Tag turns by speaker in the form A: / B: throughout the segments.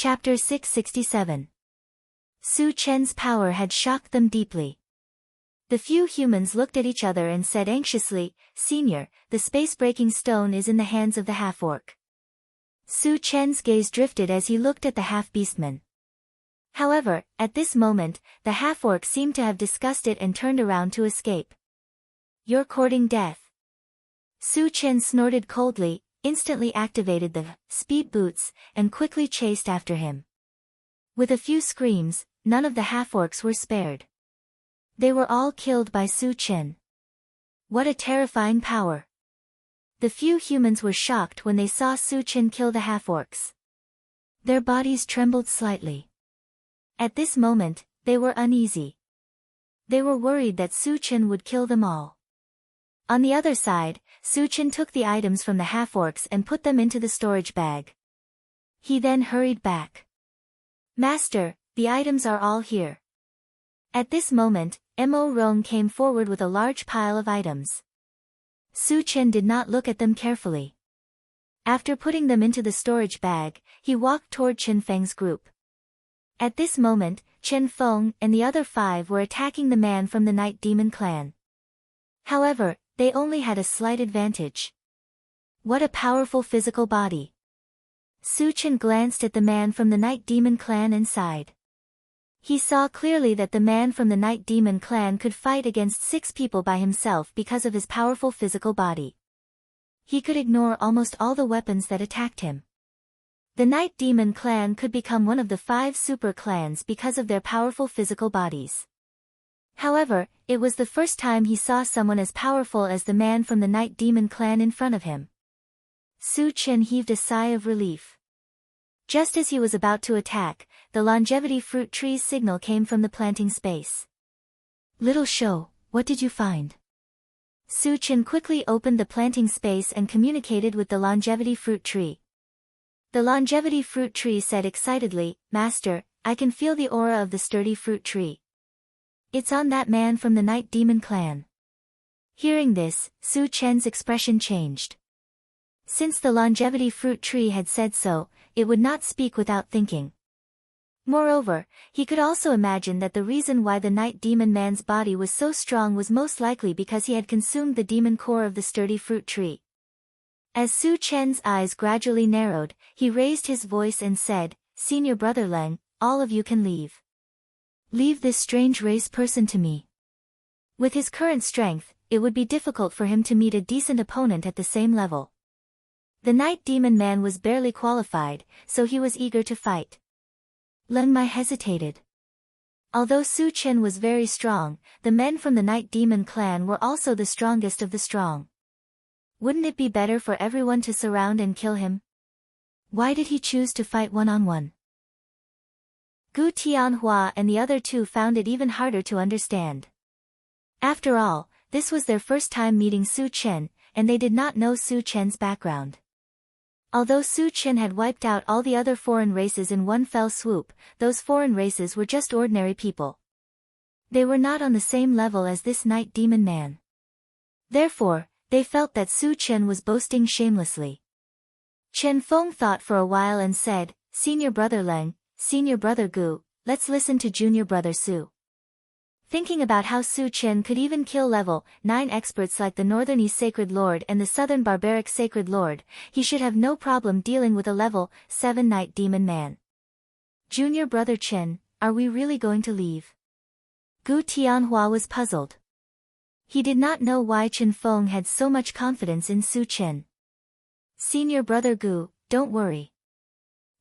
A: Chapter 667. Su Chen's power had shocked them deeply. The few humans looked at each other and said anxiously, "Senior, the space-breaking stone is in the hands of the half-orc." Su Chen's gaze drifted as he looked at the half-beastman. However, at this moment, the half-orc seemed to have discussed it and turned around to escape. "You're courting death." Su Chen snorted coldly, instantly activated the speed boots, and quickly chased after him. With a few screams, none of the half-orcs were spared. They were all killed by Su Chen. What a terrifying power! The few humans were shocked when they saw Su Chen kill the half-orcs. Their bodies trembled slightly. At this moment, they were uneasy. They were worried that Su Chen would kill them all. On the other side, Su Chen took the items from the half-orcs and put them into the storage bag. He then hurried back. "Master, the items are all here." At this moment, Mo Rong came forward with a large pile of items. Su Chen did not look at them carefully. After putting them into the storage bag, he walked toward Chen Feng's group. At this moment, Chen Feng and the other 5 were attacking the man from the Night Demon clan. However, they only had a slight advantage. What a powerful physical body! Su Chen glanced at the man from the Night Demon clan and sighed. He saw clearly that the man from the Night Demon clan could fight against 6 people by himself because of his powerful physical body. He could ignore almost all the weapons that attacked him. The Night Demon clan could become one of the 5 super clans because of their powerful physical bodies. However, it was the first time he saw someone as powerful as the man from the Night Demon clan in front of him. Su Chen heaved a sigh of relief. Just as he was about to attack, the longevity fruit tree's signal came from the planting space. "Little Shou, what did you find?" Su Chen quickly opened the planting space and communicated with the longevity fruit tree. The longevity fruit tree said excitedly, "Master, I can feel the aura of the sturdy fruit tree. It's on that man from the Night Demon clan." Hearing this, Su Chen's expression changed. Since the longevity fruit tree had said so, it would not speak without thinking. Moreover, he could also imagine that the reason why the Night Demon man's body was so strong was most likely because he had consumed the demon core of the sturdy fruit tree. As Su Chen's eyes gradually narrowed, he raised his voice and said, "Senior Brother Leng, all of you can leave. Leave this strange race person to me." With his current strength, it would be difficult for him to meet a decent opponent at the same level. The Night Demon man was barely qualified, so he was eager to fight. Leng Mai hesitated. Although Su Chen was very strong, the men from the Night Demon clan were also the strongest of the strong. Wouldn't it be better for everyone to surround and kill him? Why did he choose to fight one-on-one? Gu Tianhua and the other 2 found it even harder to understand. After all, this was their first time meeting Su Chen, and they did not know Su Chen's background. Although Su Chen had wiped out all the other foreign races in one fell swoop, those foreign races were just ordinary people. They were not on the same level as this Night Demon man. Therefore, they felt that Su Chen was boasting shamelessly. Chen Feng thought for a while and said, "Senior Brother Leng, Senior Brother Gu, let's listen to Junior Brother Su." Thinking about how Su Chen could even kill level 9 experts like the Northern East Sacred Lord and the Southern Barbaric Sacred Lord, he should have no problem dealing with a level 7 Night Demon man. "Junior Brother Chen, are we really going to leave?" Gu Tianhua was puzzled. He did not know why Chen Feng had so much confidence in Su Chen. "Senior Brother Gu, don't worry.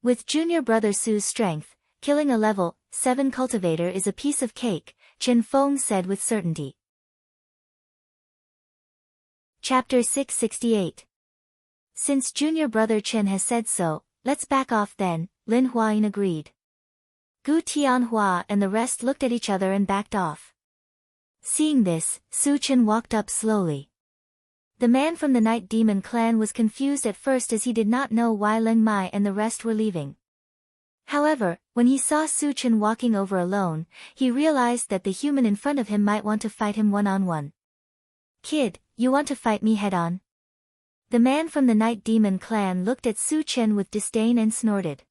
A: With Junior Brother Su's strength, killing a level 7 cultivator is a piece of cake," Chen Feng said with certainty. Chapter 668. Since Junior Brother Chen has said so, let's back off then, Lin Huayin agreed. Gu Tianhua and the rest looked at each other and backed off. Seeing this, Su Chen walked up slowly. The man from the Night Demon clan was confused at first as he did not know why Leng Mai and the rest were leaving. However, when he saw Su Chen walking over alone, he realized that the human in front of him might want to fight him one-on-one. "Kid, you want to fight me head-on?" The man from the Night Demon clan looked at Su Chen with disdain and snorted.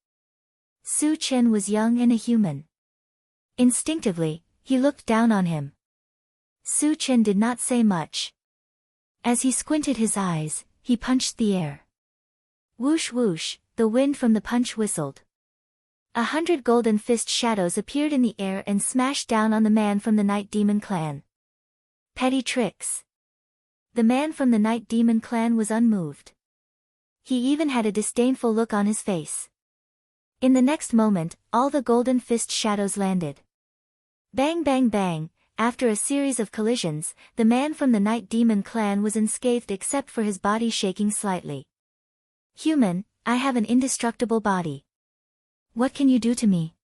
A: Su Chen was young and a human. Instinctively, he looked down on him. Su Chen did not say much. As he squinted his eyes, he punched the air. Whoosh whoosh, the wind from the punch whistled. 100 golden fist shadows appeared in the air and smashed down on the man from the Night Demon clan. Petty tricks. The man from the Night Demon clan was unmoved. He even had a disdainful look on his face. In the next moment, all the golden fist shadows landed. Bang bang bang, after a series of collisions, the man from the Night Demon clan was unscathed except for his body shaking slightly. Human, I have an indestructible body. What can you do to me?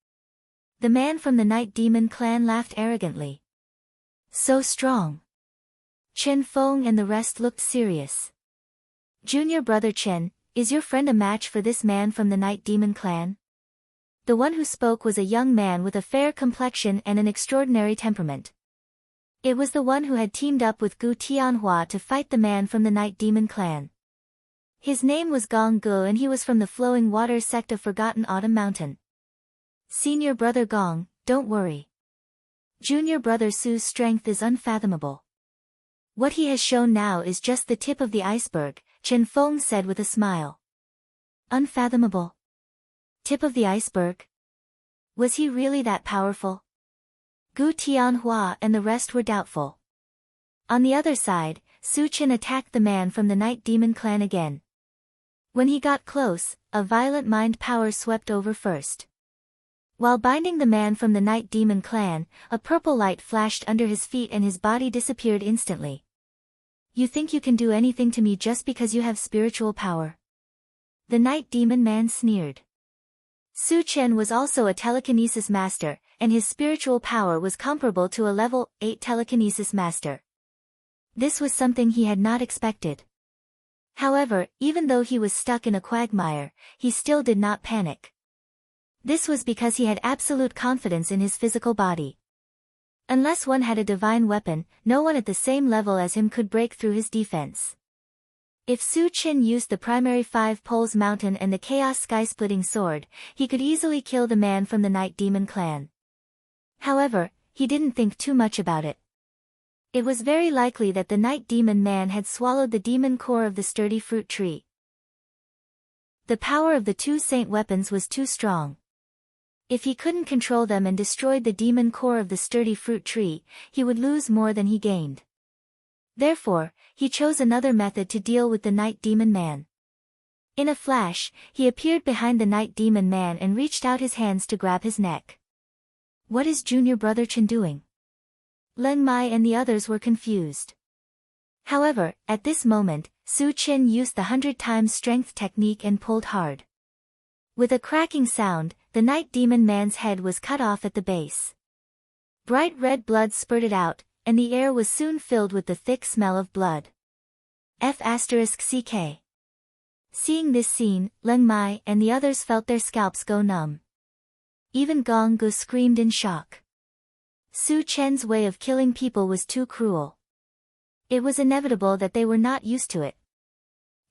A: The man from the Night Demon clan laughed arrogantly. So strong. Chen Feng and the rest looked serious. Junior brother Chen, is your friend a match for this man from the Night Demon clan? The one who spoke was a young man with a fair complexion and an extraordinary temperament. It was the one who had teamed up with Gu Tianhua to fight the man from the Night Demon clan. His name was Gong Gu and he was from the Flowing Water sect of Forgotten Autumn Mountain. Senior brother Gong, don't worry. Junior brother Su's strength is unfathomable. What he has shown now is just the tip of the iceberg, Chen Feng said with a smile. Unfathomable? Tip of the iceberg? Was he really that powerful? Gu Tianhua and the rest were doubtful. On the other side, Su Chen attacked the man from the Night Demon clan again. When he got close, a violent mind power swept over first. While binding the man from the Night Demon clan, a purple light flashed under his feet and his body disappeared instantly. You think you can do anything to me just because you have spiritual power? The Night Demon man sneered. Su Chen was also a telekinesis master, and his spiritual power was comparable to a level 8 telekinesis master. This was something he had not expected. However, even though he was stuck in a quagmire, he still did not panic. This was because he had absolute confidence in his physical body. Unless one had a divine weapon, no one at the same level as him could break through his defense. If Su Chen used the primary 5 poles mountain and the chaos sky-splitting sword, he could easily kill the man from the Night Demon clan. However, he didn't think too much about it. It was very likely that the Night Demon man had swallowed the demon core of the sturdy fruit tree. The power of the 2 saint weapons was too strong. If he couldn't control them and destroyed the demon core of the sturdy fruit tree, he would lose more than he gained. Therefore, he chose another method to deal with the Night Demon man. In a flash, he appeared behind the Night Demon man and reached out his hands to grab his neck. What is Junior brother Chen doing? Leng Mai and the others were confused. However, at this moment, Su Chen used the 100 times strength technique and pulled hard. With a cracking sound, the Night Demon man's head was cut off at the base. Bright red blood spurted out, and the air was soon filled with the thick smell of blood. F***CK. Seeing this scene, Leng Mai and the others felt their scalps go numb. Even Gong Gu screamed in shock. Su Chen's way of killing people was too cruel. It was inevitable that they were not used to it.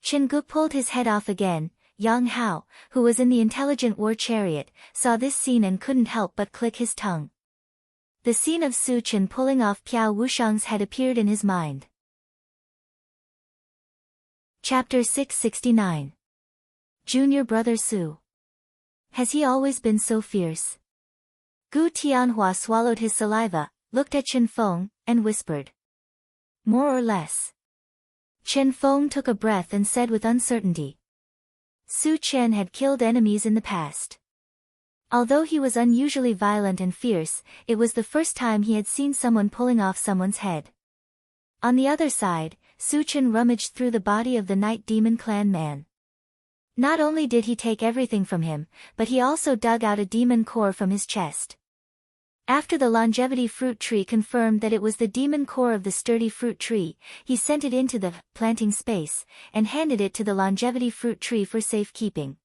A: Chen Gu pulled his head off again. Yang Hao, who was in the intelligent war chariot, saw this scene and couldn't help but click his tongue. The scene of Su Chen pulling off Piao Wushang's head appeared in his mind. Chapter 669. Junior brother Su. Has he always been so fierce? Gu Tianhua swallowed his saliva, looked at Chen Feng, and whispered. More or less. Chen Feng took a breath and said with uncertainty. Su Chen had killed enemies in the past. Although he was unusually violent and fierce, it was the first time he had seen someone pulling off someone's head. On the other side, Su Chen rummaged through the body of the Night Demon clan man. Not only did he take everything from him, but he also dug out a demon core from his chest. After the longevity fruit tree confirmed that it was the demon core of the sturdy fruit tree, he sent it into the planting space, and handed it to the longevity fruit tree for safekeeping.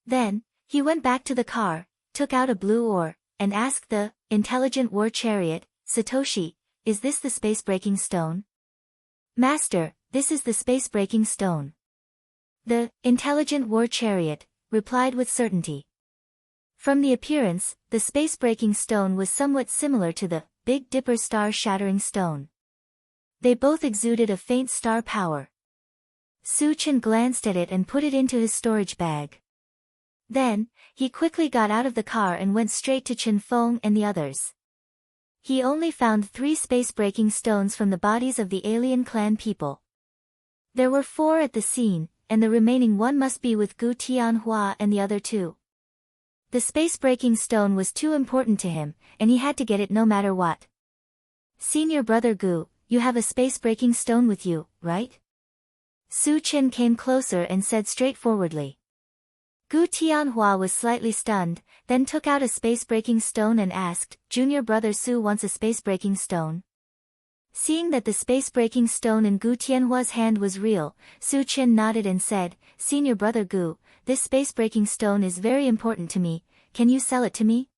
A: Then, he went back to the car, took out a blue ore, and asked the intelligent war chariot, Satoshi, is this the space-breaking stone? Master, this is the space-breaking stone. The intelligent war chariot replied with certainty. From the appearance, the space-breaking stone was somewhat similar to the Big Dipper star-shattering stone. They both exuded a faint star power. Su Chen glanced at it and put it into his storage bag. Then, he quickly got out of the car and went straight to Chen Feng and the others. He only found 3 space-breaking stones from the bodies of the alien clan people. There were 4 at the scene, and the remaining one must be with Gu Tianhua and the other 2. The space-breaking stone was too important to him, and he had to get it no matter what. Senior brother Gu, you have a space-breaking stone with you, right? Su Chen came closer and said straightforwardly. Gu Tianhua was slightly stunned, then took out a space-breaking stone and asked, Junior brother Su wants a space-breaking stone? Seeing that the space-breaking stone in Gu Tianhua's hand was real, Su Chen nodded and said, Senior brother Gu, this space-breaking stone is very important to me, can you sell it to me?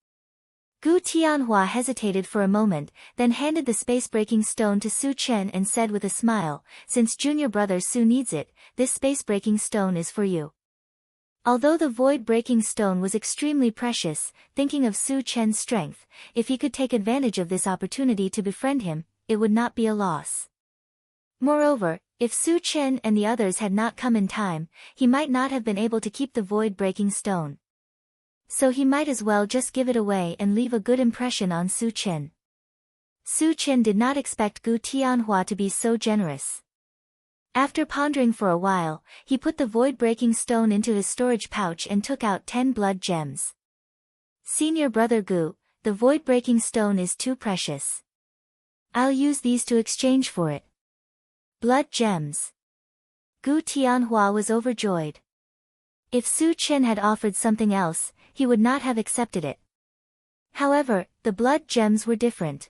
A: Gu Tianhua hesitated for a moment, then handed the space-breaking stone to Su Chen and said with a smile, since junior brother Su needs it, this space-breaking stone is for you. Although the void-breaking stone was extremely precious, thinking of Su Chen's strength, if he could take advantage of this opportunity to befriend him, it would not be a loss. Moreover, if Su Chen and the others had not come in time, he might not have been able to keep the void-breaking stone. So he might as well just give it away and leave a good impression on Su Chen. Su Chen did not expect Gu Tianhua to be so generous. After pondering for a while, he put the void-breaking stone into his storage pouch and took out 10 blood gems. Senior brother Gu, the void-breaking stone is too precious. I'll use these to exchange for it. Blood gems. Gu Tianhua was overjoyed. If Su Chen had offered something else, he would not have accepted it. However, the blood gems were different.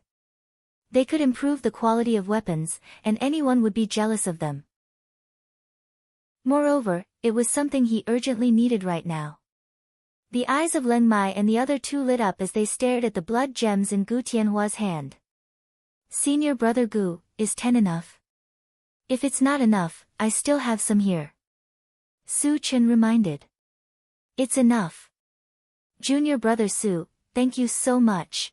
A: They could improve the quality of weapons, and anyone would be jealous of them. Moreover, it was something he urgently needed right now. The eyes of Leng Mai and the other 2 lit up as they stared at the blood gems in Gu Tianhua's hand. Senior brother Gu, is 10 enough? If it's not enough, I still have some here. Su Chen reminded. It's enough. Junior brother Su, thank you so much.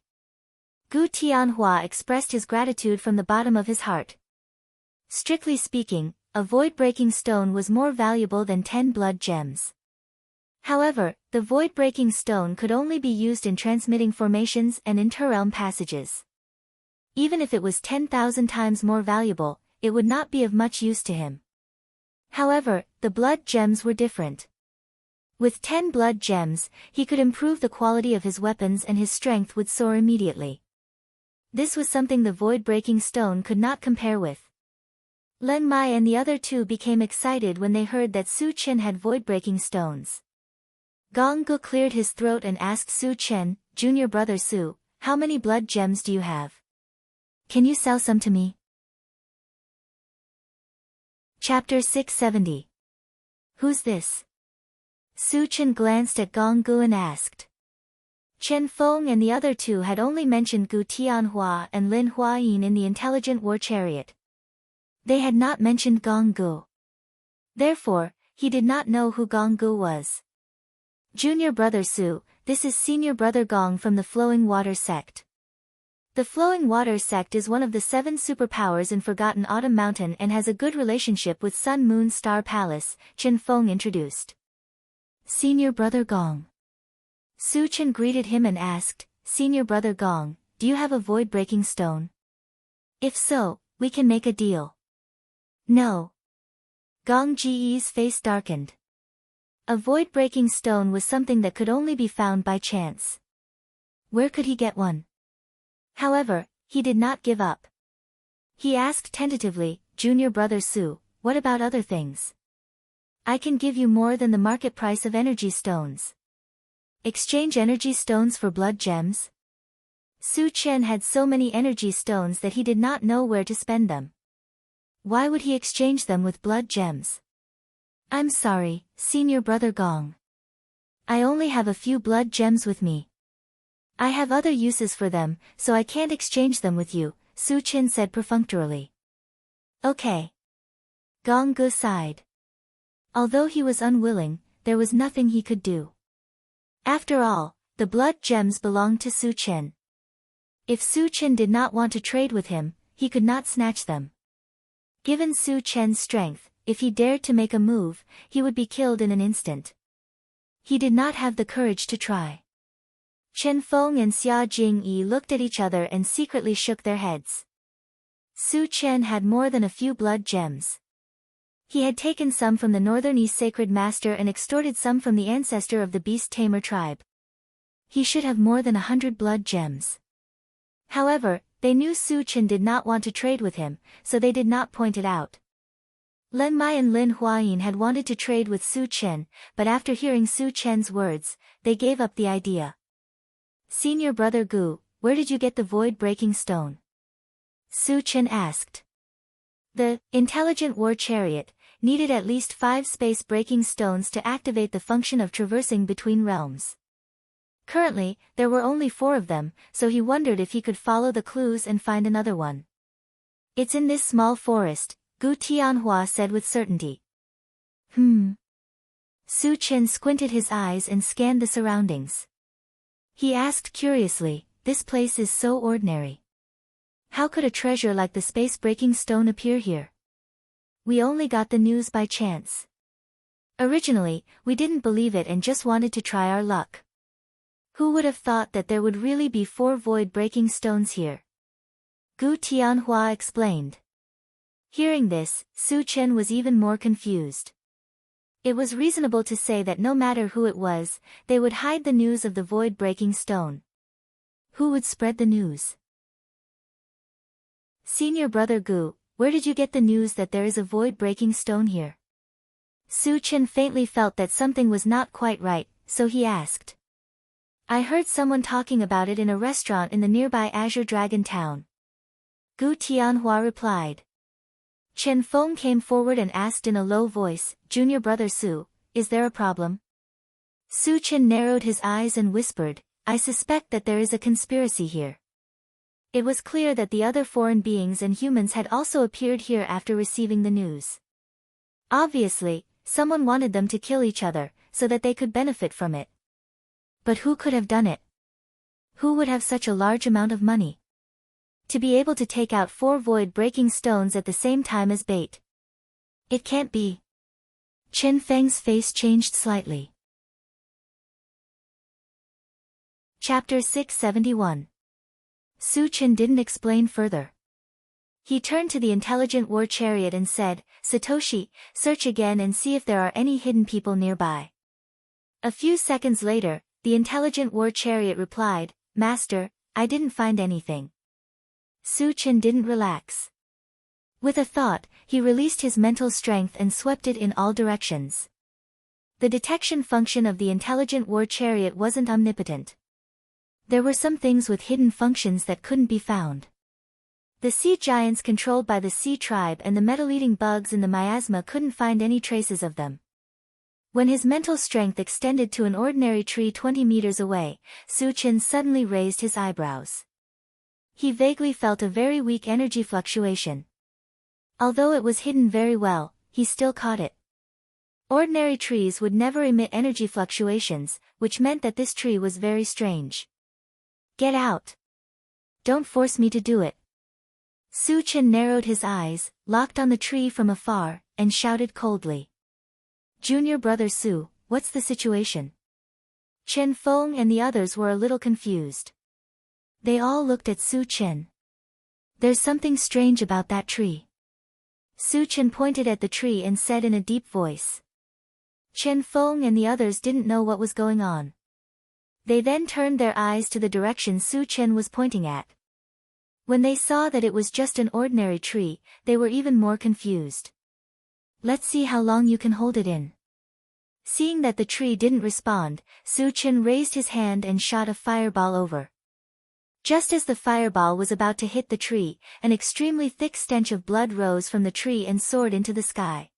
A: Gu Tianhua expressed his gratitude from the bottom of his heart. Strictly speaking, a void-breaking stone was more valuable than 10 blood gems. However, the void-breaking stone could only be used in transmitting formations and interrealm passages. Even if it was 10,000 times more valuable, it would not be of much use to him. However, the blood gems were different. With 10 blood gems, he could improve the quality of his weapons and his strength would soar immediately. This was something the void-breaking stone could not compare with. Leng Mai and the other 2 became excited when they heard that Su Chen had void-breaking stones. Gong Gu cleared his throat and asked Su Chen, Junior brother Su, how many blood gems do you have? Can you sell some to me? Chapter 670. Who's this? Su Chen glanced at Gong Gu and asked. Chen Feng and the other 2 had only mentioned Gu Tianhua and Lin Huayin in the intelligent war chariot. They had not mentioned Gong Gu. Therefore, he did not know who Gong Gu was. Junior brother Su, this is senior brother Gong from the Flowing Water sect. The Flowing Water sect is one of the 7 superpowers in Forgotten Autumn Mountain and has a good relationship with Sun Moon Star Palace, Chen Feng introduced. Senior brother Gong. Su Chen greeted him and asked, Senior brother Gong, do you have a void-breaking stone? If so, we can make a deal. No. Gong Ji's face darkened. A void-breaking stone was something that could only be found by chance. Where could he get one? However, he did not give up. He asked tentatively, Junior brother Su, what about other things? I can give you more than the market price of energy stones. Exchange energy stones for blood gems? Su Chen had so many energy stones that he did not know where to spend them. Why would he exchange them with blood gems? I'm sorry, senior brother Gong. I only have a few blood gems with me. I have other uses for them, so I can't exchange them with you, Su Chen said perfunctorily. Okay. Gong Gu sighed. Although he was unwilling, there was nothing he could do. After all, The blood gems belonged to Su Chen. If Su Chen did not want to trade with him, he could not snatch them. Given Su Chen's strength, if he dared to make a move, he would be killed in an instant. He did not have the courage to try. Chen Feng and Xia Jingyi looked at each other and secretly shook their heads. Su Chen had more than a few blood gems. He had taken some from the Northern East Sacred Master and extorted some from the ancestor of the Beast Tamer tribe. He should have more than 100 blood gems. However, they knew Su Chen did not want to trade with him, so they did not point it out. Lin Mai and Lin Huayin had wanted to trade with Su Chen, but after hearing Su Chen's words, they gave up the idea. Senior brother Gu, where did you get the void-breaking stone? Su Chen asked. The intelligent war chariot needed at least 5 space-breaking stones to activate the function of traversing between realms. Currently, there were only 4 of them, so he wondered if he could follow the clues and find another one. It's in this small forest, Gu Tianhua said with certainty. Su Chen squinted his eyes and scanned the surroundings. He asked curiously, this place is so ordinary. How could a treasure like the space-breaking stone appear here? We only got the news by chance. Originally, we didn't believe it and just wanted to try our luck. Who would have thought that there would really be 4 void-breaking stones here? Gu Tianhua explained. Hearing this, Su Chen was even more confused. It was reasonable to say that no matter who it was, they would hide the news of the void-breaking stone. Who would spread the news? Senior brother Gu, where did you get the news that there is a void-breaking stone here? Su Chen faintly felt that something was not quite right, so he asked. I heard someone talking about it in a restaurant in the nearby Azure Dragon town. Gu Tianhua replied. Chen Feng came forward and asked in a low voice, Junior brother Su, is there a problem? Su Chen narrowed his eyes and whispered, I suspect that there is a conspiracy here. It was clear that the other foreign beings and humans had also appeared here after receiving the news. Obviously, someone wanted them to kill each other, so that they could benefit from it. But who could have done it? Who would have such a large amount of money? To be able to take out 4 void-breaking stones at the same time as bait. It can't be. Chen Feng's face changed slightly. Chapter 671. Su Chen didn't explain further. He turned to the intelligent war chariot and said, Satoshi, search again and see if there are any hidden people nearby. A few seconds later, the intelligent war chariot replied, Master, I didn't find anything. Su Chen didn't relax. With a thought, he released his mental strength and swept it in all directions. The detection function of the intelligent war chariot wasn't omnipotent. There were some things with hidden functions that couldn't be found. The sea giants controlled by the sea tribe and the metal-eating bugs in the miasma couldn't find any traces of them. When his mental strength extended to an ordinary tree 20 meters away, Su Chen suddenly raised his eyebrows. He vaguely felt a very weak energy fluctuation. Although it was hidden very well, he still caught it. Ordinary trees would never emit energy fluctuations, which meant that this tree was very strange. Get out! Don't force me to do it. Su Chen narrowed his eyes, locked on the tree from afar, and shouted coldly. Junior brother Su, what's the situation? Chen Feng and the others were a little confused. They all looked at Su Chen. There's something strange about that tree. Su Chen pointed at the tree and said in a deep voice. Chen Feng and the others didn't know what was going on. They then turned their eyes to the direction Su Chen was pointing at. When they saw that it was just an ordinary tree, they were even more confused. Let's see how long you can hold it in. Seeing that the tree didn't respond, Su Chen raised his hand and shot a fireball over. Just as the fireball was about to hit the tree, an extremely thick stench of blood rose from the tree and soared into the sky.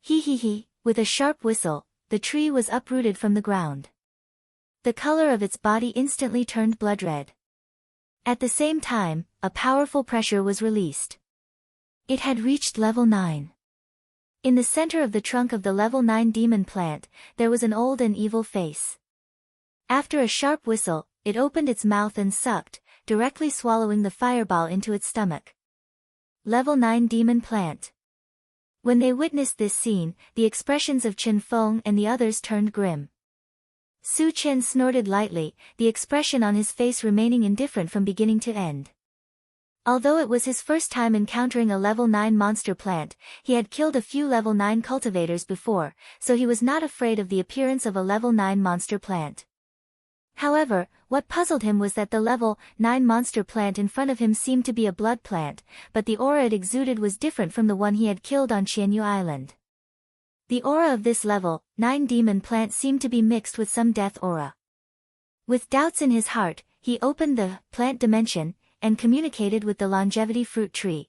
A: Hee, with a sharp whistle, the tree was uprooted from the ground. The color of its body instantly turned blood red. At the same time, a powerful pressure was released. It had reached level 9. In the center of the trunk of the level 9 demon plant, there was an old and evil face. After a sharp whistle, it opened its mouth and sucked, directly swallowing the fireball into its stomach. Level 9 Demon Plant. When they witnessed this scene, the expressions of Chen Feng and the others turned grim. Su Chen snorted lightly, the expression on his face remaining indifferent from beginning to end. Although it was his first time encountering a level 9 monster plant, he had killed a few level 9 cultivators before, so he was not afraid of the appearance of a level 9 monster plant. However, what puzzled him was that the level 9 monster plant in front of him seemed to be a blood plant, but the aura it exuded was different from the one he had killed on Qianyu Island. The aura of this level 9 demon plant seemed to be mixed with some death aura. With doubts in his heart, he opened the plant dimension and communicated with the longevity fruit tree.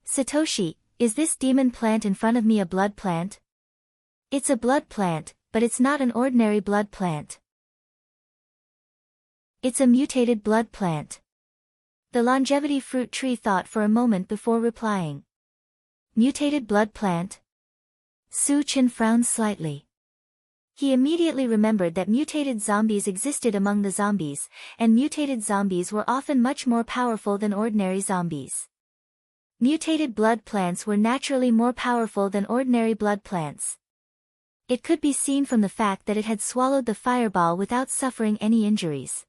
A: Satoshi, is this demon plant in front of me a blood plant? It's a blood plant, but it's not an ordinary blood plant. It's a mutated blood plant. The longevity fruit tree thought for a moment before replying. Mutated blood plant? Su Chen frowned slightly. He immediately remembered that mutated zombies existed among the zombies, and mutated zombies were often much more powerful than ordinary zombies. Mutated blood plants were naturally more powerful than ordinary blood plants. It could be seen from the fact that it had swallowed the fireball without suffering any injuries.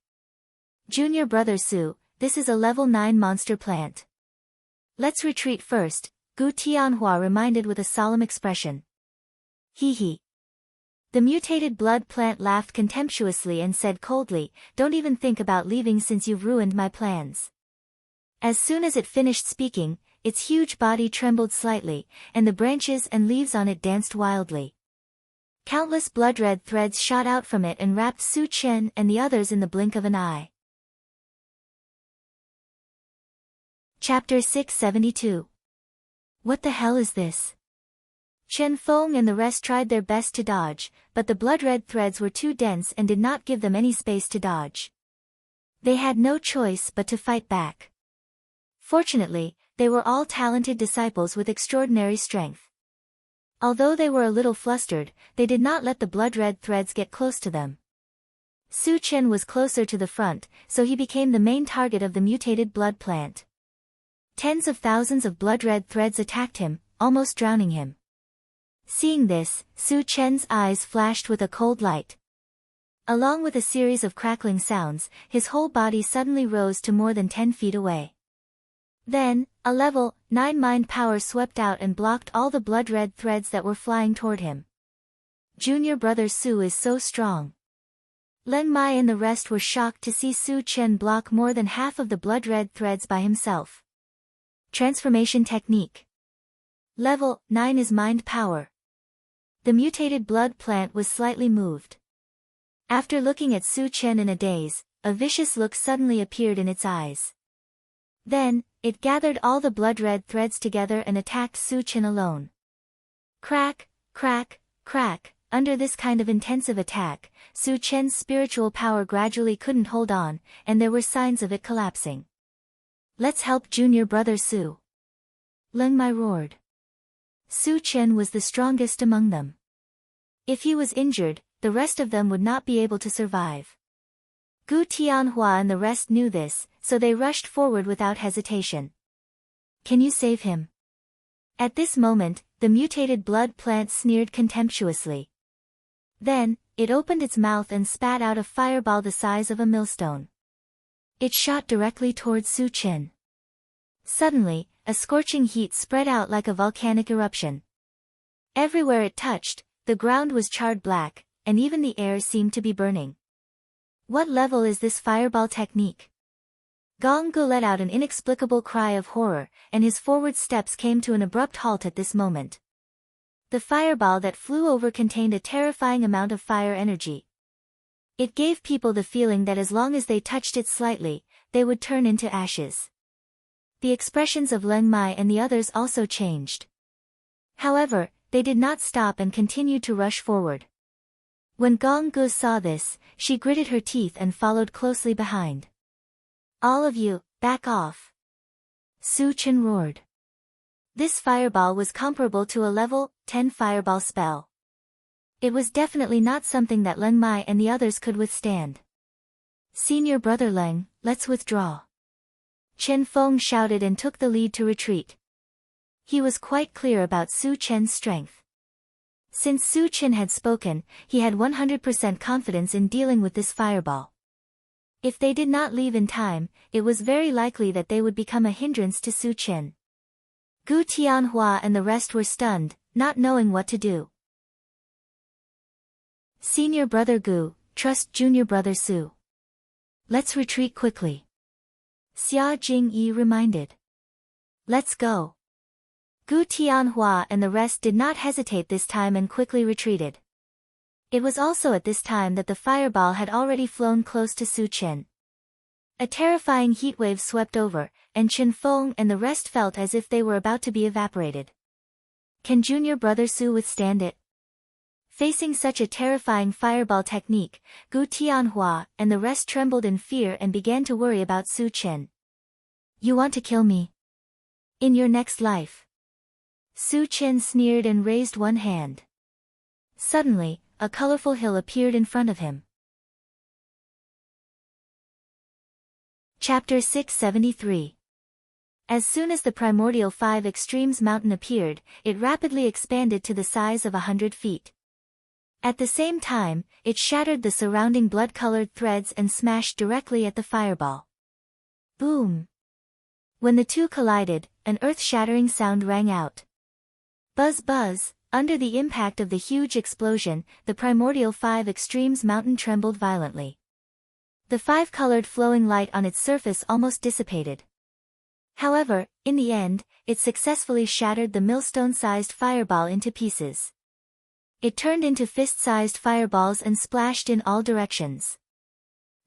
A: Junior brother Su, this is a level 9 monster plant. Let's retreat first, Gu Tianhua reminded with a solemn expression. Hee hee. The mutated blood plant laughed contemptuously and said coldly, don't even think about leaving since you've ruined my plans. As soon as it finished speaking, its huge body trembled slightly, and the branches and leaves on it danced wildly. Countless blood-red threads shot out from it and wrapped Su Chen and the others in the blink of an eye. Chapter 672. What the hell is this? Chen Feng and the rest tried their best to dodge, but the blood-red threads were too dense and did not give them any space to dodge. They had no choice but to fight back. Fortunately, they were all talented disciples with extraordinary strength. Although they were a little flustered, they did not let the blood-red threads get close to them. Su Chen was closer to the front, so he became the main target of the mutated blood plant. Tens of thousands of blood-red threads attacked him, almost drowning him. Seeing this, Su Chen's eyes flashed with a cold light. Along with a series of crackling sounds, his whole body suddenly rose to more than 10 feet away. Then, a level 9 mind power swept out and blocked all the blood-red threads that were flying toward him. Junior brother Su is so strong. Leng Mai and the rest were shocked to see Su Chen block more than half of the blood-red threads by himself. Transformation technique. Level 9 is mind power. The mutated blood plant was slightly moved. After looking at Su Chen in a daze, a vicious look suddenly appeared in its eyes. Then, it gathered all the blood-red threads together and attacked Su Chen alone. Crack, crack, crack. Under this kind of intensive attack, Su Chen's spiritual power gradually couldn't hold on, and there were signs of it collapsing. Let's help junior brother Su. Leng Mai roared. Su Chen was the strongest among them. If he was injured, the rest of them would not be able to survive. Gu Tianhua and the rest knew this, so they rushed forward without hesitation. Can you save him? At this moment, the mutated blood plant sneered contemptuously. Then, it opened its mouth and spat out a fireball the size of a millstone. It shot directly towards Su Chen. Suddenly, a scorching heat spread out like a volcanic eruption. Everywhere it touched, the ground was charred black, and even the air seemed to be burning. What level is this fireball technique? Gong Gu let out an inexplicable cry of horror, and his forward steps came to an abrupt halt at this moment. The fireball that flew over contained a terrifying amount of fire energy. It gave people the feeling that as long as they touched it slightly, they would turn into ashes. The expressions of Leng Mai and the others also changed. However, they did not stop and continued to rush forward. When Gong Gu saw this, she gritted her teeth and followed closely behind. All of you, back off! Su Chen roared. This fireball was comparable to a level 10 fireball spell. It was definitely not something that Leng Mai and the others could withstand. Senior brother Leng, let's withdraw. Chen Feng shouted and took the lead to retreat. He was quite clear about Su Chen's strength. Since Su Chen had spoken, he had 100% confidence in dealing with this fireball. If they did not leave in time, it was very likely that they would become a hindrance to Su Chen. Gu Tianhua and the rest were stunned, not knowing what to do. Senior brother Gu, trust junior brother Su. Let's retreat quickly. Xia Jingyi reminded. Let's go. Gu Tianhua and the rest did not hesitate this time and quickly retreated. It was also at this time that the fireball had already flown close to Su Chen. A terrifying heatwave swept over, and Chen Feng and the rest felt as if they were about to be evaporated. Can junior brother Su withstand it? Facing such a terrifying fireball technique, Gu Tianhua and the rest trembled in fear and began to worry about Su Chen. You want to kill me? In your next life? Su Chen sneered and raised one hand. Suddenly, a colorful hill appeared in front of him. Chapter 673. As soon as the primordial 5 extremes mountain appeared, it rapidly expanded to the size of 100 feet. At the same time, it shattered the surrounding blood-colored threads and smashed directly at the fireball. Boom! When the two collided, an earth-shattering sound rang out. Buzz buzz! Under the impact of the huge explosion, the primordial 5 extremes mountain trembled violently. The 5-colored flowing light on its surface almost dissipated. However, in the end, it successfully shattered the millstone-sized fireball into pieces. It turned into fist-sized fireballs and splashed in all directions.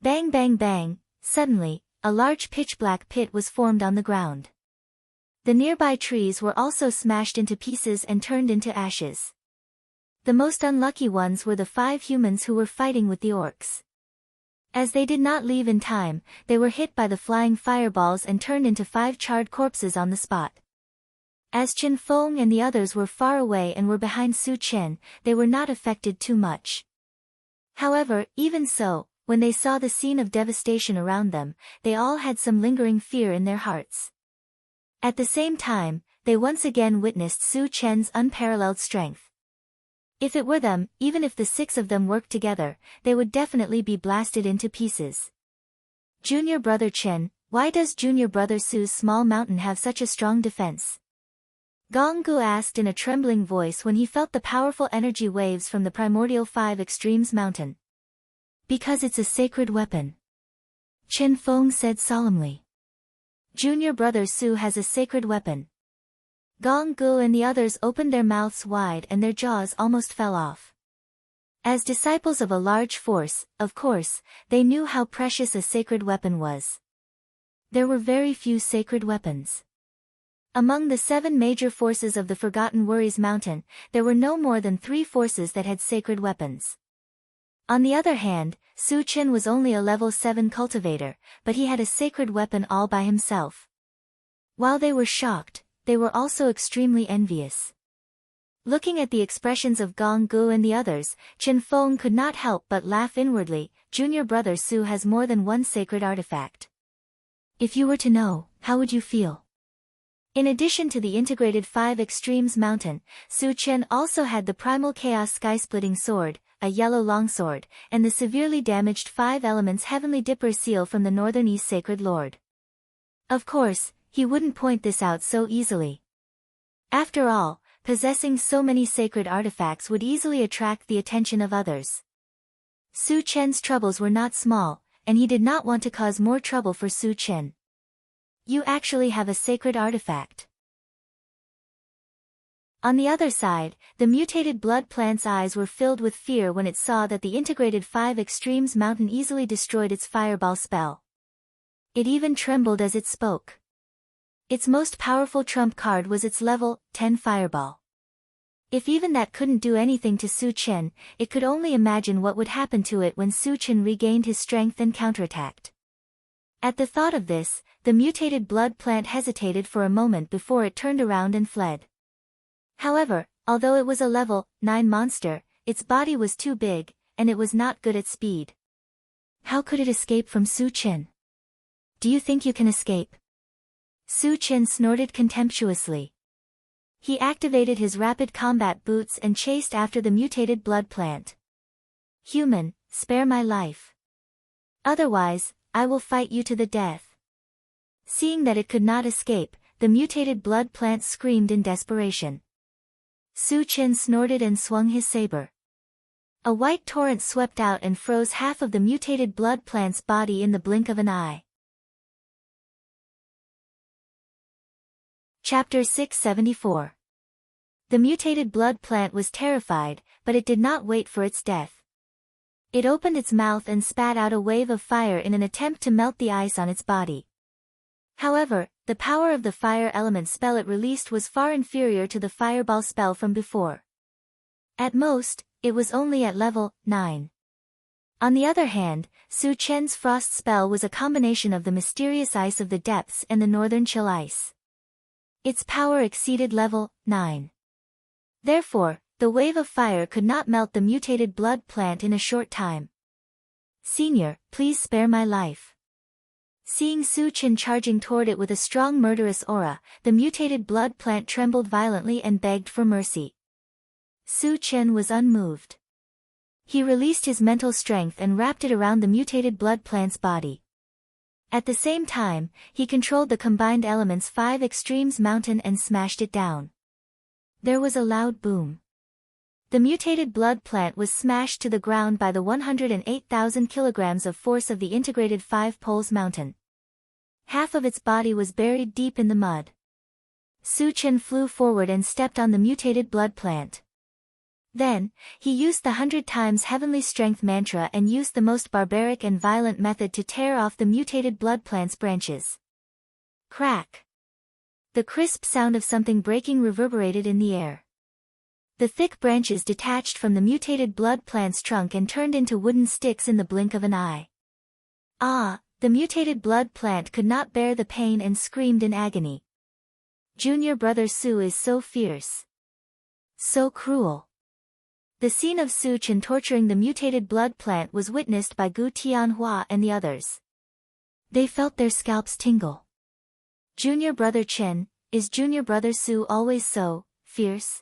A: Bang bang bang! Suddenly, a large pitch-black pit was formed on the ground. The nearby trees were also smashed into pieces and turned into ashes. The most unlucky ones were the 5 humans who were fighting with the orcs. As they did not leave in time, they were hit by the flying fireballs and turned into 5 charred corpses on the spot. As Chen Feng and the others were far away and were behind Su Chen, they were not affected too much. However, even so, when they saw the scene of devastation around them, they all had some lingering fear in their hearts. At the same time, they once again witnessed Su Chen's unparalleled strength. If it were them, even if the 6 of them worked together, they would definitely be blasted into pieces. Junior brother Chen, why does junior brother Su's small mountain have such a strong defense? Gong Gu asked in a trembling voice when he felt the powerful energy waves from the primordial 5 extremes mountain. Because it's a sacred weapon. Chen Feng said solemnly. Junior brother Su has a sacred weapon. Gong Gu and the others opened their mouths wide and their jaws almost fell off. As disciples of a large force, of course, they knew how precious a sacred weapon was. There were very few sacred weapons. Among the 7 major forces of the Forgotten Worries Mountain, there were no more than 3 forces that had sacred weapons. On the other hand, Su Chen was only a level 7 cultivator, but he had a sacred weapon all by himself. While they were shocked, they were also extremely envious. Looking at the expressions of Gong Gu and the others, Chen Feng could not help but laugh inwardly. Junior brother Su has more than one sacred artifact. If you were to know, how would you feel? In addition to the integrated 5 extremes mountain, Su Chen also had the primal chaos sky-splitting sword, a yellow longsword, and the severely damaged 5 elements heavenly dipper seal from the Northern East Sacred Lord. Of course, he wouldn't point this out so easily. After all, possessing so many sacred artifacts would easily attract the attention of others. Su Chen's troubles were not small, and he did not want to cause more trouble for Su Chen. You actually have a sacred artifact. On the other side, the mutated blood plant's eyes were filled with fear when it saw that the integrated 5 extremes mountain easily destroyed its fireball spell. It even trembled as it spoke. Its most powerful trump card was its level 10 fireball. If even that couldn't do anything to Su Chen, it could only imagine what would happen to it when Su Chen regained his strength and counterattacked. At the thought of this, the mutated blood plant hesitated for a moment before it turned around and fled. However, although it was a level 9 monster, its body was too big, and it was not good at speed. How could it escape from Su Chen? Do you think you can escape? Su Chen snorted contemptuously. He activated his rapid combat boots and chased after the mutated blood plant. Human, spare my life. Otherwise, I will fight you to the death. Seeing that it could not escape, the mutated blood plant screamed in desperation. Su Chen snorted and swung his saber. A white torrent swept out and froze half of the mutated blood plant's body in the blink of an eye. Chapter 674. The mutated blood plant was terrified, but it did not wait for its death. It opened its mouth and spat out a wave of fire in an attempt to melt the ice on its body. However, the power of the fire element spell it released was far inferior to the fireball spell from before. At most, it was only at level 9. On the other hand, Su Chen's frost spell was a combination of the mysterious ice of the depths and the northern chill ice. Its power exceeded level 9. Therefore, the wave of fire could not melt the mutated blood plant in a short time. Senior, please spare my life. Seeing Su Chen charging toward it with a strong murderous aura, the mutated blood plant trembled violently and begged for mercy. Su Chen was unmoved. He released his mental strength and wrapped it around the mutated blood plant's body. At the same time, he controlled the combined elements 5 extremes mountain and smashed it down. There was a loud boom. The mutated blood plant was smashed to the ground by the 108,000 kilograms of force of the integrated 5 poles mountain. Half of its body was buried deep in the mud. Su Chen flew forward and stepped on the mutated blood plant. Then, he used the 100 times heavenly strength mantra and used the most barbaric and violent method to tear off the mutated blood plant's branches. Crack! The crisp sound of something breaking reverberated in the air. The thick branches detached from the mutated blood plant's trunk and turned into wooden sticks in the blink of an eye. Ah! The mutated blood plant could not bear the pain and screamed in agony. Junior brother Su is so fierce. So cruel. The scene of Su Chen torturing the mutated blood plant was witnessed by Gu Tianhua and the others. They felt their scalps tingle. Junior brother Chen, is junior brother Su always so fierce?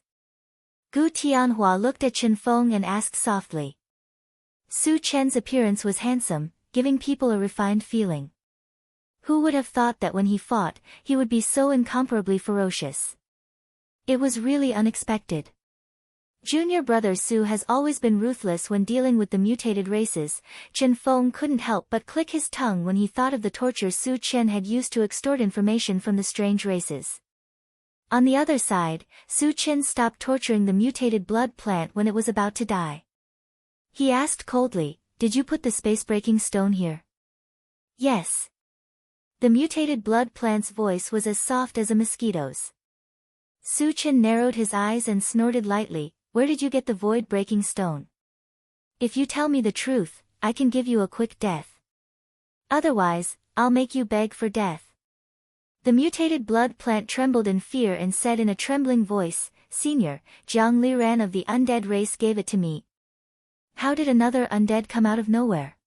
A: Gu Tianhua looked at Chen Feng and asked softly. Su Chen's appearance was handsome, giving people a refined feeling. Who would have thought that when he fought, he would be so incomparably ferocious? It was really unexpected. Junior brother Su has always been ruthless when dealing with the mutated races. Chen Feng couldn't help but click his tongue when he thought of the torture Su Chen had used to extort information from the strange races. On the other side, Su Chen stopped torturing the mutated blood plant when it was about to die. He asked coldly, "Did you put the space-breaking stone here?" "Yes." The mutated blood plant's voice was as soft as a mosquito's. Su Chen narrowed his eyes and snorted lightly, "Where did you get the void-breaking stone? If you tell me the truth, I can give you a quick death. Otherwise, I'll make you beg for death." The mutated blood plant trembled in fear and said in a trembling voice, "Senior, Jiang Liran of the undead race gave it to me." How did another undead come out of nowhere?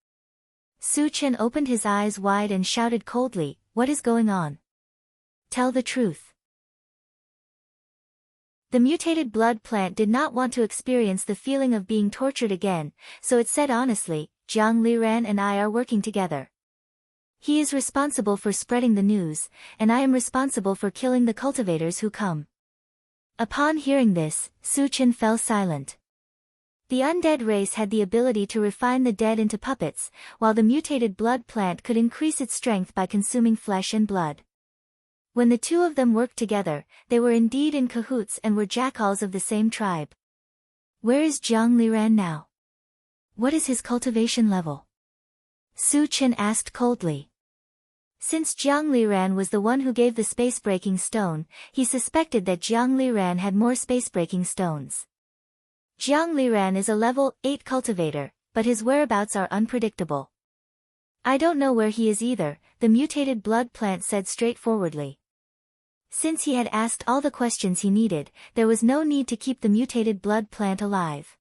A: Su Chen opened his eyes wide and shouted coldly, "What is going on? Tell the truth." The mutated blood plant did not want to experience the feeling of being tortured again, so it said honestly, "Jiang Liran and I are working together. He is responsible for spreading the news, and I am responsible for killing the cultivators who come." Upon hearing this, Su Chen fell silent. The undead race had the ability to refine the dead into puppets, while the mutated blood plant could increase its strength by consuming flesh and blood. When the two of them worked together, they were indeed in cahoots and were jackals of the same tribe. Where is Jiang Liran now? What is his cultivation level? Su Chen asked coldly. Since Jiang Liran was the one who gave the space-breaking stone, he suspected that Jiang Liran had more space-breaking stones. Jiang Liran is a level 8 cultivator, but his whereabouts are unpredictable. "I don't know where he is either," the mutated blood plant said straightforwardly. Since he had asked all the questions he needed, there was no need to keep the mutated blood plant alive.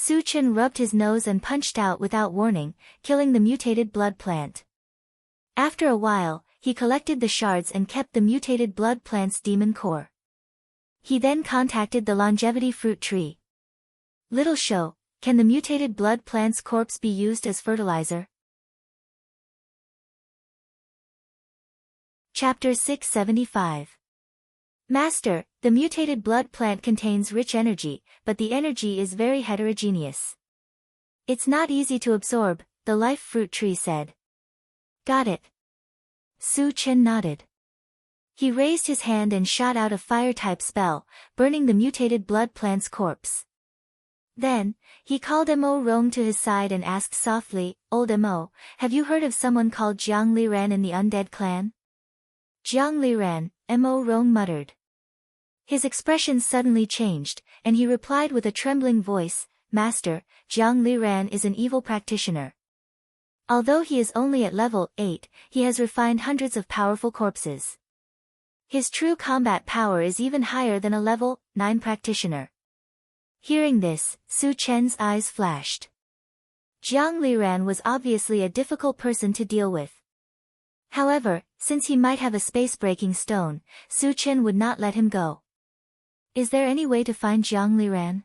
A: Su Chen rubbed his nose and punched out without warning, killing the mutated blood plant. After a while, he collected the shards and kept the mutated blood plant's demon core. He then contacted the longevity fruit tree. Little show, can the mutated blood plant's corpse be used as fertilizer? Chapter 675. Master, the mutated blood plant contains rich energy, but the energy is very heterogeneous. It's not easy to absorb, the life fruit tree said. Got it. Su Chen nodded. He raised his hand and shot out a fire-type spell, burning the mutated blood plant's corpse. Then, he called Mo Rong to his side and asked softly, Old Mo, have you heard of someone called Jiang Liran in the undead clan? Jiang Liran, Mo Rong muttered. His expression suddenly changed, and he replied with a trembling voice, Master, Jiang Liran is an evil practitioner. Although he is only at level 8, he has refined hundreds of powerful corpses. His true combat power is even higher than a level 9 practitioner. Hearing this, Su Chen's eyes flashed. Jiang Liran was obviously a difficult person to deal with. However, since he might have a space-breaking stone, Su Chen would not let him go. Is there any way to find Jiang Liran?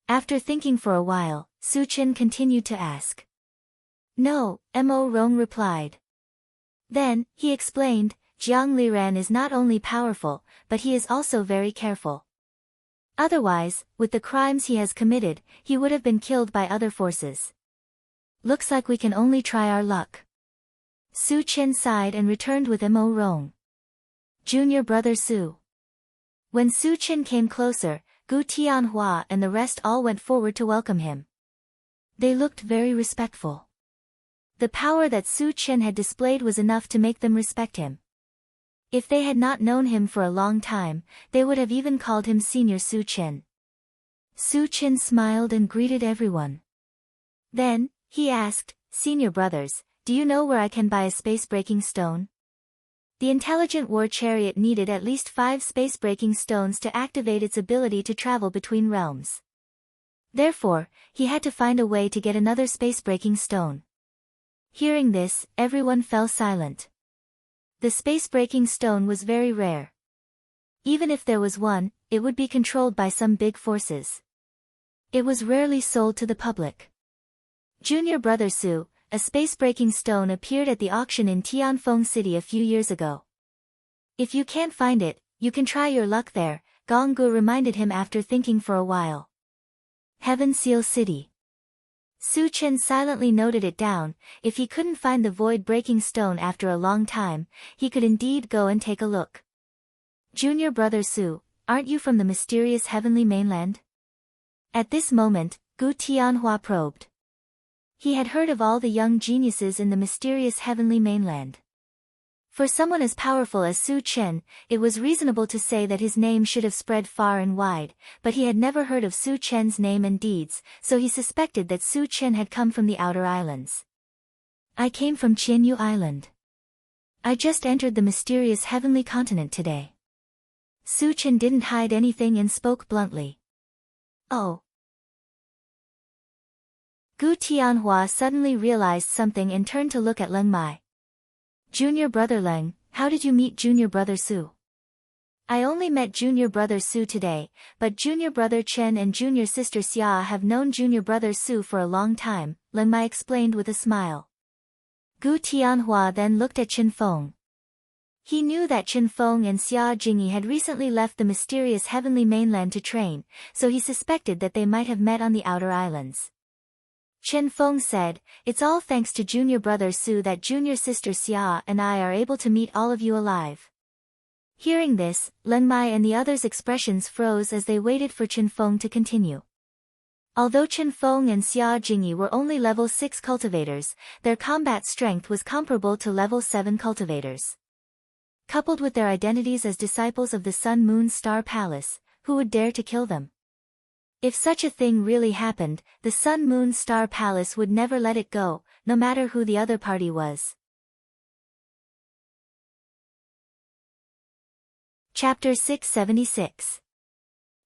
A: After thinking for a while, Su Chen continued to ask. No, Mo Rong replied. Then, he explained, Jiang Liran is not only powerful, but he is also very careful. Otherwise, with the crimes he has committed, he would have been killed by other forces. Looks like we can only try our luck. Su Chen sighed and returned with Mo Rong. Junior brother Su. When Su Chen came closer, Gu Tianhua and the rest all went forward to welcome him. They looked very respectful. The power that Su Chen had displayed was enough to make them respect him. If they had not known him for a long time, they would have even called him Senior Su Chen. Su Chen smiled and greeted everyone. Then, he asked, Senior brothers, do you know where I can buy a space-breaking stone? The intelligent war chariot needed at least 5 space-breaking stones to activate its ability to travel between realms. Therefore, he had to find a way to get another space-breaking stone. Hearing this, everyone fell silent. The space-breaking stone was very rare. Even if there was one, it would be controlled by some big forces. It was rarely sold to the public. Junior brother Su, a space-breaking stone appeared at the auction in Tianfeng City a few years ago. If you can't find it, you can try your luck there, Gong Gu reminded him after thinking for a while. Heaven Seal City. Su Chen silently noted it down. If he couldn't find the void-breaking stone after a long time, he could indeed go and take a look. Junior brother Su, aren't you from the mysterious heavenly mainland? At this moment, Gu Tianhua probed. He had heard of all the young geniuses in the mysterious heavenly mainland. For someone as powerful as Su Chen, it was reasonable to say that his name should have spread far and wide, but he had never heard of Su Chen's name and deeds, so he suspected that Su Chen had come from the outer islands. I came from Qianyu Island. I just entered the mysterious heavenly continent today. Su Chen didn't hide anything and spoke bluntly. Oh. Gu Tianhua suddenly realized something and turned to look at Leng Mai. Junior brother Leng, how did you meet junior brother Su? I only met junior brother Su today, but junior brother Chen and junior sister Xia have known junior brother Su for a long time, Leng Mai explained with a smile. Gu Tianhua then looked at Chen Feng. He knew that Chen Feng and Xia Jingyi had recently left the mysterious heavenly mainland to train, so he suspected that they might have met on the outer islands. Chen Feng said, it's all thanks to junior brother Su that junior sister Xia and I are able to meet all of you alive. Hearing this, Leng Mai and the others' expressions froze as they waited for Chen Feng to continue. Although Chen Feng and Xia Jingyi were only level 6 cultivators, their combat strength was comparable to level 7 cultivators. Coupled with their identities as disciples of the Sun Moon Star Palace, who would dare to kill them? If such a thing really happened, the Sun Moon Star Palace would never let it go, no matter who the other party was. Chapter 676.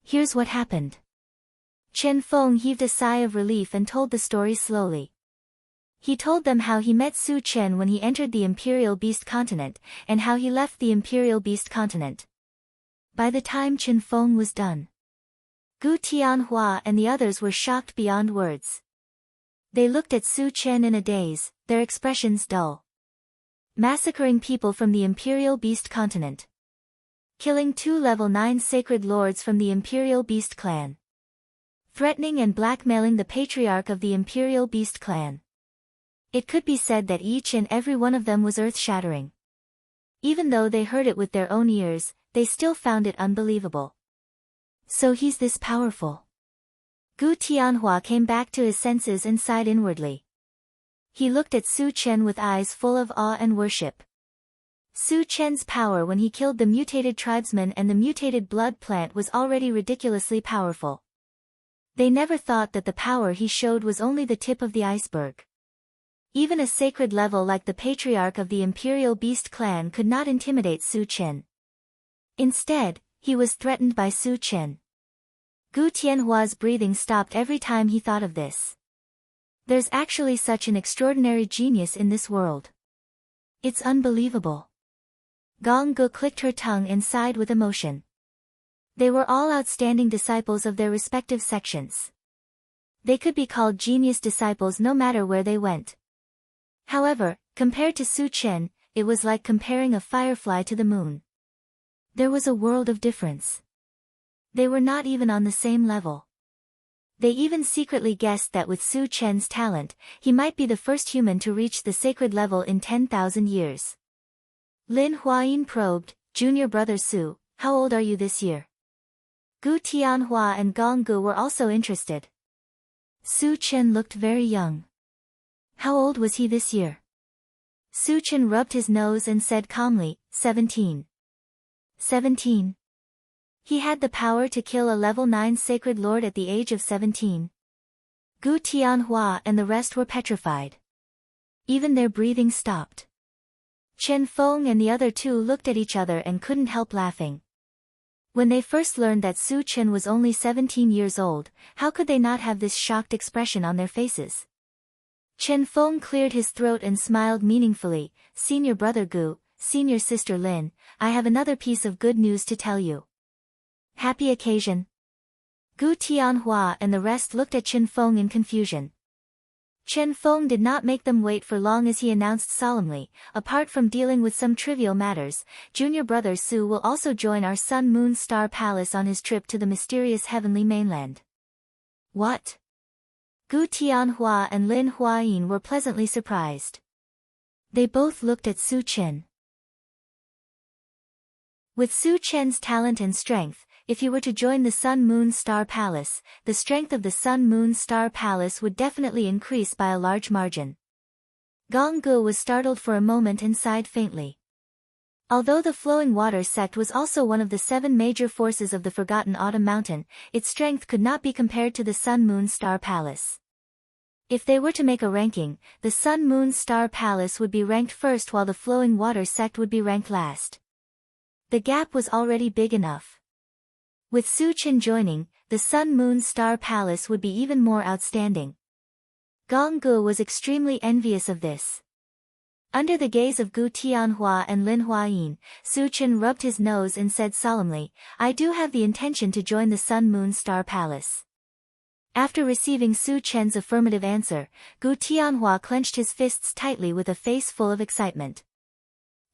A: Here's what happened. Chen Feng heaved a sigh of relief and told the story slowly. He told them how he met Su Chen when he entered the Imperial Beast Continent, and how he left the Imperial Beast Continent. By the time Chen Feng was done, Gu Tianhua and the others were shocked beyond words. They looked at Su Chen in a daze, their expressions dull. Massacring people from the Imperial Beast Continent. Killing 2 level 9 sacred lords from the Imperial Beast Clan. Threatening and blackmailing the patriarch of the Imperial Beast Clan. It could be said that each and every one of them was earth-shattering. Even though they heard it with their own ears, they still found it unbelievable. So he's this powerful. Gu Tianhua came back to his senses and sighed inwardly. He looked at Su Chen with eyes full of awe and worship. Su Chen's power when he killed the mutated tribesman and the mutated blood plant was already ridiculously powerful. They never thought that the power he showed was only the tip of the iceberg. Even a sacred level like the patriarch of the Imperial Beast Clan could not intimidate Su Chen. Instead, he was threatened by Su Chen. Gu Tianhua's breathing stopped every time he thought of this. There's actually such an extraordinary genius in this world. It's unbelievable. Gong Gu clicked her tongue and sighed with emotion. They were all outstanding disciples of their respective sections. They could be called genius disciples no matter where they went. However, compared to Su Chen, it was like comparing a firefly to the moon. There was a world of difference. They were not even on the same level. They even secretly guessed that with Su Chen's talent, he might be the first human to reach the sacred level in 10,000 years. Lin Huayin probed, "Junior brother Su, how old are you this year?" Gu Tianhua and Gong Gu were also interested. Su Chen looked very young. How old was he this year? Su Chen rubbed his nose and said calmly, 17. 17. He had the power to kill a level 9 sacred lord at the age of 17. Gu Tianhua and the rest were petrified. Even their breathing stopped. Chen Feng and the other two looked at each other and couldn't help laughing. When they first learned that Su Chen was only 17 years old, how could they not have this shocked expression on their faces? Chen Feng cleared his throat and smiled meaningfully, "Senior brother Gu, senior sister Lin, I have another piece of good news to tell you." Happy occasion. Gu Tianhua and the rest looked at Chen Feng in confusion. Chen Feng did not make them wait for long as he announced solemnly, "Apart from dealing with some trivial matters, junior brother Su will also join our Sun Moon Star Palace on his trip to the mysterious heavenly mainland." What? Gu Tianhua and Lin Huayin were pleasantly surprised. They both looked at Su Chen. With Su Chen's talent and strength, if he were to join the Sun Moon Star Palace, the strength of the Sun Moon Star Palace would definitely increase by a large margin. Gong Gu was startled for a moment and sighed faintly. Although the flowing water sect was also one of the 7 major forces of the Forgotten Autumn Mountain, its strength could not be compared to the Sun Moon Star Palace. If they were to make a ranking, the Sun Moon Star Palace would be ranked first while the flowing water sect would be ranked last. The gap was already big enough. With Su Chen joining, the Sun Moon Star Palace would be even more outstanding. Gong Gu was extremely envious of this. Under the gaze of Gu Tianhua and Lin Huayin, Su Chen rubbed his nose and said solemnly, "I do have the intention to join the Sun Moon Star Palace." After receiving Su Chen's affirmative answer, Gu Tianhua clenched his fists tightly with a face full of excitement.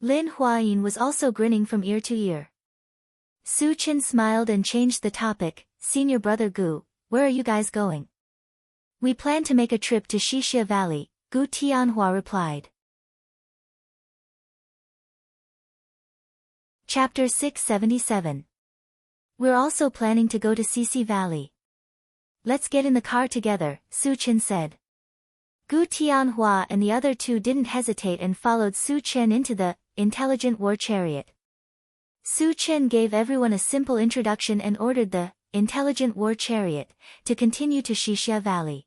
A: Lin Huayin was also grinning from ear to ear. Su Chen smiled and changed the topic, "Senior brother Gu, where are you guys going?" "We plan to make a trip to Xixia Valley," Gu Tianhua replied. Chapter 677. We're also planning to go to Xixi Valley. Let's get in the car together, Su Chen said. Gu Tianhua and the other two didn't hesitate and followed Su Chen into the intelligent war chariot. Su Chen gave everyone a simple introduction and ordered the intelligent war chariot to continue to Xixia Valley.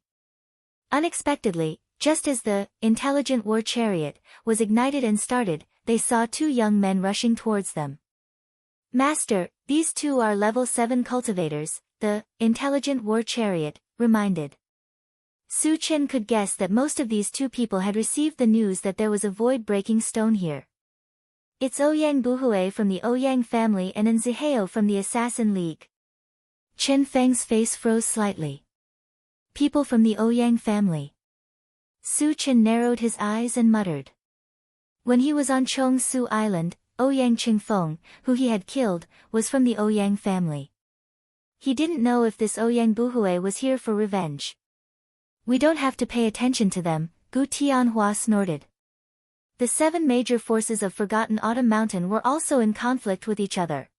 A: Unexpectedly, just as the intelligent war chariot was ignited and started, they saw 2 young men rushing towards them. "Master, these 2 are level 7 cultivators," the intelligent war chariot, reminded. Su Chen could guess that most of these two people had received the news that there was a void-breaking stone here. It's Ouyang Buhui from the Ouyang family and Nziheo from the Assassin League. Chen Feng's face froze slightly. People from the Ouyang family. Su Chen narrowed his eyes and muttered. When he was on Chong Su Island, Ouyang Qingfeng, who he had killed, was from the Ouyang family. He didn't know if this Ouyang Buhui was here for revenge. We don't have to pay attention to them, Gu Tianhua snorted. The 7 major forces of Forgotten Autumn Mountain were also in conflict with each other.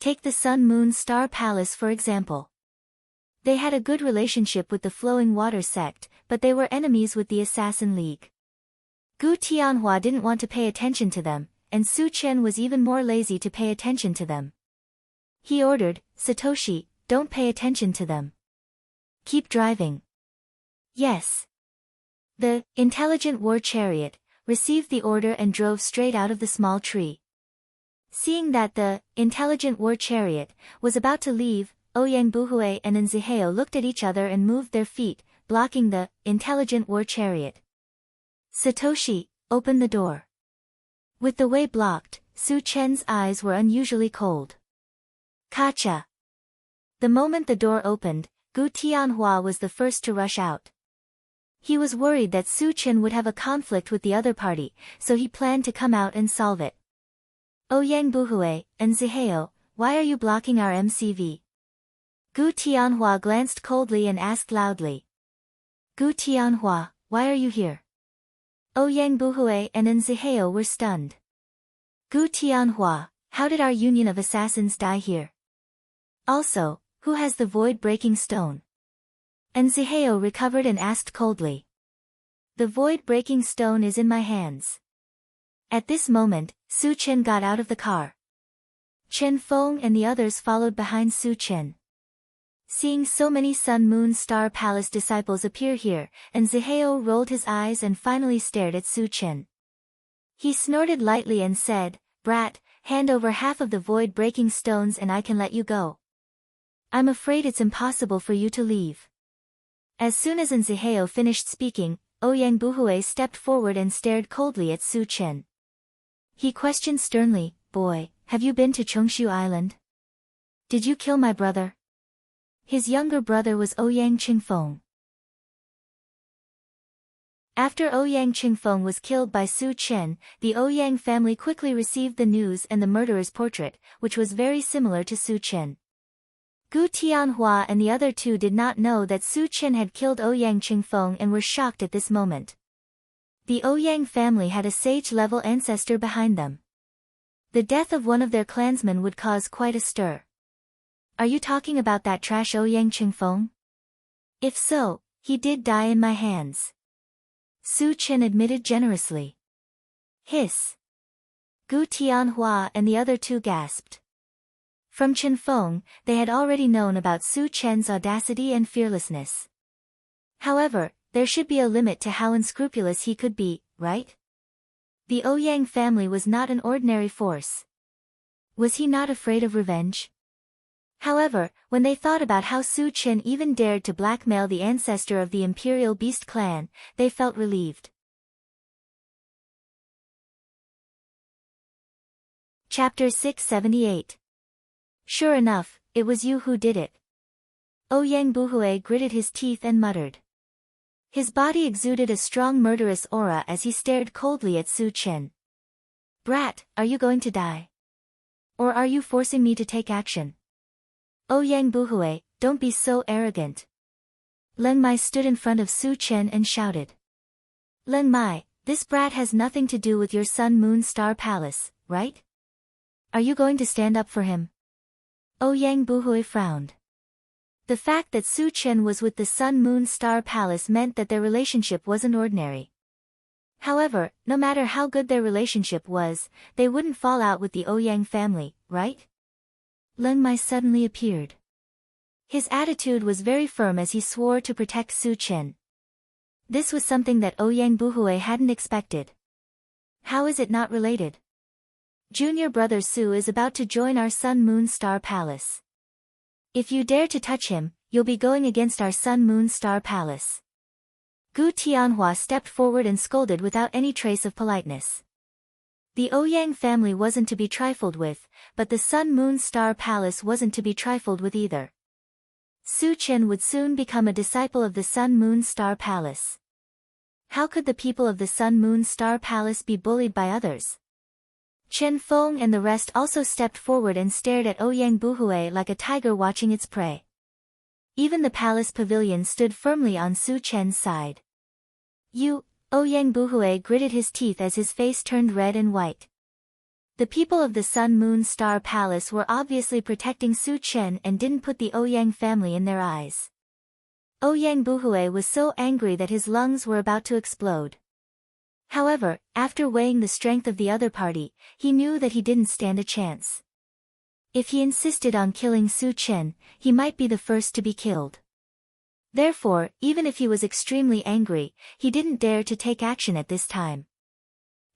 A: Take the Sun Moon Star Palace for example. They had a good relationship with the Flowing Water sect, but they were enemies with the Assassin League. Gu Tianhua didn't want to pay attention to them, and Su Chen was even more lazy to pay attention to them. He ordered, Satoshi, don't pay attention to them. Keep driving. Yes. The intelligent war chariot received the order and drove straight out of the small tree. Seeing that the intelligent war chariot was about to leave, Ouyang Buhui and Nziheo looked at each other and moved their feet, blocking the intelligent war chariot. Satoshi, open the door. With the way blocked, Su Chen's eyes were unusually cold. Kacha. The moment the door opened, Gu Tianhua was the first to rush out. He was worried that Su Chen would have a conflict with the other party, so he planned to come out and solve it. Ouyang Buhui, Nziheo, why are you blocking our MCV? Gu Tianhua glanced coldly and asked loudly. Gu Tianhua, why are you here? Ouyang Buhui and Nziheo were stunned. Gu Tianhua, how did our union of assassins die here? Also, who has the void-breaking stone? Nziheo recovered and asked coldly. The void-breaking stone is in my hands. At this moment, Su Chen got out of the car. Chen Feng and the others followed behind Su Chen. Seeing so many Sun Moon Star Palace disciples appear here, Nziheo rolled his eyes and finally stared at Su Chen. He snorted lightly and said, Brat, hand over half of the void-breaking stones and I can let you go. I'm afraid it's impossible for you to leave. As soon as Nziheo finished speaking, Ouyang Buhui stepped forward and stared coldly at Su Chen. He questioned sternly, Boy, have you been to Chongshu Island? Did you kill my brother? His younger brother was Ouyang Qingfeng. After Ouyang Qingfeng was killed by Su Chen, the Ouyang family quickly received the news and the murderer's portrait, which was very similar to Su Chen. Gu Tianhua and the other two did not know that Su Chen had killed Ouyang Qingfeng and were shocked at this moment. The Ouyang family had a sage-level ancestor behind them. The death of one of their clansmen would cause quite a stir. Are you talking about that trash Ouyang Qingfeng? If so, he did die in my hands. Su Chen admitted generously. Hiss. Gu Tianhua and the other two gasped. From Qingfeng, they had already known about Su Chen's audacity and fearlessness. However, there should be a limit to how unscrupulous he could be, right? The Ouyang family was not an ordinary force. Was he not afraid of revenge? However, when they thought about how Su Chen even dared to blackmail the ancestor of the Imperial Beast clan, they felt relieved. Chapter 678. Sure enough, it was you who did it. Ouyang Buhui gritted his teeth and muttered. His body exuded a strong murderous aura as he stared coldly at Su Chen. Brat, are you going to die? Or are you forcing me to take action? Ouyang Buhui, don't be so arrogant. Leng Mai stood in front of Su Chen and shouted. Leng Mai, this brat has nothing to do with your Sun Moon Star Palace, right? Are you going to stand up for him? Ouyang Buhui frowned. The fact that Su Chen was with the Sun Moon Star Palace meant that their relationship wasn't ordinary. However, no matter how good their relationship was, they wouldn't fall out with the Ouyang family, right? Leng Mai suddenly appeared. His attitude was very firm as he swore to protect Su Chen. This was something that Ouyang Buhui hadn't expected. How is it not related? Junior brother Su is about to join our Sun Moon Star Palace. If you dare to touch him, you'll be going against our Sun Moon Star Palace. Gu Tianhua stepped forward and scolded without any trace of politeness. The Ouyang family wasn't to be trifled with, but the Sun Moon Star Palace wasn't to be trifled with either. Su Chen would soon become a disciple of the Sun Moon Star Palace. How could the people of the Sun Moon Star Palace be bullied by others? Chen Feng and the rest also stepped forward and stared at Ouyang Buhui like a tiger watching its prey. Even the palace pavilion stood firmly on Su Chen's side. Ouyang Buhui gritted his teeth as his face turned red and white. The people of the Sun Moon Star Palace were obviously protecting Su Chen and didn't put the Ouyang family in their eyes. Ouyang Buhui was so angry that his lungs were about to explode. However, after weighing the strength of the other party, he knew that he didn't stand a chance. If he insisted on killing Su Chen, he might be the first to be killed. Therefore, even if he was extremely angry, he didn't dare to take action at this time.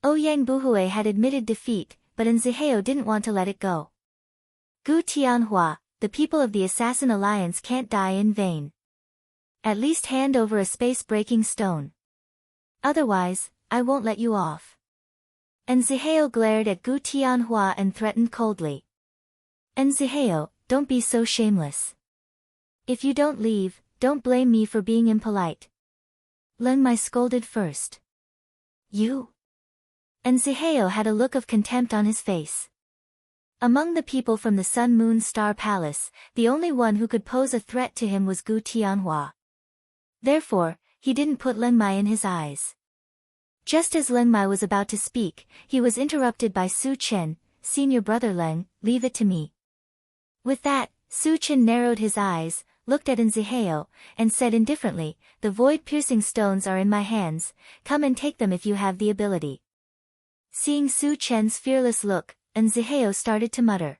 A: Ouyang Buhui had admitted defeat, but Nziheo didn't want to let it go. Gu Tianhua, the people of the Assassin Alliance can't die in vain. At least hand over a space-breaking stone. Otherwise, I won't let you off. Nziheo glared at Gu Tianhua and threatened coldly. Nziheo, don't be so shameless. If you don't leave, don't blame me for being impolite. Leng Mai scolded first. You? Nziheo had a look of contempt on his face. Among the people from the Sun Moon Star Palace, the only one who could pose a threat to him was Gu Tianhua. Therefore, he didn't put Leng Mai in his eyes. Just as Leng Mai was about to speak, he was interrupted by Su Chen. Senior brother Leng, leave it to me. With that, Su Chen narrowed his eyes, looked at Nziheo, and said indifferently, the void-piercing stones are in my hands, come and take them if you have the ability. Seeing Su Chen's fearless look, Nziheo started to mutter.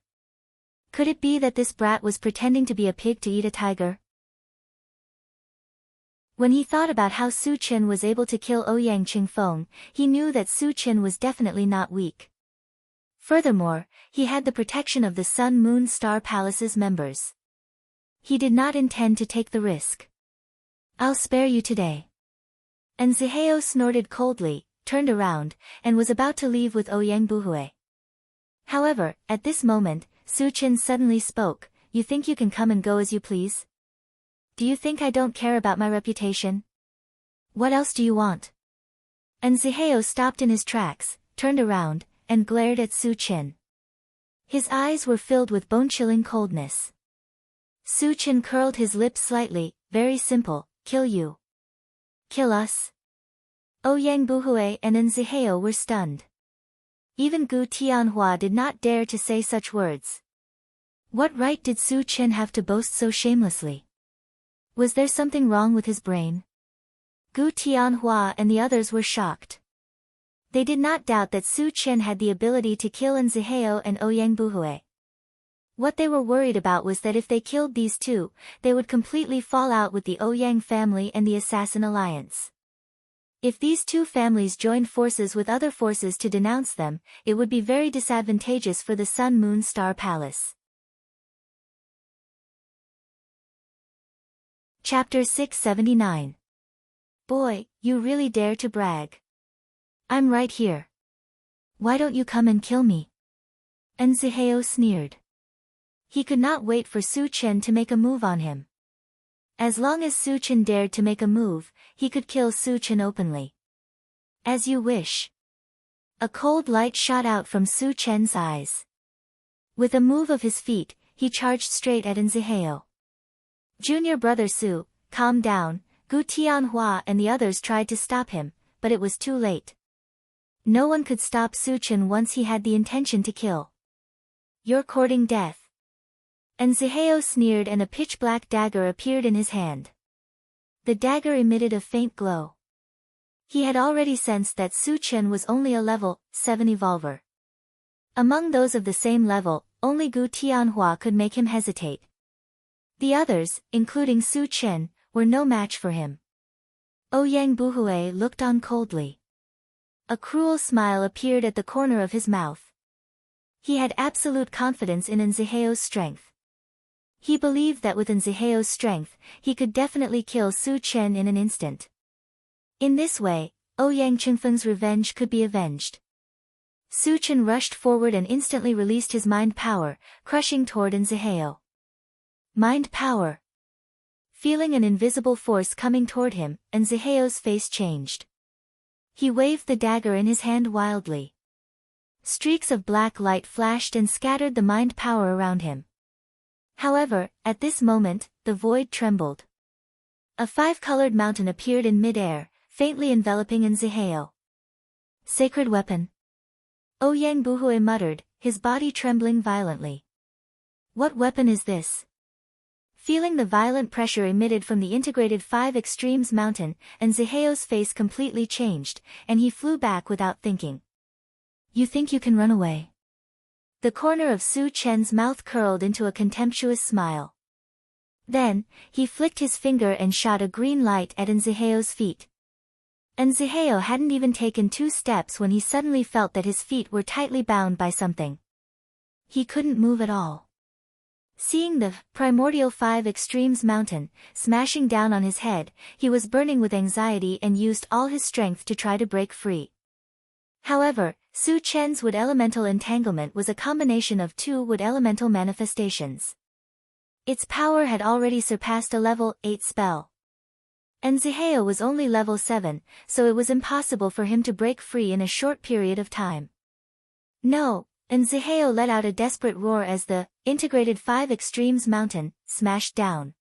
A: Could it be that this brat was pretending to be a pig to eat a tiger? When he thought about how Su Chen was able to kill Ouyang Qingfeng, he knew that Su Chen was definitely not weak. Furthermore, he had the protection of the Sun Moon Star Palace's members. He did not intend to take the risk. I'll spare you today. Nziheo snorted coldly, turned around, and was about to leave with Ouyang Buhui. However, at this moment, Su Chen suddenly spoke, you think you can come and go as you please? Do you think I don't care about my reputation? What else do you want? Nziheo stopped in his tracks, turned around, and glared at Su Chen. His eyes were filled with bone-chilling coldness. Su Chen curled his lips slightly, very simple, kill you. Kill us? Ouyang Buhui and Nziheo were stunned. Even Gu Tianhua did not dare to say such words. What right did Su Chen have to boast so shamelessly? Was there something wrong with his brain? Gu Tianhua and the others were shocked. They did not doubt that Su Chen had the ability to kill Nziheo and Ouyang Buhui. What they were worried about was that if they killed these two, they would completely fall out with the Ouyang family and the Assassin Alliance. If these two families joined forces with other forces to denounce them, it would be very disadvantageous for the Sun Moon Star Palace. Chapter 679. Boy, you really dare to brag. I'm right here. Why don't you come and kill me? Nziheo sneered. He could not wait for Su Chen to make a move on him. As long as Su Chen dared to make a move, he could kill Su Chen openly. As you wish. A cold light shot out from Su Chen's eyes. With a move of his feet, he charged straight at Nziheo. Junior brother Su, calm down. Gu Tianhua and the others tried to stop him, but it was too late. No one could stop Su Chen once he had the intention to kill. You're courting death. Nziheo sneered and a pitch-black dagger appeared in his hand. The dagger emitted a faint glow. He had already sensed that Su Chen was only a level 7 evolver. Among those of the same level, only Gu Tianhua could make him hesitate. The others, including Su Chen, were no match for him. Ouyang Buhui looked on coldly. A cruel smile appeared at the corner of his mouth. He had absolute confidence in Nziheo's strength. He believed that with Nziheo's strength, he could definitely kill Su Chen in an instant. In this way, Ouyang Qingfeng's revenge could be avenged. Su Chen rushed forward and instantly released his mind power, crushing toward Nziheo. Mind power. Feeling an invisible force coming toward him, Nziheo's face changed. He waved the dagger in his hand wildly. Streaks of black light flashed and scattered the mind power around him. However, at this moment, the void trembled. A five-colored mountain appeared in mid-air, faintly enveloping Nziheo. Sacred weapon. Ouyang Buhui muttered, his body trembling violently. What weapon is this? Feeling the violent pressure emitted from the integrated Five Extremes mountain, Nziheo's face completely changed, and he flew back without thinking. You think you can run away? The corner of Su Chen's mouth curled into a contemptuous smile. Then, he flicked his finger and shot a green light at Nziheo's feet. Nziheo hadn't even taken 2 steps when he suddenly felt that his feet were tightly bound by something. He couldn't move at all. Seeing the primordial Five Extremes mountain smashing down on his head, he was burning with anxiety and used all his strength to try to break free. However, Su Chen's wood elemental entanglement was a combination of 2 wood elemental manifestations. Its power had already surpassed a level 8 spell. Nziheo was only level 7, so it was impossible for him to break free in a short period of time. No, Nziheo let out a desperate roar as the integrated Five Extremes mountain smashed down.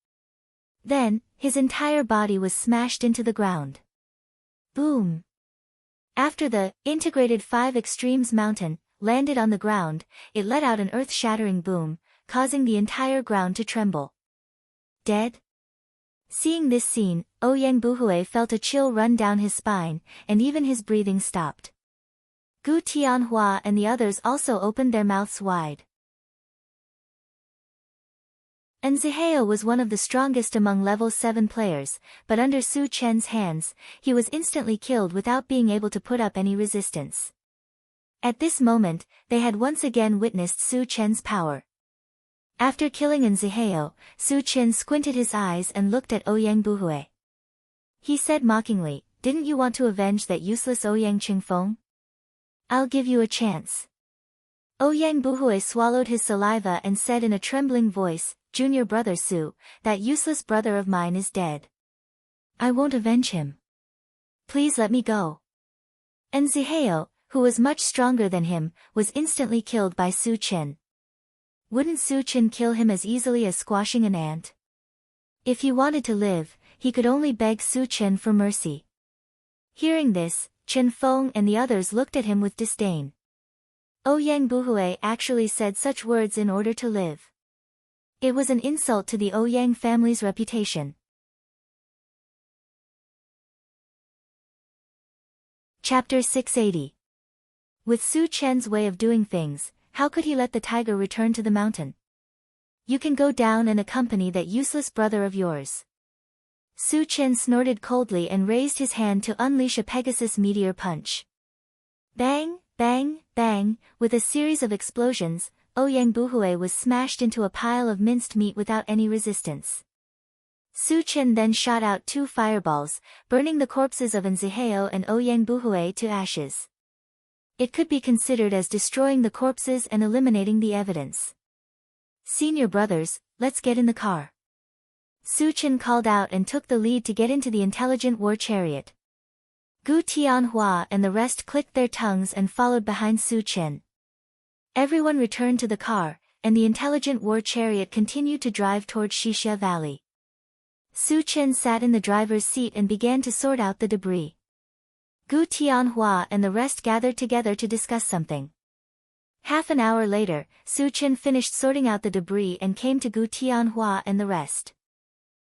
A: Then, his entire body was smashed into the ground. Boom! After the integrated Five Extremes mountain landed on the ground, it let out an earth-shattering boom, causing the entire ground to tremble. Dead? Seeing this scene, Ouyang Buhui felt a chill run down his spine, and even his breathing stopped. Gu Tianhua and the others also opened their mouths wide. Nziheo was one of the strongest among level 7 players, but under Su Chen's hands, he was instantly killed without being able to put up any resistance. At this moment, they had once again witnessed Su Chen's power. After killing Nziheo, Su Chen squinted his eyes and looked at Ouyang Buhui. He said mockingly, "Didn't you want to avenge that useless Ouyang Qingfeng? I'll give you a chance." Ouyang Buhui swallowed his saliva and said in a trembling voice, "Junior brother Su, that useless brother of mine is dead. I won't avenge him. Please let me go." Nziheo, who was much stronger than him, was instantly killed by Su Chen. Wouldn't Su Chen kill him as easily as squashing an ant? If he wanted to live, he could only beg Su Chen for mercy. Hearing this, Chen Feng and the others looked at him with disdain. Ouyang Buhui actually said such words in order to live. It was an insult to the Ouyang family's reputation. Chapter 680. With Su Chen's way of doing things, how could he let the tiger return to the mountain? You can go down and accompany that useless brother of yours. Su Chen snorted coldly and raised his hand to unleash a Pegasus meteor punch. Bang, bang, bang, with a series of explosions, Ouyang Buhui was smashed into a pile of minced meat without any resistance. Su Chen then shot out 2 fireballs, burning the corpses of Nziheo and Ouyang Buhui to ashes. It could be considered as destroying the corpses and eliminating the evidence. "Senior brothers, let's get in the car." Su Chen called out and took the lead to get into the intelligent war chariot. Gu Tianhua and the rest clicked their tongues and followed behind Su Chen. Everyone returned to the car, and the intelligent war chariot continued to drive toward Xixia Valley. Su Chen sat in the driver's seat and began to sort out the debris. Gu Tianhua and the rest gathered together to discuss something. Half an hour later, Su Chen finished sorting out the debris and came to Gu Tianhua and the rest.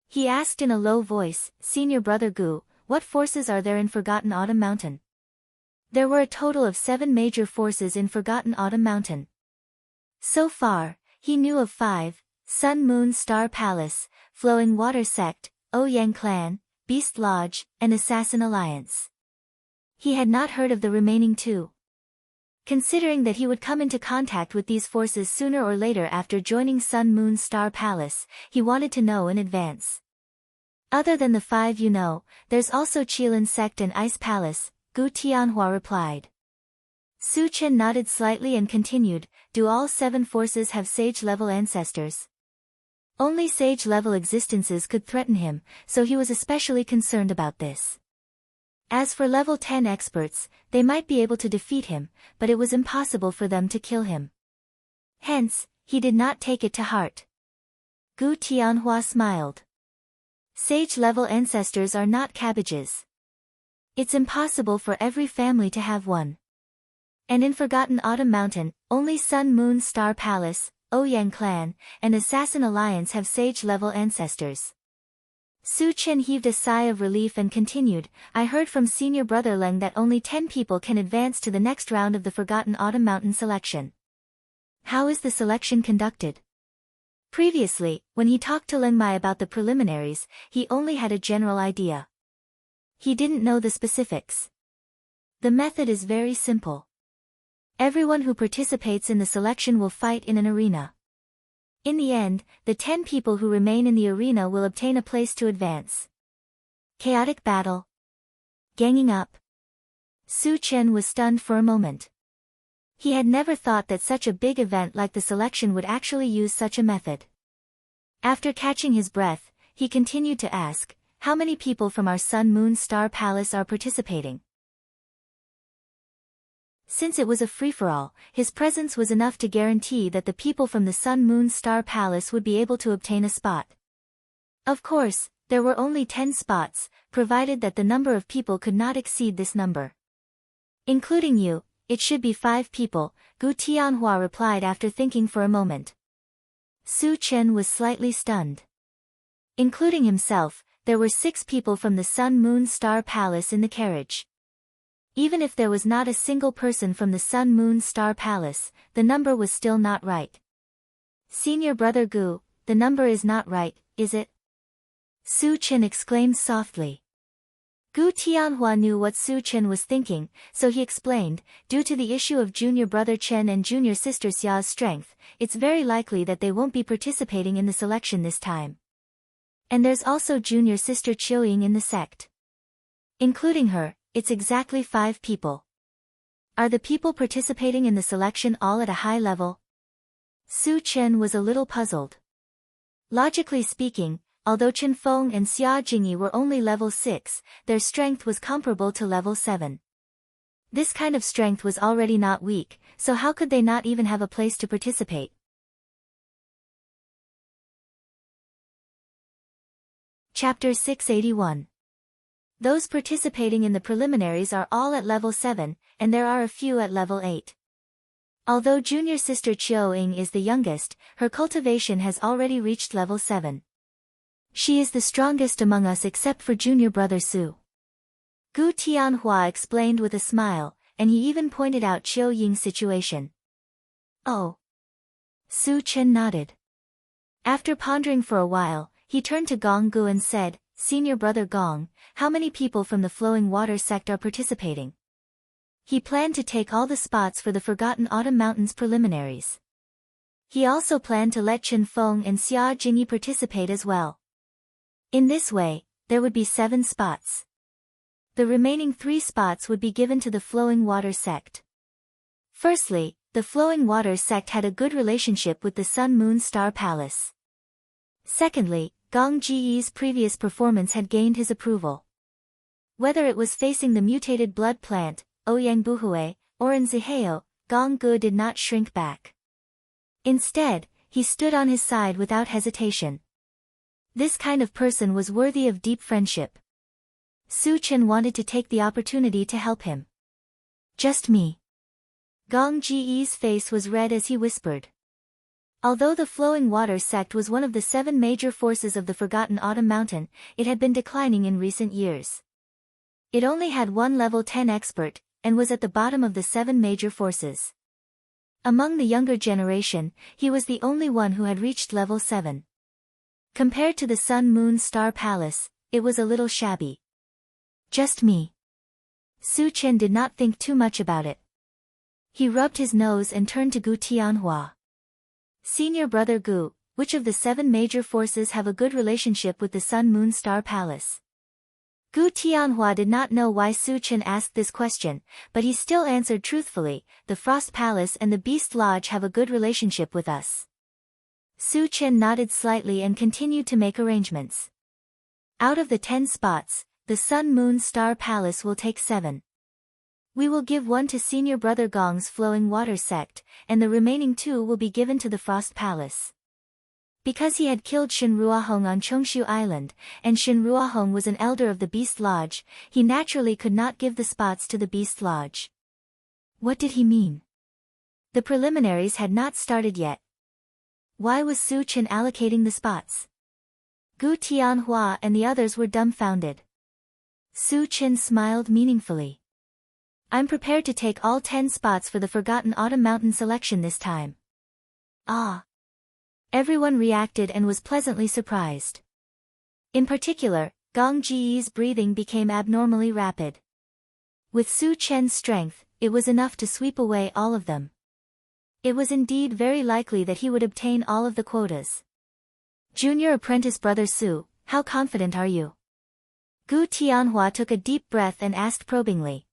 A: He asked in a low voice, "Senior brother Gu, what forces are there in Forgotten Autumn Mountain?" There were a total of 7 major forces in Forgotten Autumn Mountain. So far, he knew of 5, Sun Moon Star Palace, Flowing Water Sect, Ouyang Clan, Beast Lodge, and Assassin Alliance. He had not heard of the remaining 2. Considering that he would come into contact with these forces sooner or later after joining Sun Moon Star Palace, he wanted to know in advance. Other than the 5 you know, there's also Qilin Sect and Ice Palace, Gu Tianhua replied. Su Chen nodded slightly and continued, do all 7 forces have sage-level ancestors? Only sage-level existences could threaten him, so he was especially concerned about this. As for level 10 experts, they might be able to defeat him, but it was impossible for them to kill him. Hence, he did not take it to heart. Gu Tianhua smiled. Sage-level ancestors are not cabbages. It's impossible for every family to have one. And in Forgotten Autumn Mountain, only Sun Moon Star Palace, Ouyang Clan, and Assassin Alliance have sage-level ancestors. Su Chen heaved a sigh of relief and continued, I heard from Senior Brother Leng that only 10 people can advance to the next round of the Forgotten Autumn Mountain selection. How is the selection conducted? Previously, when he talked to Leng Mai about the preliminaries, he only had a general idea. He didn't know the specifics. The method is very simple. Everyone who participates in the selection will fight in an arena. In the end, the 10 people who remain in the arena will obtain a place to advance. Chaotic battle. Ganging up. Su Chen was stunned for a moment. He had never thought that such a big event like the selection would actually use such a method. After catching his breath, he continued to ask, how many people from our Sun Moon Star Palace are participating? Since it was a free-for-all, his presence was enough to guarantee that the people from the Sun Moon Star Palace would be able to obtain a spot. Of course, there were only 10 spots, provided that the number of people could not exceed this number. Including you, it should be 5 people, Gu Tianhua replied after thinking for a moment. Su Chen was slightly stunned. Including himself, there were 6 people from the Sun Moon Star Palace in the carriage. Even if there was not a single person from the Sun Moon Star Palace, the number was still not right. Senior Brother Gu, the number is not right, is it? Su Chen exclaimed softly. Gu Tianhua knew what Su Chen was thinking, so he explained, due to the issue of Junior Brother Chen and Junior Sister Xia's strength, it's very likely that they won't be participating in the selection this time. And there's also Junior Sister Qiuying in the sect. Including her, it's exactly 5 people. Are the people participating in the selection all at a high level? Su Chen was a little puzzled. Logically speaking, although Chen Feng and Xia Jingyi were only level 6, their strength was comparable to level 7. This kind of strength was already not weak, so how could they not even have a place to participate? Chapter 681. Those participating in the preliminaries are all at level 7, and there are a few at level 8. Although Junior Sister Qiuying is the youngest, her cultivation has already reached level 7. She is the strongest among us except for Junior Brother Su. Gu Tianhua explained with a smile, and he even pointed out Qiuying's situation. Oh. Su Chen nodded. After pondering for a while, he turned to Gong Gu and said, Senior Brother Gong, how many people from the Flowing Water sect are participating? He planned to take all the spots for the Forgotten Autumn Mountains preliminaries. He also planned to let Chen Feng and Xia Jingyi participate as well. In this way, there would be 7 spots. The remaining 3 spots would be given to the Flowing Water sect. Firstly, the Flowing Water sect had a good relationship with the Sun Moon Star Palace. Secondly, Gong Jiyi's previous performance had gained his approval. Whether it was facing the mutated blood plant, Ouyang Buhui, or in Ziheo, Gong Gu did not shrink back. Instead, he stood on his side without hesitation. This kind of person was worthy of deep friendship. Su Chen wanted to take the opportunity to help him. Just me. Gong Jiyi's face was red as he whispered. Although the Flowing Water sect was one of the 7 major forces of the Forgotten Autumn Mountain, it had been declining in recent years. It only had 1 level 10 expert, and was at the bottom of the 7 major forces. Among the younger generation, he was the only one who had reached level 7. Compared to the Sun Moon Star Palace, it was a little shabby. Just me. Su Chen did not think too much about it. He rubbed his nose and turned to Gu Tianhua. Senior brother Gu, which of the 7 major forces have a good relationship with the Sun Moon Star Palace? Gu Tianhua did not know why Su Chen asked this question, but he still answered truthfully, the Frost Palace and the Beast Lodge have a good relationship with us. Su Chen nodded slightly and continued to make arrangements. Out of the 10 spots, the Sun Moon Star Palace will take 7. We will give 1 to senior brother Gong's Flowing Water sect, and the remaining 2 will be given to the Frost Palace. Because he had killed Shen Ruahong on Chongshu Island, and Shen Ruahong was an elder of the Beast Lodge, he naturally could not give the spots to the Beast Lodge. What did he mean? The preliminaries had not started yet. Why was Su Chen allocating the spots? Gu Tianhua and the others were dumbfounded. Su Chen smiled meaningfully. I'm prepared to take all 10 spots for the Forgotten Autumn Mountain selection this time. Ah! Everyone reacted and was pleasantly surprised. In particular, Gong Ji's breathing became abnormally rapid. With Su Chen's strength, it was enough to sweep away all of them. It was indeed very likely that he would obtain all of the quotas. Junior apprentice brother Su, how confident are you? Gu Tianhua took a deep breath and asked probingly.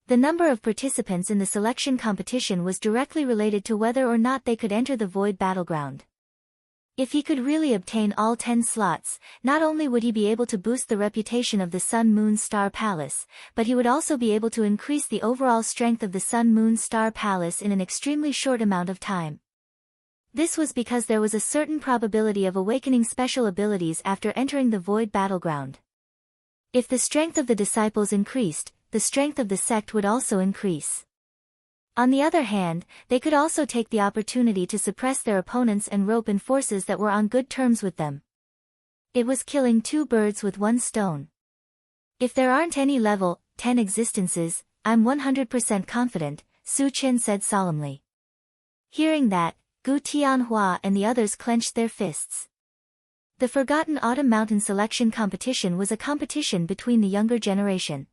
A: The number of participants in the selection competition was directly related to whether or not they could enter the Void Battleground. If he could really obtain all 10 slots, not only would he be able to boost the reputation of the Sun Moon Star Palace, but he would also be able to increase the overall strength of the Sun Moon Star Palace in an extremely short amount of time. This was because there was a certain probability of awakening special abilities after entering the Void Battleground. If the strength of the disciples increased, the strength of the sect would also increase. On the other hand, they could also take the opportunity to suppress their opponents and rope in forces that were on good terms with them. It was killing 2 birds with 1 stone. If there aren't any level 10 existences, I'm 100% confident, Su Chen said solemnly. Hearing that, Gu Tianhua and the others clenched their fists. The Forgotten Autumn Mountain selection competition was a competition between the younger generation.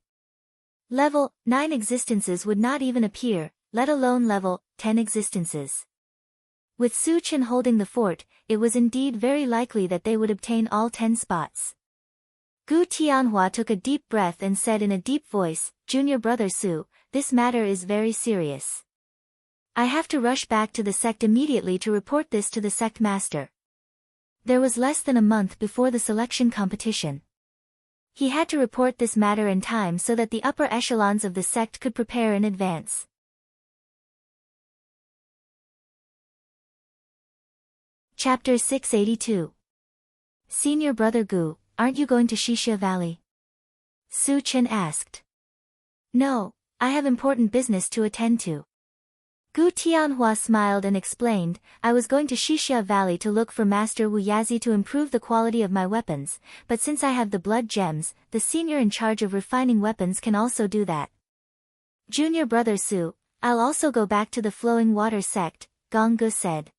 A: Level 9 existences would not even appear, let alone level 10 existences. With Su Chen holding the fort, it was indeed very likely that they would obtain all 10 spots. Gu Tianhua took a deep breath and said in a deep voice, Junior brother Su, this matter is very serious. I have to rush back to the sect immediately to report this to the sect master. There was less than a month before the selection competition. He had to report this matter in time so that the upper echelons of the sect could prepare in advance. Chapter 682. Senior brother Gu, aren't you going to Xixia Valley? Su Chen asked. No, I have important business to attend to. Gu Tianhua smiled and explained, I was going to Xixia Valley to look for Master Wu Yazi to improve the quality of my weapons, but since I have the blood gems, the senior in charge of refining weapons can also do that. Junior brother Su, I'll also go back to the Flowing Water sect, Gong Gu said.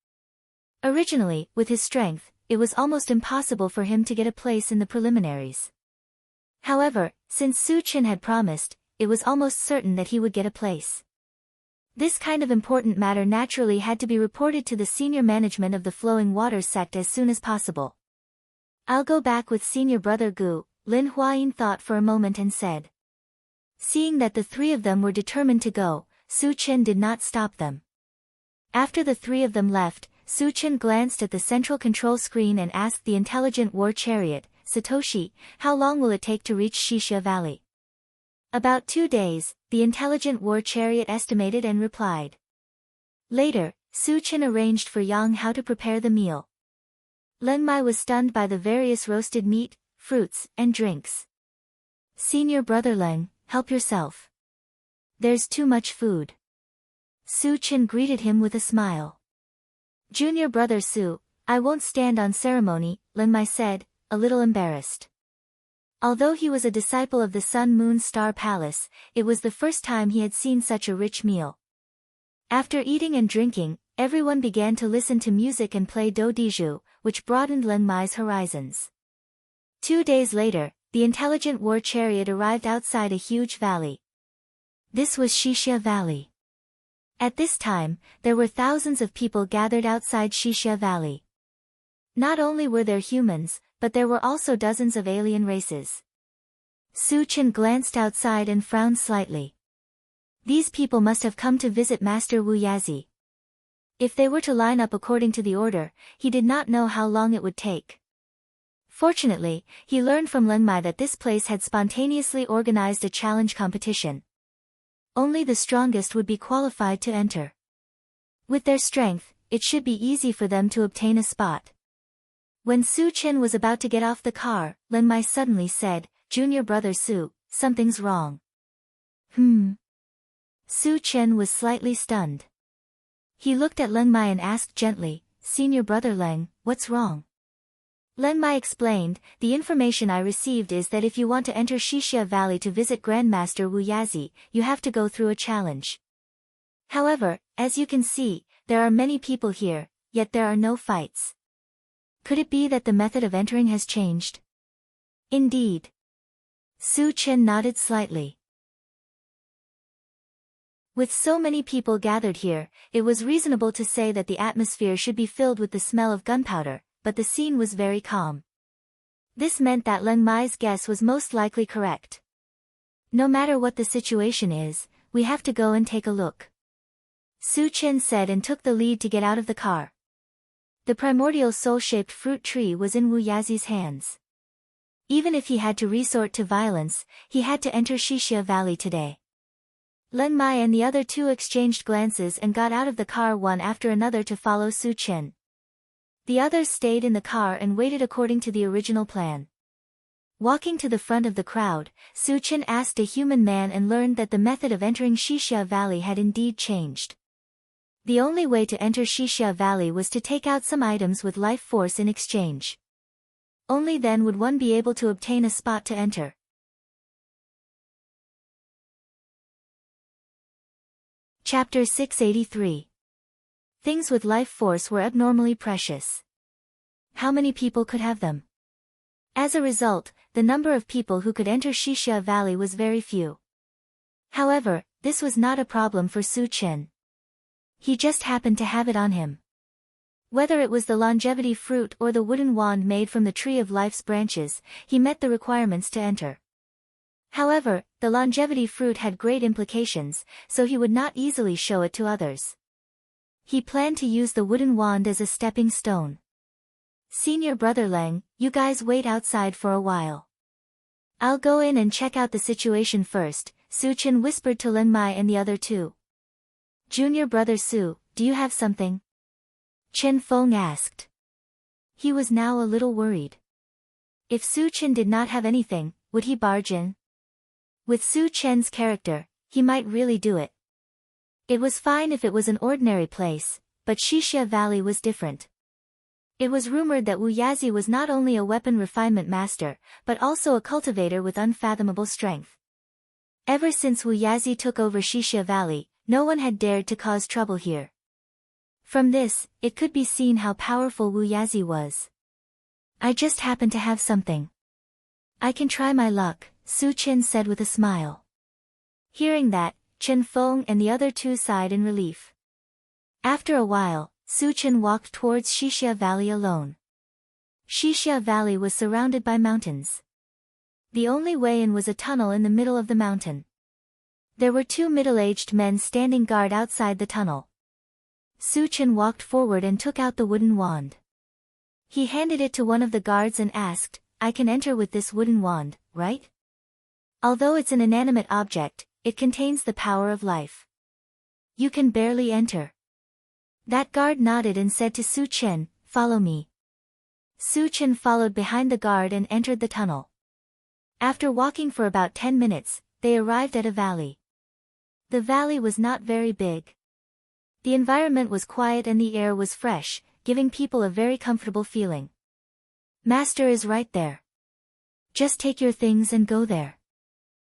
A: Originally, with his strength, it was almost impossible for him to get a place in the preliminaries. However, since Su Chen had promised, it was almost certain that he would get a place. This kind of important matter naturally had to be reported to the senior management of the Flowing Water sect as soon as possible. I'll go back with senior brother Gu, Lin Huayin thought for a moment and said. Seeing that the 3 of them were determined to go, Su Chen did not stop them. After the 3 of them left, Su Chen glanced at the central control screen and asked the intelligent war chariot, Satoshi, how long will it take to reach Xixia Valley? About 2 days, the intelligent war chariot estimated and replied. Later, Su Chen arranged for Yang how to prepare the meal. Leng Mai was stunned by the various roasted meat, fruits, and drinks. Senior brother Leng, help yourself. There's too much food. Su Chen greeted him with a smile. Junior brother Su, I won't stand on ceremony, Leng Mai said, a little embarrassed. Although he was a disciple of the Sun Moon Star Palace, it was the first time he had seen such a rich meal. After eating and drinking, everyone began to listen to music and play do diju, which broadened Leng Mai's horizons. 2 days later, the intelligent war chariot arrived outside a huge valley. This was Shishia Valley. At this time, there were thousands of people gathered outside Shishia Valley. Not only were there humans, but there were also dozens of alien races. Su Chen glanced outside and frowned slightly. These people must have come to visit Master Wu Yazi. If they were to line up according to the order, he did not know how long it would take. Fortunately, he learned from Leng Mai that this place had spontaneously organized a challenge competition. Only the strongest would be qualified to enter. With their strength, it should be easy for them to obtain a spot. When Su Chen was about to get off the car, Leng Mai suddenly said, "Junior brother Su, something's wrong." Su Chen was slightly stunned. He looked at Leng Mai and asked gently, "Senior brother Leng, what's wrong?" Leng Mai explained, "The information I received is that if you want to enter Shishia Valley to visit Grandmaster Wu Yazi, you have to go through a challenge. However, as you can see, there are many people here, yet there are no fights. Could it be that the method of entering has changed?" "Indeed." Su Chen nodded slightly. With so many people gathered here, it was reasonable to say that the atmosphere should be filled with the smell of gunpowder, but the scene was very calm. This meant that Leng Mai's guess was most likely correct. "No matter what the situation is, we have to go and take a look," Su Chen said and took the lead to get out of the car. The primordial soul-shaped fruit tree was in Wu Yazi's hands. Even if he had to resort to violence, he had to enter Shishia Valley today. Leng Mai and the other two exchanged glances and got out of the car one after another to follow Su Chen. The others stayed in the car and waited according to the original plan. Walking to the front of the crowd, Su Chen asked a human man and learned that the method of entering Shishia Valley had indeed changed. The only way to enter Shishia Valley was to take out some items with life force in exchange. Only then would one be able to obtain a spot to enter. Chapter 683. Things with life force were abnormally precious. How many people could have them? As a result, the number of people who could enter Shishia Valley was very few. However, this was not a problem for Su Chen. He just happened to have it on him. Whether it was the longevity fruit or the wooden wand made from the tree of life's branches, he met the requirements to enter. However, the longevity fruit had great implications, so he would not easily show it to others. He planned to use the wooden wand as a stepping stone. "Senior brother Leng, you guys wait outside for a while. I'll go in and check out the situation first," Su Chen whispered to Leng Mai and the other two. "Junior brother Su, do you have something?" Chen Feng asked. He was now a little worried. If Su Chen did not have anything, would he barge in? With Su Chen's character, he might really do it. It was fine if it was an ordinary place, but Shishia Valley was different. It was rumored that Wu Yazi was not only a weapon refinement master, but also a cultivator with unfathomable strength. Ever since Wu Yazi took over Shishia Valley, no one had dared to cause trouble here. From this, it could be seen how powerful Wu Yazi was. "I just happen to have something. I can try my luck," Su Chen said with a smile. Hearing that, Chen Feng and the other two sighed in relief. After a while, Su Chen walked towards Shishia Valley alone. Shishia Valley was surrounded by mountains. The only way in was a tunnel in the middle of the mountain. There were two middle-aged men standing guard outside the tunnel. Su Chen walked forward and took out the wooden wand. He handed it to one of the guards and asked, "I can enter with this wooden wand, right? Although it's an inanimate object, it contains the power of life. You can barely enter." That guard nodded and said to Su Chen, "Follow me." Su Chen followed behind the guard and entered the tunnel. After walking for about 10 minutes, they arrived at a valley. The valley was not very big. The environment was quiet and the air was fresh, giving people a very comfortable feeling. "Master is right there. Just take your things and go there."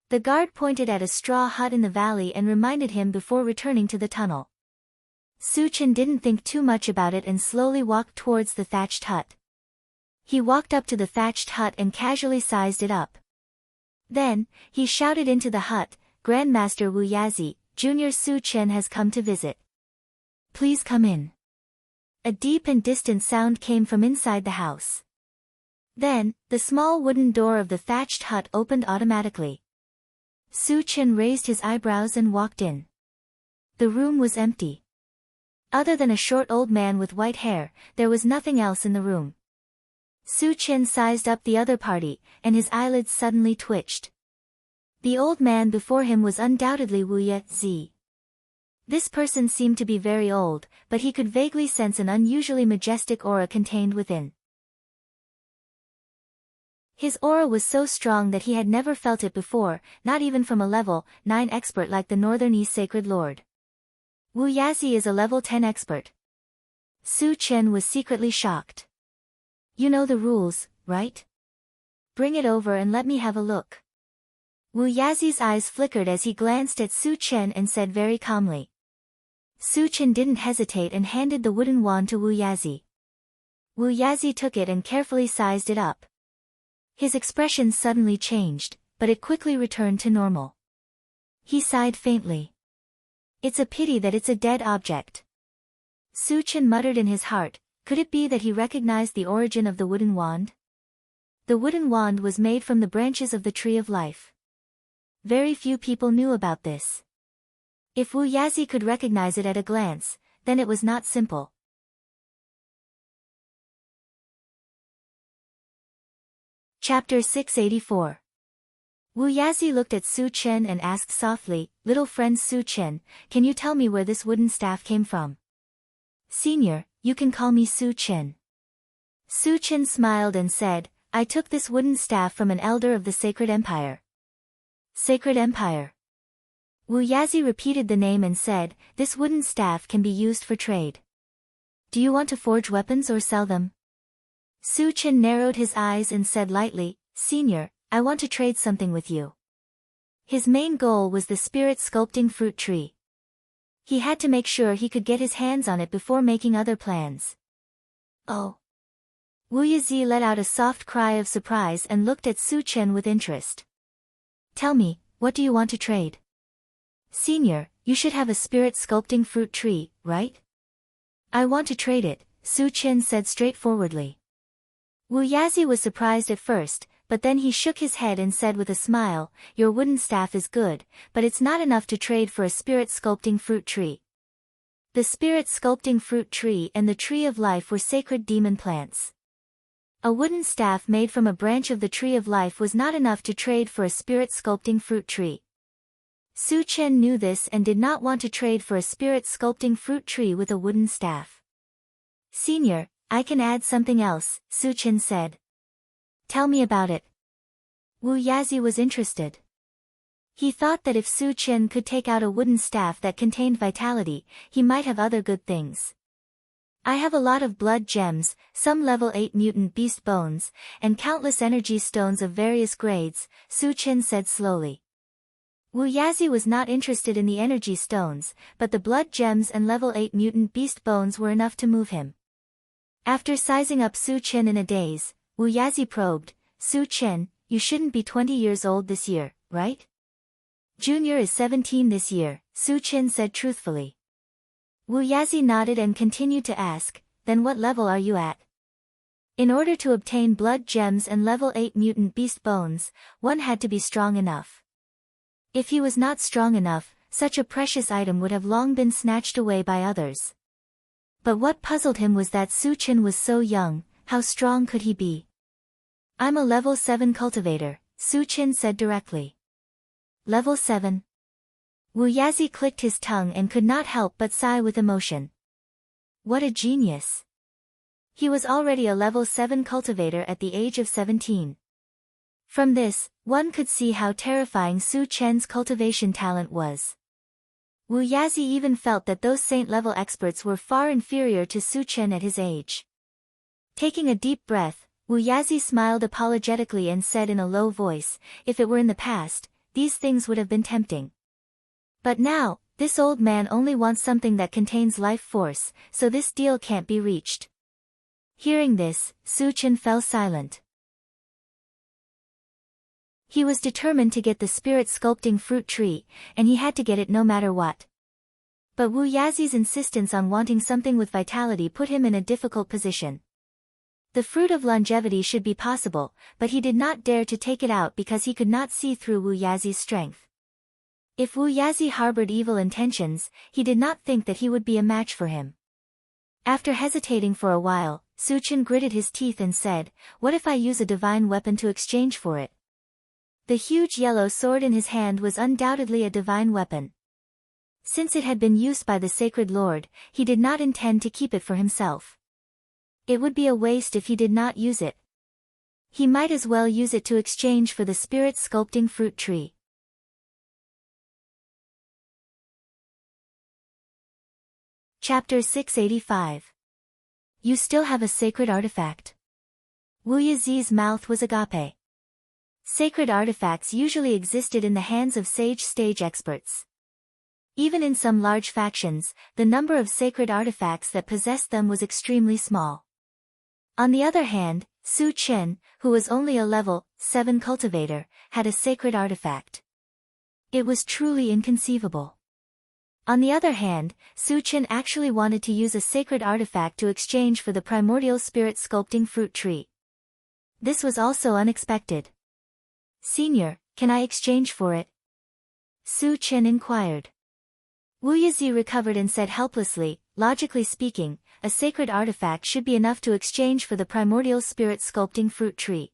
A: The guard pointed at a straw hut in the valley and reminded him before returning to the tunnel. Su Chen didn't think too much about it and slowly walked towards the thatched hut. He walked up to the thatched hut and casually sized it up. Then, he shouted into the hut, Grandmaster Wu Yazi, Junior Su Chen has come to visit. Please come in. A deep and distant sound came from inside the house. Then, the small wooden door of the thatched hut opened automatically. Su Chen raised his eyebrows and walked in. The room was empty. Other than a short old man with white hair, there was nothing else in the room. Su Chen sized up the other party, and his eyelids suddenly twitched. The old man before him was undoubtedly Wu Yazi. This person seemed to be very old, but he could vaguely sense an unusually majestic aura contained within. His aura was so strong that he had never felt it before, not even from a level 9 expert like the Northern East Sacred Lord. Wu Yazi is a level 10 expert. Su Chen was secretly shocked. You know the rules, right? Bring it over and let me have a look. Wu Yazi's eyes flickered as he glanced at Su Chen and said very calmly. Su Chen didn't hesitate and handed the wooden wand to Wu Yazi. Wu Yazi took it and carefully sized it up. His expression suddenly changed, but it quickly returned to normal. He sighed faintly. It's a pity that it's a dead object. Su Chen muttered in his heart, could it be that he recognized the origin of the wooden wand? The wooden wand was made from the branches of the Tree of Life. Very few people knew about this. If Wu Yazi could recognize it at a glance, then it was not simple. Chapter 684. Wu Yazi looked at Su Chen and asked softly, little friend Su Chen, can you tell me where this wooden staff came from? Senior, you can call me Su Chen. Su Chen smiled and said, I took this wooden staff from an elder of the Sacred Empire. Sacred Empire. Wu Yazi repeated the name and said, this wooden staff can be used for trade. Do you want to forge weapons or sell them? Su Chen narrowed his eyes and said lightly, Senior, I want to trade something with you. His main goal was the spirit sculpting fruit tree. He had to make sure he could get his hands on it before making other plans. Oh. Wu Yazi let out a soft cry of surprise and looked at Su Chen with interest. Tell me, what do you want to trade? Senior, you should have a spirit sculpting fruit tree, right? I want to trade it, Su Chen said straightforwardly. Wu Yazi was surprised at first, but then he shook his head and said with a smile, your wooden staff is good, but it's not enough to trade for a spirit sculpting fruit tree. The spirit sculpting fruit tree and the Tree of Life were sacred demon plants. A wooden staff made from a branch of the Tree of Life was not enough to trade for a spirit sculpting fruit tree. Su Chen knew this and did not want to trade for a spirit sculpting fruit tree with a wooden staff. Senior, I can add something else, Su Chen said. Tell me about it. Wu Yazi was interested. He thought that if Su Chen could take out a wooden staff that contained vitality, he might have other good things. I have a lot of blood gems, some level 8 mutant beast bones, and countless energy stones of various grades, Su Chen said slowly. Wu Yazi was not interested in the energy stones, but the blood gems and level 8 mutant beast bones were enough to move him. After sizing up Su Chen in a daze, Wu Yazi probed, Su Chen, you shouldn't be 20 years old this year, right? Junior is 17 this year, Su Chen said truthfully. Wu Yazi nodded and continued to ask, then what level are you at? In order to obtain blood gems and level 8 mutant beast bones, one had to be strong enough. If he was not strong enough, such a precious item would have long been snatched away by others. But what puzzled him was that Su Chen was so young, how strong could he be? I'm a level 7 cultivator, Su Chen said directly. Level 7. Wu Yazi clicked his tongue and could not help but sigh with emotion. What a genius! He was already a level 7 cultivator at the age of 17. From this, one could see how terrifying Su Chen's cultivation talent was. Wu Yazi even felt that those saint-level experts were far inferior to Su Chen at his age. Taking a deep breath, Wu Yazi smiled apologetically and said in a low voice, if it were in the past, these things would have been tempting. But now, this old man only wants something that contains life force, so this deal can't be reached. Hearing this, Su Chen fell silent. He was determined to get the spirit-sculpting fruit tree, and he had to get it no matter what. But Wu Yazi's insistence on wanting something with vitality put him in a difficult position. The fruit of longevity should be possible, but he did not dare to take it out because he could not see through Wu Yazi's strength. If Wu Yazi harbored evil intentions, he did not think that he would be a match for him. After hesitating for a while, Su Chen gritted his teeth and said, "What if I use a divine weapon to exchange for it?" The huge yellow sword in his hand was undoubtedly a divine weapon. Since it had been used by the Sacred Lord, he did not intend to keep it for himself. It would be a waste if he did not use it. He might as well use it to exchange for the spirit-sculpting fruit tree. Chapter 685. You still have a sacred artifact. Wu Yazi's mouth was agape. Sacred artifacts usually existed in the hands of sage experts. Even in some large factions, the number of sacred artifacts that possessed them was extremely small. On the other hand, Su Chen, who was only a level 7 cultivator, had a sacred artifact. It was truly inconceivable. On the other hand, Su Chen actually wanted to use a sacred artifact to exchange for the primordial spirit-sculpting fruit tree. This was also unexpected. "Senior, can I exchange for it?" Su Chen inquired. Wu Yazi recovered and said helplessly, "Logically speaking, a sacred artifact should be enough to exchange for the primordial spirit-sculpting fruit tree.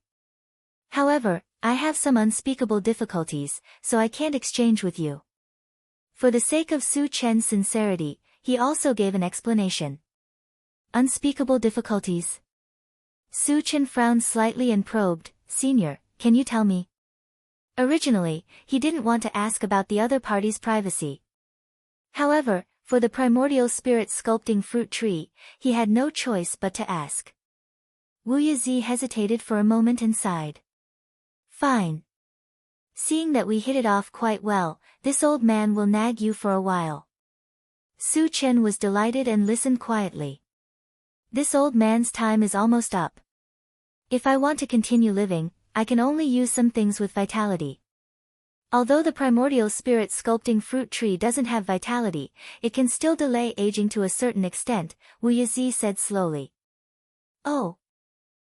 A: However, I have some unspeakable difficulties, so I can't exchange with you." For the sake of Su Chen's sincerity, he also gave an explanation. "Unspeakable difficulties?" Su Chen frowned slightly and probed, "Senior, can you tell me?" Originally, he didn't want to ask about the other party's privacy. However, for the primordial spirit-sculpting fruit tree, he had no choice but to ask. Wu Yazi hesitated for a moment and sighed. "Fine. Seeing that we hit it off quite well, this old man will nag you for a while." Su Chen was delighted and listened quietly. "This old man's time is almost up. If I want to continue living, I can only use some things with vitality. Although the primordial spirit-sculpting fruit tree doesn't have vitality, it can still delay aging to a certain extent," Wu Yazi said slowly. "Oh."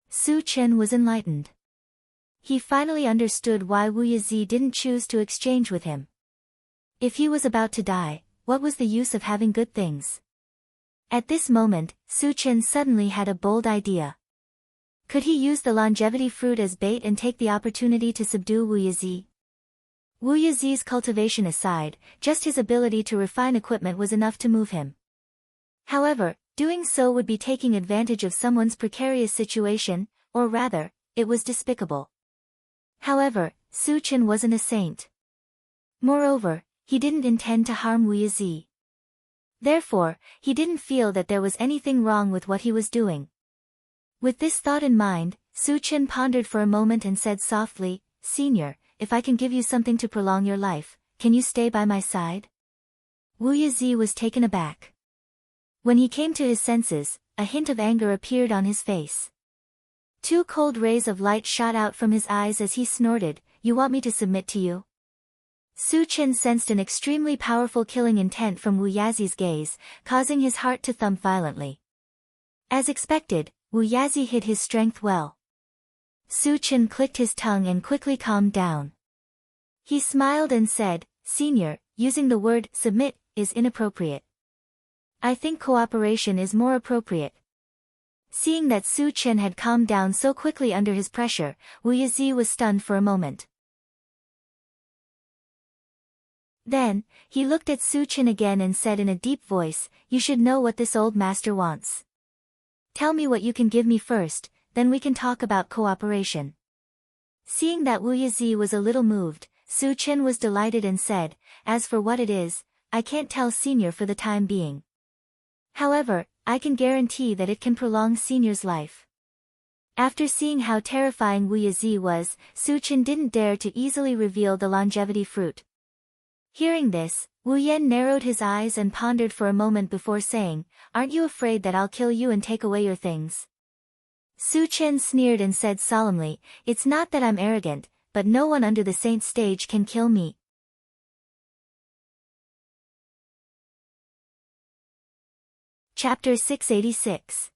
A: Su Chen was enlightened. He finally understood why Wu Yazi didn't choose to exchange with him. If he was about to die, what was the use of having good things? At this moment, Su Chen suddenly had a bold idea. Could he use the longevity fruit as bait and take the opportunity to subdue Wu Yazi? Wu Yazi's cultivation aside, just his ability to refine equipment was enough to move him. However, doing so would be taking advantage of someone's precarious situation, or rather, it was despicable. However, Su Chen wasn't a saint. Moreover, he didn't intend to harm Wu Yazi. Therefore, he didn't feel that there was anything wrong with what he was doing. With this thought in mind, Su Chen pondered for a moment and said softly, "Senior, if I can give you something to prolong your life, can you stay by my side?" Wu Yazi was taken aback. When he came to his senses, a hint of anger appeared on his face. 2 cold rays of light shot out from his eyes as he snorted, "You want me to submit to you?" Su Chen sensed an extremely powerful killing intent from Wu Yazi's gaze, causing his heart to thump violently. As expected, Wu Yazi hid his strength well. Su Chen clicked his tongue and quickly calmed down. He smiled and said, "Senior, using the word submit is inappropriate. I think cooperation is more appropriate." Seeing that Su Chen had calmed down so quickly under his pressure, Wu Yazi was stunned for a moment. Then, he looked at Su Chen again and said in a deep voice, "You should know what this old master wants. Tell me what you can give me first, then we can talk about cooperation." Seeing that Wu Yazi was a little moved, Su Chen was delighted and said, "As for what it is, I can't tell Senior for the time being. However, I can guarantee that it can prolong Senior's life." After seeing how terrifying Wu Yazi was, Su Chen didn't dare to easily reveal the longevity fruit. Hearing this, Wu Yan narrowed his eyes and pondered for a moment before saying, "Aren't you afraid that I'll kill you and take away your things?" Su Chen sneered and said solemnly, "It's not that I'm arrogant, but no one under the saint stage can kill me. Chapter 686.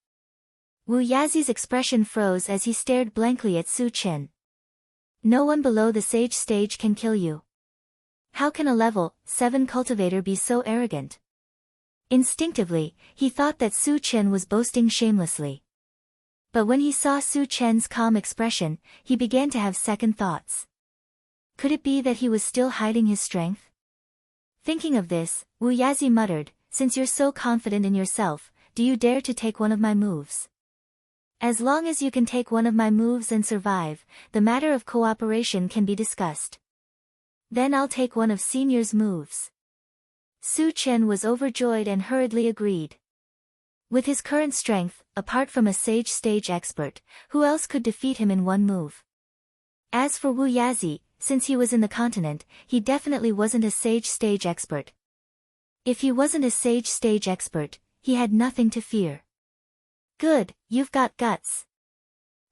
A: Wu Yazi's expression froze as he stared blankly at Su Chen. No one below the sage stage can kill you. How can a level 7 cultivator be so arrogant? Instinctively, he thought that Su Chen was boasting shamelessly. But when he saw Su Chen's calm expression, he began to have second thoughts. Could it be that he was still hiding his strength? Thinking of this, Wu Yazi muttered, "Since you're so confident in yourself, do you dare to take one of my moves? As long as you can take one of my moves and survive, the matter of cooperation can be discussed. Then I'll take one of Senior's moves." Su Chen was overjoyed and hurriedly agreed. With his current strength, apart from a sage stage expert, who else could defeat him in one move? As for Wu Yazi, since he was in the continent, he definitely wasn't a sage stage expert. If he wasn't a sage stage expert, he had nothing to fear. "Good, you've got guts."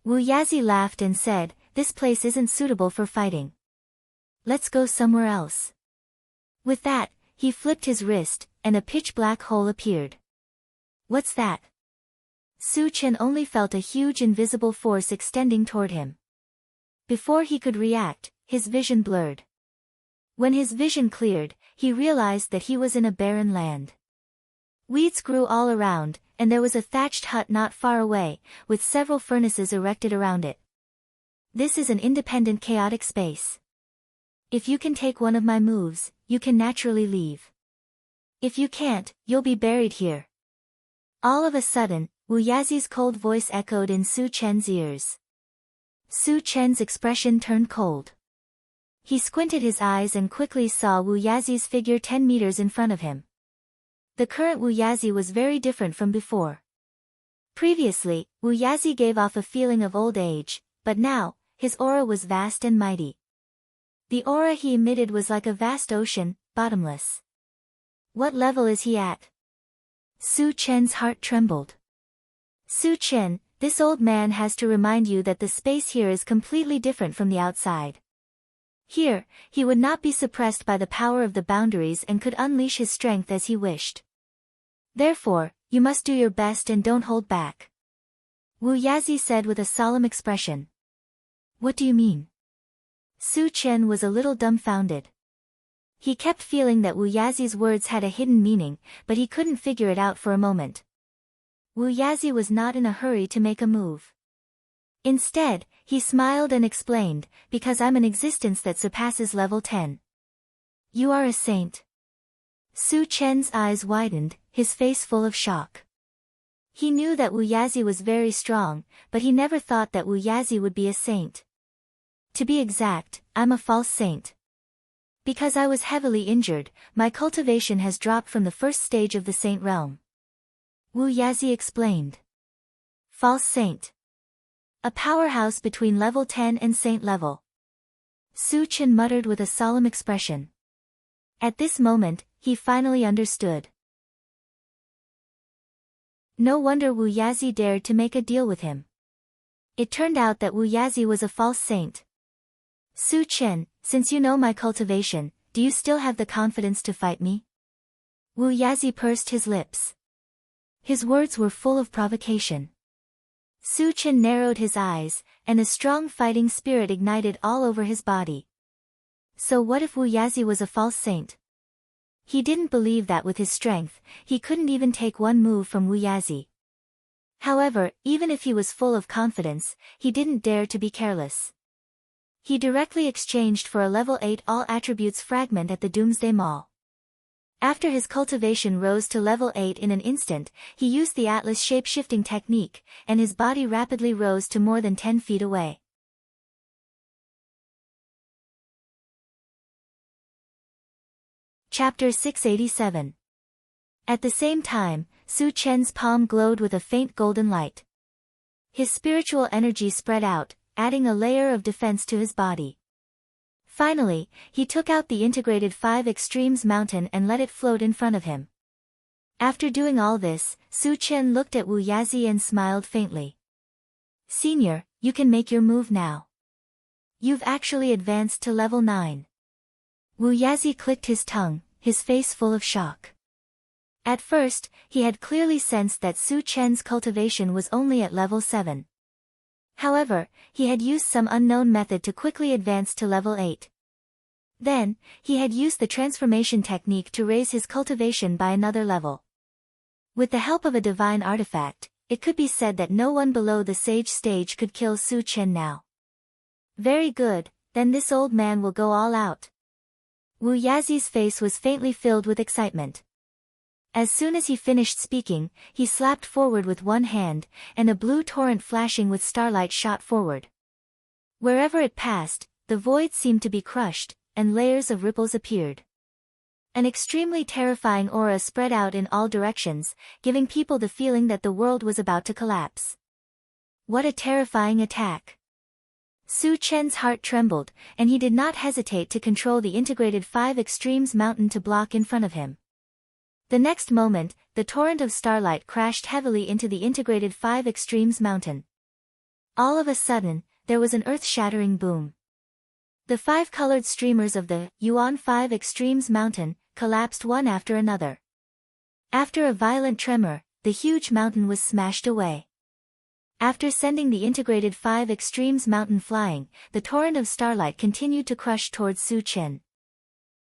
A: Wu Yazi laughed and said, "This place isn't suitable for fighting. Let's go somewhere else." With that, he flipped his wrist, and a pitch-black hole appeared. "What's that?" Su Chen only felt a huge invisible force extending toward him. Before he could react, his vision blurred. When his vision cleared, he realized that he was in a barren land. Weeds grew all around, and there was a thatched hut not far away, with several furnaces erected around it. This is an independent chaotic space. If you can take one of my moves, you can naturally leave. If you can't, you'll be buried here. All of a sudden, Wu Yazi's cold voice echoed in Su Chen's ears. Su Chen's expression turned cold. He squinted his eyes and quickly saw Wu Yazi's figure 10 meters in front of him. The current Wu Yazi was very different from before. Previously, Wu Yazi gave off a feeling of old age, but now, his aura was vast and mighty. The aura he emitted was like a vast ocean, bottomless. What level is he at? Su Chen's heart trembled. Su Chen, this old man has to remind you that the space here is completely different from the outside. Here, he would not be suppressed by the power of the boundaries and could unleash his strength as he wished. Therefore, you must do your best and don't hold back. Wu Yazi said with a solemn expression. What do you mean? Su Chen was a little dumbfounded. He kept feeling that Wu Yazi's words had a hidden meaning, but he couldn't figure it out for a moment. Wu Yazi was not in a hurry to make a move. Instead, he smiled and explained, "Because I'm an existence that surpasses level 10. You are a saint." Su Chen's eyes widened, his face full of shock. He knew that Wu Yazi was very strong, but he never thought that Wu Yazi would be a saint. To be exact, I'm a false saint. Because I was heavily injured, my cultivation has dropped from the first stage of the saint realm. Wu Yazi explained. False saint. A powerhouse between level 10 and saint level. Su Chen muttered with a solemn expression. At this moment, he finally understood. No wonder Wu Yazi dared to make a deal with him. It turned out that Wu Yazi was a false saint. Su Chen, since you know my cultivation, do you still have the confidence to fight me? Wu Yazi pursed his lips. His words were full of provocation. Su Chen narrowed his eyes, and a strong fighting spirit ignited all over his body. So what if Wu Yazi was a false saint? He didn't believe that with his strength, he couldn't even take one move from Wu Yazi. However, even if he was full of confidence, he didn't dare to be careless. He directly exchanged for a level 8 all attributes fragment at the Doomsday Mall. After his cultivation rose to level 8 in an instant, he used the Atlas shape-shifting technique, and his body rapidly rose to more than 10 feet away. Chapter 687. At the same time, Su Chen's palm glowed with a faint golden light. His spiritual energy spread out, adding a layer of defense to his body. Finally, he took out the integrated 5 Extremes mountain and let it float in front of him. After doing all this, Su Chen looked at Wu Yazi and smiled faintly. Senior, you can make your move now. You've actually advanced to level 9. Wu Yazi clicked his tongue, his face full of shock. At first, he had clearly sensed that Su Chen's cultivation was only at level 7. However, he had used some unknown method to quickly advance to level 8. Then, he had used the transformation technique to raise his cultivation by another level. With the help of a divine artifact, it could be said that no one below the sage stage could kill Su Chen now. Very good, then this old man will go all out. Wu Yazi's face was faintly filled with excitement. As soon as he finished speaking, he slapped forward with one hand, and a blue torrent flashing with starlight shot forward. Wherever it passed, the void seemed to be crushed, and layers of ripples appeared. An extremely terrifying aura spread out in all directions, giving people the feeling that the world was about to collapse. What a terrifying attack! Su Chen's heart trembled, and he did not hesitate to control the integrated 5 extremes mountain to block in front of him. The next moment, the torrent of starlight crashed heavily into the integrated 5 extremes mountain. All of a sudden, there was an earth-shattering boom. The 5 colored streamers of the Yuan 5 extremes mountain collapsed one after another. After a violent tremor, the huge mountain was smashed away. After sending the integrated 5 extremes mountain flying, the torrent of starlight continued to crush towards Su Chen.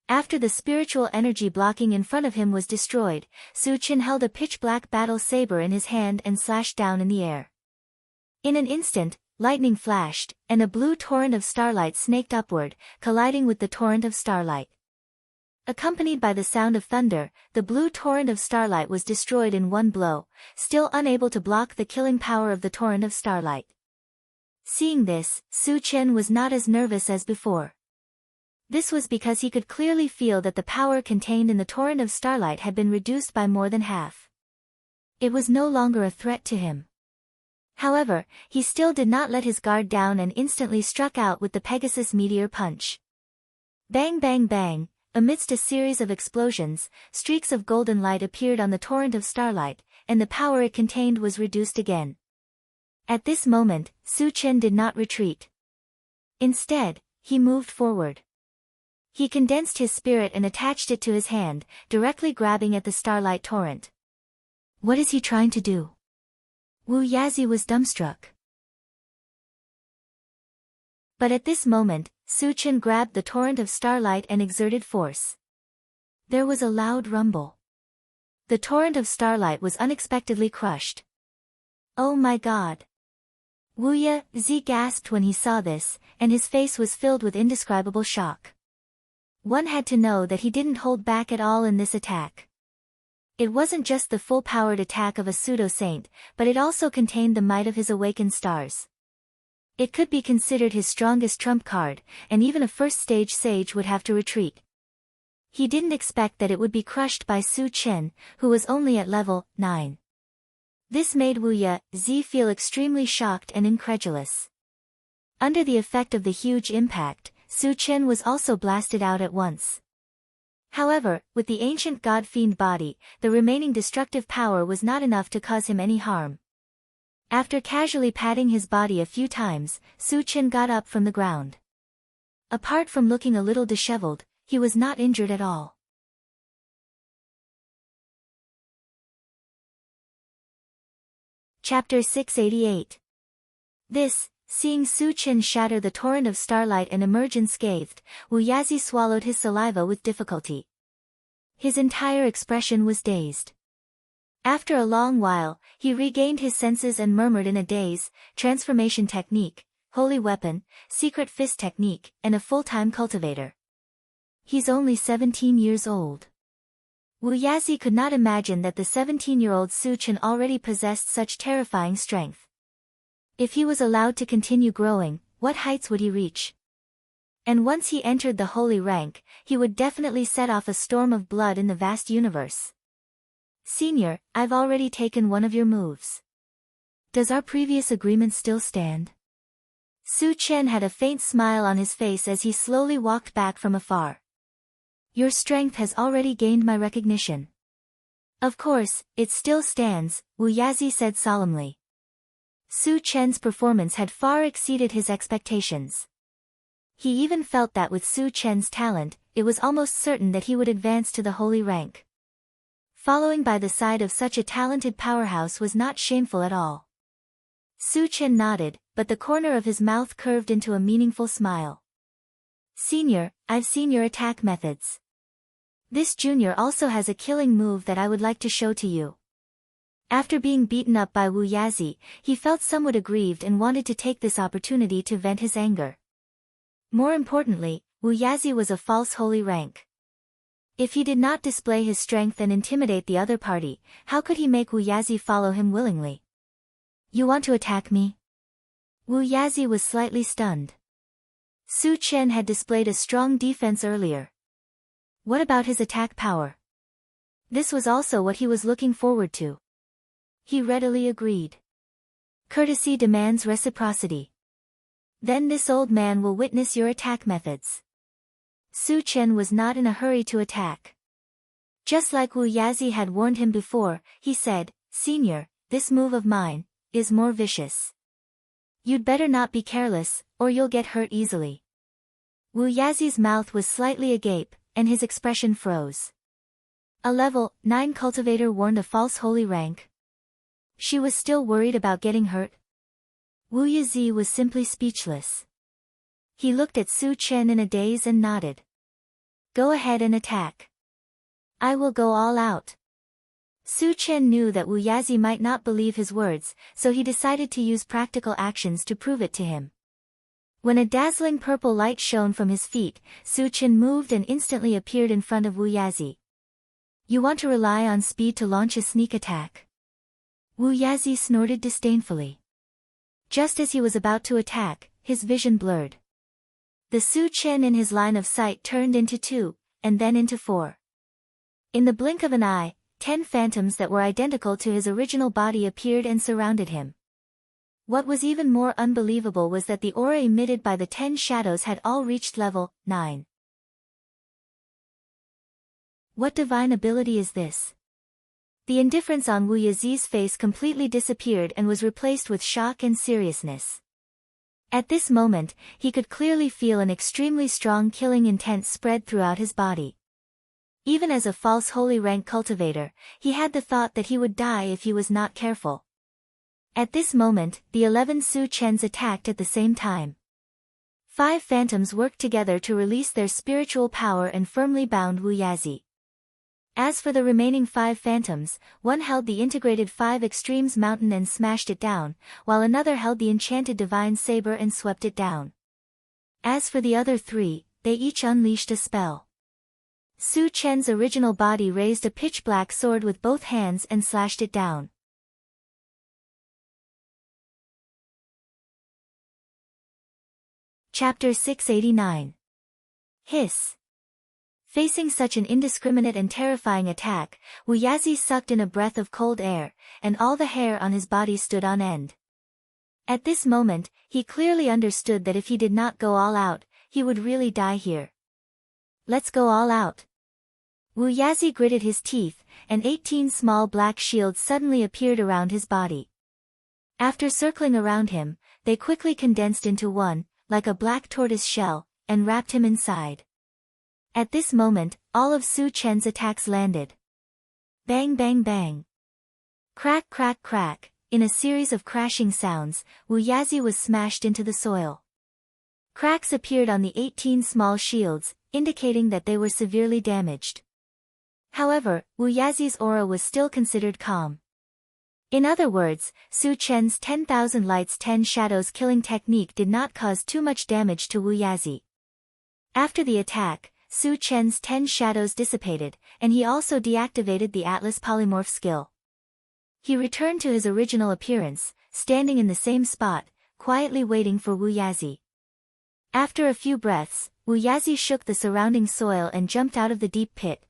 A: After the spiritual energy blocking in front of him was destroyed, Su Chen held a pitch-black battle saber in his hand and slashed down in the air. In an instant, lightning flashed, and a blue torrent of starlight snaked upward, colliding with the torrent of starlight. Accompanied by the sound of thunder, the blue torrent of starlight was destroyed in one blow, still unable to block the killing power of the torrent of starlight. Seeing this, Su Chen was not as nervous as before. This was because he could clearly feel that the power contained in the torrent of starlight had been reduced by more than half. It was no longer a threat to him. However, he still did not let his guard down and instantly struck out with the Pegasus Meteor Punch. Bang bang bang! Amidst a series of explosions, streaks of golden light appeared on the torrent of starlight, and the power it contained was reduced again. At this moment, Su Chen did not retreat. Instead, he moved forward. He condensed his spirit and attached it to his hand, directly grabbing at the starlight torrent. What is he trying to do? Wu Yazi was dumbstruck. But at this moment, Su Chen grabbed the torrent of starlight and exerted force. There was a loud rumble. The torrent of starlight was unexpectedly crushed. Oh my god! Wu Yazi gasped when he saw this, and his face was filled with indescribable shock. One had to know that he didn't hold back at all in this attack. It wasn't just the full-powered attack of a pseudo-saint, but it also contained the might of his awakened stars. It could be considered his strongest trump card, and even a first-stage sage would have to retreat. He didn't expect that it would be crushed by Su Chen, who was only at level 9. This made Wu Yazi feel extremely shocked and incredulous. Under the effect of the huge impact, Su Chen was also blasted out at once. However, with the ancient god-fiend body, the remaining destructive power was not enough to cause him any harm. After casually patting his body a few times, Su Chen got up from the ground. Apart from looking a little disheveled, he was not injured at all. Chapter 688. Seeing Su Chen shatter the torrent of starlight and emerge unscathed, Wu Yazi swallowed his saliva with difficulty. His entire expression was dazed. After a long while, he regained his senses and murmured in a daze, transformation technique, holy weapon, secret fist technique, and a full-time cultivator. He's only 17 years old. Wu Yazi could not imagine that the 17-year-old Su Chen already possessed such terrifying strength. If he was allowed to continue growing, what heights would he reach? And once he entered the holy rank, he would definitely set off a storm of blood in the vast universe. Senior, I've already taken one of your moves. Does our previous agreement still stand? Su Chen had a faint smile on his face as he slowly walked back from afar. Your strength has already gained my recognition. Of course, it still stands, Wu Yazi said solemnly. Su Chen's performance had far exceeded his expectations. He even felt that with Su Chen's talent, it was almost certain that he would advance to the holy rank. Following by the side of such a talented powerhouse was not shameful at all. Su Chen nodded, but the corner of his mouth curved into a meaningful smile. Senior, I've seen your attack methods. This junior also has a killing move that I would like to show to you. After being beaten up by Wu Yazi, he felt somewhat aggrieved and wanted to take this opportunity to vent his anger. More importantly, Wu Yazi was a false holy rank. If he did not display his strength and intimidate the other party, how could he make Wu Yazi follow him willingly? You want to attack me? Wu Yazi was slightly stunned. Su Chen had displayed a strong defense earlier. What about his attack power? This was also what he was looking forward to. He readily agreed. Courtesy demands reciprocity. Then this old man will witness your attack methods. Su Chen was not in a hurry to attack. Just like Wu Yazi had warned him before, he said, Senior, this move of mine is more vicious. You'd better not be careless, or you'll get hurt easily. Wu Yazi's mouth was slightly agape, and his expression froze. A level 9 cultivator warned a false holy rank. She was still worried about getting hurt. Wu Yazi was simply speechless. He looked at Su Chen in a daze and nodded. Go ahead and attack. I will go all out. Su Chen knew that Wu Yazi might not believe his words, so he decided to use practical actions to prove it to him. When a dazzling purple light shone from his feet, Su Chen moved and instantly appeared in front of Wu Yazi. You want to rely on speed to launch a sneak attack? Wu Yazi snorted disdainfully. Just as he was about to attack, his vision blurred. The Su Chen in his line of sight turned into 2, and then into 4. In the blink of an eye, 10 phantoms that were identical to his original body appeared and surrounded him. What was even more unbelievable was that the aura emitted by the 10 shadows had all reached level 9. What divine ability is this? The indifference on Wu Yazi's face completely disappeared and was replaced with shock and seriousness. At this moment, he could clearly feel an extremely strong killing intent spread throughout his body. Even as a false holy rank cultivator, he had the thought that he would die if he was not careful. At this moment, the 11 Su Chens attacked at the same time. 5 phantoms worked together to release their spiritual power and firmly bound Wu Yazi. As for the remaining 5 phantoms, one held the integrated 5 extremes mountain and smashed it down, while another held the enchanted divine saber and swept it down. As for the other 3, they each unleashed a spell. Su Chen's original body raised a pitch-black sword with both hands and slashed it down. Chapter 689. Hiss. Facing such an indiscriminate and terrifying attack, Wu Yazi sucked in a breath of cold air, and all the hair on his body stood on end. At this moment, he clearly understood that if he did not go all out, he would really die here. Let's go all out. Wu Yazi gritted his teeth, and 18 small black shields suddenly appeared around his body. After circling around him, they quickly condensed into one, like a black tortoise shell, and wrapped him inside. At this moment, all of Su Chen's attacks landed. Bang bang bang. Crack crack crack, in a series of crashing sounds, Wu Yazi was smashed into the soil. Cracks appeared on the 18 small shields, indicating that they were severely damaged. However, Wu Yazi's aura was still considered calm. In other words, Su Chen's 10,000 lights 10 shadows killing technique did not cause too much damage to Wu Yazi. After the attack, Su Chen's 10 shadows dissipated, and he also deactivated the Atlas polymorph skill. He returned to his original appearance, standing in the same spot, quietly waiting for Wu Yazi. After a few breaths, Wu Yazi shook the surrounding soil and jumped out of the deep pit.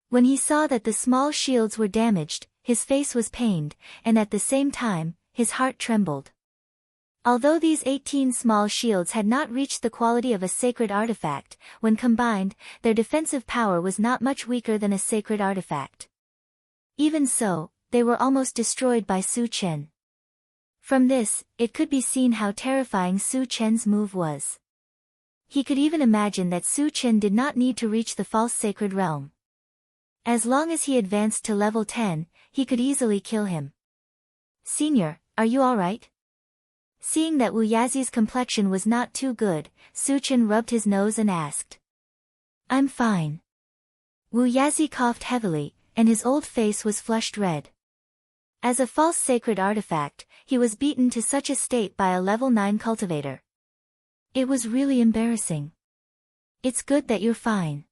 A: When he saw that the small shields were damaged, his face was pained, and at the same time, his heart trembled. Although these 18 small shields had not reached the quality of a sacred artifact, when combined, their defensive power was not much weaker than a sacred artifact. Even so, they were almost destroyed by Su Chen. From this, it could be seen how terrifying Su Chen's move was. He could even imagine that Su Chen did not need to reach the false sacred realm. As long as he advanced to level 10, he could easily kill him. Senior, are you alright? Seeing that Wu Yazi's complexion was not too good, Su Chen rubbed his nose and asked. I'm fine. Wu Yazi coughed heavily, and his old face was flushed red. As a false sacred artifact, he was beaten to such a state by a level 9 cultivator. It was really embarrassing. It's good that you're fine.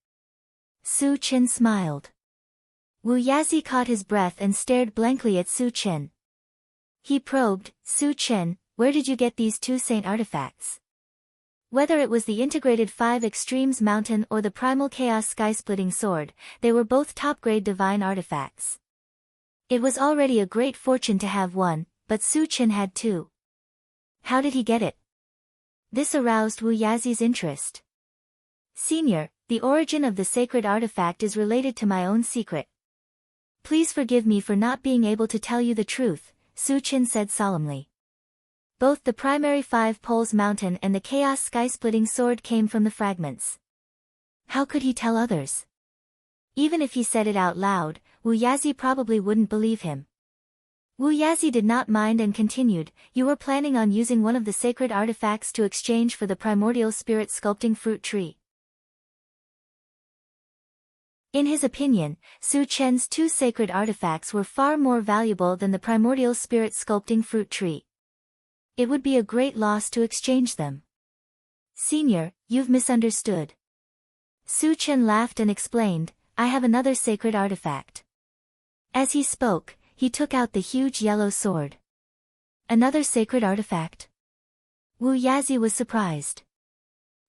A: Su Chen smiled. Wu Yazi caught his breath and stared blankly at Su Chen. He probed, Su Chen, where did you get these 2 saint artifacts? Whether it was the integrated 5 extremes mountain or the primal chaos sky-splitting sword, they were both top-grade divine artifacts. It was already a great fortune to have one, but Su Chen had 2. How did he get it? This aroused Wu Yazi's interest. Senior, the origin of the sacred artifact is related to my own secret. Please forgive me for not being able to tell you the truth, Su Chen said solemnly. Both the primary 5 poles mountain and the chaos sky-splitting sword came from the fragments. How could he tell others? Even if he said it out loud, Wu Yazi probably wouldn't believe him. Wu Yazi did not mind and continued, you were planning on using one of the sacred artifacts to exchange for the primordial spirit sculpting fruit tree. In his opinion, Su Chen's 2 sacred artifacts were far more valuable than the primordial spirit sculpting fruit tree. It would be a great loss to exchange them. Senior, you've misunderstood. Su Chen laughed and explained, I have another sacred artifact. As he spoke, he took out the huge yellow sword. Another sacred artifact? Wu Yazi was surprised.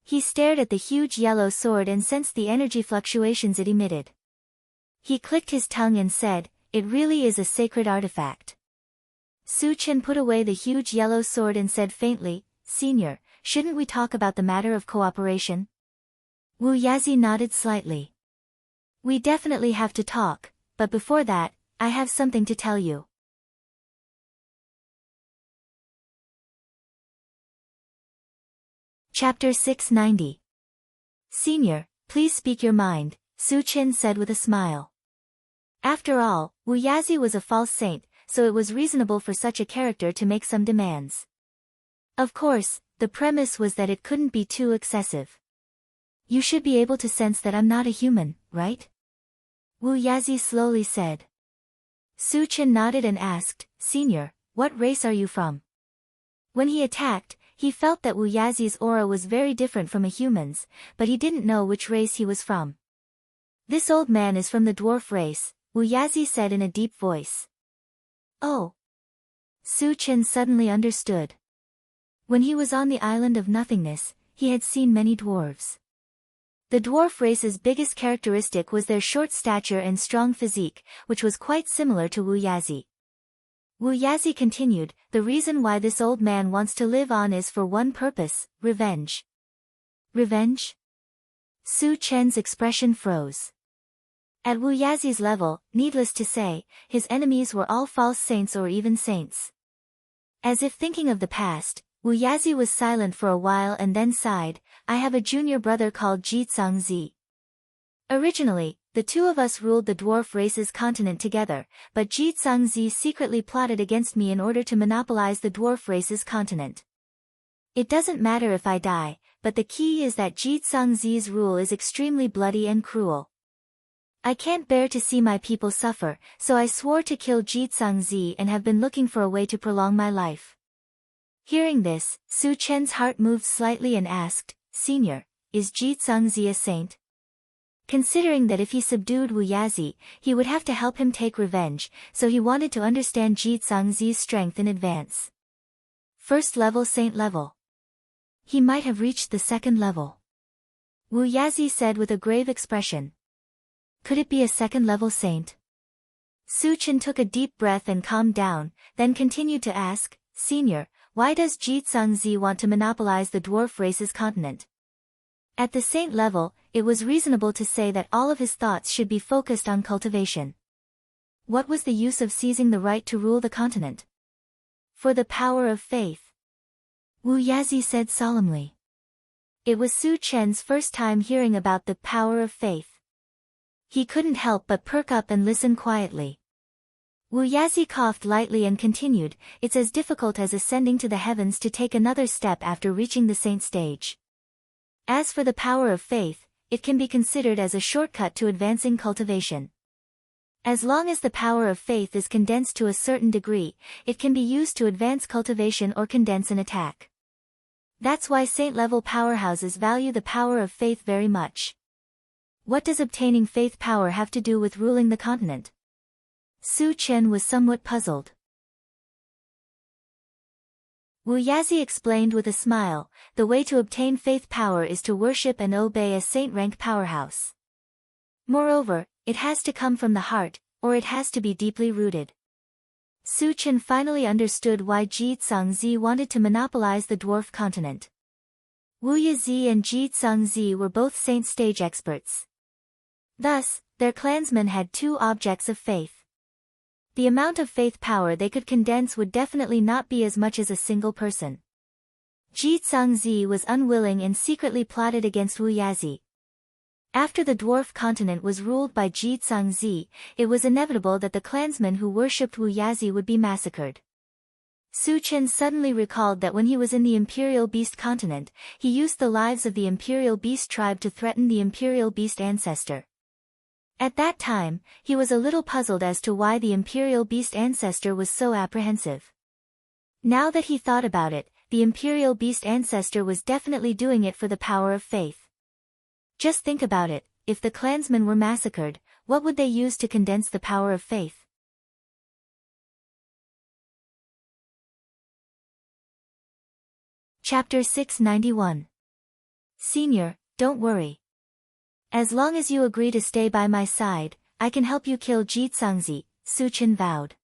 A: He stared at the huge yellow sword and sensed the energy fluctuations it emitted. He clicked his tongue and said, it really is a sacred artifact. Su Chen put away the huge yellow sword and said faintly, Senior, shouldn't we talk about the matter of cooperation? Wu Yazi nodded slightly. We definitely have to talk, but before that, I have something to tell you. Chapter 690. Senior, please speak your mind, Su Chen said with a smile. After all, Wu Yazi was a false saint, so it was reasonable for such a character to make some demands. Of course, the premise was that it couldn't be too excessive. You should be able to sense that I'm not a human, right? Wu Yazi slowly said. Su Chen nodded and asked, Senior, what race are you from? When he attacked, he felt that Wu Yazi's aura was very different from a human's, but he didn't know which race he was from. This old man is from the dwarf race, Wu Yazi said in a deep voice. Oh. Su Chen suddenly understood. When he was on the island of nothingness, he had seen many dwarves. The dwarf race's biggest characteristic was their short stature and strong physique, which was quite similar to Wu Yazi. Wu Yazi continued, the reason why this old man wants to live on is for one purpose, revenge. Revenge? Su Chen's expression froze. At Wu Yazi's level, needless to say, his enemies were all false saints or even saints. As if thinking of the past, Wu Yazi was silent for a while and then sighed, I have a junior brother called Ji Tsangzi. Originally, the 2 of us ruled the dwarf race's continent together, but Ji Tsangzi secretly plotted against me in order to monopolize the dwarf race's continent. It doesn't matter if I die, but the key is that Ji Tsangzi's rule is extremely bloody and cruel. I can't bear to see my people suffer, so I swore to kill Ji Tsangzi and have been looking for a way to prolong my life. Hearing this, Su Chen's heart moved slightly and asked, Senior, is Ji Tsangzi a saint? Considering that if he subdued Wu Yazi, he would have to help him take revenge, so he wanted to understand Ji Tsangzi's strength in advance. First level saint level. He might have reached the 2nd level. Wu Yazi said with a grave expression. Could it be a 2nd level saint? Su Chen took a deep breath and calmed down, then continued to ask, Senior, why does Ji Tsangzi want to monopolize the dwarf race's continent? At the saint level, it was reasonable to say that all of his thoughts should be focused on cultivation. What was the use of seizing the right to rule the continent? For the power of faith. Wu Yazi said solemnly. It was Su Chen's first time hearing about the power of faith. He couldn't help but perk up and listen quietly. Wu Yazi coughed lightly and continued, "It's as difficult as ascending to the heavens to take another step after reaching the saint stage. As for the power of faith, it can be considered as a shortcut to advancing cultivation. As long as the power of faith is condensed to a certain degree, it can be used to advance cultivation or condense an attack. That's why saint-level powerhouses value the power of faith very much." What does obtaining faith power have to do with ruling the continent? Su Chen was somewhat puzzled. Wu Yazi explained with a smile, "The way to obtain faith power is to worship and obey a saint-rank powerhouse. Moreover, it has to come from the heart, or it has to be deeply rooted." Su Chen finally understood why Ji Tsangzi wanted to monopolize the dwarf continent. Wu Yazi and Ji Tsangzi were both saint stage experts. Thus, their clansmen had two objects of faith. The amount of faith power they could condense would definitely not be as much as a single person. Ji Tsangzi was unwilling and secretly plotted against Wu Yazi. After the dwarf continent was ruled by Ji Tsangzi, it was inevitable that the clansmen who worshipped Wu Yazi would be massacred. Su Chen suddenly recalled that when he was in the Imperial Beast continent, he used the lives of the Imperial Beast tribe to threaten the Imperial Beast ancestor. At that time, he was a little puzzled as to why the Imperial Beast ancestor was so apprehensive. Now that he thought about it, the Imperial Beast ancestor was definitely doing it for the power of faith. Just think about it, if the clansmen were massacred, what would they use to condense the power of faith? Chapter 691. Senior, don't worry. As long as you agree to stay by my side, I can help you kill Ji Tsangzi, Su Chen vowed.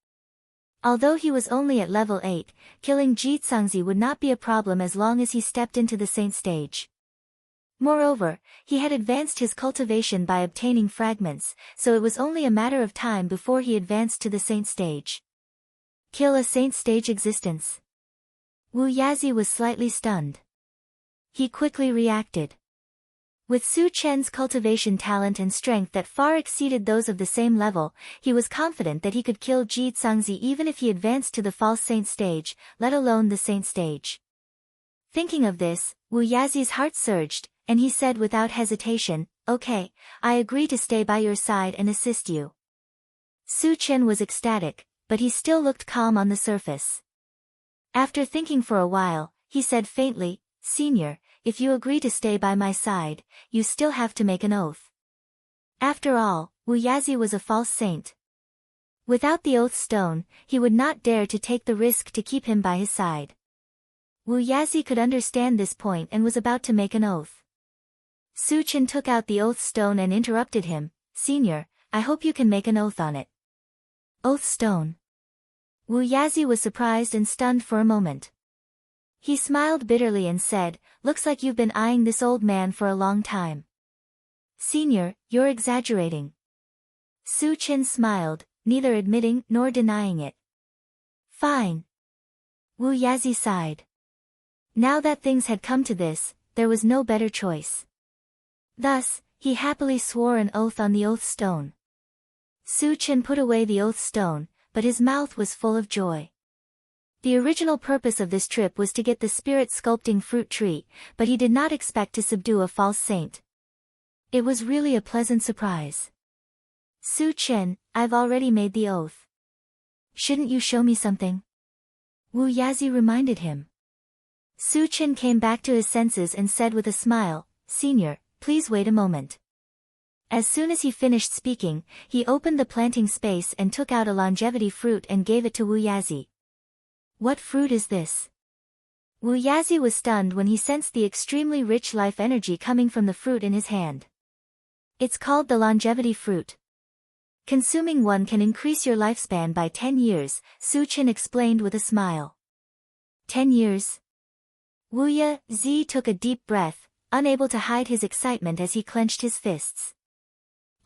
A: Although he was only at level 8, killing Ji Tsangzi would not be a problem as long as he stepped into the saint stage. Moreover, he had advanced his cultivation by obtaining fragments, so it was only a matter of time before he advanced to the saint stage. Kill a saint stage existence. Wu Yazi was slightly stunned. He quickly reacted. With Su Chen's cultivation talent and strength that far exceeded those of the same level, he was confident that he could kill Ji Tsangzi even if he advanced to the false saint stage, let alone the saint stage. Thinking of this, Wu Yazi's heart surged, and he said without hesitation, "Okay, I agree to stay by your side and assist you." Su Chen was ecstatic, but he still looked calm on the surface. After thinking for a while, he said faintly, "Senior, if you agree to stay by my side, you still have to make an oath." After all, Wu Yazi was a false saint. Without the oath stone, he would not dare to take the risk to keep him by his side. Wu Yazi could understand this point and was about to make an oath. Su Chen took out the oath stone and interrupted him, "Senior, I hope you can make an oath on it." Oath stone. Wu Yazi was surprised and stunned for a moment. He smiled bitterly and said, "Looks like you've been eyeing this old man for a long time." "Senior, you're exaggerating." Su Chen smiled, neither admitting nor denying it. "Fine." Wu Yazi sighed. Now that things had come to this, there was no better choice. Thus, he happily swore an oath on the oath stone. Su Chen put away the oath stone, but his mouth was full of joy. The original purpose of this trip was to get the spirit sculpting fruit tree, but he did not expect to subdue a false saint. It was really a pleasant surprise. "Su Chen, I've already made the oath. Shouldn't you show me something?" Wu Yazi reminded him. Su Chen came back to his senses and said with a smile, "Senior, please wait a moment." As soon as he finished speaking, he opened the planting space and took out a longevity fruit and gave it to Wu Yazi. "What fruit is this?" Wu Yazi was stunned when he sensed the extremely rich life energy coming from the fruit in his hand. "It's called the longevity fruit. Consuming one can increase your lifespan by 10 years, Su Chen explained with a smile. 10 years? Wu Yazi took a deep breath, unable to hide his excitement as he clenched his fists.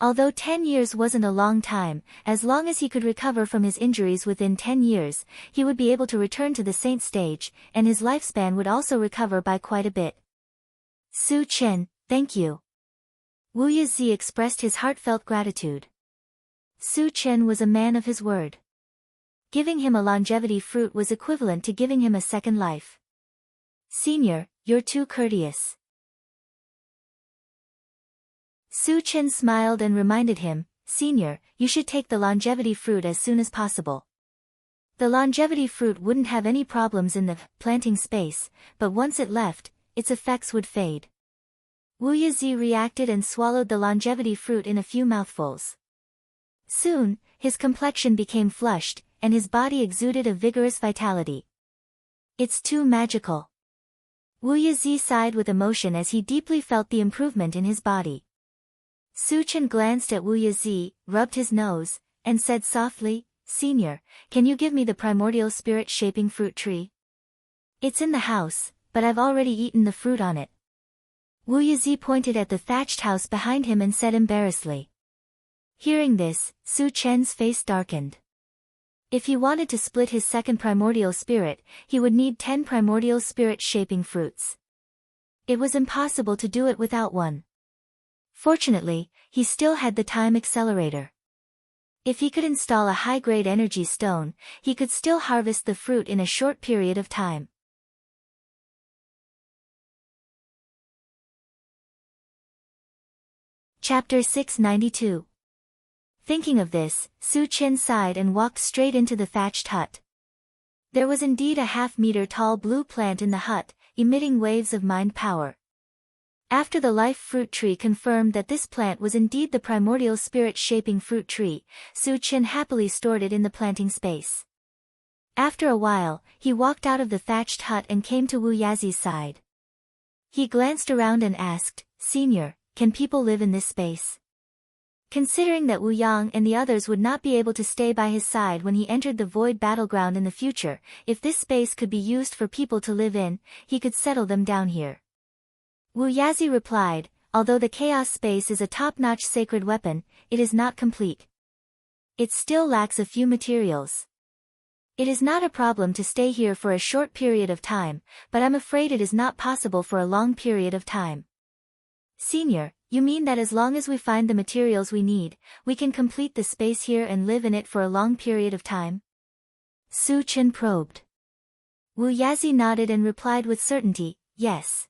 A: Although 10 years wasn't a long time, as long as he could recover from his injuries within 10 years, he would be able to return to the saint stage, and his lifespan would also recover by quite a bit. Su Chen, thank you. Wu Yizi expressed his heartfelt gratitude. Su Chen was a man of his word. Giving him a longevity fruit was equivalent to giving him a second life. Senior, you're too courteous. Su Chen smiled and reminded him, Senior, you should take the longevity fruit as soon as possible. The longevity fruit wouldn't have any problems in the planting space, but once it left, its effects would fade. Wu Yizi reacted and swallowed the longevity fruit in a few mouthfuls. Soon, his complexion became flushed, and his body exuded a vigorous vitality. It's too magical. Wu Yizi sighed with emotion as he deeply felt the improvement in his body. Su Chen glanced at Wu Yizi, rubbed his nose, and said softly, Senior, can you give me the primordial spirit-shaping fruit tree? It's in the house, but I've already eaten the fruit on it. Wu Yizi pointed at the thatched house behind him and said embarrassedly. Hearing this, Su Chen's face darkened. If he wanted to split his second primordial spirit, he would need 10 primordial spirit-shaping fruits. It was impossible to do it without one. Fortunately, he still had the time accelerator. If he could install a high-grade energy stone, he could still harvest the fruit in a short period of time. Chapter 692. Thinking of this, Su Chen sighed and walked straight into the thatched hut. There was indeed a half-meter-tall blue plant in the hut, emitting waves of mind power. After the life fruit tree confirmed that this plant was indeed the primordial spirit-shaping fruit tree, Su Chen happily stored it in the planting space. After a while, he walked out of the thatched hut and came to Wu Yazi's side. He glanced around and asked, Senior, can people live in this space? Considering that Wu Yang and the others would not be able to stay by his side when he entered the void battleground in the future, if this space could be used for people to live in, he could settle them down here. Wu Yazi replied, although the chaos space is a top-notch sacred weapon, it is not complete. It still lacks a few materials. It is not a problem to stay here for a short period of time, but I'm afraid it is not possible for a long period of time. Senior, you mean that as long as we find the materials we need, we can complete the space here and live in it for a long period of time? Su Chen probed. Wu Yazi nodded and replied with certainty, yes.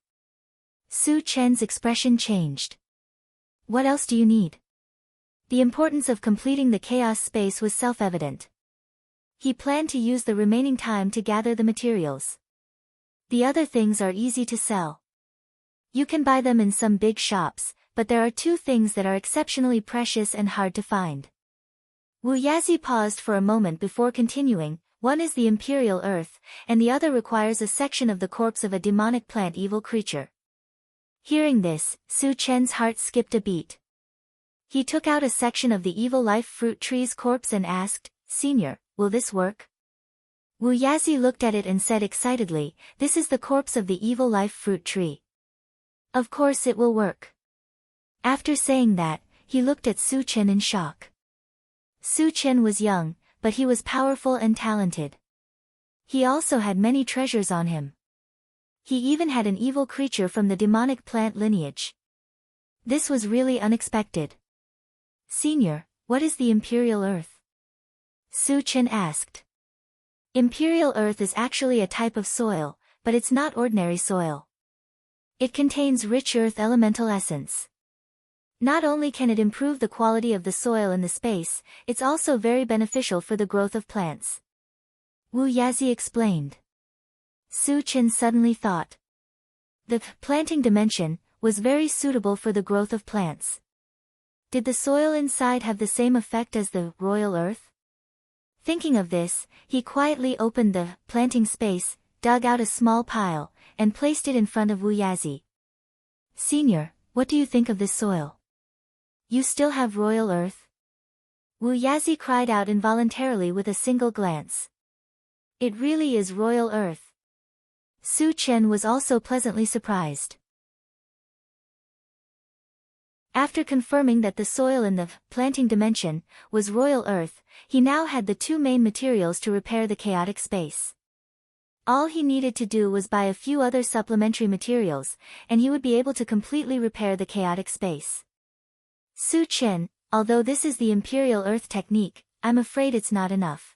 A: Su Chen's expression changed. What else do you need? The importance of completing the chaos space was self-evident. He planned to use the remaining time to gather the materials. The other things are easy to sell. You can buy them in some big shops, but there are two things that are exceptionally precious and hard to find. Wu Yazi paused for a moment before continuing, one is the Imperial Earth, and the other requires a section of the corpse of a demonic plant evil creature. Hearing this, Su Chen's heart skipped a beat. He took out a section of the evil life fruit tree's corpse and asked, Senior, will this work? Wu Yazi looked at it and said excitedly, this is the corpse of the evil life fruit tree. Of course it will work. After saying that, he looked at Su Chen in shock. Su Chen was young, but he was powerful and talented. He also had many treasures on him. He even had an evil creature from the demonic plant lineage. This was really unexpected. Senior, what is the Imperial Earth? Su Chen asked. Imperial Earth is actually a type of soil, but it's not ordinary soil. It contains rich earth elemental essence. Not only can it improve the quality of the soil in the space, it's also very beneficial for the growth of plants. Wu Yazi explained. Su Chen suddenly thought. The planting dimension was very suitable for the growth of plants. Did the soil inside have the same effect as the royal earth? Thinking of this, he quietly opened the planting space, dug out a small pile, and placed it in front of Wu Yazi. Senior, what do you think of this soil? You still have royal earth? Wu Yazi cried out involuntarily with a single glance. It really is royal earth. Su Chen was also pleasantly surprised. After confirming that the soil in the planting dimension was royal earth, he now had the two main materials to repair the chaotic space. All he needed to do was buy a few other supplementary materials, and he would be able to completely repair the chaotic space. Su Chen, although this is the Imperial Earth technique, I'm afraid it's not enough.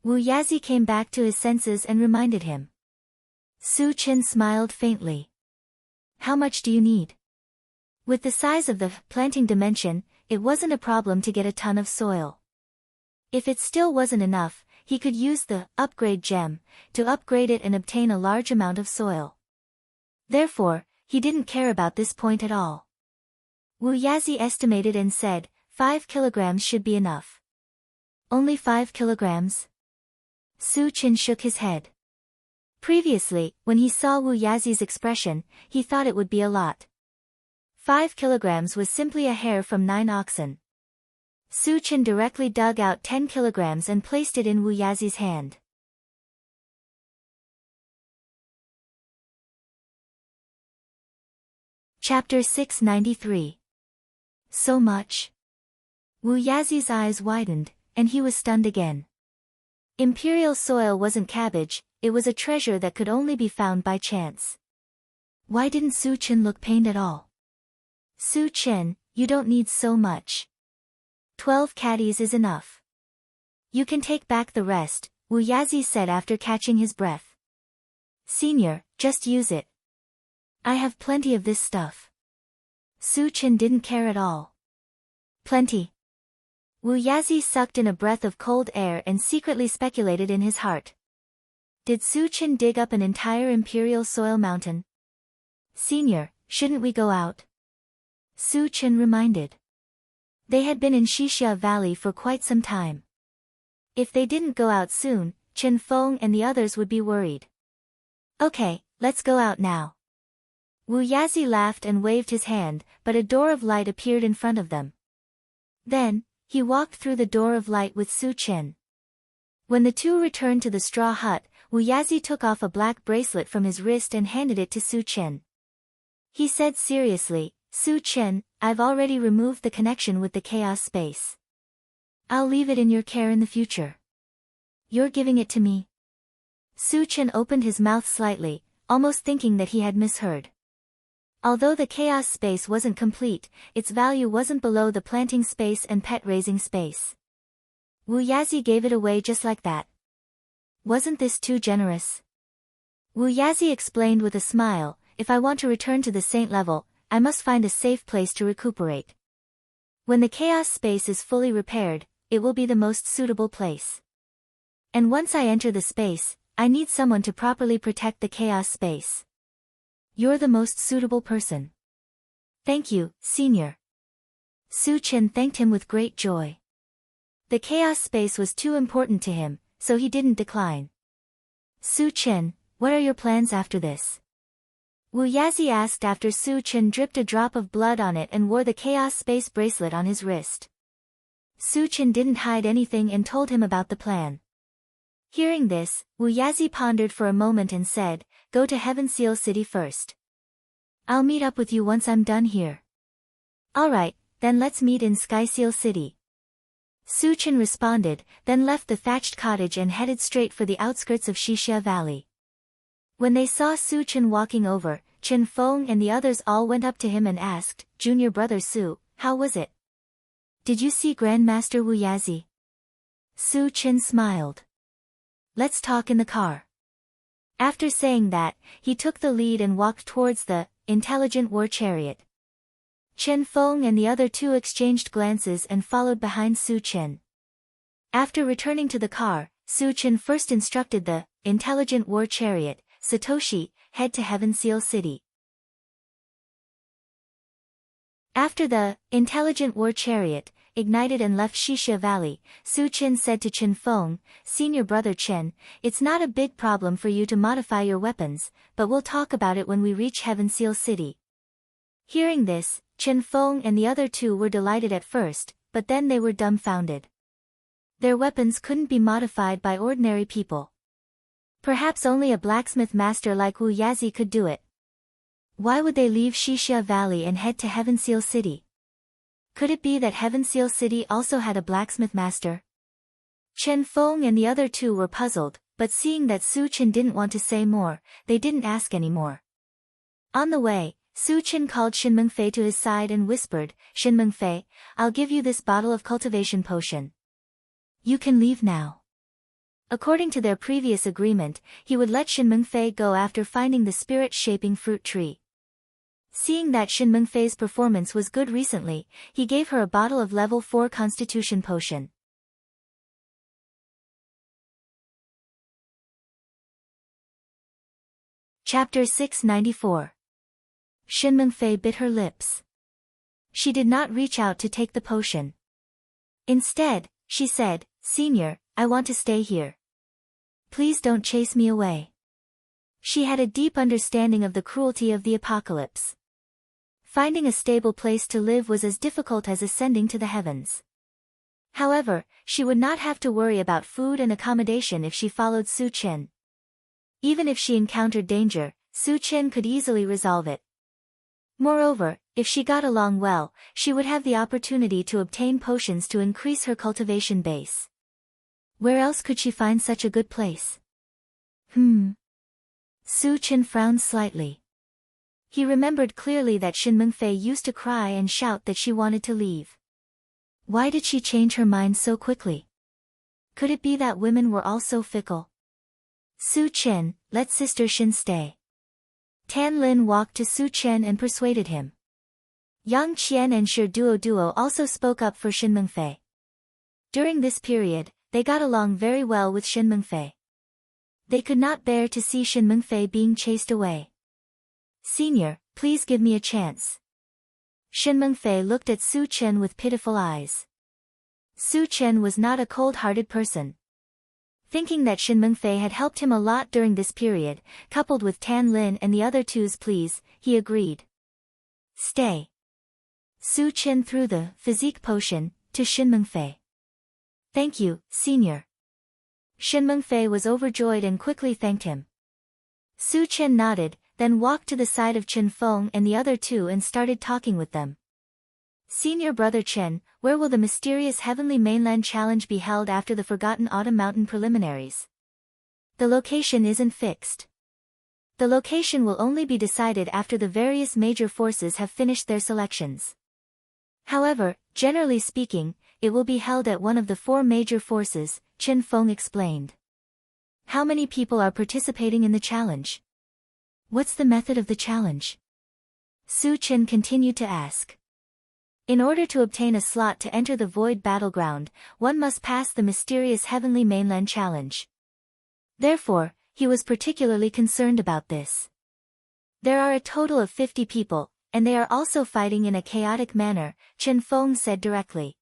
A: Wu Yazi came back to his senses and reminded him. Su Chen smiled faintly. How much do you need? With the size of the planting dimension, it wasn't a problem to get a ton of soil. If it still wasn't enough, he could use the upgrade gem to upgrade it and obtain a large amount of soil. Therefore, he didn't care about this point at all. Wu Yazi estimated and said, 5 kilograms should be enough. Only 5 kilograms? Su Chen shook his head. Previously, when he saw Wu Yazi's expression, he thought it would be a lot. 5 kilograms was simply a hair from 9 oxen. Su Chen directly dug out 10 kilograms and placed it in Wu Yazi's hand. Chapter 693. So much? Wu Yazi's eyes widened, and he was stunned again. Imperial soil wasn't cabbage, it was a treasure that could only be found by chance. Why didn't Su Chen look pained at all? Su Chen, you don't need so much. 12 caddies is enough. You can take back the rest, Wu Yazi said after catching his breath. Senior, just use it. I have plenty of this stuff. Su Chen didn't care at all. Plenty. Wu Yazi sucked in a breath of cold air and secretly speculated in his heart. Did Su Chen dig up an entire imperial soil mountain? Senior, shouldn't we go out? Su Chen reminded. They had been in Xixia Valley for quite some time. If they didn't go out soon, Chen Feng and the others would be worried. Okay, let's go out now. Wu Yazi laughed and waved his hand, but a door of light appeared in front of them. Then, he walked through the door of light with Su Chen. When the two returned to the straw hut, Wu Yazi took off a black bracelet from his wrist and handed it to Su Chen. He said seriously, Su Chen, I've already removed the connection with the chaos space. I'll leave it in your care in the future. You're giving it to me? Su Chen opened his mouth slightly, almost thinking that he had misheard. Although the chaos space wasn't complete, its value wasn't below the planting space and pet-raising space. Wu Yazi gave it away just like that. Wasn't this too generous? Wu Yazi explained with a smile, if I want to return to the saint level, I must find a safe place to recuperate. When the chaos space is fully repaired, it will be the most suitable place. And once I enter the space, I need someone to properly protect the chaos space. You're the most suitable person. Thank you, Senior. Su Chen thanked him with great joy. The chaos space was too important to him, so he didn't decline. Su Chen, what are your plans after this? Wu Yazi asked after Su Chen dripped a drop of blood on it and wore the chaos space bracelet on his wrist. Su Chen didn't hide anything and told him about the plan. Hearing this, Wu Yazi pondered for a moment and said, go to Heaven Seal City first. I'll meet up with you once I'm done here. Alright, then let's meet in Sky Seal City. Su Chen responded, then left the thatched cottage and headed straight for the outskirts of Xixia Valley. When they saw Su Chen walking over, Chen Feng and the others all went up to him and asked, Junior brother Su, how was it? Did you see Grandmaster Wu Yazi? Su Chen smiled. Let's talk in the car. After saying that, he took the lead and walked towards the intelligent war chariot. Chen Feng and the other two exchanged glances and followed behind Su Chen. After returning to the car, Su Chen first instructed the intelligent war chariot, Satoshi, head to Heaven Seal City. After the intelligent war chariot ignited and left Xixia Valley, Su Chen said to Chen Feng, Senior brother Chen, it's not a big problem for you to modify your weapons, but we'll talk about it when we reach Heaven Seal City. Hearing this, Chen Feng and the other two were delighted at first, but then they were dumbfounded. Their weapons couldn't be modified by ordinary people. Perhaps only a blacksmith master like Wu Yazi could do it. Why would they leave Xixia Valley and head to Heaven Seal City? Could it be that Heaven Seal City also had a blacksmith master? Chen Feng and the other two were puzzled, but seeing that Su Chen didn't want to say more, they didn't ask any more. On the way, Su Chen called Shin Mengfei to his side and whispered, "Shin Mengfei, I'll give you this bottle of cultivation potion. You can leave now." According to their previous agreement, he would let Shin Mengfei go after finding the spirit-shaping fruit tree. Seeing that Shin Mengfei's performance was good recently, he gave her a bottle of level 4 constitution potion. Chapter 694. Shin Mengfei bit her lips. She did not reach out to take the potion. Instead, she said, "Senior, I want to stay here. Please don't chase me away." She had a deep understanding of the cruelty of the apocalypse. Finding a stable place to live was as difficult as ascending to the heavens. However, she would not have to worry about food and accommodation if she followed Su Chen. Even if she encountered danger, Su Chen could easily resolve it. Moreover, if she got along well, she would have the opportunity to obtain potions to increase her cultivation base. Where else could she find such a good place? Su Chen frowned slightly. He remembered clearly that Shin Mengfei used to cry and shout that she wanted to leave. Why did she change her mind so quickly? Could it be that women were all so fickle? "Su Chen, let Sister Shin stay." Tan Lin walked to Su Chen and persuaded him. Yang Qian and Shi Duo also spoke up for Shin Mengfei. During this period, they got along very well with Shin Mengfei. They could not bear to see Shin Mengfei being chased away. "Senior, please give me a chance." Shin Mengfei looked at Su Chen with pitiful eyes. Su Chen was not a cold-hearted person. Thinking that Shin Mengfei had helped him a lot during this period, coupled with Tan Lin and the other two's pleas, he agreed. "Stay." Su Chen threw the physique potion to Shin Mengfei. "Thank you, Senior." Shin Mengfei was overjoyed and quickly thanked him. Su Chen nodded, then walked to the side of Chen Feng and the other two and started talking with them. "Senior Brother Chen, where will the mysterious Heavenly Mainland Challenge be held after the Forgotten Autumn Mountain preliminaries?" "The location isn't fixed. The location will only be decided after the various major forces have finished their selections. However, generally speaking, it will be held at one of the 4 major forces," Chen Feng explained. "How many people are participating in the challenge? What's the method of the challenge?" Su Chen continued to ask. In order to obtain a slot to enter the Void Battleground, one must pass the mysterious Heavenly Mainland Challenge. Therefore, he was particularly concerned about this. "There are a total of 50 people, and they are also fighting in a chaotic manner," Chen Feng said directly.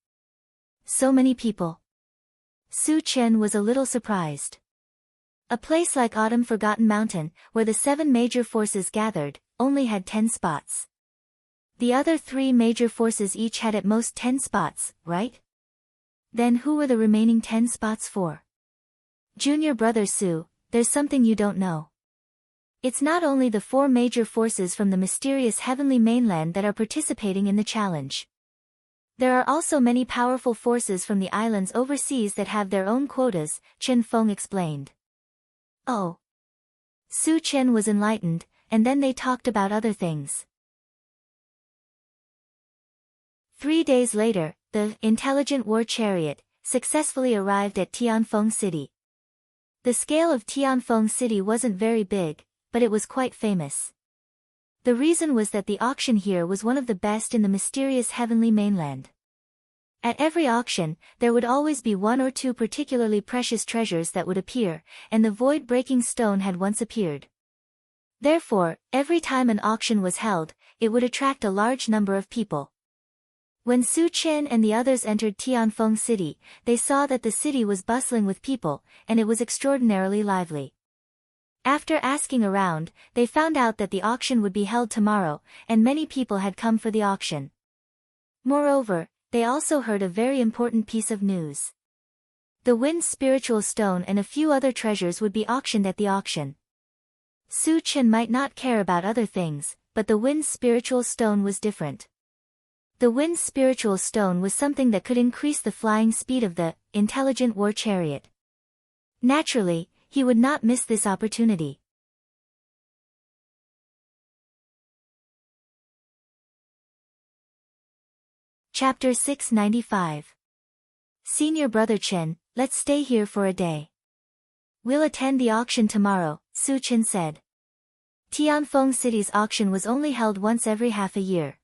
A: "So many people?" Su Chen was a little surprised. A place like Autumn Forgotten Mountain, where the 7 major forces gathered, only had 10 spots. The other 3 major forces each had at most 10 spots, right? Then who were the remaining 10 spots for? "Junior Brother Su, there's something you don't know. It's not only the 4 major forces from the mysterious Heavenly Mainland that are participating in the challenge. There are also many powerful forces from the islands overseas that have their own quotas," Chen Feng explained. "Oh." Su Chen was enlightened, and then they talked about other things. 3 days later, the Intelligent War Chariot successfully arrived at Tianfeng City. The scale of Tianfeng City wasn't very big, but it was quite famous. The reason was that the auction here was one of the best in the mysterious Heavenly Mainland. At every auction, there would always be 1 or 2 particularly precious treasures that would appear, and the void-breaking stone had once appeared. Therefore, every time an auction was held, it would attract a large number of people. When Su Chen and the others entered Tianfeng City, they saw that the city was bustling with people, and it was extraordinarily lively. After asking around, they found out that the auction would be held tomorrow, and many people had come for the auction. Moreover, they also heard a very important piece of news. The Wind's spiritual stone and a few other treasures would be auctioned at the auction. Su Chen might not care about other things, but the Wind's spiritual stone was different. The Wind's spiritual stone was something that could increase the flying speed of the Intelligent War Chariot. Naturally, He would not miss this opportunity. Chapter 695. Senior Brother Chen, let's stay here for a day. We'll attend the auction tomorrow, Su Chen said. Tianfeng City's auction was only held once every half a year.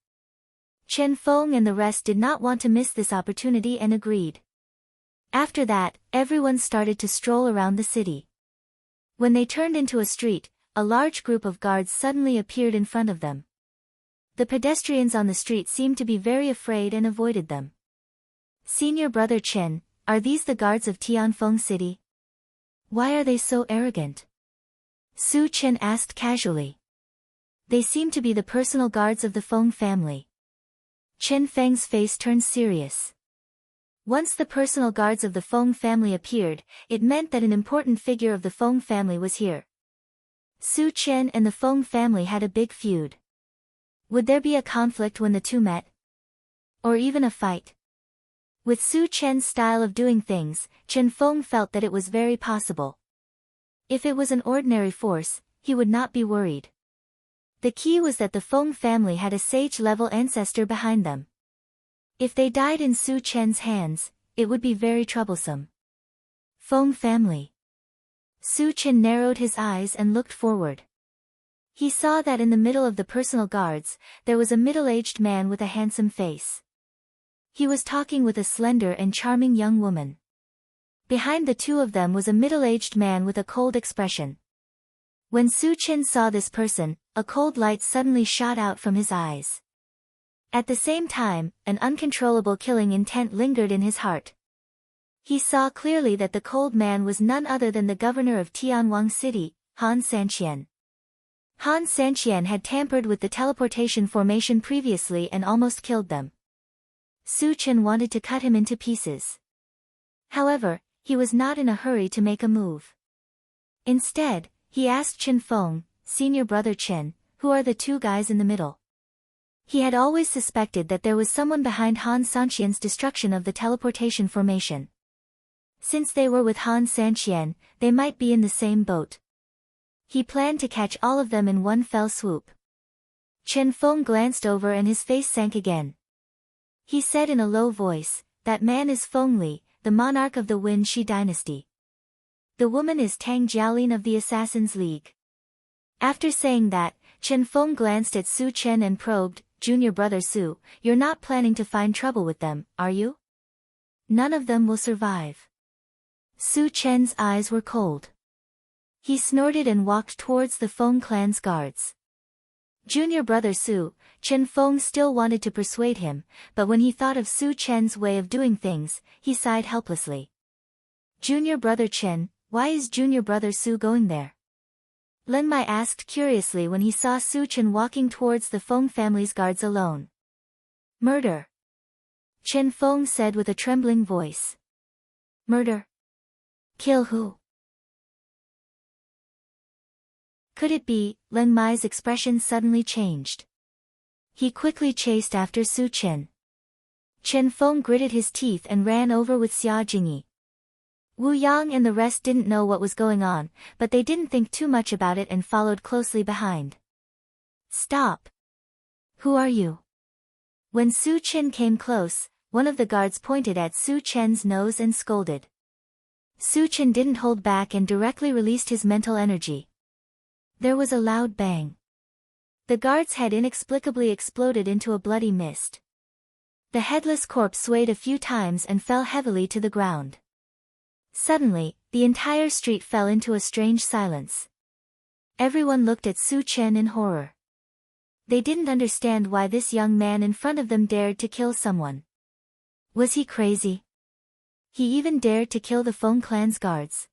A: Chen Feng and the rest did not want to miss this opportunity and agreed. After that, everyone started to stroll around the city. When they turned into a street, a large group of guards suddenly appeared in front of them. The pedestrians on the street seemed to be very afraid and avoided them. Senior Brother Chen, are these the guards of Tianfeng City? Why are they so arrogant? Su Chen asked casually. They seem to be the personal guards of the Feng family. Chen Feng's face turned serious. Once the personal guards of the Feng family appeared, it meant that an important figure of the Feng family was here. Su Chen and the Feng family had a big feud. Would there be a conflict when the two met? Or even a fight? With Su Chen's style of doing things, Chen Feng felt that it was very possible. If it was an ordinary force, he would not be worried. The key was that the Feng family had a sage-level ancestor behind them. If they died in Su Chen's hands, it would be very troublesome. Feng family. Su Chen narrowed his eyes and looked forward. He saw that in the middle of the personal guards, there was a middle-aged man with a handsome face. He was talking with a slender and charming young woman. Behind the two of them was a middle-aged man with a cold expression. When Su Chen saw this person, a cold light suddenly shot out from his eyes. At the same time, an uncontrollable killing intent lingered in his heart. He saw clearly that the cold man was none other than the governor of Tianwang City, Han Sanqian. Han Sanqian had tampered with the teleportation formation previously and almost killed them. Su Chen wanted to cut him into pieces. However, he was not in a hurry to make a move. Instead, he asked Chen Feng, Senior Brother Chen, who are the two guys in the middle? He had always suspected that there was someone behind Han Sanqian's destruction of the teleportation formation. Since they were with Han Sanqian, they might be in the same boat. He planned to catch all of them in one fell swoop. Chen Feng glanced over and his face sank again. He said in a low voice, that man is Feng Li, the monarch of the Wen Shi dynasty. The woman is Tang Jiaolin of the Assassin's League. After saying that, Chen Feng glanced at Su Chen and probed, Junior Brother Su, you're not planning to find trouble with them, are you? None of them will survive. Su Chen's eyes were cold. He snorted and walked towards the Feng clan's guards. Junior Brother Su, Chen Feng still wanted to persuade him, but when he thought of Su Chen's way of doing things, he sighed helplessly. Junior Brother Chen, why is Junior Brother Su going there? Len Mai asked curiously when he saw Su Chen walking towards the Feng family's guards alone. Murder. Chen Feng said with a trembling voice. Murder? Kill who? Could it be? Len Mai's expression suddenly changed. He quickly chased after Su Chen. Chen Feng gritted his teeth and ran over with Xia Jingyi. Wu Yang and the rest didn't know what was going on, but they didn't think too much about it and followed closely behind. Stop! Who are you? When Su Chen came close, one of the guards pointed at Su Chen's nose and scolded. Su Chen didn't hold back and directly released his mental energy. There was a loud bang. The guard's head inexplicably exploded into a bloody mist. The headless corpse swayed a few times and fell heavily to the ground. Suddenly, the entire street fell into a strange silence. Everyone looked at Su Chen in horror. They didn't understand why this young man in front of them dared to kill someone. Was he crazy? He even dared to kill the Feng clan's guards.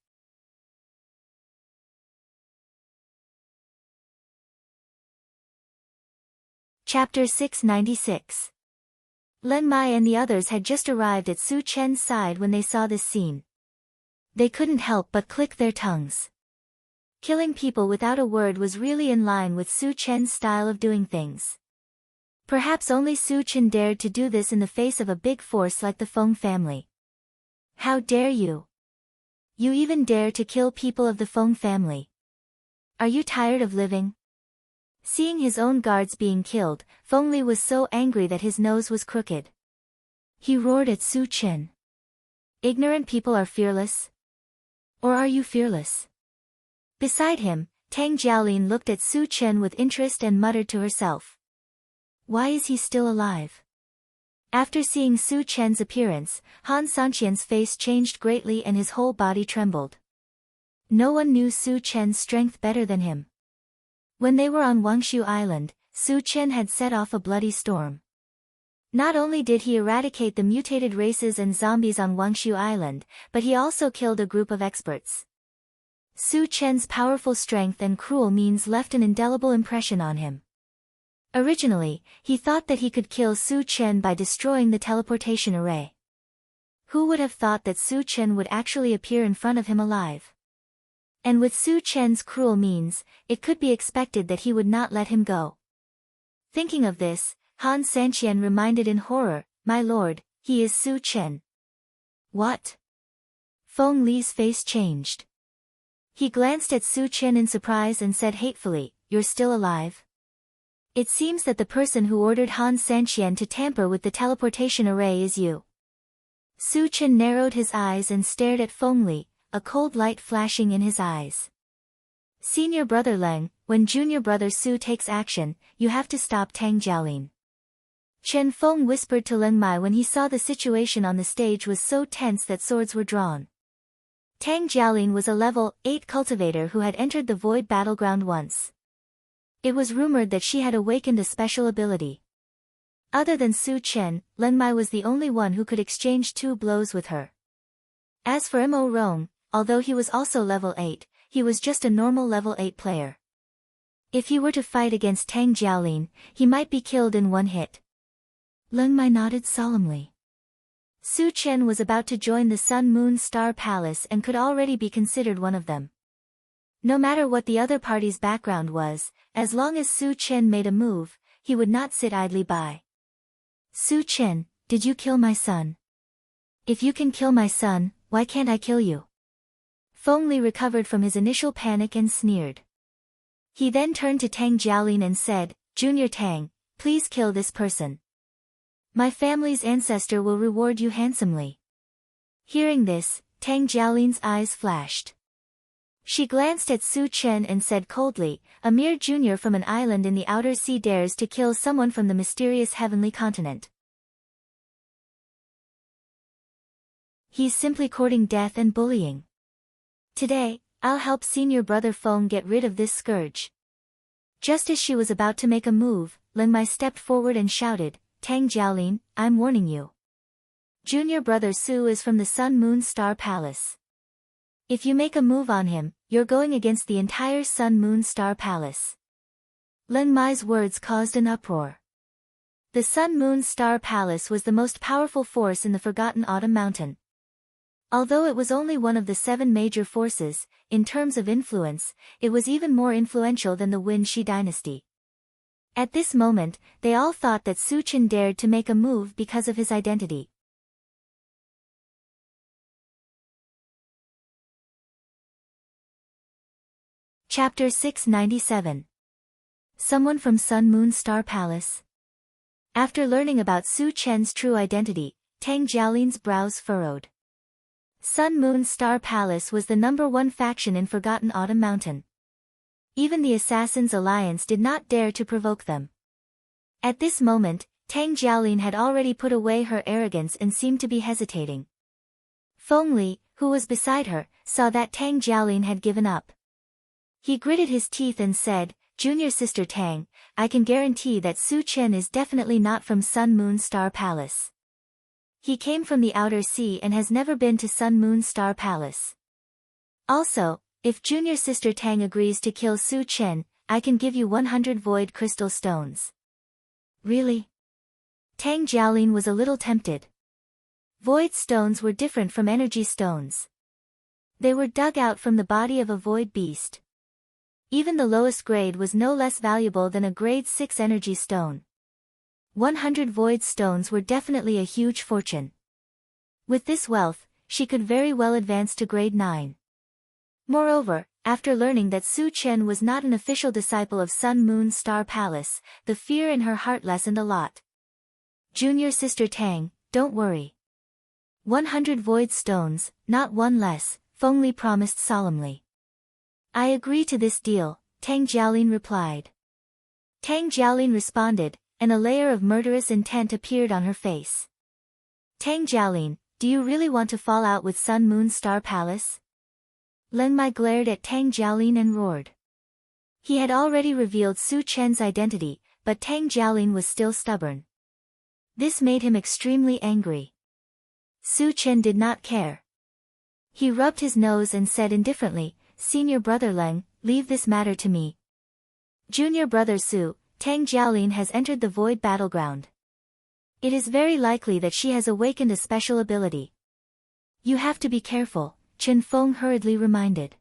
A: Chapter 696. Len Mai and the others had just arrived at Su Chen's side when they saw this scene. They couldn't help but click their tongues. Killing people without a word was really in line with Su Chen's style of doing things. Perhaps only Su Chen dared to do this in the face of a big force like the Feng family. How dare you? You even dare to kill people of the Feng family. Are you tired of living? Seeing his own guards being killed, Feng Li was so angry that his nose was crooked. He roared at Su Chen. Ignorant people are fearless? Or are you fearless? Beside him, Tang Jiaolin looked at Su Chen with interest and muttered to herself. Why is he still alive? After seeing Su Chen's appearance, Han Sanqian's face changed greatly and his whole body trembled. No one knew Su Chen's strength better than him. When they were on Wangshu Island, Su Chen had set off a bloody storm. Not only did he eradicate the mutated races and zombies on Wangshu Island, but he also killed a group of experts. Su Chen's powerful strength and cruel means left an indelible impression on him. Originally, he thought that he could kill Su Chen by destroying the teleportation array. Who would have thought that Su Chen would actually appear in front of him alive? And with Su Chen's cruel means, it could be expected that he would not let him go. Thinking of this, Han Sanqian reminded in horror, "My lord, he is Su Chen." What? Feng Li's face changed. He glanced at Su Chen in surprise and said hatefully, "You're still alive?" It seems that the person who ordered Han Sanqian to tamper with the teleportation array is you. Su Chen narrowed his eyes and stared at Feng Li, a cold light flashing in his eyes. Senior brother Leng, when junior brother Su takes action, you have to stop Tang Jiaolin. Chen Feng whispered to Leng Mai when he saw the situation on the stage was so tense that swords were drawn. Tang Jiaolin was a level 8 cultivator who had entered the void battleground once. It was rumored that she had awakened a special ability. Other than Su Chen, Leng Mai was the only one who could exchange 2 blows with her. As for Mo Rong, although he was also level 8, he was just a normal level 8 player. If he were to fight against Tang Jiaolin, he might be killed in one hit. Leng Mai nodded solemnly. Su Chen was about to join the Sun Moon Star Palace and could already be considered one of them. No matter what the other party's background was, as long as Su Chen made a move, he would not sit idly by. Su Chen, did you kill my son? If you can kill my son, why can't I kill you? Feng Li recovered from his initial panic and sneered. He then turned to Tang Jiaolin and said, "Junior Tang, please kill this person. My family's ancestor will reward you handsomely." Hearing this, Tang Jiaolin's eyes flashed. She glanced at Su Chen and said coldly, "A mere junior from an island in the outer sea dares to kill someone from the mysterious heavenly continent. He's simply courting death and bullying. Today, I'll help senior brother Feng get rid of this scourge." Just as she was about to make a move, Leng Mai stepped forward and shouted, "Tang Jiaolin, I'm warning you. Junior brother Su is from the Sun Moon Star Palace. If you make a move on him, you're going against the entire Sun Moon Star Palace." Leng Mai's words caused an uproar. The Sun Moon Star Palace was the most powerful force in the Forgotten Autumn Mountain. Although it was only one of the 7 major forces, in terms of influence, it was even more influential than the Wen Shi dynasty. At this moment, they all thought that Su Chen dared to make a move because of his identity. Chapter 697. Someone from Sun Moon Star Palace. After learning about Su Chen's true identity, Tang Jiaolin's brows furrowed. Sun Moon Star Palace was the #1 faction in Forgotten Autumn Mountain. Even the Assassins' Alliance did not dare to provoke them. At this moment, Tang Jiaolin had already put away her arrogance and seemed to be hesitating. Feng Li, who was beside her, saw that Tang Jiaolin had given up. He gritted his teeth and said, "Junior sister Tang, I can guarantee that Su Chen is definitely not from Sun Moon Star Palace. He came from the outer sea and has never been to Sun Moon Star Palace. Also, if junior sister Tang agrees to kill Su Chen, I can give you 100 void crystal stones." Really? Tang Jiaolin was a little tempted. Void stones were different from energy stones. They were dug out from the body of a void beast. Even the lowest grade was no less valuable than a grade 6 energy stone. 100 void stones were definitely a huge fortune. With this wealth, she could very well advance to grade 9. Moreover, after learning that Su Chen was not an official disciple of Sun Moon Star Palace, the fear in her heart lessened a lot. Junior sister Tang, don't worry. 100 void stones, not one less, Feng Li promised solemnly. I agree to this deal, Tang Jiaolin replied. Tang Jiaolin responded, and a layer of murderous intent appeared on her face. Tang Jiaolin, do you really want to fall out with Sun Moon Star Palace? Leng Mai glared at Tang Jiaolin and roared. He had already revealed Su Chen's identity, but Tang Jiaolin was still stubborn. This made him extremely angry. Su Chen did not care. He rubbed his nose and said indifferently, Senior brother Leng, leave this matter to me. Junior brother Su, Tang Jiaolin has entered the void battleground. It is very likely that she has awakened a special ability. You have to be careful, Chen Feng hurriedly reminded.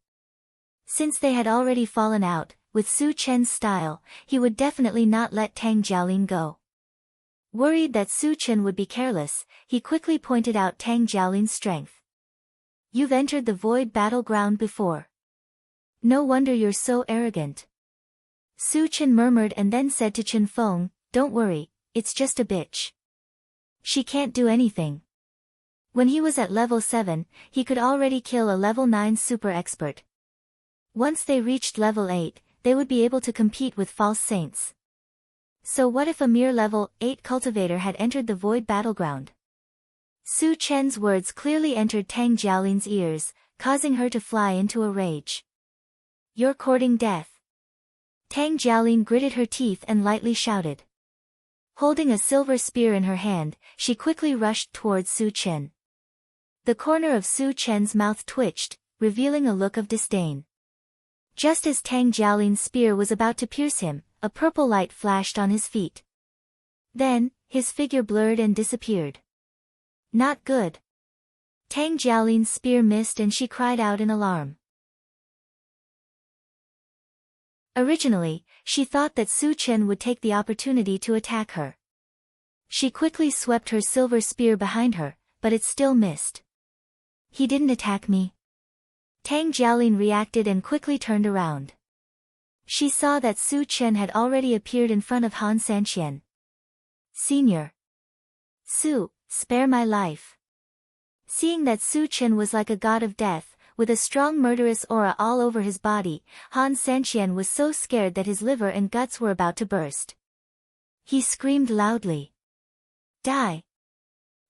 A: Since they had already fallen out, with Su Chen's style, he would definitely not let Tang Jiaolin go. Worried that Su Chen would be careless, he quickly pointed out Tang Jiaolin's strength. You've entered the void battleground before. No wonder you're so arrogant. Su Chen murmured and then said to Chen Feng, don't worry, it's just a bitch. She can't do anything. When he was at level 7, he could already kill a level 9 super expert. Once they reached level 8, they would be able to compete with false saints. So what if a mere level 8 cultivator had entered the void battleground? Su Chen's words clearly entered Tang Jiaolin's ears, causing her to fly into a rage. You're courting death. Tang Jiaolin gritted her teeth and lightly shouted. Holding a silver spear in her hand, she quickly rushed towards Su Chen. The corner of Su Chen's mouth twitched, revealing a look of disdain. Just as Tang Jiaolin's spear was about to pierce him, a purple light flashed on his feet. Then, his figure blurred and disappeared. Not good. Tang Jiaolin's spear missed and she cried out in alarm. Originally, she thought that Su Chen would take the opportunity to attack her. She quickly swept her silver spear behind her, but it still missed. He didn't attack me. Tang Jiaolin reacted and quickly turned around. She saw that Su Chen had already appeared in front of Han Sanqian. Senior. Su, spare my life. Seeing that Su Chen was like a god of death, with a strong murderous aura all over his body, Han Sanqian was so scared that his liver and guts were about to burst. He screamed loudly. Die!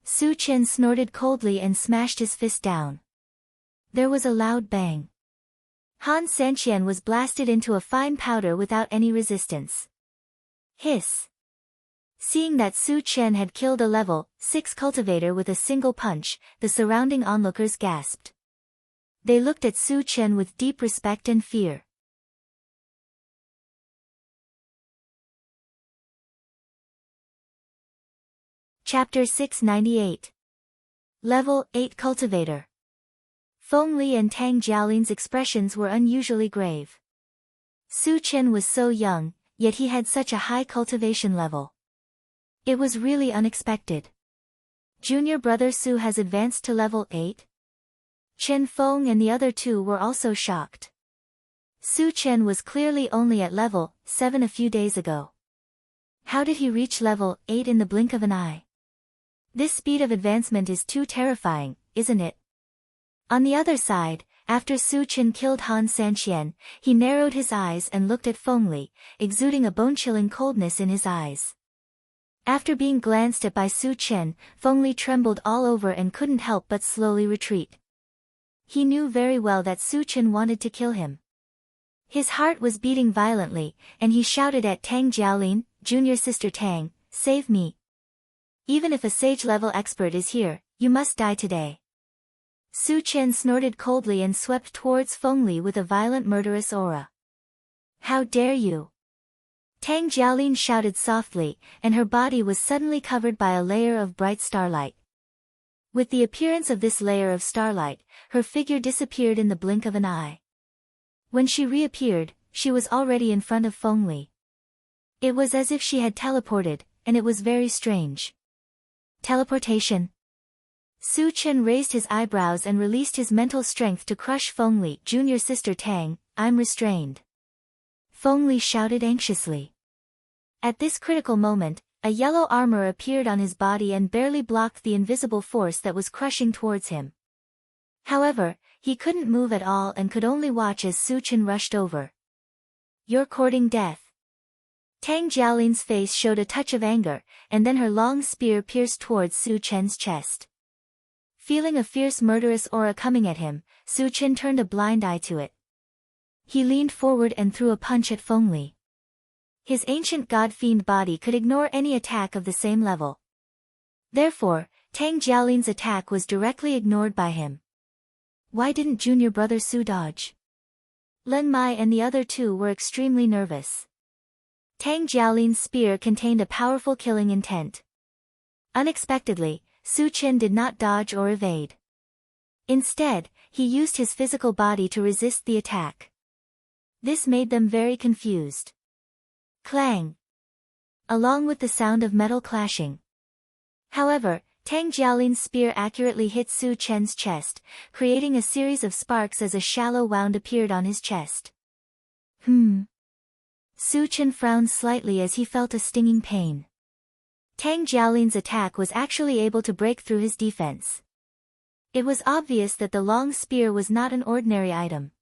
A: Su Chen snorted coldly and smashed his fist down. There was a loud bang. Han Sanqian was blasted into a fine powder without any resistance. Hiss! Seeing that Su Chen had killed a level 6 cultivator with a single punch, the surrounding onlookers gasped. They looked at Su Chen with deep respect and fear. Chapter 698. Level 8 Cultivator. Feng Li and Tang Jiaolin's expressions were unusually grave. Su Chen was so young, yet he had such a high cultivation level. It was really unexpected. Junior brother Su has advanced to level 8? Chen Feng and the other two were also shocked. Su Chen was clearly only at level 7 a few days ago. How did he reach level 8 in the blink of an eye? This speed of advancement is too terrifying, isn't it? On the other side, after Su Chen killed Han Sanqian, he narrowed his eyes and looked at Feng Li, exuding a bone-chilling coldness in his eyes. After being glanced at by Su Chen, Feng Li trembled all over and couldn't help but slowly retreat. He knew very well that Su Chen wanted to kill him. His heart was beating violently, and he shouted at Tang Jiaolin, Junior sister Tang, save me. Even if a sage-level expert is here, you must die today. Su Chen snorted coldly and swept towards Feng Li with a violent murderous aura. How dare you! Tang Jiaolin shouted softly, and her body was suddenly covered by a layer of bright starlight. With the appearance of this layer of starlight, her figure disappeared in the blink of an eye. When she reappeared, she was already in front of Feng Li. It was as if she had teleported, and it was very strange. Teleportation. Su Chen raised his eyebrows and released his mental strength to crush Feng Li. Junior sister Tang, I'm restrained. Feng Li shouted anxiously. At this critical moment, a yellow armor appeared on his body and barely blocked the invisible force that was crushing towards him. However, he couldn't move at all and could only watch as Su Chen rushed over. You're courting death. Tang Jiaolin's face showed a touch of anger, and then her long spear pierced towards Su Chen's chest. Feeling a fierce murderous aura coming at him, Su Chen turned a blind eye to it. He leaned forward and threw a punch at Feng Li. His ancient god-fiend body could ignore any attack of the same level. Therefore, Tang Jiaolin's attack was directly ignored by him. Why didn't junior brother Su dodge? Len Mai and the other two were extremely nervous. Tang Jiaolin's spear contained a powerful killing intent. Unexpectedly, Su Chen did not dodge or evade. Instead, he used his physical body to resist the attack. This made them very confused. Clang! Along with the sound of metal clashing. However, Tang Jiaolin's spear accurately hit Su Chen's chest, creating a series of sparks as a shallow wound appeared on his chest. Su Chen frowned slightly as he felt a stinging pain. Tang Jiaolin's attack was actually able to break through his defense. It was obvious that the long spear was not an ordinary item.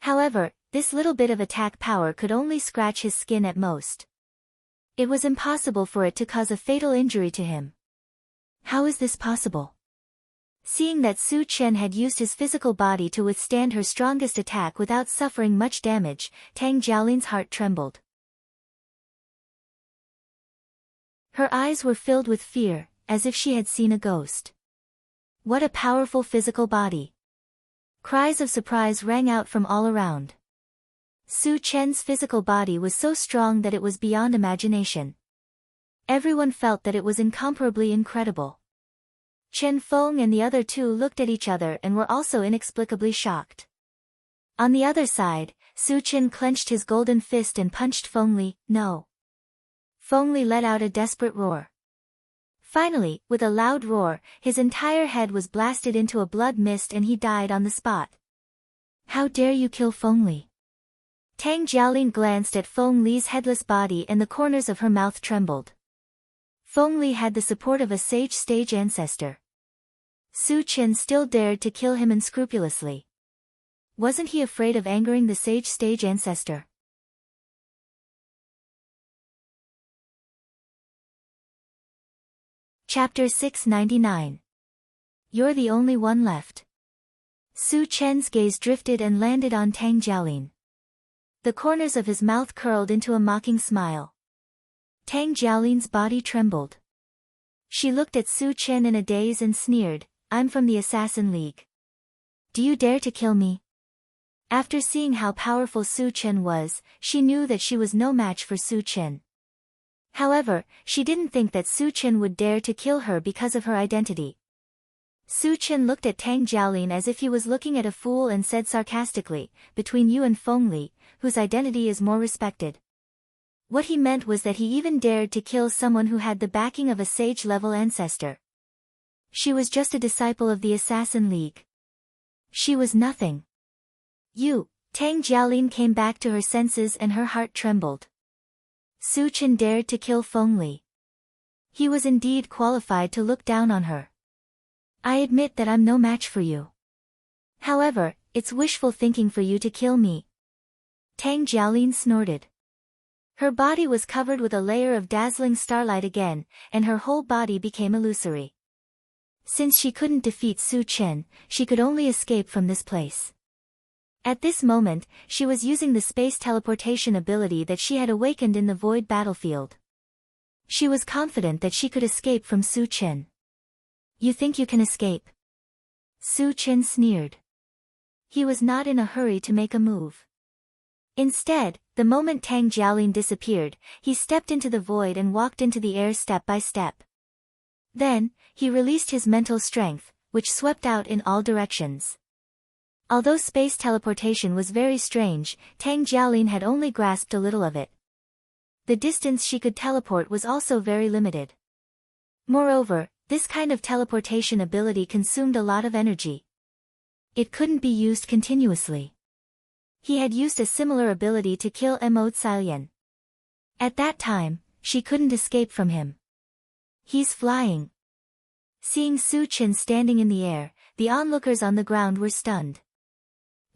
A: However, this little bit of attack power could only scratch his skin at most. It was impossible for it to cause a fatal injury to him. How is this possible? Seeing that Su Chen had used his physical body to withstand her strongest attack without suffering much damage, Tang Jiaolin's heart trembled. Her eyes were filled with fear, as if she had seen a ghost. What a powerful physical body! Cries of surprise rang out from all around. Su Chen's physical body was so strong that it was beyond imagination. Everyone felt that it was incomparably incredible. Chen Feng and the other two looked at each other and were also inexplicably shocked. On the other side, Su Chen clenched his golden fist and punched Feng Li. No. Feng Li let out a desperate roar. Finally, with a loud roar, his entire head was blasted into a blood mist and he died on the spot. How dare you kill Feng Li? Tang Jiaolin glanced at Feng Li's headless body and the corners of her mouth trembled. Feng Li had the support of a sage stage ancestor. Su Chen still dared to kill him unscrupulously. Wasn't he afraid of angering the sage stage ancestor? Chapter 699. You're the only one left. Su Chen's gaze drifted and landed on Tang Jiaolin. The corners of his mouth curled into a mocking smile. Tang Jiaolin's body trembled. She looked at Su Chen in a daze and sneered, I'm from the Assassin League. Do you dare to kill me? After seeing how powerful Su Chen was, she knew that she was no match for Su Chen. However, she didn't think that Su Chen would dare to kill her because of her identity. Su Chen looked at Tang Jiaolin as if he was looking at a fool and said sarcastically, between you and Feng Li, whose identity is more respected. What he meant was that he even dared to kill someone who had the backing of a sage-level ancestor. She was just a disciple of the Assassin League. She was nothing. Tang Jiaolin came back to her senses and her heart trembled. Su Chen dared to kill Feng Li. He was indeed qualified to look down on her. I admit that I'm no match for you. However, it's wishful thinking for you to kill me. Tang Jiaolin snorted. Her body was covered with a layer of dazzling starlight again, and her whole body became illusory. Since she couldn't defeat Su Chen, she could only escape from this place. At this moment, she was using the space teleportation ability that she had awakened in the void battlefield. She was confident that she could escape from Su Chen. You think you can escape? Su Chen sneered. He was not in a hurry to make a move. Instead, the moment Tang Jiaolin disappeared, he stepped into the void and walked into the air step by step. Then, he released his mental strength, which swept out in all directions. Although space teleportation was very strange, Tang Jiaolin had only grasped a little of it. The distance she could teleport was also very limited. Moreover, This kind of teleportation ability consumed a lot of energy. It couldn't be used continuously. He had used a similar ability to kill Emode Silien. At that time, she couldn't escape from him. He's flying. Seeing Su Chen standing in the air, the onlookers on the ground were stunned.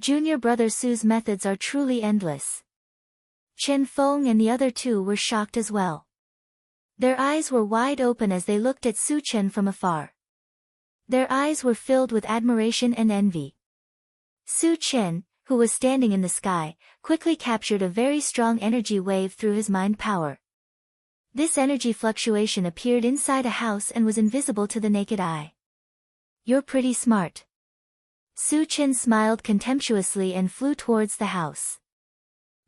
A: Junior brother Su's methods are truly endless. Chen Feng and the other two were shocked as well. Their eyes were wide open as they looked at Su Chen from afar. Their eyes were filled with admiration and envy. Su Chen, who was standing in the sky, quickly captured a very strong energy wave through his mind power. This energy fluctuation appeared inside a house and was invisible to the naked eye. You're pretty smart. Su Chen smiled contemptuously and flew towards the house.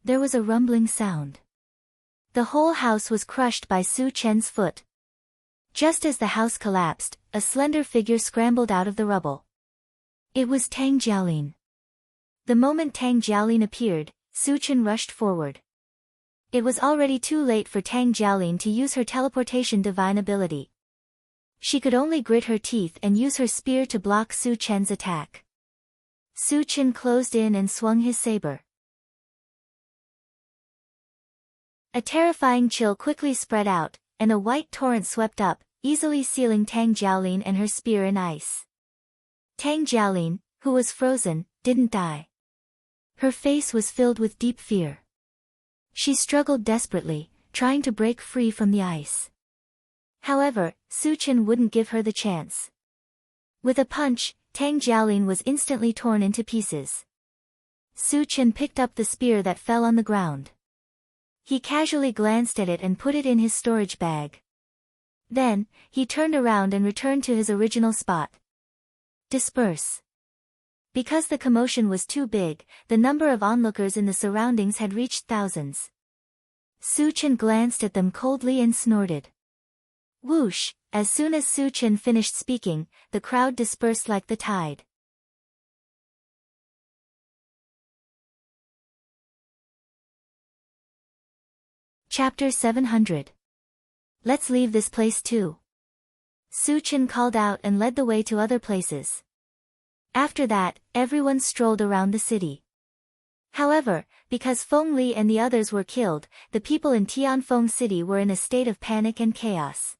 A: There was a rumbling sound. The whole house was crushed by Su Chen's foot. Just as the house collapsed, a slender figure scrambled out of the rubble. It was Tang Jiaolin. The moment Tang Jiaolin appeared, Su Chen rushed forward. It was already too late for Tang Jiaolin to use her teleportation divine ability. She could only grit her teeth and use her spear to block Su Chen's attack. Su Chen closed in and swung his saber. A terrifying chill quickly spread out, and a white torrent swept up, easily sealing Tang Jiaolin and her spear in ice. Tang Jiaolin, who was frozen, didn't die. Her face was filled with deep fear. She struggled desperately, trying to break free from the ice. However, Su Chen wouldn't give her the chance. With a punch, Tang Jiaolin was instantly torn into pieces. Su Chen picked up the spear that fell on the ground. He casually glanced at it and put it in his storage bag. Then, he turned around and returned to his original spot. Disperse. Because the commotion was too big, the number of onlookers in the surroundings had reached thousands. Su Chen glanced at them coldly and snorted. Whoosh! As soon as Su Chen finished speaking, the crowd dispersed like the tide. Chapter 700. Let's leave this place too. Su Chen called out and led the way to other places. After that, everyone strolled around the city. However, because Feng Li and the others were killed, the people in Tianfeng City were in a state of panic and chaos.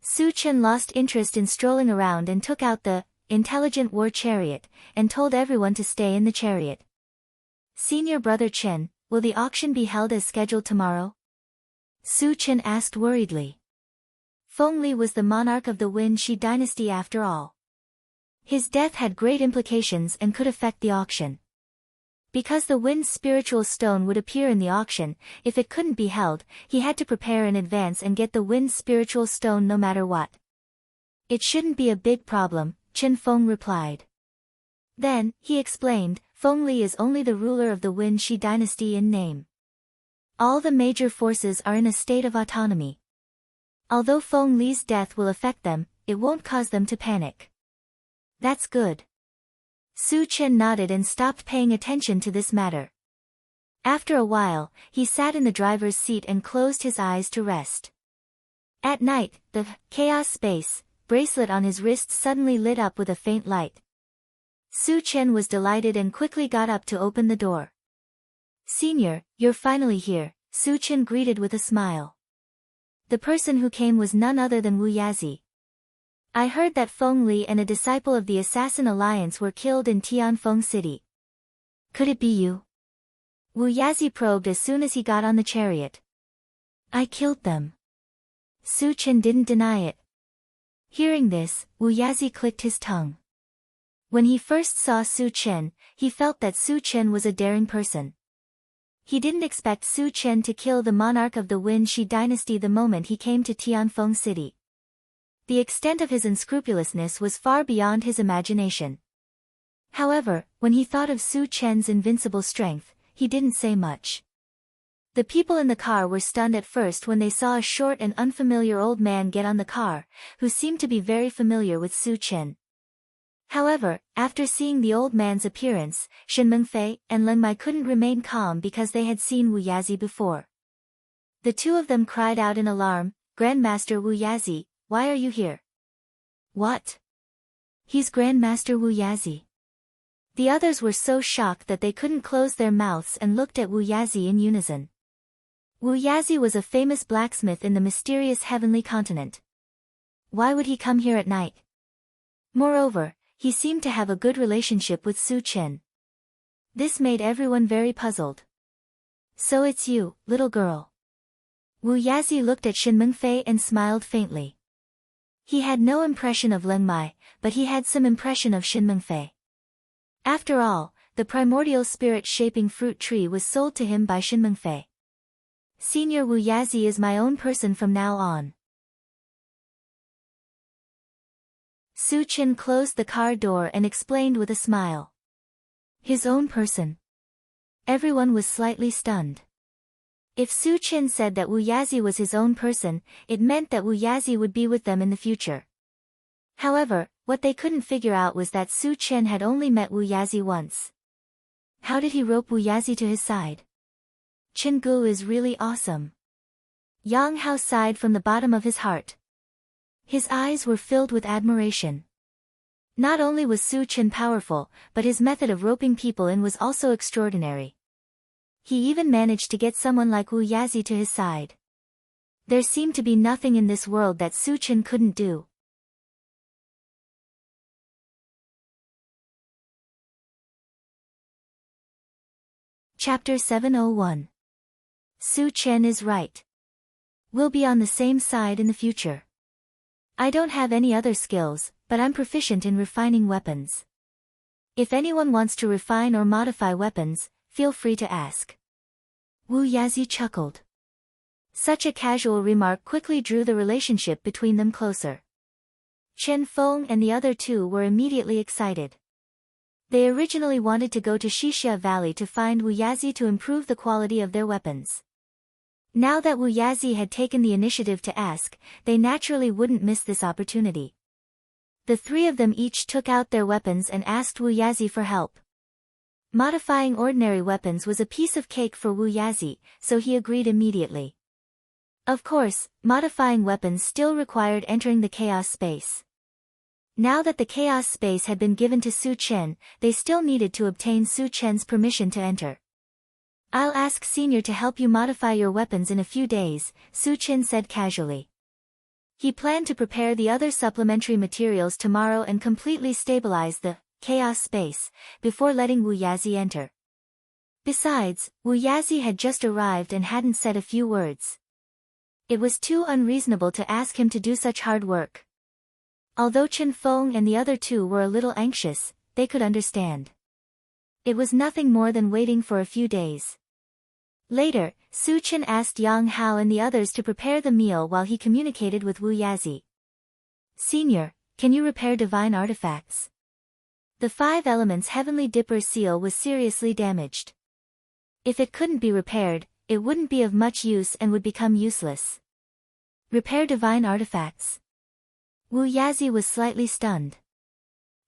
A: Su Chen lost interest in strolling around and took out the intelligent war chariot, and told everyone to stay in the chariot. Senior brother Chen, will the auction be held as scheduled tomorrow? Su Chen asked worriedly. Feng Li was the monarch of the Wen Shi dynasty after all. His death had great implications and could affect the auction. Because the Wind's spiritual stone would appear in the auction, if it couldn't be held, he had to prepare in advance and get the Wind's spiritual stone no matter what. It shouldn't be a big problem, Chen Feng replied. Then, he explained, Feng Li is only the ruler of the Wen Shi dynasty in name. All the major forces are in a state of autonomy. Although Feng Li's death will affect them, it won't cause them to panic. That's good. Su Chen nodded and stopped paying attention to this matter. After a while, he sat in the driver's seat and closed his eyes to rest. At night, the chaos space bracelet on his wrist suddenly lit up with a faint light. Su Chen was delighted and quickly got up to open the door. Senior, you're finally here, Su Chen greeted with a smile. The person who came was none other than Wu Yazi. I heard that Feng Li and a disciple of the Assassin Alliance were killed in Tianfeng City. Could it be you? Wu Yazi probed as soon as he got on the chariot. I killed them. Su Chen didn't deny it. Hearing this, Wu Yazi clicked his tongue. When he first saw Su Chen, he felt that Su Chen was a daring person. He didn't expect Su Chen to kill the monarch of the Wen Shi dynasty the moment he came to Tianfeng City. The extent of his unscrupulousness was far beyond his imagination. However, when he thought of Su Chen's invincible strength, he didn't say much. The people in the car were stunned at first when they saw a short and unfamiliar old man get on the car, who seemed to be very familiar with Su Chen. However, after seeing the old man's appearance, Shen Mengfei and Leng Mai couldn't remain calm because they had seen Wu Yazi before. The two of them cried out in alarm, Grandmaster Wu Yazi, why are you here? What? He's Grandmaster Wu Yazi. The others were so shocked that they couldn't close their mouths and looked at Wu Yazi in unison. Wu Yazi was a famous blacksmith in the mysterious heavenly continent. Why would he come here at night? Moreover, he seemed to have a good relationship with Su Chen. This made everyone very puzzled. So it's you, little girl. Wu Yazi looked at Shin Mengfei and smiled faintly. He had no impression of Leng Mai, but he had some impression of Shin Mengfei. After all, the primordial spirit-shaping fruit tree was sold to him by Shin Mengfei. Senior Wu Yazi is my own person from now on. Su Chen closed the car door and explained with a smile. His own person. Everyone was slightly stunned. If Su Chen said that Wu Yazi was his own person, it meant that Wu Yazi would be with them in the future. However, what they couldn't figure out was that Su Chen had only met Wu Yazi once. How did he rope Wu Yazi to his side? Chen Gu is really awesome. Yang Hao sighed from the bottom of his heart. His eyes were filled with admiration. Not only was Su Chen powerful, but his method of roping people in was also extraordinary. He even managed to get someone like Wu Yazi to his side. There seemed to be nothing in this world that Su Chen couldn't do. Chapter 701. Su Chen is right. We'll be on the same side in the future. I don't have any other skills, but I'm proficient in refining weapons. If anyone wants to refine or modify weapons, feel free to ask. Wu Yazi chuckled. Such a casual remark quickly drew the relationship between them closer. Chen Feng and the other two were immediately excited. They originally wanted to go to Xixia Valley to find Wu Yazi to improve the quality of their weapons. Now that Wu Yazi had taken the initiative to ask, they naturally wouldn't miss this opportunity. The three of them each took out their weapons and asked Wu Yazi for help. Modifying ordinary weapons was a piece of cake for Wu Yazi, so he agreed immediately. Of course, modifying weapons still required entering the chaos space. Now that the chaos space had been given to Su Chen, they still needed to obtain Su Chen's permission to enter. I'll ask Senior to help you modify your weapons in a few days, Su Chen said casually. He planned to prepare the other supplementary materials tomorrow and completely stabilize the chaos space before letting Wu Yazi enter. Besides, Wu Yazi had just arrived and hadn't said a few words. It was too unreasonable to ask him to do such hard work. Although Chen Feng and the other two were a little anxious, they could understand. It was nothing more than waiting for a few days. Later, Su Chen asked Yang Hao and the others to prepare the meal while he communicated with Wu Yazi. Senior, can you repair divine artifacts? The 5 Elements Heavenly Dipper seal was seriously damaged. If it couldn't be repaired, it wouldn't be of much use and would become useless. Repair divine artifacts. Wu Yazi was slightly stunned.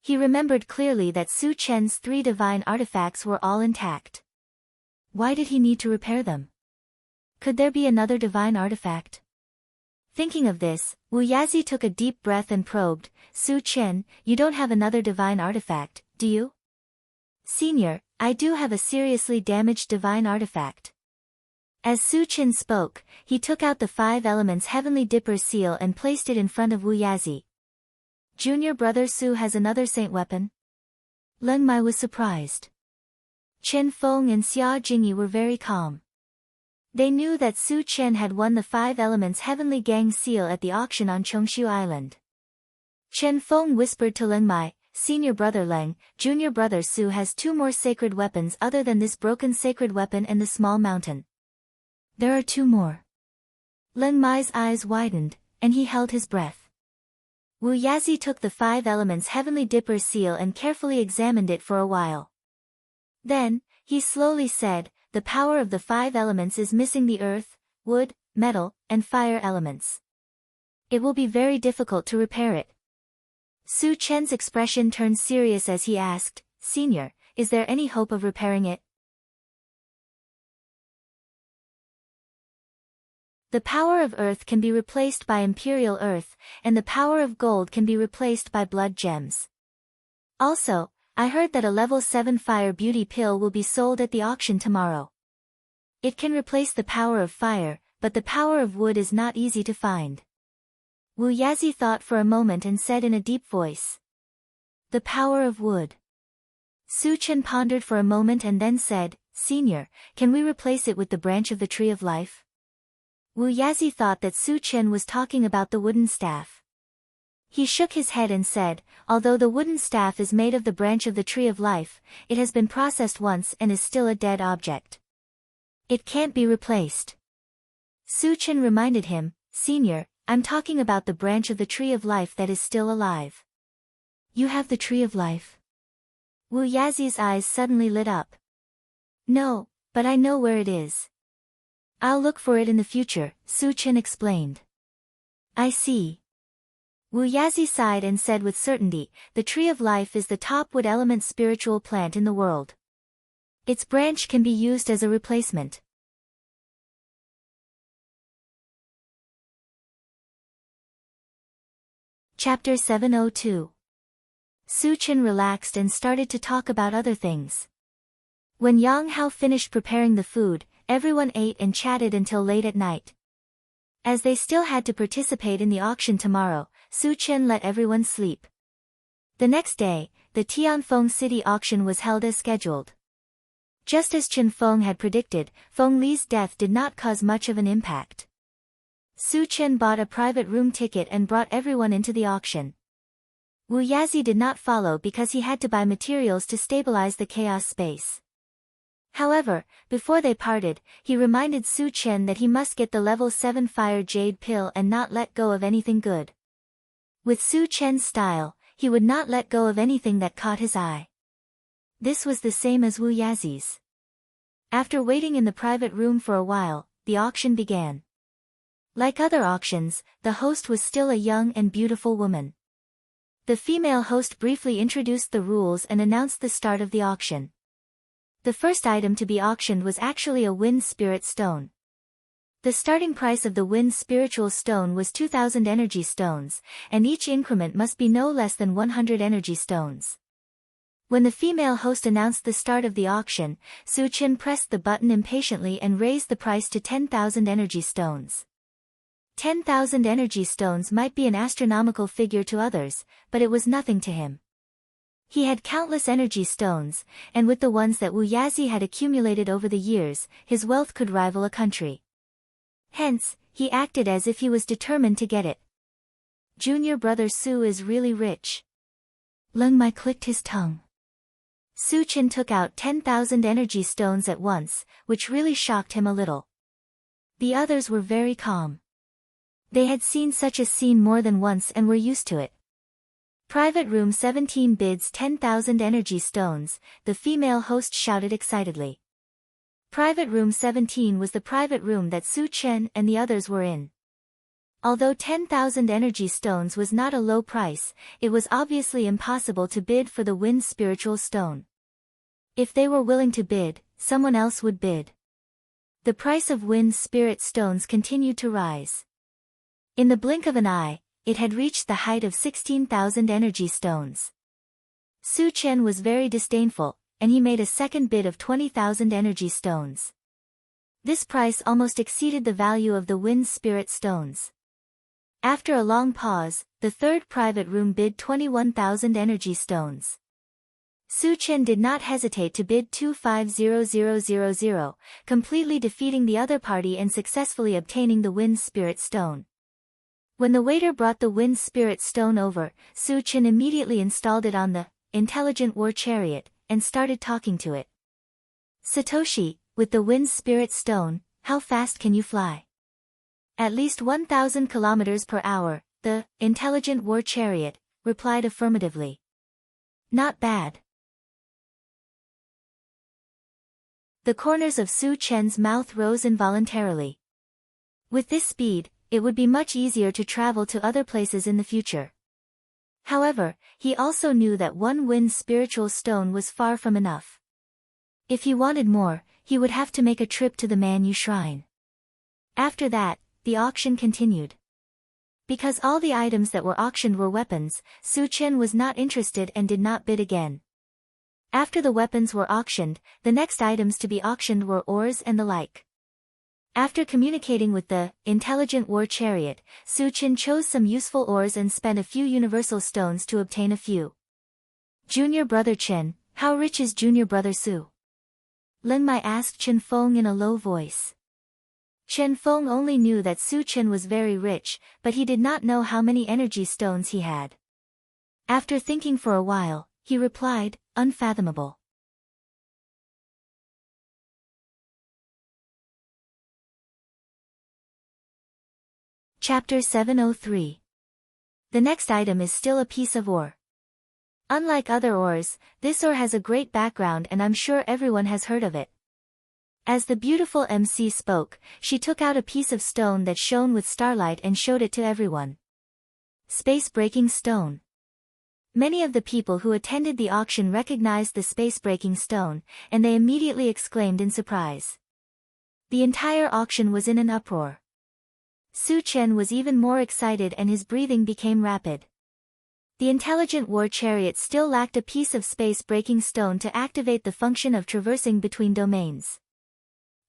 A: He remembered clearly that Su Chen's 3 divine artifacts were all intact. Why did he need to repair them? Could there be another divine artifact? Thinking of this, Wu Yazi took a deep breath and probed, Su Chen, you don't have another divine artifact, do you? Senior, I do have a seriously damaged divine artifact. As Su Chen spoke, he took out the 5 Elements Heavenly Dipper seal and placed it in front of Wu Yazi. Junior brother Su has another saint weapon? Leng Mai was surprised. Chen Feng and Xia Jingyi were very calm. They knew that Su Chen had won the 5 Elements Heavenly Gang seal at the auction on Chongshu Island. Chen Feng whispered to Leng Mai, Senior brother Leng, junior brother Su has 2 more sacred weapons other than this broken sacred weapon and the small mountain. There are 2 more. Leng Mai's eyes widened, and he held his breath. Wu Yazi took the 5 Elements Heavenly Dipper seal and carefully examined it for a while. Then, he slowly said, the power of the 5 elements is missing the earth, wood, metal, and fire elements. It will be very difficult to repair it. Su Chen's expression turned serious as he asked, Senior, is there any hope of repairing it? The power of earth can be replaced by imperial earth, and the power of gold can be replaced by blood gems. Also, I heard that a level 7 fire beauty pill will be sold at the auction tomorrow. It can replace the power of fire, but the power of wood is not easy to find. Wu Yazi thought for a moment and said in a deep voice. The power of wood. Su Chen pondered for a moment and then said, Senior, can we replace it with the branch of the tree of life? Wu Yazi thought that Su Chen was talking about the wooden staff. He shook his head and said, although the wooden staff is made of the branch of the tree of life, it has been processed once and is still a dead object. It can't be replaced. Su Chen reminded him, Senior, I'm talking about the branch of the tree of life that is still alive. You have the tree of life? Wu Yazi's eyes suddenly lit up. No, but I know where it is. I'll look for it in the future, Su Chen explained. I see. Wu Yazi sighed and said with certainty, the tree of life is the top wood element spiritual plant in the world. Its branch can be used as a replacement. Chapter 702. Su Chen relaxed and started to talk about other things. When Yang Hao finished preparing the food, everyone ate and chatted until late at night. As they still had to participate in the auction tomorrow, Su Chen let everyone sleep. The next day, the Tianfeng City auction was held as scheduled. Just as Chen Feng had predicted, Feng Li's death did not cause much of an impact. Su Chen bought a private room ticket and brought everyone into the auction. Wu Yazi did not follow because he had to buy materials to stabilize the chaos space. However, before they parted, he reminded Su Chen that he must get the level 7 fire jade pill and not let go of anything good. With Su Chen's style, he would not let go of anything that caught his eye. This was the same as Wu Yazi's. After waiting in the private room for a while, the auction began. Like other auctions, the host was still a young and beautiful woman. The female host briefly introduced the rules and announced the start of the auction. The first item to be auctioned was actually a wind spirit stone. The starting price of the wind spiritual stone was 2,000 energy stones, and each increment must be no less than 100 energy stones. When the female host announced the start of the auction, Su Chen pressed the button impatiently and raised the price to 10,000 energy stones. 10,000 energy stones might be an astronomical figure to others, but it was nothing to him. He had countless energy stones, and with the ones that Wu Yazi had accumulated over the years, his wealth could rival a country. Hence, he acted as if he was determined to get it. Junior brother Su is really rich. Leng Mai clicked his tongue. Su Chen took out 10,000 energy stones at once, which really shocked him a little. The others were very calm. They had seen such a scene more than once and were used to it. Private room 17 bids 10,000 energy stones, the female host shouted excitedly. Private room 17 was the private room that Su Chen and the others were in. Although 10,000 energy stones was not a low price, it was obviously impossible to bid for the wind spiritual stone. If they were willing to bid, someone else would bid. The price of wind spirit stones continued to rise. In the blink of an eye, it had reached the height of 16,000 energy stones. Su Chen was very disdainful, and he made a second bid of 20,000 energy stones. This price almost exceeded the value of the wind spirit stones. After a long pause, the third private room bid 21,000 energy stones. Su Chen did not hesitate to bid 25,000, completely defeating the other party and successfully obtaining the wind spirit stone. When the waiter brought the wind spirit stone over, Su Chen immediately installed it on the intelligent war chariot, and started talking to it. Satoshi, with the wind spirit stone, how fast can you fly? At least 1,000 kilometers per hour, the intelligent war chariot replied affirmatively. Not bad. The corners of Su Chen's mouth rose involuntarily. With this speed, it would be much easier to travel to other places in the future. However, he also knew that one wind spiritual stone was far from enough. If he wanted more, he would have to make a trip to the Man Yu Shrine. After that, the auction continued. Because all the items that were auctioned were weapons, Su Chen was not interested and did not bid again. After the weapons were auctioned, the next items to be auctioned were ores and the like. After communicating with the intelligent war chariot, Su Chen chose some useful ores and spent a few universal stones to obtain a few. Junior brother Chen, how rich is junior brother Su? Lin Mai asked Chen Feng in a low voice. Chen Feng only knew that Su Chen was very rich, but he did not know how many energy stones he had. After thinking for a while, he replied, unfathomable. Chapter 703. The next item is still a piece of ore. Unlike other ores, this ore has a great background and I'm sure everyone has heard of it. As the beautiful MC spoke, she took out a piece of stone that shone with starlight and showed it to everyone. Space-breaking stone. Many of the people who attended the auction recognized the space-breaking stone, and they immediately exclaimed in surprise. The entire auction was in an uproar. Su Chen was even more excited and his breathing became rapid. The intelligent war chariot still lacked a piece of space-breaking stone to activate the function of traversing between domains.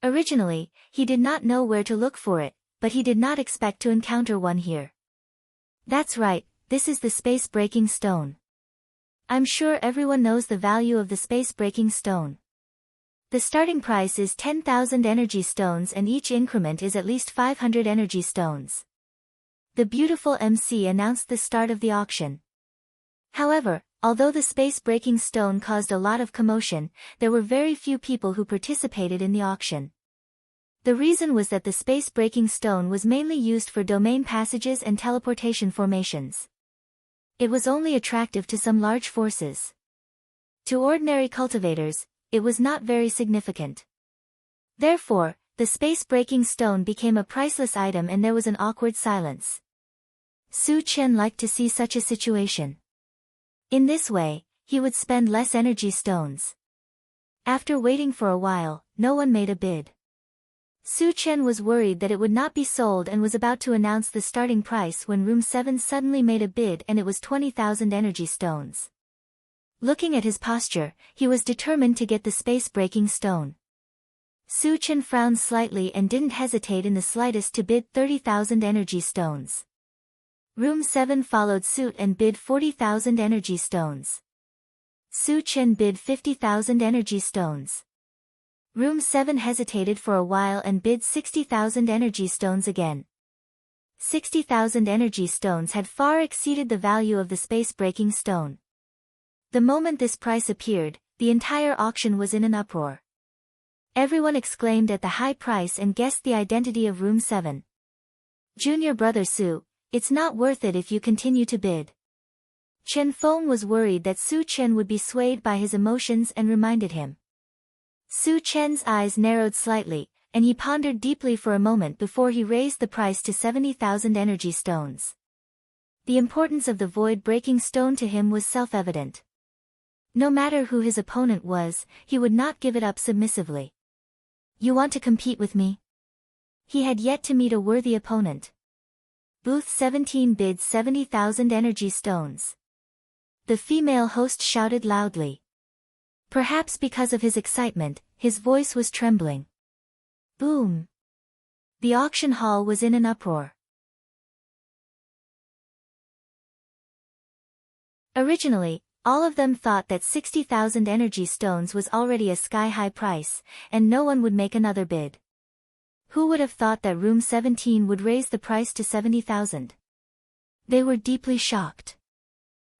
A: Originally, he did not know where to look for it, but he did not expect to encounter one here. That's right, this is the space-breaking stone. I'm sure everyone knows the value of the space-breaking stone. The starting price is 10,000 energy stones and each increment is at least 500 energy stones. The beautiful MC announced the start of the auction. However, although the space-breaking stone caused a lot of commotion, there were very few people who participated in the auction. The reason was that the space-breaking stone was mainly used for domain passages and teleportation formations. It was only attractive to some large forces. To ordinary cultivators, it was not very significant. Therefore, the space-breaking stone became a priceless item and there was an awkward silence. Su Chen liked to see such a situation. In this way, he would spend less energy stones. After waiting for a while, no one made a bid. Su Chen was worried that it would not be sold and was about to announce the starting price when Room 7 suddenly made a bid and it was 20,000 energy stones. Looking at his posture, he was determined to get the space-breaking stone. Su Chen frowned slightly and didn't hesitate in the slightest to bid 30,000 energy stones. Room 7 followed suit and bid 40,000 energy stones. Su Chen bid 50,000 energy stones. Room 7 hesitated for a while and bid 60,000 energy stones again. 60,000 energy stones had far exceeded the value of the space-breaking stone. The moment this price appeared, the entire auction was in an uproar. Everyone exclaimed at the high price and guessed the identity of Room 7. Junior brother Su, it's not worth it if you continue to bid. Chen Feng was worried that Su Chen would be swayed by his emotions and reminded him. Su Chen's eyes narrowed slightly, and he pondered deeply for a moment before he raised the price to 70,000 energy stones. The importance of the void-breaking stone to him was self-evident. No matter who his opponent was, he would not give it up submissively. You want to compete with me? He had yet to meet a worthy opponent. Booth 17 bid 70,000 energy stones. The female host shouted loudly. Perhaps because of his excitement, his voice was trembling. Boom! The auction hall was in an uproar. Originally, all of them thought that 60,000 energy stones was already a sky-high price, and no one would make another bid. Who would have thought that Room 17 would raise the price to 70,000? They were deeply shocked.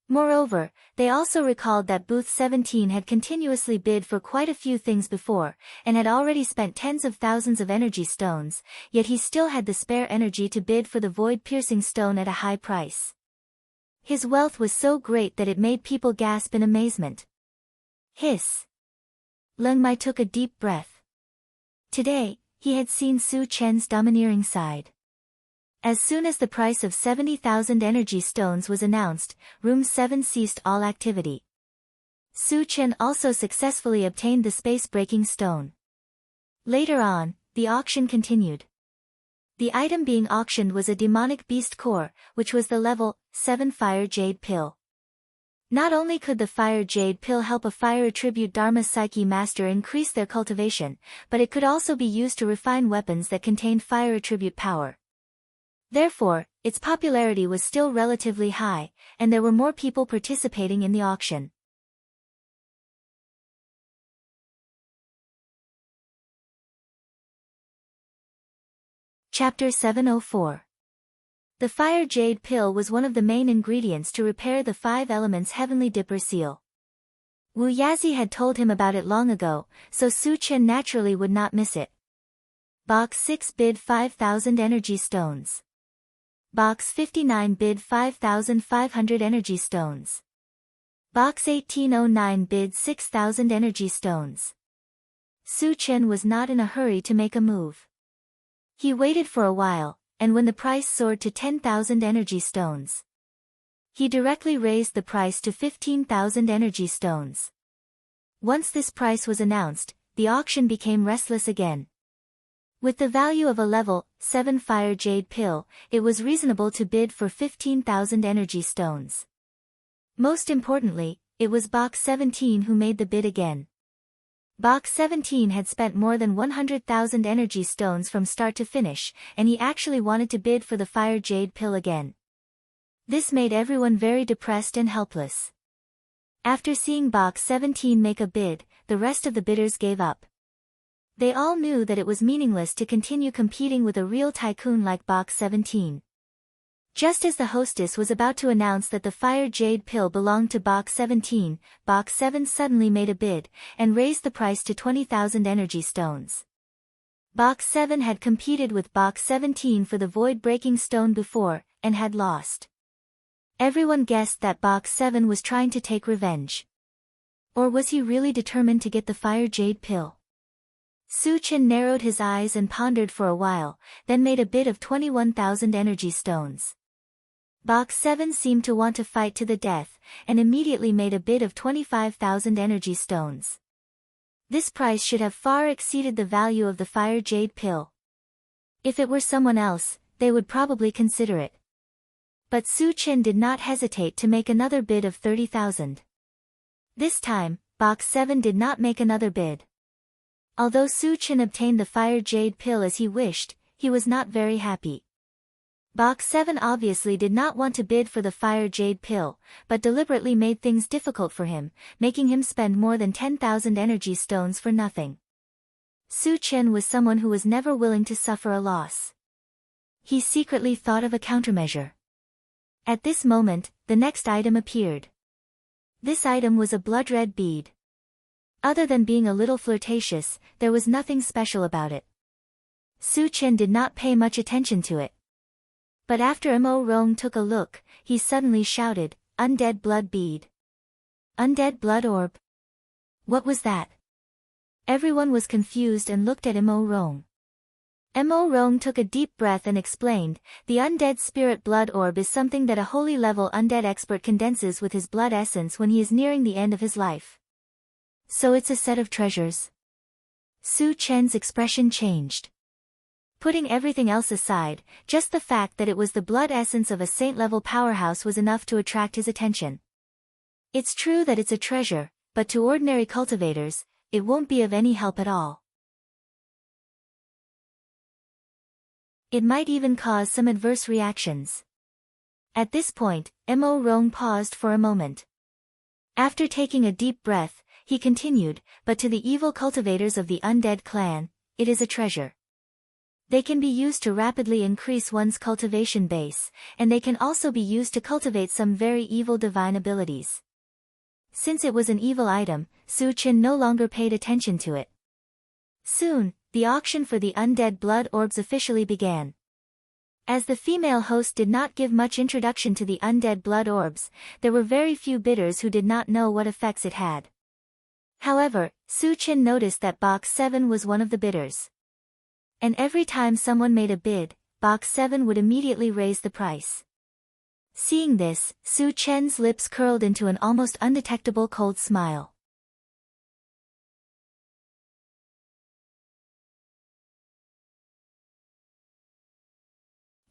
A: Moreover, they also recalled that Booth 17 had continuously bid for quite a few things before, and had already spent tens of thousands of energy stones, yet he still had the spare energy to bid for the void-piercing stone at a high price. His wealth was so great that it made people gasp in amazement. Hiss! Leng Mai took a deep breath. Today, he had seen Su Chen's domineering side. As soon as the price of 70,000 energy stones was announced, Room 7 ceased all activity. Su Chen also successfully obtained the space-breaking stone. Later on, the auction continued. The item being auctioned was a demonic beast core, which was the level 7 fire jade pill. Not only could the fire jade pill help a fire attribute Dharma Psyche master increase their cultivation, but it could also be used to refine weapons that contained fire attribute power. Therefore, its popularity was still relatively high, and there were more people participating in the auction. Chapter 704. The fire jade pill was one of the main ingredients to repair the 5 elements heavenly dipper seal. Wu Yazi had told him about it long ago, so Su Chen naturally would not miss it. Box 6 bid 5,000 energy stones. Box 59 bid 5,500 energy stones. Box 1809 bid 6,000 energy stones. Su Chen was not in a hurry to make a move. He waited for a while, and when the price soared to 10,000 energy stones, he directly raised the price to 15,000 energy stones. Once this price was announced, the auction became restless again. With the value of a level 7 fire jade pill, it was reasonable to bid for 15,000 energy stones. Most importantly, it was Box 17 who made the bid again. Box 17 had spent more than 100,000 energy stones from start to finish, and he actually wanted to bid for the fire jade pill again. This made everyone very depressed and helpless. After seeing Box 17 make a bid, the rest of the bidders gave up. They all knew that it was meaningless to continue competing with a real tycoon like Box 17. Just as the hostess was about to announce that the fire jade pill belonged to Box 17, Box 7 suddenly made a bid, and raised the price to 20,000 energy stones. Box 7 had competed with Box 17 for the void-breaking stone before, and had lost. Everyone guessed that Box 7 was trying to take revenge. Or was he really determined to get the fire jade pill? Su Chen narrowed his eyes and pondered for a while, then made a bid of 21,000 energy stones. Box 7 seemed to want to fight to the death, and immediately made a bid of 25,000 energy stones. This price should have far exceeded the value of the fire jade pill. If it were someone else, they would probably consider it. But Su Chen did not hesitate to make another bid of 30,000. This time, Box 7 did not make another bid. Although Su Chen obtained the fire jade pill as he wished, he was not very happy. Box 7 obviously did not want to bid for the fire jade pill, but deliberately made things difficult for him, making him spend more than 10,000 energy stones for nothing. Su Chen was someone who was never willing to suffer a loss. He secretly thought of a countermeasure. At this moment, the next item appeared. This item was a blood-red bead. Other than being a little flirtatious, there was nothing special about it. Su Chen did not pay much attention to it. But after Mo Rong took a look, he suddenly shouted, "Undead blood bead! Undead blood orb! What was that?" Everyone was confused and looked at Mo Rong. Mo Rong took a deep breath and explained, "The undead spirit blood orb is something that a holy level undead expert condenses with his blood essence when he is nearing the end of his life. So it's a set of treasures." Su Chen's expression changed. Putting everything else aside, just the fact that it was the blood essence of a saint-level powerhouse was enough to attract his attention. It's true that it's a treasure, but to ordinary cultivators, it won't be of any help at all. It might even cause some adverse reactions. At this point, Mo Rong paused for a moment. After taking a deep breath, he continued, "But to the evil cultivators of the undead clan, it is a treasure. They can be used to rapidly increase one's cultivation base, and they can also be used to cultivate some very evil divine abilities." Since it was an evil item, Su Chen no longer paid attention to it. Soon, the auction for the undead blood orbs officially began. As the female host did not give much introduction to the undead blood orbs, there were very few bidders who did not know what effects it had. However, Su Chen noticed that Box 7 was one of the bidders. And every time someone made a bid, Box 7 would immediately raise the price. Seeing this, Su Chen's lips curled into an almost undetectable cold smile.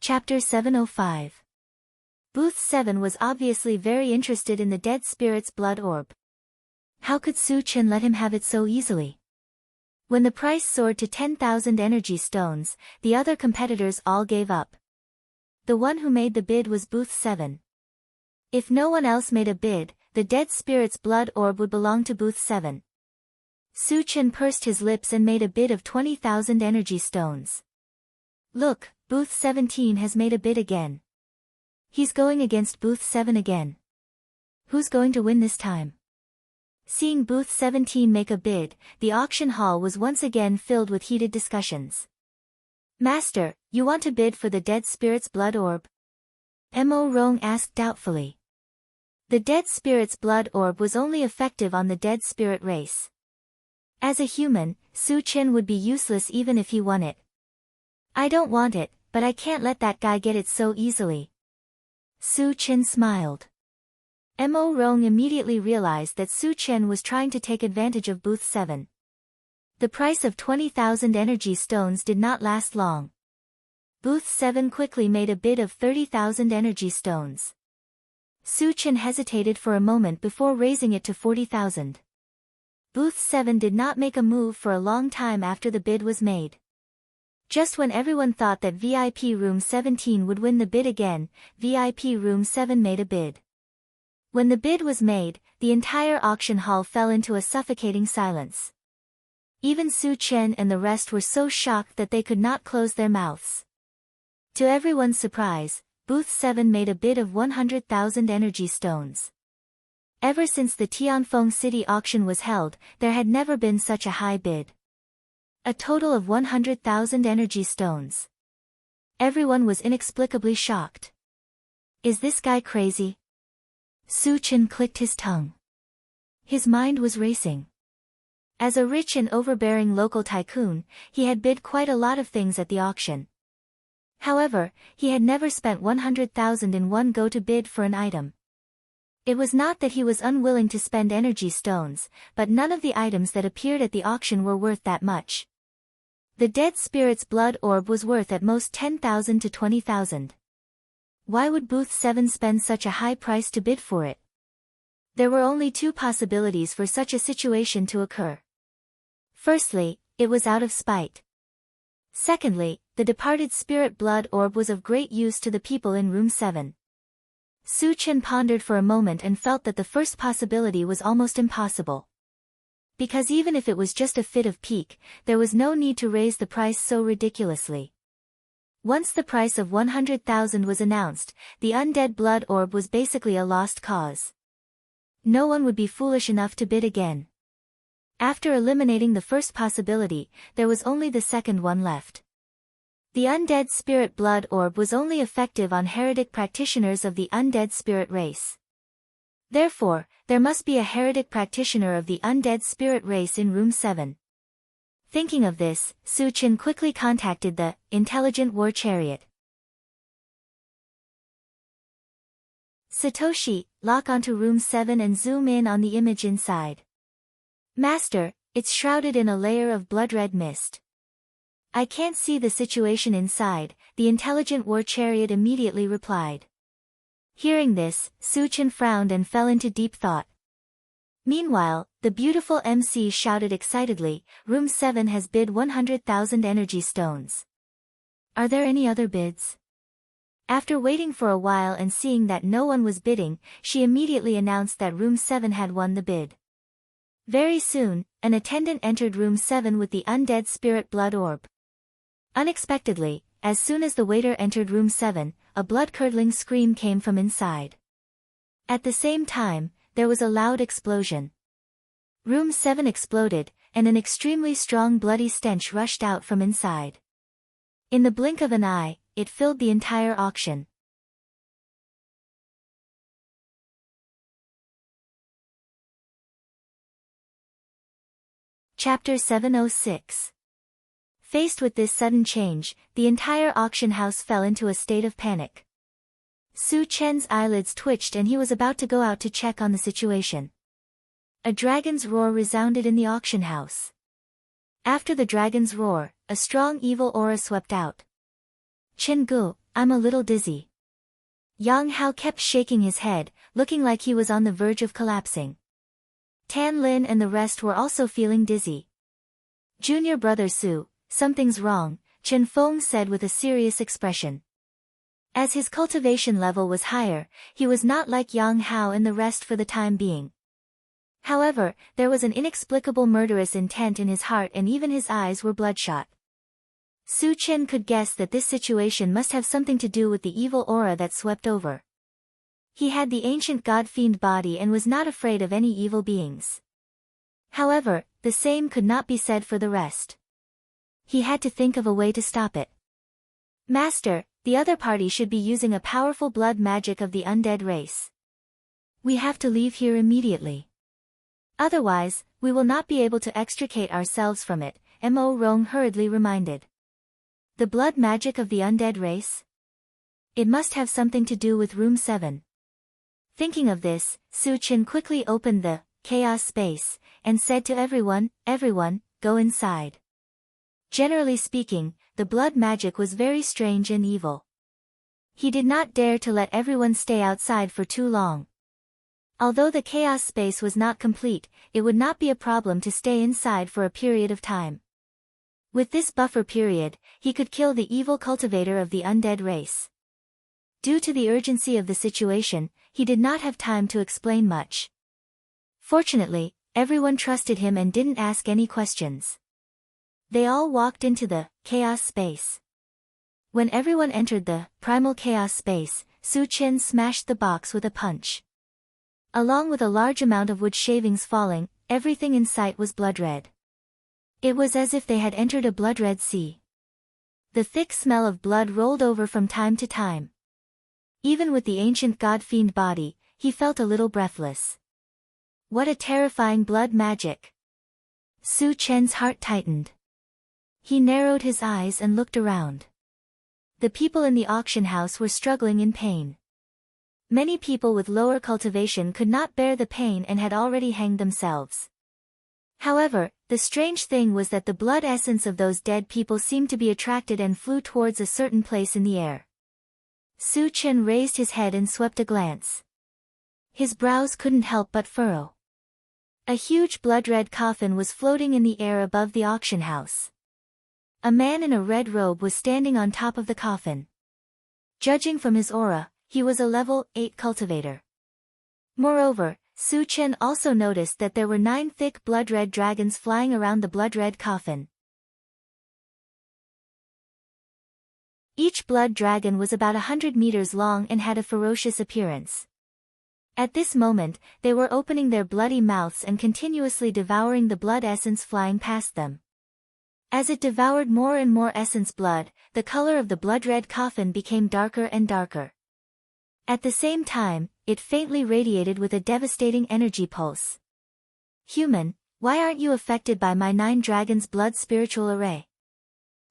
A: Chapter 705. Booth 7 was obviously very interested in the dead spirit's blood orb. How could Su Chen let him have it so easily? When the price soared to 10,000 energy stones, the other competitors all gave up. The one who made the bid was Booth 7. If no one else made a bid, the dead spirit's blood orb would belong to Booth 7. Su Chen pursed his lips and made a bid of 20,000 energy stones. Look, Booth 17 has made a bid again. He's going against Booth 7 again. Who's going to win this time? Seeing Booth 17 make a bid, the auction hall was once again filled with heated discussions. Master, you want to bid for the dead spirit's blood orb? Mo Rong asked doubtfully. The dead spirit's blood orb was only effective on the dead spirit race. As a human, Su Chen would be useless even if he won it. I don't want it, but I can't let that guy get it so easily. Su Chen smiled. Mo Rong immediately realized that Su Chen was trying to take advantage of Booth 7. The price of 20,000 energy stones did not last long. Booth 7 quickly made a bid of 30,000 energy stones. Su Chen hesitated for a moment before raising it to 40,000. Booth 7 did not make a move for a long time after the bid was made. Just when everyone thought that VIP Room 17 would win the bid again, VIP Room 7 made a bid. When the bid was made, the entire auction hall fell into a suffocating silence. Even Su Chen and the rest were so shocked that they could not close their mouths. To everyone's surprise, Booth 7 made a bid of 100,000 energy stones. Ever since the Tianfeng City auction was held, there had never been such a high bid. A total of 100,000 energy stones. Everyone was inexplicably shocked. Is this guy crazy? Su Chen clicked his tongue. His mind was racing. As a rich and overbearing local tycoon, he had bid quite a lot of things at the auction. However, he had never spent 100,000 in one go to bid for an item. It was not that he was unwilling to spend energy stones, but none of the items that appeared at the auction were worth that much. The dead spirit's blood orb was worth at most 10,000 to 20,000. Why would Booth 7 spend such a high price to bid for it? There were only two possibilities for such a situation to occur. Firstly, it was out of spite. Secondly, the departed spirit blood orb was of great use to the people in room 7. Su Chen pondered for a moment and felt that the first possibility was almost impossible. Because even if it was just a fit of pique, there was no need to raise the price so ridiculously. Once the price of 100,000 was announced, the undead blood orb was basically a lost cause. No one would be foolish enough to bid again. After eliminating the first possibility, there was only the second one left. The undead spirit blood orb was only effective on heretic practitioners of the undead spirit race. Therefore, there must be a heretic practitioner of the undead spirit race in room 7. Thinking of this, Su Chen quickly contacted the intelligent war chariot. Satoshi, lock onto room 7 and zoom in on the image inside. Master, it's shrouded in a layer of blood-red mist. I can't see the situation inside, the intelligent war chariot immediately replied. Hearing this, Su Chen frowned and fell into deep thought. Meanwhile, the beautiful MC shouted excitedly, Room 7 has bid 100,000 energy stones. Are there any other bids? After waiting for a while and seeing that no one was bidding, she immediately announced that Room 7 had won the bid. Very soon, an attendant entered Room 7 with the undead spirit blood orb. Unexpectedly, as soon as the waiter entered Room 7, a blood-curdling scream came from inside. At the same time, there was a loud explosion. Room 7 exploded, and an extremely strong bloody stench rushed out from inside. In the blink of an eye, it filled the entire auction. Chapter 706. Faced with this sudden change, the entire auction house fell into a state of panic. Su Chen's eyelids twitched and he was about to go out to check on the situation. A dragon's roar resounded in the auction house. After the dragon's roar, a strong evil aura swept out. Chen Gu, I'm a little dizzy. Yang Hao kept shaking his head, looking like he was on the verge of collapsing. Tan Lin and the rest were also feeling dizzy. Junior brother Su, something's wrong, Chen Feng said with a serious expression. As his cultivation level was higher, he was not like Yang Hao and the rest for the time being. However, there was an inexplicable murderous intent in his heart and even his eyes were bloodshot. Su Chen could guess that this situation must have something to do with the evil aura that swept over. He had the ancient god-fiend body and was not afraid of any evil beings. However, the same could not be said for the rest. He had to think of a way to stop it. Master, the other party should be using a powerful blood magic of the undead race. We have to leave here immediately. Otherwise, we will not be able to extricate ourselves from it, Mo Rong hurriedly reminded. The blood magic of the undead race? It must have something to do with room 7. Thinking of this, Su Chen quickly opened the chaos space, and said to everyone, go inside. Generally speaking, the blood magic was very strange and evil. He did not dare to let everyone stay outside for too long. Although the chaos space was not complete, it would not be a problem to stay inside for a period of time. With this buffer period, he could kill the evil cultivator of the undead race. Due to the urgency of the situation, he did not have time to explain much. Fortunately, everyone trusted him and didn't ask any questions. They all walked into the chaos space. When everyone entered the primal chaos space, Su Chen smashed the box with a punch. Along with a large amount of wood shavings falling, everything in sight was blood red. It was as if they had entered a blood-red sea. The thick smell of blood rolled over from time to time. Even with the ancient god-fiend body, he felt a little breathless. What a terrifying blood magic! Su Chen's heart tightened. He narrowed his eyes and looked around. The people in the auction house were struggling in pain. Many people with lower cultivation could not bear the pain and had already hanged themselves. However, the strange thing was that the blood essence of those dead people seemed to be attracted and flew towards a certain place in the air. Su Chen raised his head and swept a glance. His brows couldn't help but furrow. A huge blood-red coffin was floating in the air above the auction house. A man in a red robe was standing on top of the coffin. Judging from his aura, he was a level 8 cultivator. Moreover, Su Chen also noticed that there were 9 thick blood-red dragons flying around the blood-red coffin. Each blood dragon was about 100 meters long and had a ferocious appearance. At this moment, they were opening their bloody mouths and continuously devouring the blood essence flying past them. As it devoured more and more essence blood, the color of the blood-red coffin became darker and darker. At the same time, it faintly radiated with a devastating energy pulse. Human, why aren't you affected by my 9 dragons' blood spiritual array?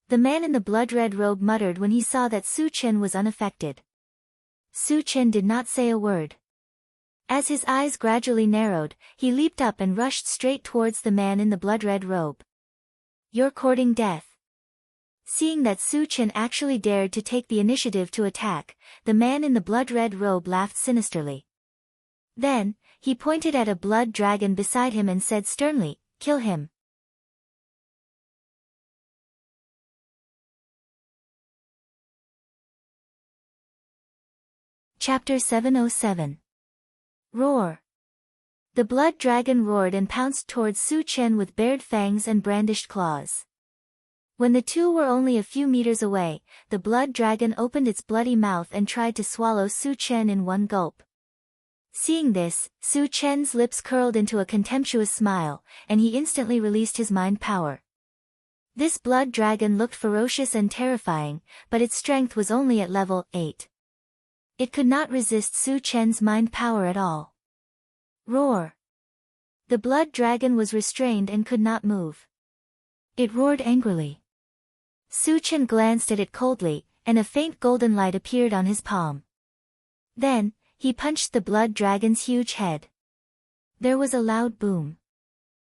A: The man in the blood-red robe muttered when he saw that Su Chen was unaffected. Su Chen did not say a word. As his eyes gradually narrowed, he leaped up and rushed straight towards the man in the blood-red robe. You're courting death. Seeing that Su Chen actually dared to take the initiative to attack, the man in the blood-red robe laughed sinisterly. Then, he pointed at a blood dragon beside him and said sternly, "Kill him." Chapter 707. Roar. The blood dragon roared and pounced towards Su Chen with bared fangs and brandished claws. When the two were only a few meters away, the blood dragon opened its bloody mouth and tried to swallow Su Chen in one gulp. Seeing this, Su Chen's lips curled into a contemptuous smile, and he instantly released his mind power. This blood dragon looked ferocious and terrifying, but its strength was only at level 8. It could not resist Su Chen's mind power at all. Roar. The blood dragon was restrained and could not move. It roared angrily. Su Chen glanced at it coldly, and a faint golden light appeared on his palm. Then, he punched the blood dragon's huge head. There was a loud boom.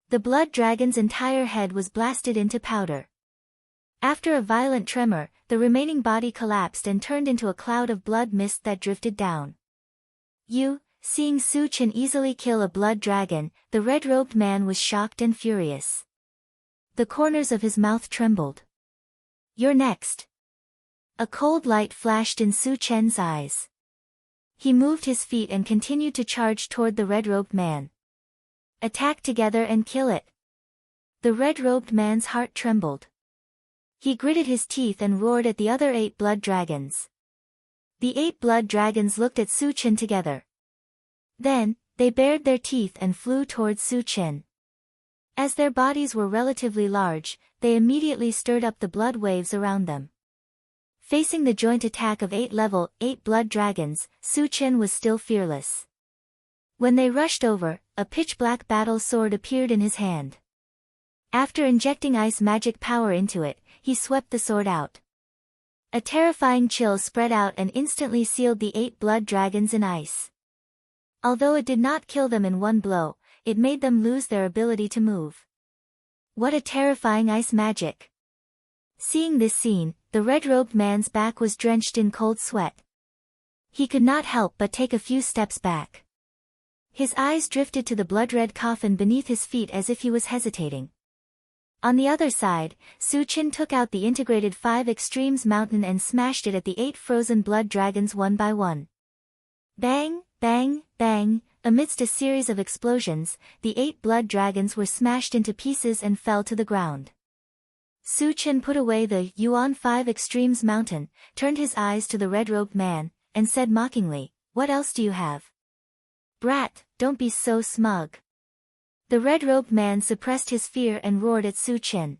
A: The blood dragon's entire head was blasted into powder. After a violent tremor, the remaining body collapsed and turned into a cloud of blood mist that drifted down. Seeing Su Chen easily kill a blood dragon, the red-robed man was shocked and furious. The corners of his mouth trembled. "You're next." A cold light flashed in Su Chen's eyes. He moved his feet and continued to charge toward the red-robed man. "Attack together and kill it." The red-robed man's heart trembled. He gritted his teeth and roared at the other 8 blood dragons. The 8 blood dragons looked at Su Chen together. Then, they bared their teeth and flew towards Su Chen. As their bodies were relatively large, they immediately stirred up the blood waves around them. Facing the joint attack of 8 level 8 blood dragons, Su Chen was still fearless. When they rushed over, a pitch-black battle sword appeared in his hand. After injecting ice magic power into it, he swept the sword out. A terrifying chill spread out and instantly sealed the 8 blood dragons in ice. Although it did not kill them in one blow, it made them lose their ability to move. What a terrifying ice magic! Seeing this scene, the red-robed man's back was drenched in cold sweat. He could not help but take a few steps back. His eyes drifted to the blood-red coffin beneath his feet as if he was hesitating. On the other side, Su Chen took out the integrated 5 Extremes mountain and smashed it at the 8 frozen blood dragons one by one. Bang, bang, bang, amidst a series of explosions, the 8 blood dragons were smashed into pieces and fell to the ground. Su Chen put away the Yuan 5 Extremes mountain, turned his eyes to the red-robed man, and said mockingly, "What else do you have? Brat, don't be so smug." The red-robed man suppressed his fear and roared at Su Chen.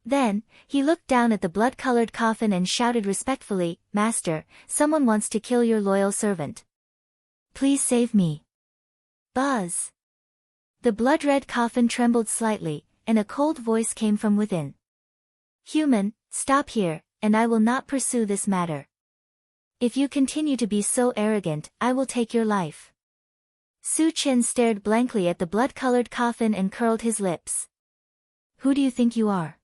A: Then, he looked down at the blood-colored coffin and shouted respectfully, "Master, someone wants to kill your loyal servant. Please save me." Buzz! The blood-red coffin trembled slightly, and a cold voice came from within. "Human, stop here, and I will not pursue this matter. If you continue to be so arrogant, I will take your life." Su Chen stared blankly at the blood-colored coffin and curled his lips. "Who do you think you are?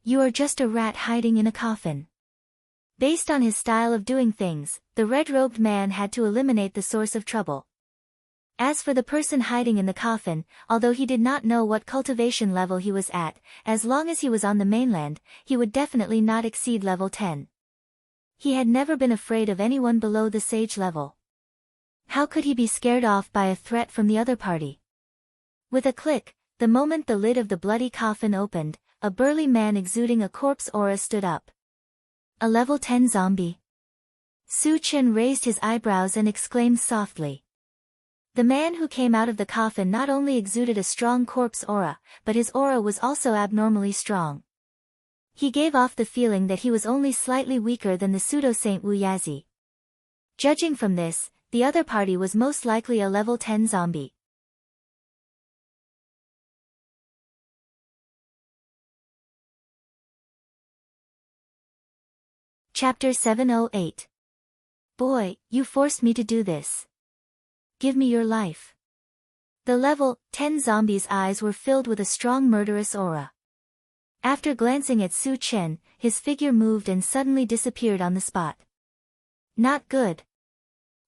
A: You are just a rat hiding in a coffin." Based on his style of doing things, the red-robed man had to eliminate the source of trouble. As for the person hiding in the coffin, although he did not know what cultivation level he was at, as long as he was on the mainland, he would definitely not exceed level 10. He had never been afraid of anyone below the sage level. How could he be scared off by a threat from the other party? With a click, the moment the lid of the bloody coffin opened, a burly man exuding a corpse aura stood up. A level 10 zombie. Su Chen raised his eyebrows and exclaimed softly. The man who came out of the coffin not only exuded a strong corpse aura, but his aura was also abnormally strong. He gave off the feeling that he was only slightly weaker than the pseudo-Saint Wu Yazi. Judging from this, the other party was most likely a level 10 zombie. Chapter 708. Boy, you forced me to do this. Give me your life. The level 10 zombie's eyes were filled with a strong murderous aura. After glancing at Su Chen, his figure moved and suddenly disappeared on the spot. Not good.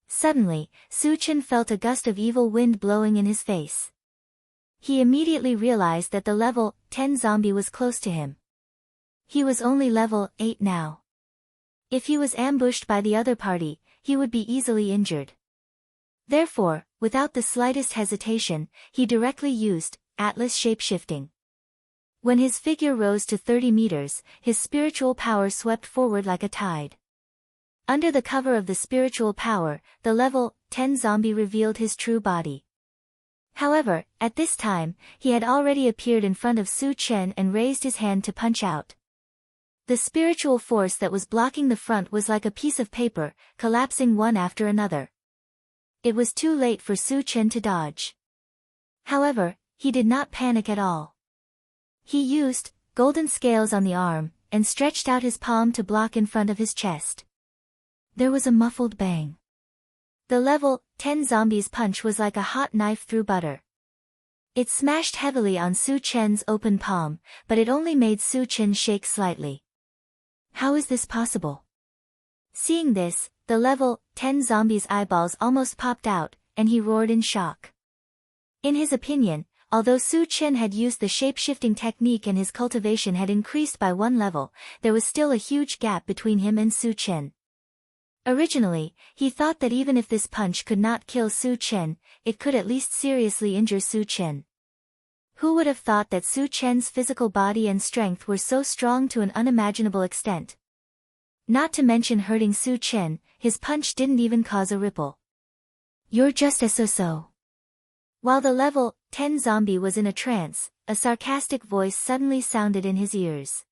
A: Suddenly, Su Chen felt a gust of evil wind blowing in his face. He immediately realized that the level 10 zombie was close to him. He was only level 8 now. If he was ambushed by the other party, he would be easily injured. Therefore, without the slightest hesitation, he directly used Atlas shape-shifting. When his figure rose to 30 meters, his spiritual power swept forward like a tide. Under the cover of the spiritual power, the level 10 zombie revealed his true body. However, at this time, he had already appeared in front of Su Chen and raised his hand to punch out. The spiritual force that was blocking the front was like a piece of paper, collapsing one after another. It was too late for Su Chen to dodge. However, he did not panic at all. He used golden scales on the arm, and stretched out his palm to block in front of his chest. There was a muffled bang. The level 10 zombie's punch was like a hot knife through butter. It smashed heavily on Su Chen's open palm, but it only made Su Chen shake slightly. How is this possible? Seeing this, the level 10 zombie's eyeballs almost popped out, and he roared in shock. In his opinion, although Su Chen had used the shape-shifting technique and his cultivation had increased by 1 level, there was still a huge gap between him and Su Chen. Originally, he thought that even if this punch could not kill Su Chen, it could at least seriously injure Su Chen. Who would have thought that Su Chen's physical body and strength were so strong to an unimaginable extent? Not to mention hurting Su Chen, his punch didn't even cause a ripple. You're just a so-so. While the level 10 zombie was in a trance, a sarcastic voice suddenly sounded in his ears.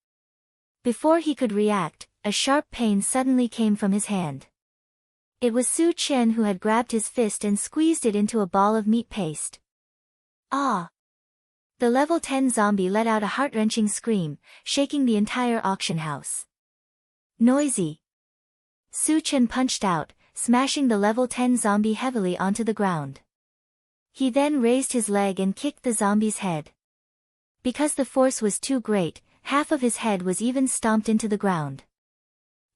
A: Before he could react, a sharp pain suddenly came from his hand. It was Su Chen who had grabbed his fist and squeezed it into a ball of meat paste. Ah! The level 10 zombie let out a heart-wrenching scream, shaking the entire auction house. Noisy! Su Chen punched out, smashing the level 10 zombie heavily onto the ground. He then raised his leg and kicked the zombie's head. Because the force was too great, half of his head was even stomped into the ground.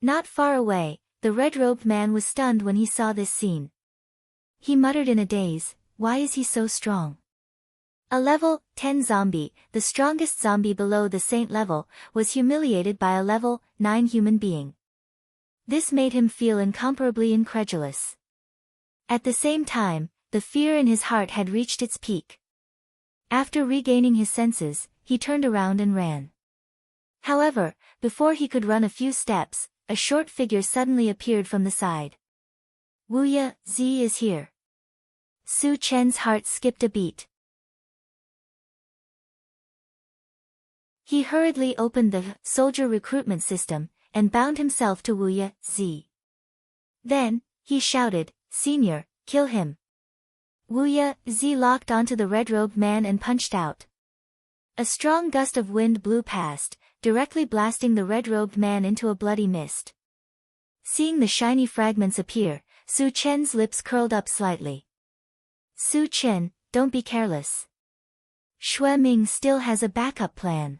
A: Not far away, the red-robed man was stunned when he saw this scene. He muttered in a daze, "Why is he so strong?" A level 10 zombie, the strongest zombie below the saint level, was humiliated by a level 9 human being. This made him feel incomparably incredulous. At the same time, the fear in his heart had reached its peak. After regaining his senses, he turned around and ran. However, before he could run a few steps, a short figure suddenly appeared from the side. Wu Zi is here. Su Chen's heart skipped a beat. He hurriedly opened the soldier recruitment system, and bound himself to Wu Zi. Then, he shouted, "Senior, kill him." Wu Zi locked onto the red-robed man and punched out. A strong gust of wind blew past, directly blasting the red-robed man into a bloody mist. Seeing the shiny fragments appear, Su Chen's lips curled up slightly. Su Chen, don't be careless. Xue Ming still has a backup plan.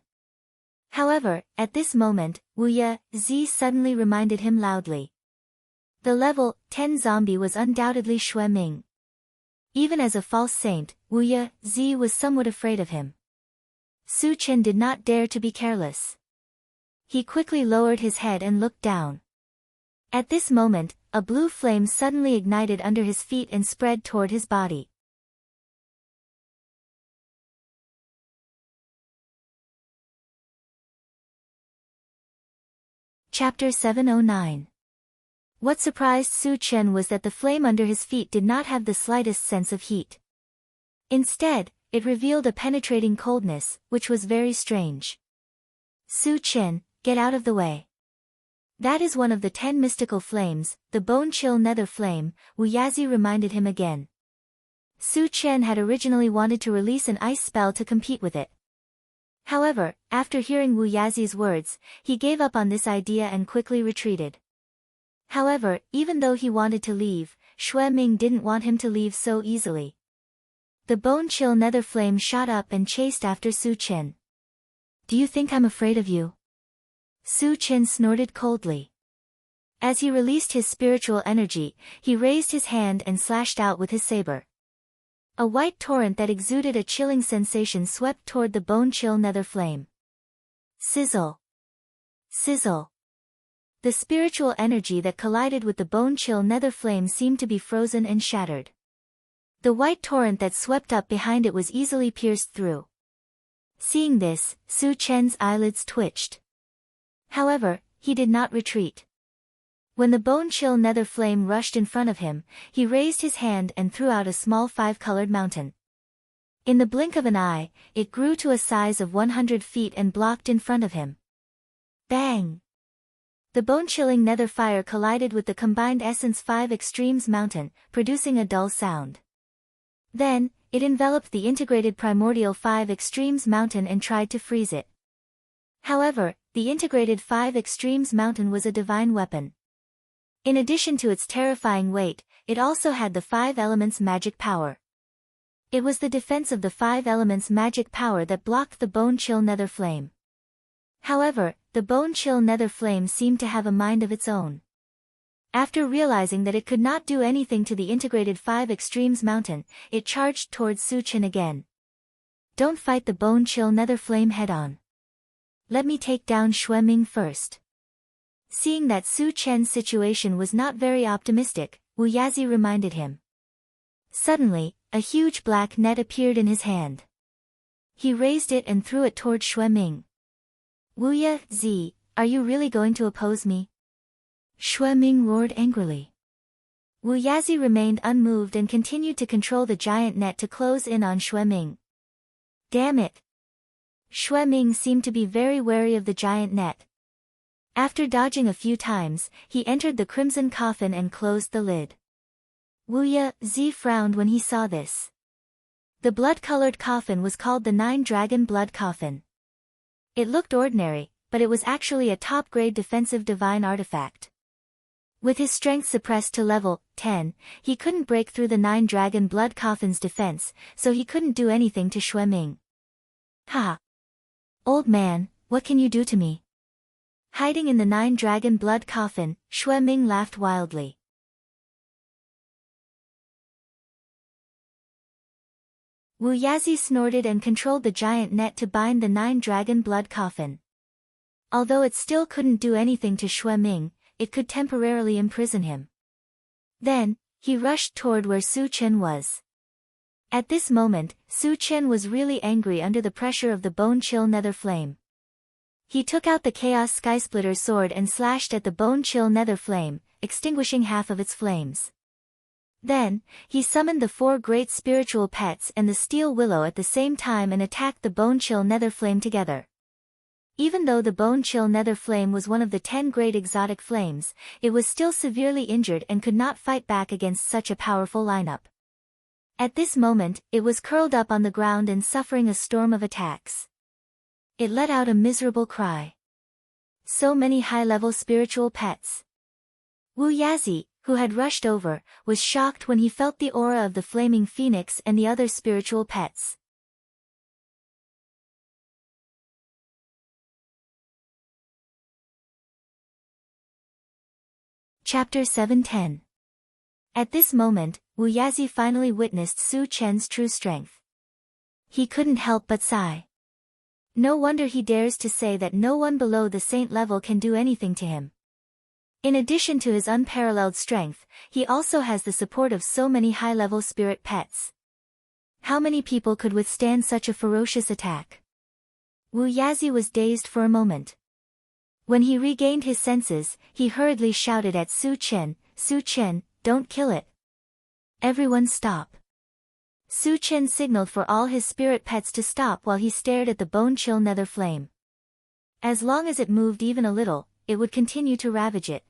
A: However, at this moment, Wu Zi suddenly reminded him loudly. The level 10 zombie was undoubtedly Xue Ming. Even as a false saint, Wu Zi was somewhat afraid of him. Su Chen did not dare to be careless. He quickly lowered his head and looked down. At this moment, a blue flame suddenly ignited under his feet and spread toward his body. Chapter 709. What surprised Su Chen was that the flame under his feet did not have the slightest sense of heat. Instead, it revealed a penetrating coldness, which was very strange. Su Chen, get out of the way. That is one of the 10 mystical flames, the bone-chill nether flame, Wu Yazi reminded him again. Su Chen had originally wanted to release an ice spell to compete with it. However, after hearing Wu Yazi's words, he gave up on this idea and quickly retreated. However, even though he wanted to leave, Xue Ming didn't want him to leave so easily. The bone-chill nether flame shot up and chased after Su Chen. Do you think I'm afraid of you? Su Chen snorted coldly. As he released his spiritual energy, he raised his hand and slashed out with his saber. A white torrent that exuded a chilling sensation swept toward the bone-chill nether flame. Sizzle! Sizzle! The spiritual energy that collided with the bone-chill nether flame seemed to be frozen and shattered. The white torrent that swept up behind it was easily pierced through. Seeing this, Su Chen's eyelids twitched. However, he did not retreat. When the bone-chill nether flame rushed in front of him, he raised his hand and threw out a small 5-colored mountain. In the blink of an eye, it grew to a size of 100 feet and blocked in front of him. Bang! The bone-chilling nether fire collided with the combined Essence 5 Extremes mountain, producing a dull sound. Then, it enveloped the integrated Primordial 5 Extremes mountain and tried to freeze it. However, the integrated 5 Extremes mountain was a divine weapon. In addition to its terrifying weight, it also had the 5 elements magic power. It was the defense of the 5 elements' magic power that blocked the bone-chill nether flame. However, the bone-chill nether flame seemed to have a mind of its own. After realizing that it could not do anything to the integrated 5 extremes mountain, it charged towards Su Chen again. Don't fight the bone-chill nether flame head-on. Let me take down Xue Ming first. Seeing that Su Chen's situation was not very optimistic, Wu Yazi reminded him. Suddenly, a huge black net appeared in his hand. He raised it and threw it toward Xue Ming. Wu Yazi, are you really going to oppose me? Xue Ming roared angrily. Wu Yazi remained unmoved and continued to control the giant net to close in on Xue Ming. Damn it! Xue Ming seemed to be very wary of the giant net. After dodging a few times, he entered the crimson coffin and closed the lid. Wu Yazi frowned when he saw this. The blood-colored coffin was called the 9-Dragon Blood Coffin. It looked ordinary, but it was actually a top-grade defensive divine artifact. With his strength suppressed to level 10, he couldn't break through the 9-Dragon Blood Coffin's defense, so he couldn't do anything to Xue Ming. Ha! Old man, what can you do to me? Hiding in the 9-Dragon Blood Coffin, Xue Ming laughed wildly. Wu Yazi snorted and controlled the giant net to bind the 9-Dragon Blood Coffin. Although it still couldn't do anything to Xue Ming, it could temporarily imprison him. Then, he rushed toward where Su Chen was. At this moment, Su Chen was really angry under the pressure of the bone-chill nether flame. He took out the Chaos Skysplitter sword and slashed at the bone-chill nether flame, extinguishing half of its flames. Then, he summoned the 4 great spiritual pets and the steel willow at the same time and attacked the bone-chill nether flame together. Even though the bone-chill nether flame was one of the 10 great exotic flames, it was still severely injured and could not fight back against such a powerful lineup. At this moment, it was curled up on the ground and suffering a storm of attacks. It let out a miserable cry. So many high-level spiritual pets. Wu Yazi, who had rushed over, was shocked when he felt the aura of the flaming phoenix and the other spiritual pets. Chapter 710. At this moment, Wu Yazi finally witnessed Su Chen's true strength. He couldn't help but sigh. No wonder he dares to say that no one below the saint level can do anything to him. In addition to his unparalleled strength, he also has the support of so many high-level spirit pets. How many people could withstand such a ferocious attack? Wu Yazi was dazed for a moment. When he regained his senses, he hurriedly shouted at Su Chen, "Su Chen, don't kill it. Everyone stop." Su Chen signaled for all his spirit pets to stop while he stared at the bone-chill nether flame. As long as it moved even a little, it would continue to ravage it.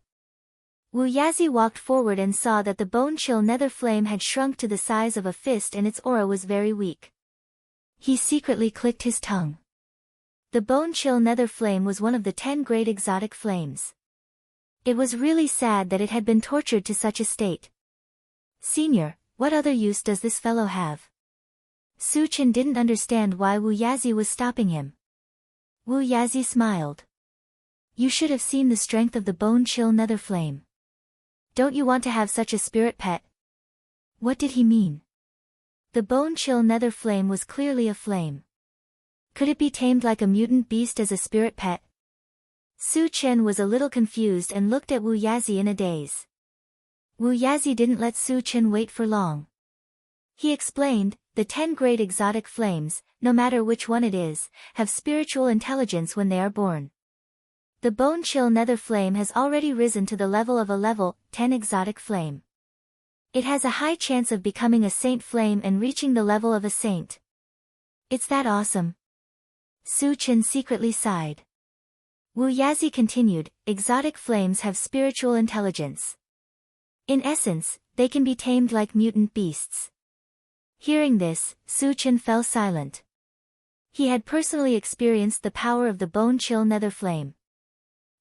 A: Wu Yazi walked forward and saw that the bone-chill nether flame had shrunk to the size of a fist and its aura was very weak. He secretly clicked his tongue. The bone-chill nether flame was one of the 10 great exotic flames. It was really sad that it had been tortured to such a state. "Senior, what other use does this fellow have?" Su Chen didn't understand why Wu Yazi was stopping him. Wu Yazi smiled. "You should have seen the strength of the bone-chill nether flame. Don't you want to have such a spirit pet?" What did he mean? The bone-chill nether flame was clearly a flame. Could it be tamed like a mutant beast as a spirit pet? Su Chen was a little confused and looked at Wu Yazi in a daze. Wu Yazi didn't let Su Chen wait for long. He explained, "The 10 great exotic flames, no matter which one it is, have spiritual intelligence when they are born. The bone-chill nether flame has already risen to the level of a level 10 exotic flame. It has a high chance of becoming a saint flame and reaching the level of a saint. It's that awesome." Su Chen secretly sighed. Wu Yazi continued, "Exotic flames have spiritual intelligence. In essence, they can be tamed like mutant beasts." Hearing this, Su Chen fell silent. He had personally experienced the power of the bone-chill nether flame.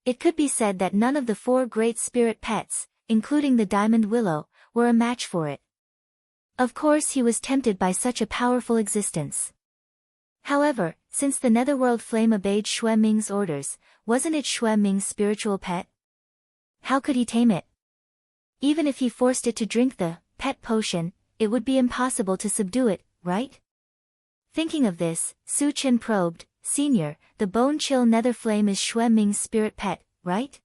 A: It could be said that none of the 4 great spirit pets, including the diamond willow, were a match for it. Of course he was tempted by such a powerful existence. However, since the netherworld flame obeyed Xue Ming's orders, wasn't it Xue Ming's spiritual pet? How could he tame it? Even if he forced it to drink the pet potion, it would be impossible to subdue it, right? Thinking of this, Su Chen probed, Senior, the bone-chill nether flame is Xue Ming's spirit pet, right?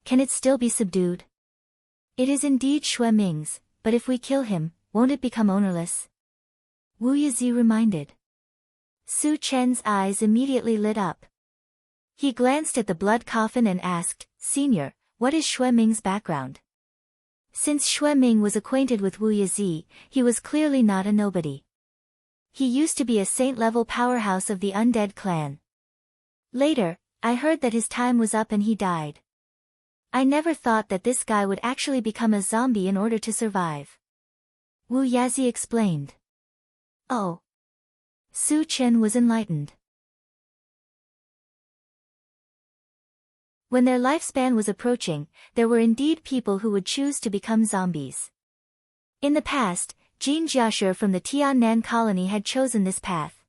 A: Can it still be subdued? It is indeed Xue Ming's, but if we kill him, won't it become ownerless? Wu Yizi reminded. Su Chen's eyes immediately lit up. He glanced at the blood coffin and asked, Senior, what is Xue Ming's background? Since Xue Ming was acquainted with Wu Yizi, he was clearly not a nobody. He used to be a saint-level powerhouse of the undead clan. Later, I heard that his time was up and he died. I never thought that this guy would actually become a zombie in order to survive. Wu Yizi explained. Oh. Su Chen was enlightened. When their lifespan was approaching, there were indeed people who would choose to become zombies. In the past, Jin Jiashi from the Tiannan colony had chosen this path.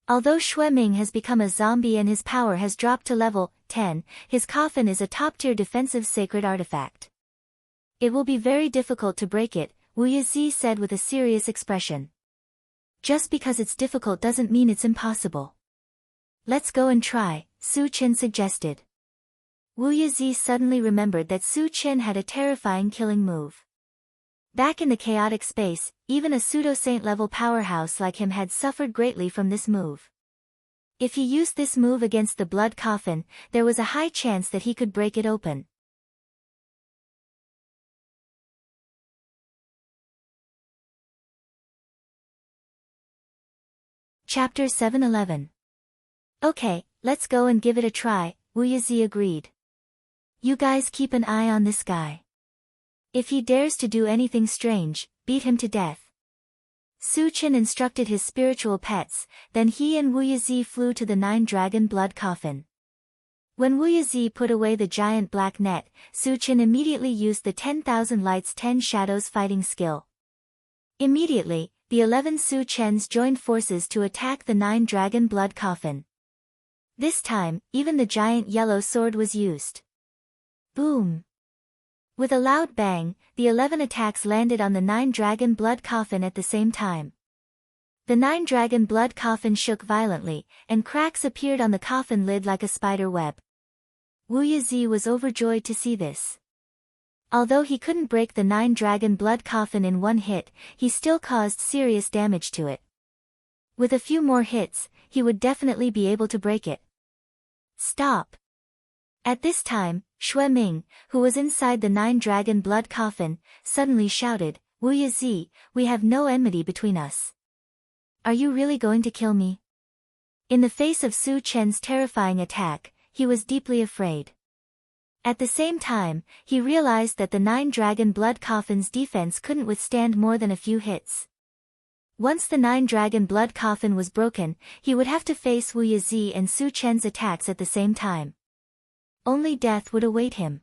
A: Although Xue Ming has become a zombie and his power has dropped to level 10, his coffin is a top-tier defensive sacred artifact. It will be very difficult to break it, Wu Yizi said with a serious expression. Just because it's difficult doesn't mean it's impossible. Let's go and try, Su Chen suggested. Wu Yizi suddenly remembered that Su Chen had a terrifying killing move. Back in the chaotic space, even a pseudo-saint-level powerhouse like him had suffered greatly from this move. If he used this move against the blood coffin, there was a high chance that he could break it open. Chapter 711. Okay, let's go and give it a try, Wu Yizi agreed. You guys keep an eye on this guy. If he dares to do anything strange, beat him to death. Su Chen instructed his spiritual pets, then he and Wu Yizi flew to the 9-dragon blood coffin. When Wu Yizi put away the giant black net, Su Chen immediately used the 10,000 lights 10 shadows fighting skill. Immediately, the 11 Su Chens joined forces to attack the 9-dragon blood coffin. This time, even the giant yellow sword was used. Boom! With a loud bang, the 11 attacks landed on the 9-dragon blood coffin at the same time. The 9-dragon blood coffin shook violently, and cracks appeared on the coffin lid like a spider web. Wu Yizi was overjoyed to see this. Although he couldn't break the 9-dragon blood coffin in one hit, he still caused serious damage to it. With a few more hits, he would definitely be able to break it. Stop! At this time, Xue Ming, who was inside the 9-dragon blood coffin, suddenly shouted, Wu Yizi, we have no enmity between us. Are you really going to kill me? In the face of Su Chen's terrifying attack, he was deeply afraid. At the same time, he realized that the 9-dragon blood coffin's defense couldn't withstand more than a few hits. Once the 9-dragon blood coffin was broken, he would have to face Wu Yizi and Su Chen's attacks at the same time. Only death would await him.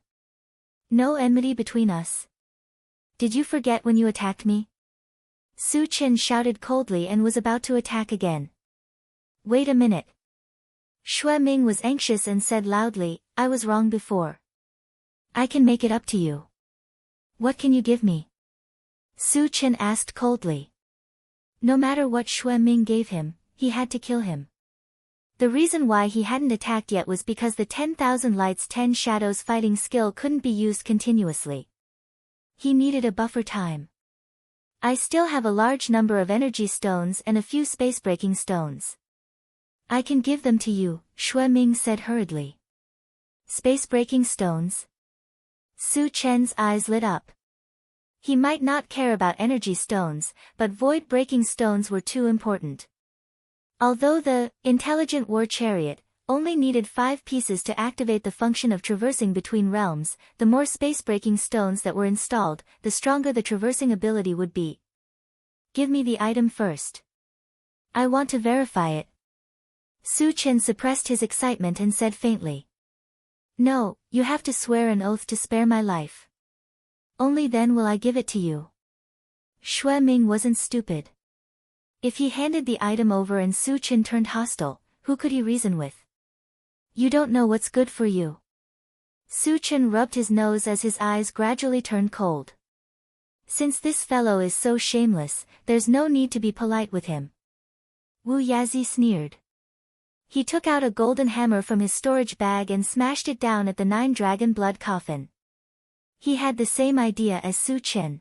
A: No enmity between us. Did you forget when you attacked me? Su Chen shouted coldly and was about to attack again. Wait a minute. Xue Ming was anxious and said loudly, I was wrong before. I can make it up to you. What can you give me? Su Chen asked coldly. No matter what Xue Ming gave him, he had to kill him. The reason why he hadn't attacked yet was because the 10,000 lights 10 shadows fighting skill couldn't be used continuously. He needed a buffer time. I still have a large number of energy stones and a few space-breaking stones. I can give them to you, Xue Ming said hurriedly. Space-breaking stones? Su Chen's eyes lit up. He might not care about energy stones, but void-breaking stones were too important. Although the Intelligent War Chariot only needed 5 pieces to activate the function of traversing between realms, the more space-breaking stones that were installed, the stronger the traversing ability would be. Give me the item first. I want to verify it. Su Chen suppressed his excitement and said faintly. No, you have to swear an oath to spare my life. Only then will I give it to you. Xue Ming wasn't stupid. If he handed the item over and Su Chen turned hostile, who could he reason with? You don't know what's good for you. Su Chen rubbed his nose as his eyes gradually turned cold. Since this fellow is so shameless, there's no need to be polite with him. Wu Yazi sneered. He took out a golden hammer from his storage bag and smashed it down at the 9-dragon blood coffin. He had the same idea as Su Chen.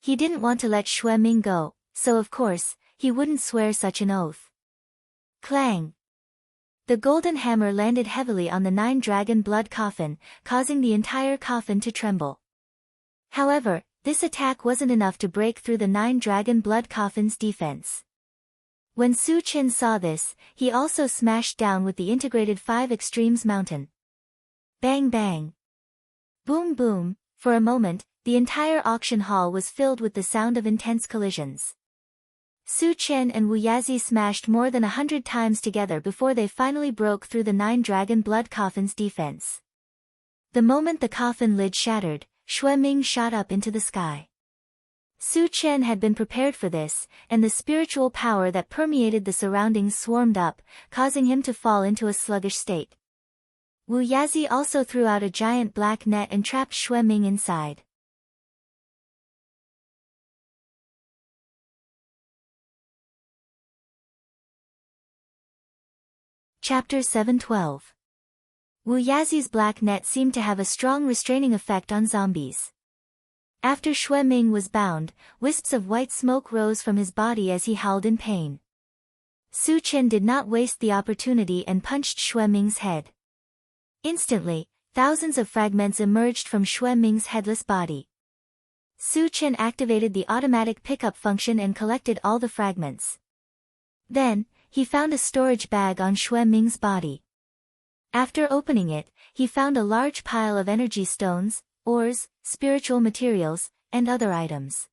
A: He didn't want to let Xue Ming go, so of course, he wouldn't swear such an oath. Clang! The golden hammer landed heavily on the 9-dragon blood coffin, causing the entire coffin to tremble. However, this attack wasn't enough to break through the 9-dragon blood coffin's defense. When Su Chen saw this, he also smashed down with the integrated 5 extremes mountain. Bang bang! Boom boom! For a moment, the entire auction hall was filled with the sound of intense collisions. Su Chen and Wu Yazi smashed more than 100 times together before they finally broke through the 9-dragon blood coffin's defense. The moment the coffin lid shattered, Xue Ming shot up into the sky. Su Chen had been prepared for this, and the spiritual power that permeated the surroundings swarmed up, causing him to fall into a sluggish state. Wu Yazi also threw out a giant black net and trapped Xue Ming inside. Chapter 712. Wu Yazi's black net seemed to have a strong restraining effect on zombies. After Xue Ming was bound, wisps of white smoke rose from his body as he howled in pain. Su Chen did not waste the opportunity and punched Xue Ming's head. Instantly, thousands of fragments emerged from Xue Ming's headless body. Su Chen activated the automatic pickup function and collected all the fragments. Then, he found a storage bag on Xue Ming's body. After opening it, he found a large pile of energy stones, ores, spiritual materials, and other items.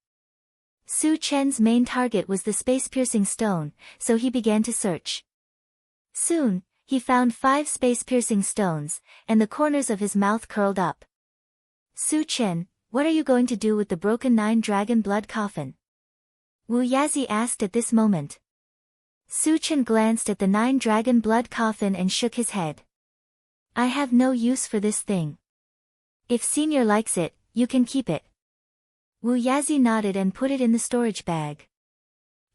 A: Su Chen's main target was the space-piercing stone, so he began to search. Soon, he found 5 space-piercing stones, and the corners of his mouth curled up. Su Chen, what are you going to do with the broken 9-dragon blood coffin? Wu Yazi asked at this moment. Su Chen glanced at the 9-dragon blood coffin and shook his head. I have no use for this thing. If Senior likes it, you can keep it. Wu Yazi nodded and put it in the storage bag.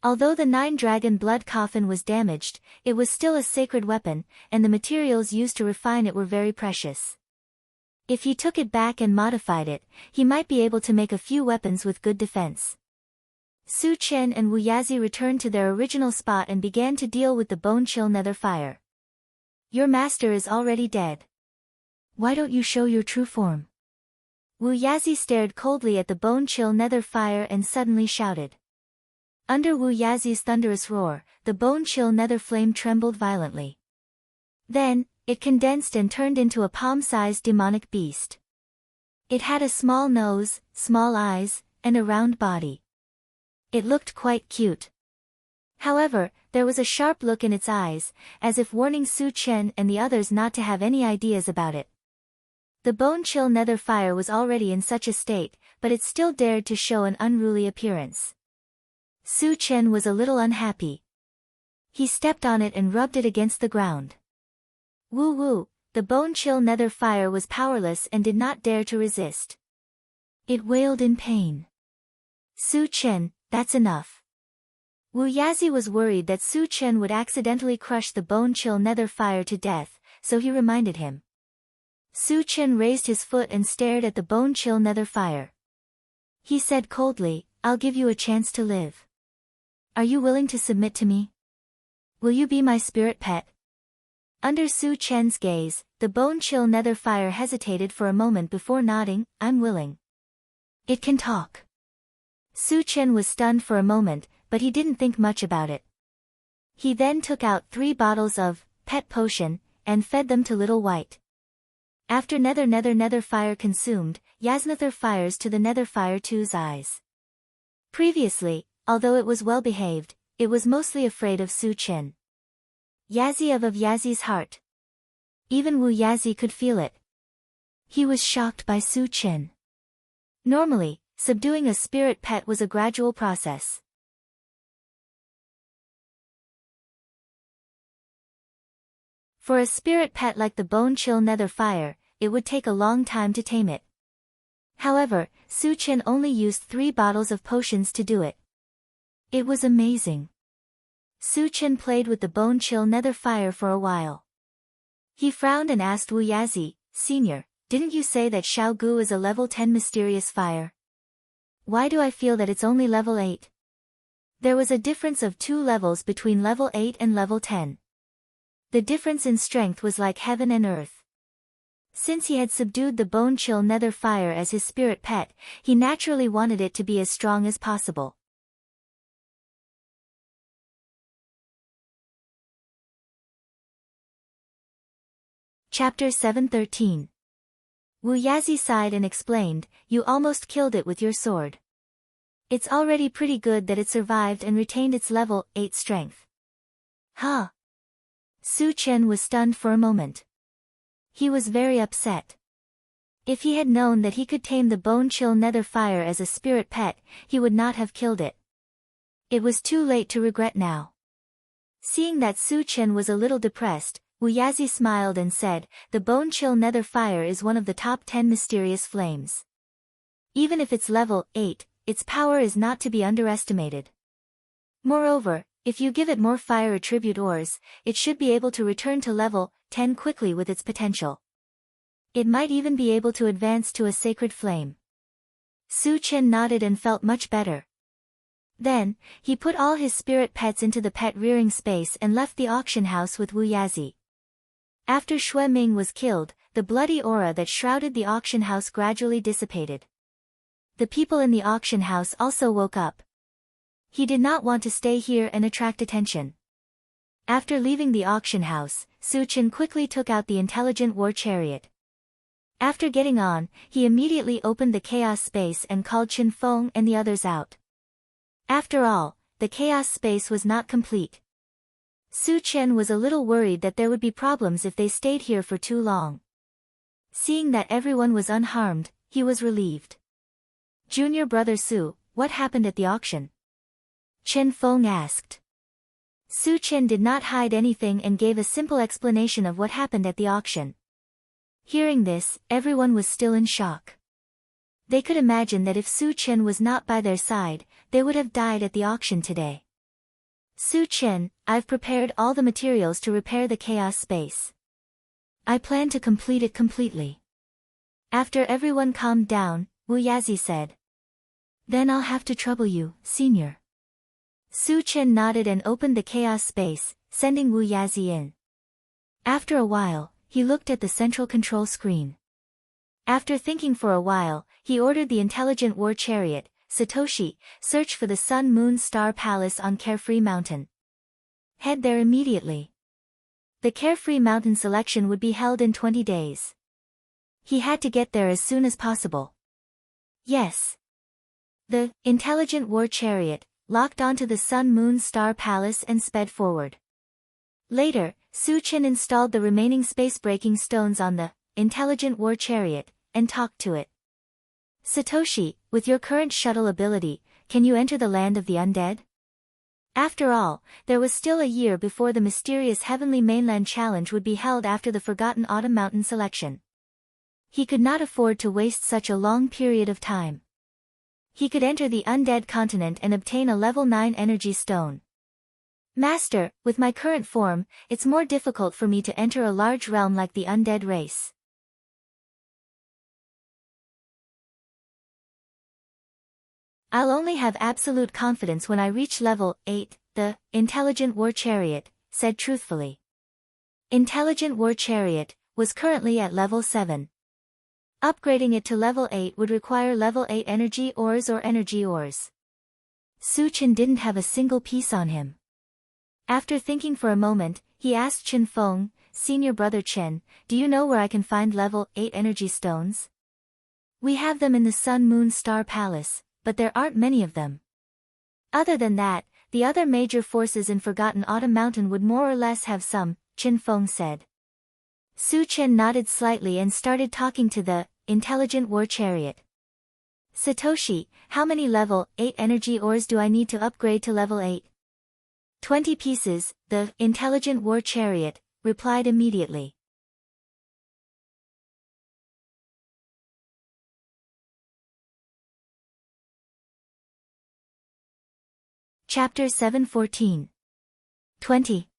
A: Although the 9-dragon blood coffin was damaged, it was still a sacred weapon, and the materials used to refine it were very precious. If he took it back and modified it, he might be able to make a few weapons with good defense. Su Chen and Wu Yazi returned to their original spot and began to deal with the bone-chill nether fire. Your master is already dead. Why don't you show your true form? Wu Yazi stared coldly at the bone-chill nether fire and suddenly shouted. Under Wu Yazi's thunderous roar, the bone-chill nether flame trembled violently. Then, it condensed and turned into a palm-sized demonic beast. It had a small nose, small eyes, and a round body. It looked quite cute. However, there was a sharp look in its eyes, as if warning Su Chen and the others not to have any ideas about it. The bone-chill nether fire was already in such a state, but it still dared to show an unruly appearance. Su Chen was a little unhappy. He stepped on it and rubbed it against the ground. Woo woo, the bone-chill nether fire was powerless and did not dare to resist. It wailed in pain. Su Chen, that's enough. Wu Yazi was worried that Su Chen would accidentally crush the bone-chill nether fire to death, so he reminded him. Su Chen raised his foot and stared at the bone-chill nether fire. He said coldly, I'll give you a chance to live. Are you willing to submit to me? Will you be my spirit pet? Under Su Chen's gaze, the bone-chill nether fire hesitated for a moment before nodding, I'm willing. It can talk. Su Chen was stunned for a moment, but he didn't think much about it. He then took out 3 bottles of pet potion, and fed them to Little White. After nether fire consumed, Yasnather fires to the nether fire 2's eyes. Previously, although it was well behaved, it was mostly afraid of Su Chen. Yazi of Yazi's heart. Even Wu Yazi could feel it. He was shocked by Su Chen. Normally, subduing a spirit pet was a gradual process. For a spirit pet like the bone-chill nether fire, it would take a long time to tame it. However, Su Chen only used 3 bottles of potions to do it. It was amazing. Su Chen played with the bone-chill nether fire for a while. He frowned and asked Wu Yazi, "Senior, didn't you say that Xiao Gu is a level 10 mysterious fire? Why do I feel that it's only level 8? There was a difference of 2 levels between level 8 and level 10. The difference in strength was like heaven and earth. Since he had subdued the bone-chill nether fire as his spirit pet, he naturally wanted it to be as strong as possible. Chapter 713. Wu Yazi sighed and explained, "You almost killed it with your sword. It's already pretty good that it survived and retained its level 8 strength." Huh? Su Chen was stunned for a moment. He was very upset. If he had known that he could tame the bone-chill nether fire as a spirit pet, he would not have killed it. It was too late to regret now. Seeing that Su Chen was a little depressed, Wu Yazi smiled and said, "The bone-chill nether fire is one of the top 10 mysterious flames. Even if it's level 8, its power is not to be underestimated. Moreover, if you give it more fire attribute ores, it should be able to return to level 10 quickly with its potential. It might even be able to advance to a sacred flame." Su Chen nodded and felt much better. Then, he put all his spirit pets into the pet rearing space and left the auction house with Wu Yazi. After Xue Ming was killed, the bloody aura that shrouded the auction house gradually dissipated. The people in the auction house also woke up. He did not want to stay here and attract attention. After leaving the auction house, Su Chen quickly took out the intelligent war chariot. After getting on, he immediately opened the chaos space and called Qin Feng and the others out. After all, the chaos space was not complete. Su Chen was a little worried that there would be problems if they stayed here for too long. Seeing that everyone was unharmed, he was relieved. "Junior brother Su, what happened at the auction?" Qin Feng asked. Su Chen did not hide anything and gave a simple explanation of what happened at the auction. Hearing this, everyone was still in shock. They could imagine that if Su Chen was not by their side, they would have died at the auction today. "Su Chen, I've prepared all the materials to repair the chaos space. I plan to complete it completely." After everyone calmed down, Wu Yazi said, "Then I'll have to trouble you, senior." Su Chen nodded and opened the chaos space, sending Wu Yazi in. After a while, he looked at the central control screen. After thinking for a while, he ordered the intelligent war chariot, "Satoshi, search for the Sun Moon Star Palace on Carefree Mountain. Head there immediately. The Carefree Mountain selection would be held in 20 days. He had to get there as soon as possible. Yes. The intelligent war chariot locked onto the Sun Moon Star Palace and sped forward. Later, Su Chen installed the remaining space-breaking stones on the intelligent war chariot and talked to it. "Satoshi, with your current shuttle ability, can you enter the land of the undead?" After all, there was still a year before the mysterious Heavenly Mainland Challenge would be held after the Forgotten Autumn Mountain selection. He could not afford to waste such a long period of time. He could enter the undead continent and obtain a level 9 energy stone. "Master, with my current form, it's more difficult for me to enter a large realm like the undead race. I'll only have absolute confidence when I reach level 8, the intelligent war chariot said truthfully. Intelligent war chariot was currently at level 7. Upgrading it to level 8 would require level 8 energy ores or energy ores. Su Chen didn't have a single piece on him. After thinking for a moment, he asked Qin Feng, "Senior brother Chen, do you know where I can find level 8 energy stones? We have them in the Sun Moon Star Palace, but there aren't many of them. Other than that, the other major forces in Forgotten Autumn Mountain would more or less have some," Qin Feng said. Su Chen nodded slightly and started talking to the intelligent war chariot. Satoshi, how many level 8 energy ores do I need to upgrade to level 8? 20 pieces, the intelligent war chariot replied immediately. Chapter 7:14. 20.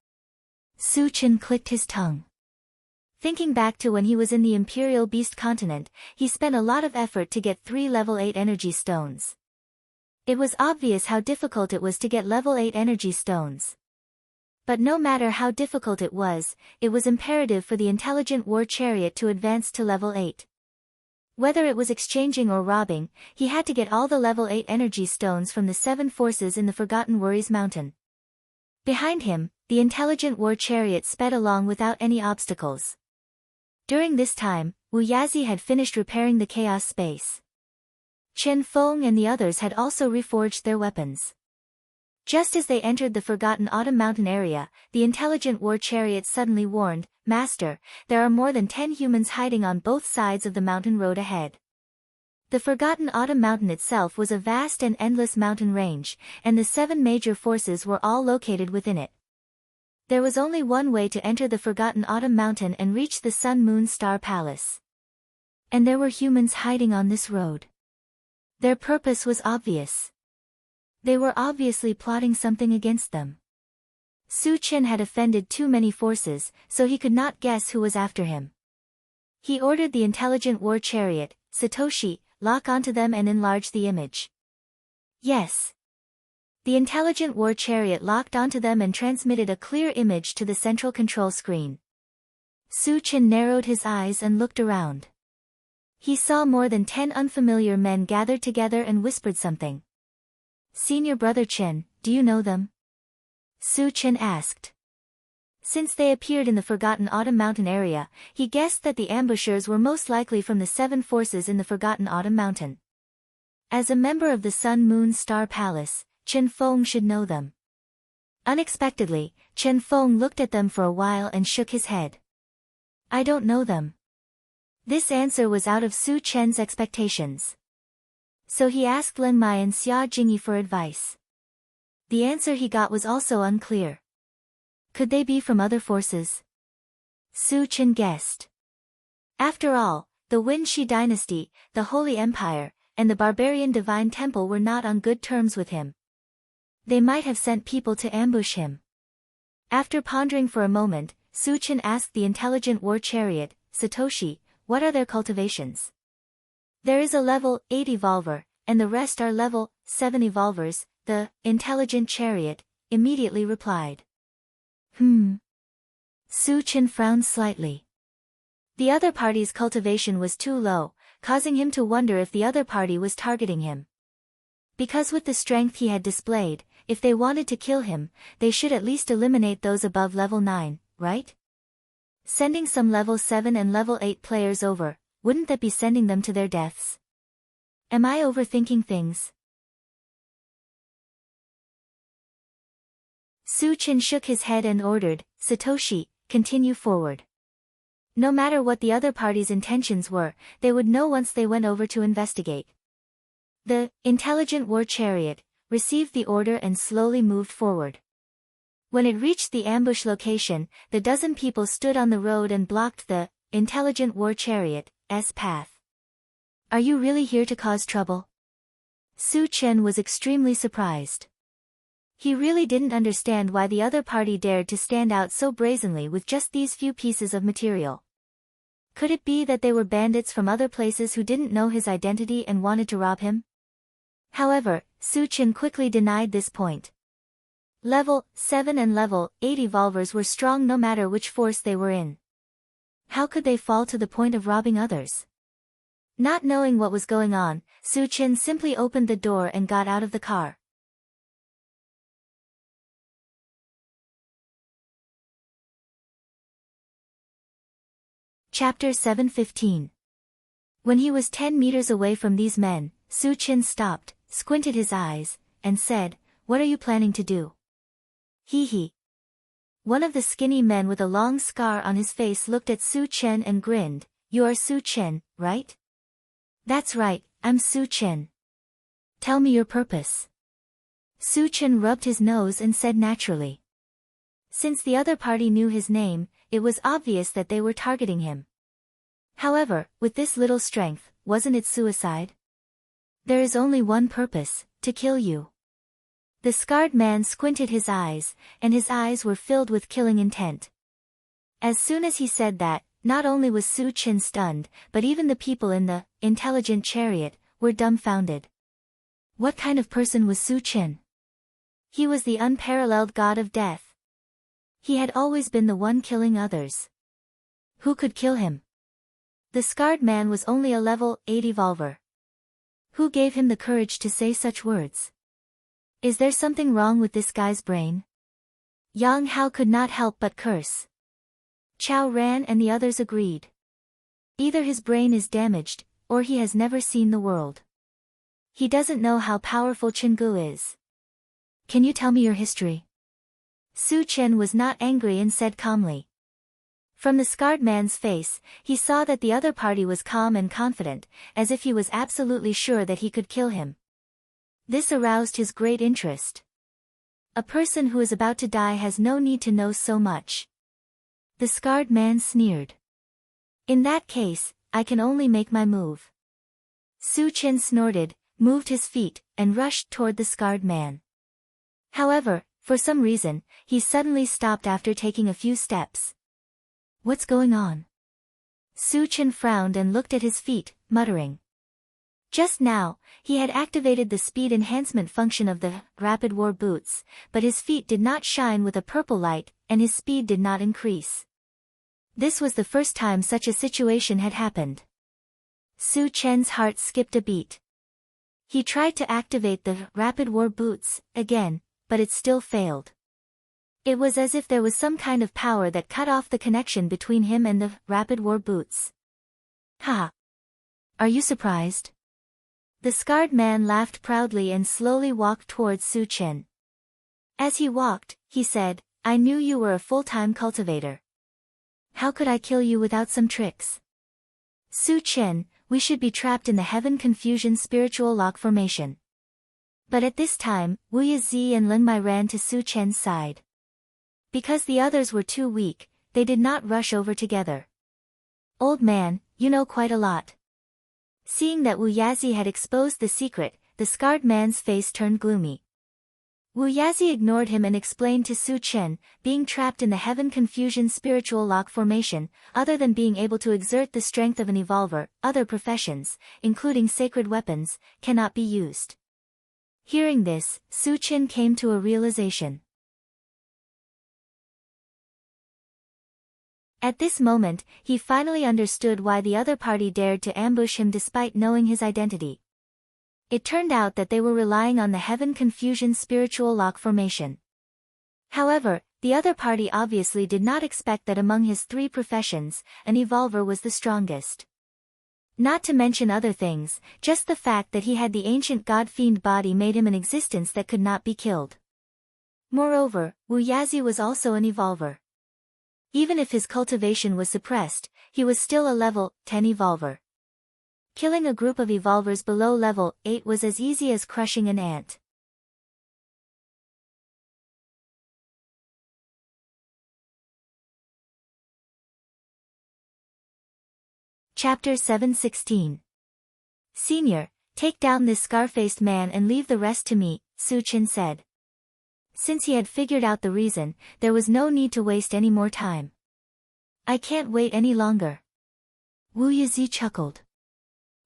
A: Su Chen clicked his tongue. Thinking back to when he was in the Imperial Beast continent, he spent a lot of effort to get 3 level 8 energy stones. It was obvious how difficult it was to get level 8 energy stones. But no matter how difficult it was imperative for the intelligent war chariot to advance to level 8. Whether it was exchanging or robbing, he had to get all the level 8 energy stones from the 7 forces in the Forgotten Worries Mountain. Behind him, the intelligent war chariot sped along without any obstacles. During this time, Wu Yazi had finished repairing the chaos space. Chen Feng and the others had also reforged their weapons. Just as they entered the Forgotten Autumn Mountain area, the intelligent war chariot suddenly warned, "Master, there are more than 10 humans hiding on both sides of the mountain road ahead." The Forgotten Autumn Mountain itself was a vast and endless mountain range, and the 7 major forces were all located within it. There was only one way to enter the Forgotten Autumn Mountain and reach the Sun Moon Star Palace. And there were humans hiding on this road. Their purpose was obvious. They were obviously plotting something against them. Su Chen had offended too many forces, so he could not guess who was after him. He ordered the intelligent war chariot, Satoshi, lock onto them and enlarge the image. Yes. The intelligent war chariot locked onto them and transmitted a clear image to the central control screen. Su Chen narrowed his eyes and looked around. He saw more than 10 unfamiliar men gathered together and whispered something. "Senior brother Chen, do you know them?" Su Chen asked. Since they appeared in the Forgotten Autumn Mountain area, he guessed that the ambushers were most likely from the 7 forces in the Forgotten Autumn Mountain. As a member of the Sun Moon Star Palace, Chen Feng should know them. Unexpectedly, Chen Feng looked at them for a while and shook his head. "I don't know them." This answer was out of Su Chen's expectations. So he asked Lin Mai and Xia Jingyi for advice. The answer he got was also unclear. Could they be from other forces? Su Chen guessed. After all, the Wen-Shi dynasty, the Holy Empire, and the barbarian Divine Temple were not on good terms with him. They might have sent people to ambush him. After pondering for a moment, Su Chen asked the intelligent war chariot, "Satoshi, what are their cultivations?" "There is a level 8 evolver, and the rest are level 7 evolvers," the intelligent chariot immediately replied. Su Chen frowned slightly. The other party's cultivation was too low, causing him to wonder if the other party was targeting him. Because with the strength he had displayed, if they wanted to kill him, they should at least eliminate those above level 9, right? Sending some level 7 and level 8 players over, wouldn't that be sending them to their deaths? Am I overthinking things? Su Chen shook his head and ordered, "Satoshi, continue forward." No matter what the other party's intentions were, they would know once they went over to investigate. The intelligent war chariot received the order and slowly moved forward. When it reached the ambush location, the dozen people stood on the road and blocked the intelligent war chariot's path. "Are you really here to cause trouble?" Su Chen was extremely surprised. He really didn't understand why the other party dared to stand out so brazenly with just these few pieces of material. Could it be that they were bandits from other places who didn't know his identity and wanted to rob him? However, Su Chen quickly denied this point. Level 7 and level 8 evolvers were strong no matter which force they were in. How could they fall to the point of robbing others? Not knowing what was going on, Su Chen simply opened the door and got out of the car. Chapter 7:15. When he was 10 meters away from these men, Su Chen stopped, squinted his eyes, and said, "What are you planning to do?" "Hee hee." One of the skinny men with a long scar on his face looked at Su Chen and grinned. You are Su Chen, right? That's right, I'm Su Chen. Tell me your purpose. Su Chen rubbed his nose and said naturally. Since the other party knew his name, it was obvious that they were targeting him. However, with this little strength, wasn't it suicide? There is only one purpose, to kill you. The scarred man squinted his eyes, and his eyes were filled with killing intent. As soon as he said that, not only was Su Chen stunned, but even the people in the intelligent chariot were dumbfounded. What kind of person was Su Chen? He was the unparalleled god of death. He had always been the one killing others. Who could kill him? The scarred man was only a level 8 evolver. Who gave him the courage to say such words? Is there something wrong with this guy's brain? Yang Hao could not help but curse. Chao Ran and the others agreed. Either his brain is damaged, or he has never seen the world. He doesn't know how powerful Chengu is. Can you tell me your history? Su Chen was not angry and said calmly. From the scarred man's face, he saw that the other party was calm and confident, as if he was absolutely sure that he could kill him. This aroused his great interest. A person who is about to die has no need to know so much. The scarred man sneered. In that case, I can only make my move. Su Chen snorted, moved his feet, and rushed toward the scarred man. However, for some reason, he suddenly stopped after taking a few steps. What's going on? Su Chen frowned and looked at his feet, muttering. Just now, he had activated the speed enhancement function of the Rapid War boots, but his feet did not shine with a purple light, and his speed did not increase. This was the first time such a situation had happened. Su Chen's heart skipped a beat. He tried to activate the Rapid War boots again, but it still failed. It was as if there was some kind of power that cut off the connection between him and the Rapid War boots. Ha! Are you surprised? The scarred man laughed proudly and slowly walked towards Su Chen. As he walked, he said, I knew you were a full-time cultivator. How could I kill you without some tricks? Su Chen, we should be trapped in the Heaven Confusion spiritual lock formation. But at this time, Wu Yizi and Lin Mai ran to Su Chen's side. Because the others were too weak, they did not rush over together. Old man, you know quite a lot. Seeing that Wu Yazi had exposed the secret, the scarred man's face turned gloomy. Wu Yazi ignored him and explained to Su Chen, being trapped in the Heaven Confusion spiritual lock formation, other than being able to exert the strength of an evolver, other professions, including sacred weapons, cannot be used. Hearing this, Su Chen came to a realization. At this moment, he finally understood why the other party dared to ambush him despite knowing his identity. It turned out that they were relying on the Heaven Confusion spiritual lock formation. However, the other party obviously did not expect that among his 3 professions, an evolver was the strongest. Not to mention other things, just the fact that he had the ancient god-fiend body made him an existence that could not be killed. Moreover, Wu Yazi was also an evolver. Even if his cultivation was suppressed, he was still a level 10 evolver. Killing a group of evolvers below level 8 was as easy as crushing an ant. Chapter 716. Senior, take down this scar-faced man and leave the rest to me, Su Chen said. Since he had figured out the reason, there was no need to waste any more time. I can't wait any longer. Wu Yizi chuckled.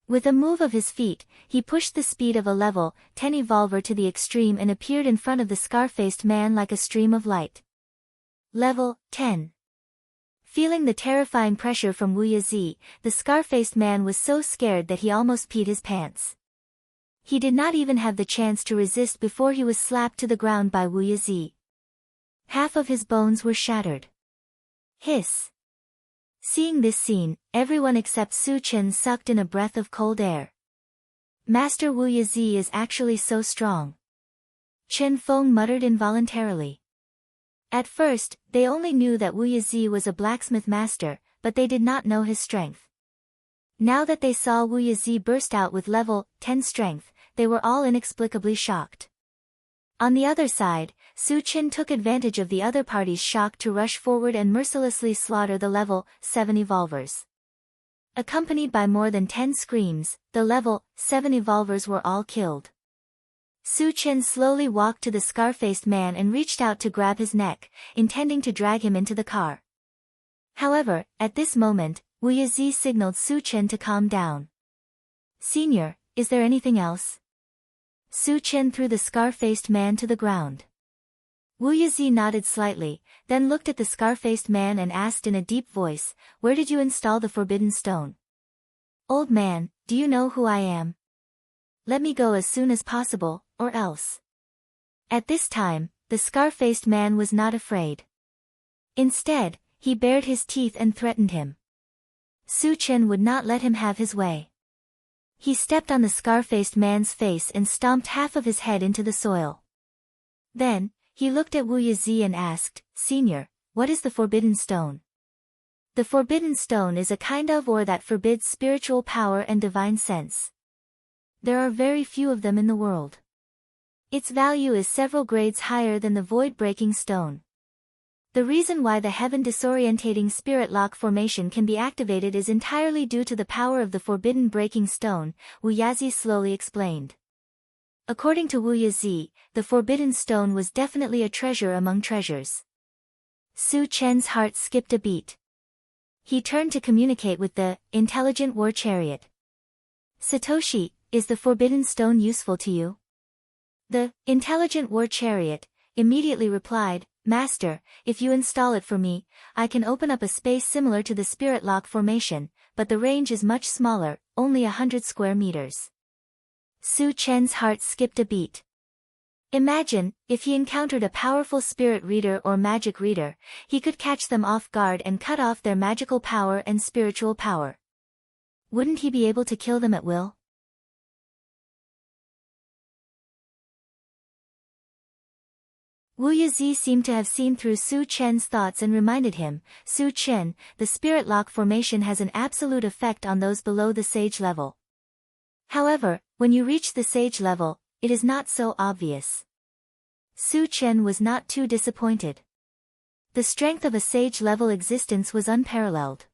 A: With a move of his feet, he pushed the speed of a level 10 evolver to the extreme and appeared in front of the scar-faced man like a stream of light. Level 10. Feeling the terrifying pressure from Wu Yizi, the scar-faced man was so scared that he almost peed his pants. He did not even have the chance to resist before he was slapped to the ground by Wu Yizi. Half of his bones were shattered. Hiss. Seeing this scene, everyone except Su Chen sucked in a breath of cold air. Master Wu Yizi is actually so strong. Chen Feng muttered involuntarily. At first, they only knew that Wu Yizi was a blacksmith master, but they did not know his strength. Now that they saw Wu Yizi burst out with level 10 strength, they were all inexplicably shocked. On the other side, Su Qin took advantage of the other party's shock to rush forward and mercilessly slaughter the level 7 evolvers. Accompanied by more than 10 screams, the level 7 evolvers were all killed. Su Qin slowly walked to the scar-faced man and reached out to grab his neck, intending to drag him into the car. However, at this moment, Wu Yizi signaled Su Qin to calm down. "Senior, is there anything else?" Su Qin threw the scar-faced man to the ground. Wu Yizi nodded slightly, then looked at the scar-faced man and asked in a deep voice, "Where did you install the forbidden stone?" "Old man, do you know who I am? Let me go as soon as possible, or else." At this time, the scar-faced man was not afraid. Instead, he bared his teeth and threatened him. Su Qin would not let him have his way. He stepped on the scar-faced man's face and stomped half of his head into the soil. Then, he looked at Wu Yizi and asked, "Senior, what is the forbidden stone?" The forbidden stone is a kind of ore that forbids spiritual power and divine sense. There are very few of them in the world. Its value is several grades higher than the void-breaking stone. The reason why the heaven disorientating spirit lock formation can be activated is entirely due to the power of the forbidden breaking stone, Wu Yizi slowly explained. According to Wu Yizi, the forbidden stone was definitely a treasure among treasures. Su Chen's heart skipped a beat. He turned to communicate with the intelligent war chariot. "Satoshi, is the forbidden stone useful to you?" The intelligent war chariot immediately replied, "Master, if you install it for me, I can open up a space similar to the spirit lock formation, but the range is much smaller, only 100 square meters." Su Chen's heart skipped a beat. Imagine, if he encountered a powerful spirit reader or magic reader, he could catch them off guard and cut off their magical power and spiritual power. Wouldn't he be able to kill them at will? Wu Yizi seemed to have seen through Su Chen's thoughts and reminded him, "Su Chen, the spirit lock formation has an absolute effect on those below the sage level. However, when you reach the sage level, it is not so obvious." Su Chen was not too disappointed. The strength of a sage-level existence was unparalleled.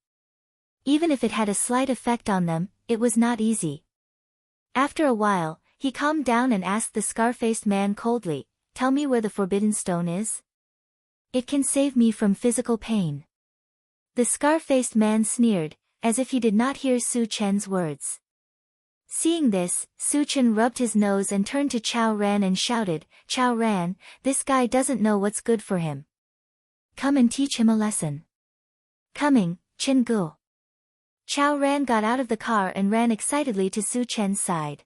A: Even if it had a slight effect on them, it was not easy. After a while, he calmed down and asked the scar-faced man coldly, "Tell me where the forbidden stone is? It can save me from physical pain." The scar-faced man sneered, as if he did not hear Su Chen's words. Seeing this, Su Chen rubbed his nose and turned to Chao Ran and shouted, "Chao Ran, this guy doesn't know what's good for him. Come and teach him a lesson." "Coming, Chen Gu." Chao Ran got out of the car and ran excitedly to Su Chen's side.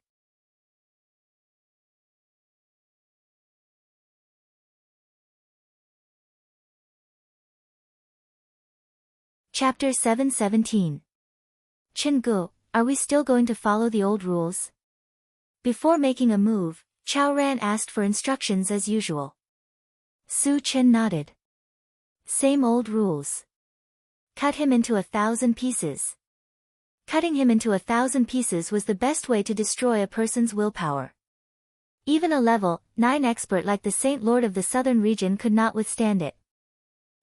A: Chapter 717. Chen Gu, are we still going to follow the old rules? Before making a move, Chao Ran asked for instructions as usual. Su Chen nodded. Same old rules. Cut him into 1,000 pieces. Cutting him into 1,000 pieces was the best way to destroy a person's willpower. Even a level 9 expert like the Saint Lord of the Southern region could not withstand it.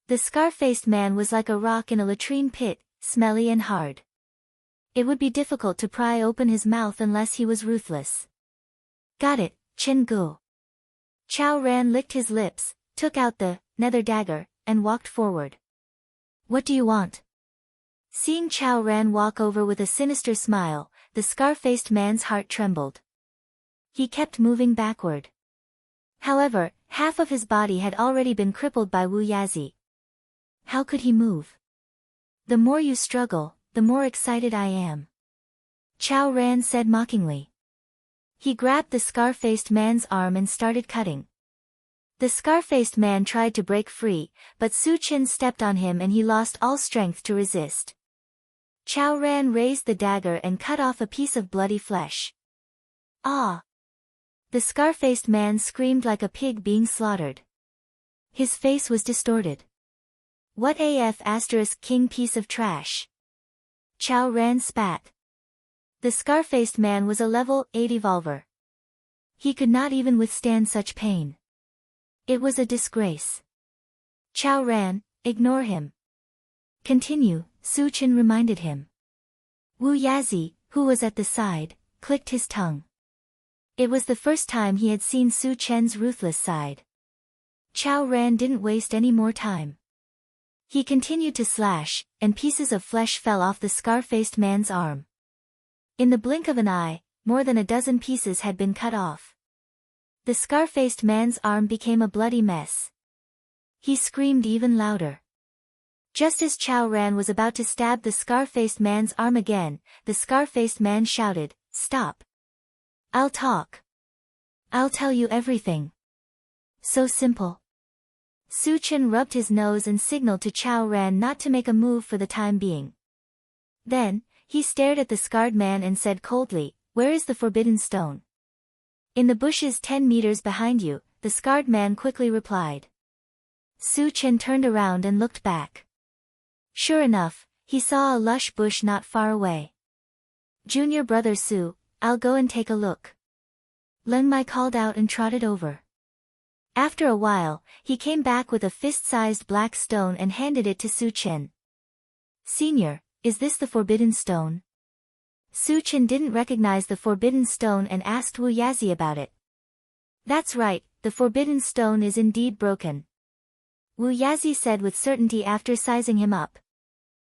A: The scar-faced man was like a rock in a latrine pit, smelly and hard. It would be difficult to pry open his mouth unless he was ruthless. "Got it, Chen Gu." Chao Ran licked his lips, took out the nether dagger, and walked forward. "What do you want?" Seeing Chao Ran walk over with a sinister smile, the scar-faced man's heart trembled. He kept moving backward. However, half of his body had already been crippled by Wu Yizi. How could he move? "The more you struggle, the more excited I am," Chao Ran said mockingly. He grabbed the scar-faced man's arm and started cutting. The scar-faced man tried to break free, but Su Chen stepped on him and he lost all strength to resist. Chao Ran raised the dagger and cut off a piece of bloody flesh. "Ah!" The scar-faced man screamed like a pig being slaughtered. His face was distorted. What AF asterisk king piece of trash? Chow Ran spat. The scar-faced man was a level 8 evolver. He could not even withstand such pain. It was a disgrace. Chow Ran, ignore him. Continue, Su Chen reminded him. Wu Yazi, who was at the side, clicked his tongue. It was the first time he had seen Su Chen's ruthless side. Chow Ran didn't waste any more time. He continued to slash, and pieces of flesh fell off the scar-faced man's arm. In the blink of an eye, more than a dozen pieces had been cut off. The scar-faced man's arm became a bloody mess. He screamed even louder. Just as Chow Ran was about to stab the scar-faced man's arm again, the scar-faced man shouted, "Stop! I'll talk. I'll tell you everything." So simple. Su Chen rubbed his nose and signaled to Chow Ran not to make a move for the time being. Then, he stared at the scarred man and said coldly, "Where is the forbidden stone?" "In the bushes 10 meters behind you," the scarred man quickly replied. Su Chen turned around and looked back. Sure enough, he saw a lush bush not far away. "Junior brother Su, I'll go and take a look." Leng Mai called out and trotted over. After a while, he came back with a fist-sized black stone and handed it to Su Chen. "Senior, is this the forbidden stone?" Su Chen didn't recognize the forbidden stone and asked Wu Yazi about it. "That's right, the forbidden stone is indeed broken," Wu Yazi said with certainty after sizing him up.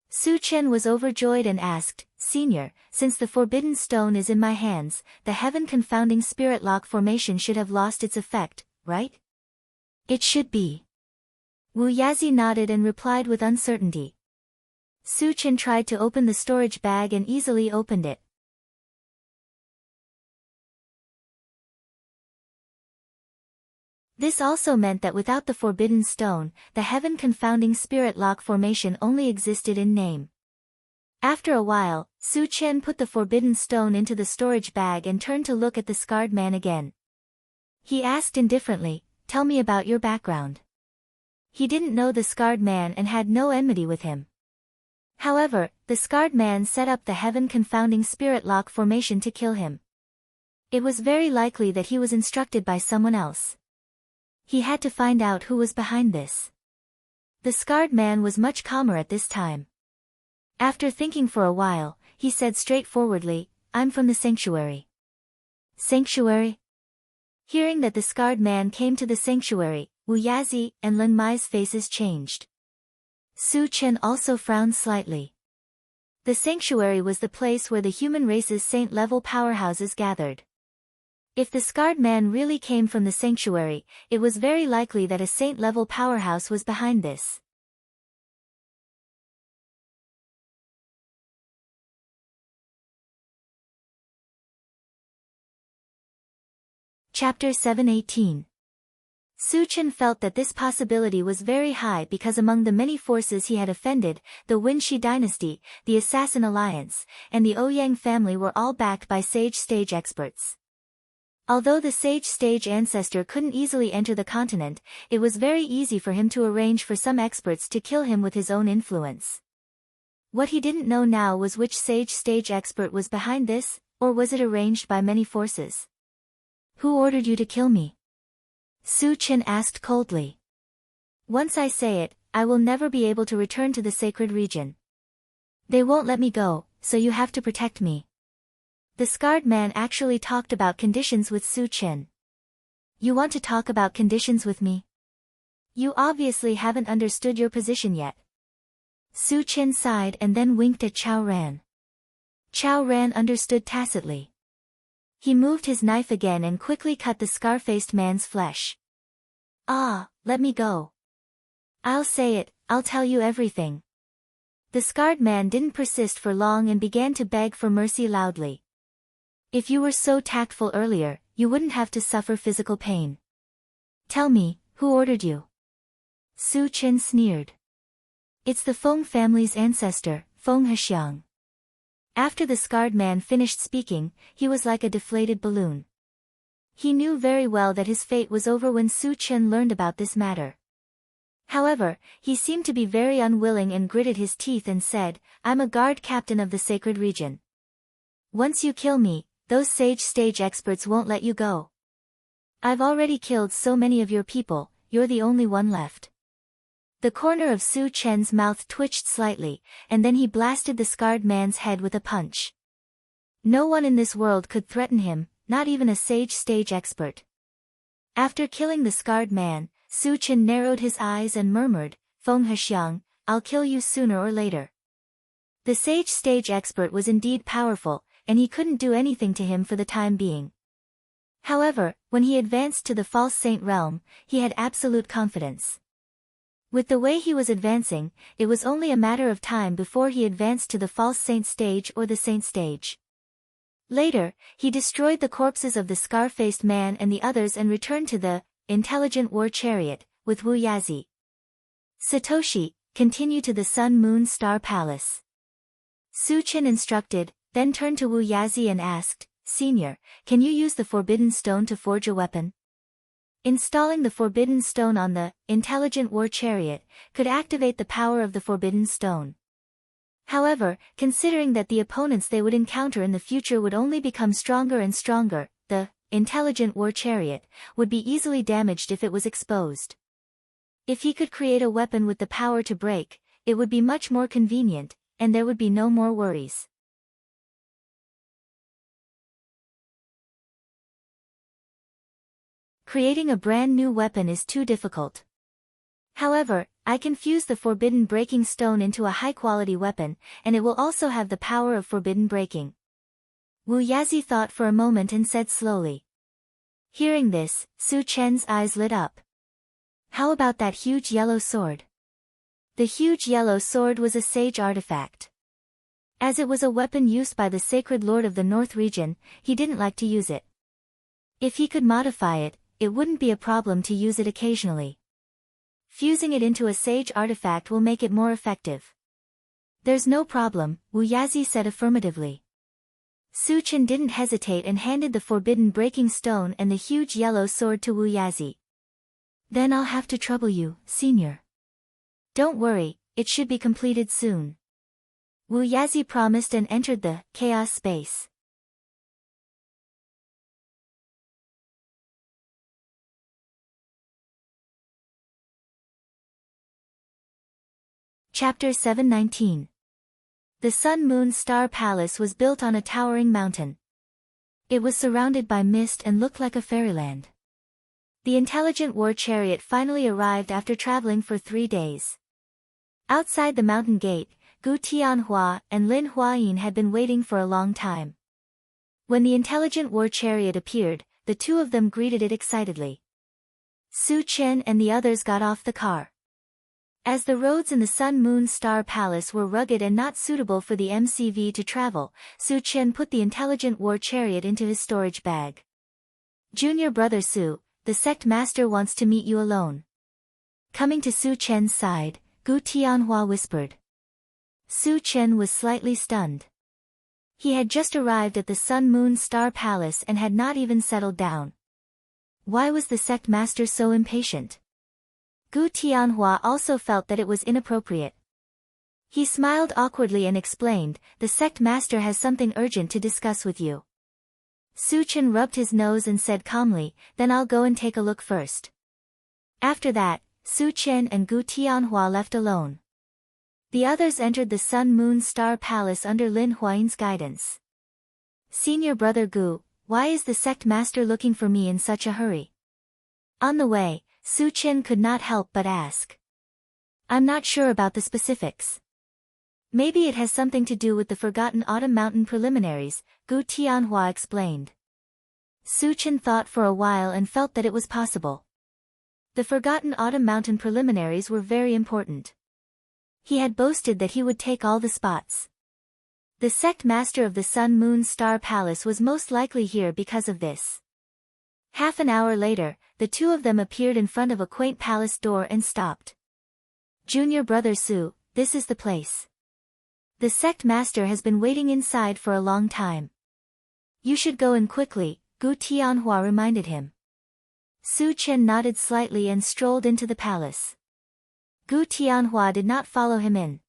A: Su Chen was overjoyed and asked, "Senior, since the forbidden stone is in my hands, the heaven-confounding spirit lock formation should have lost its effect, right?" "It should be." Wu Yazi nodded and replied with uncertainty. Su Chen tried to open the storage bag and easily opened it. This also meant that without the forbidden stone, the heaven-confounding spirit lock formation only existed in name. After a while, Su Chen put the forbidden stone into the storage bag and turned to look at the scarred man again. He asked indifferently, "Tell me about your background." He didn't know the scarred man and had no enmity with him. However, the scarred man set up the heaven-confounding spirit lock formation to kill him. It was very likely that he was instructed by someone else. He had to find out who was behind this. The scarred man was much calmer at this time. After thinking for a while, he said straightforwardly, "I'm from the sanctuary." "Sanctuary?" Hearing that the scarred man came to the sanctuary, Wu Yazi and Lin Mai's faces changed. Su Chen also frowned slightly. The sanctuary was the place where the human race's saint-level powerhouses gathered. If the scarred man really came from the sanctuary, it was very likely that a saint-level powerhouse was behind this. Chapter 718. Su Chen felt that this possibility was very high because among the many forces he had offended, the Wenshi dynasty, the Assassin Alliance, and the Ouyang family were all backed by sage stage experts. Although the sage stage ancestor couldn't easily enter the continent, it was very easy for him to arrange for some experts to kill him with his own influence. What he didn't know now was which sage stage expert was behind this, or was it arranged by many forces? "Who ordered you to kill me?" Su Chen asked coldly. "Once I say it, I will never be able to return to the sacred region. They won't let me go, so you have to protect me." The scarred man actually talked about conditions with Su Chen. "You want to talk about conditions with me? You obviously haven't understood your position yet." Su Chen sighed and then winked at Chow Ran. Chow Ran understood tacitly. He moved his knife again and quickly cut the scar-faced man's flesh. "Ah, let me go. I'll say it, I'll tell you everything." The scarred man didn't persist for long and began to beg for mercy loudly. "If you were so tactful earlier, you wouldn't have to suffer physical pain. Tell me, who ordered you?" Su Chen sneered. "It's the Feng family's ancestor, Feng Hexiang." After the scarred man finished speaking, he was like a deflated balloon. He knew very well that his fate was over when Su Chen learned about this matter. However, he seemed to be very unwilling and gritted his teeth and said, "I'm a guard captain of the sacred region. Once you kill me, those sage experts won't let you go. I've already killed so many of your people, you're the only one left." The corner of Su Chen's mouth twitched slightly, and then he blasted the scarred man's head with a punch. No one in this world could threaten him, not even a sage expert. After killing the scarred man, Su Chen narrowed his eyes and murmured, "Feng Hexiang, I'll kill you sooner or later." The sage expert was indeed powerful, and he couldn't do anything to him for the time being. However, when he advanced to the false saint realm, he had absolute confidence. With the way he was advancing, it was only a matter of time before he advanced to the false saint stage or the saint stage. Later, he destroyed the corpses of the scar-faced man and the others and returned to the intelligent war chariot with Wu Yazi. Satoshi, continue to the Sun Moon Star Palace. Su Chen instructed, then turned to Wu Yazi and asked, "Senior, can you use the Forbidden Stone to forge a weapon?" Installing the Forbidden Stone on the intelligent war chariot could activate the power of the Forbidden Stone. However, considering that the opponents they would encounter in the future would only become stronger and stronger, the intelligent war chariot would be easily damaged if it was exposed. If he could create a weapon with the power to break, it would be much more convenient, and there would be no more worries. Creating a brand new weapon is too difficult. However, I can fuse the forbidden breaking stone into a high-quality weapon, and it will also have the power of forbidden breaking. Wu Yazi thought for a moment and said slowly. Hearing this, Su Chen's eyes lit up. How about that huge yellow sword? The huge yellow sword was a sage artifact. As it was a weapon used by the sacred lord of the North region, he didn't like to use it. If he could modify it, it wouldn't be a problem to use it occasionally. Fusing it into a sage artifact will make it more effective. There's no problem, Wu Yazi said affirmatively. Su Chen didn't hesitate and handed the forbidden breaking stone and the huge yellow sword to Wu Yazi. Then I'll have to trouble you, senior. Don't worry, it should be completed soon. Wu Yazi promised and entered the chaos space. Chapter 719. The Sun Moon Star Palace was built on a towering mountain. It was surrounded by mist and looked like a fairyland. The intelligent war chariot finally arrived after traveling for 3 days. Outside the mountain gate, Gu Tianhua and Lin Huayin had been waiting for a long time. When the intelligent war chariot appeared, the two of them greeted it excitedly. Su Chen and the others got off the car. As the roads in the Sun Moon Star Palace were rugged and not suitable for the MCV to travel, Su Chen put the intelligent war chariot into his storage bag. Junior brother Su, the sect master wants to meet you alone. Coming to Su Chen's side, Gu Tianhua whispered. Su Chen was slightly stunned. He had just arrived at the Sun Moon Star Palace and had not even settled down. Why was the sect master so impatient? Gu Tianhua also felt that it was inappropriate. He smiled awkwardly and explained, the sect master has something urgent to discuss with you. Su Chen rubbed his nose and said calmly, then I'll go and take a look first. After that, Su Chen and Gu Tianhua left alone. The others entered the Sun Moon Star Palace under Lin Huayin's guidance. Senior brother Gu, why is the sect master looking for me in such a hurry? On the way, Su Chen could not help but ask. I'm not sure about the specifics. Maybe it has something to do with the Forgotten Autumn Mountain preliminaries, Gu Tianhua explained. Su Chen thought for a while and felt that it was possible. The Forgotten Autumn Mountain preliminaries were very important. He had boasted that he would take all the spots. The sect master of the Sun Moon Star Palace was most likely here because of this. Half an hour later, the two of them appeared in front of a quaint palace door and stopped. Junior brother Su, this is the place. The sect master has been waiting inside for a long time. You should go in quickly, Gu Tianhua reminded him. Su Chen nodded slightly and strolled into the palace. Gu Tianhua did not follow him in.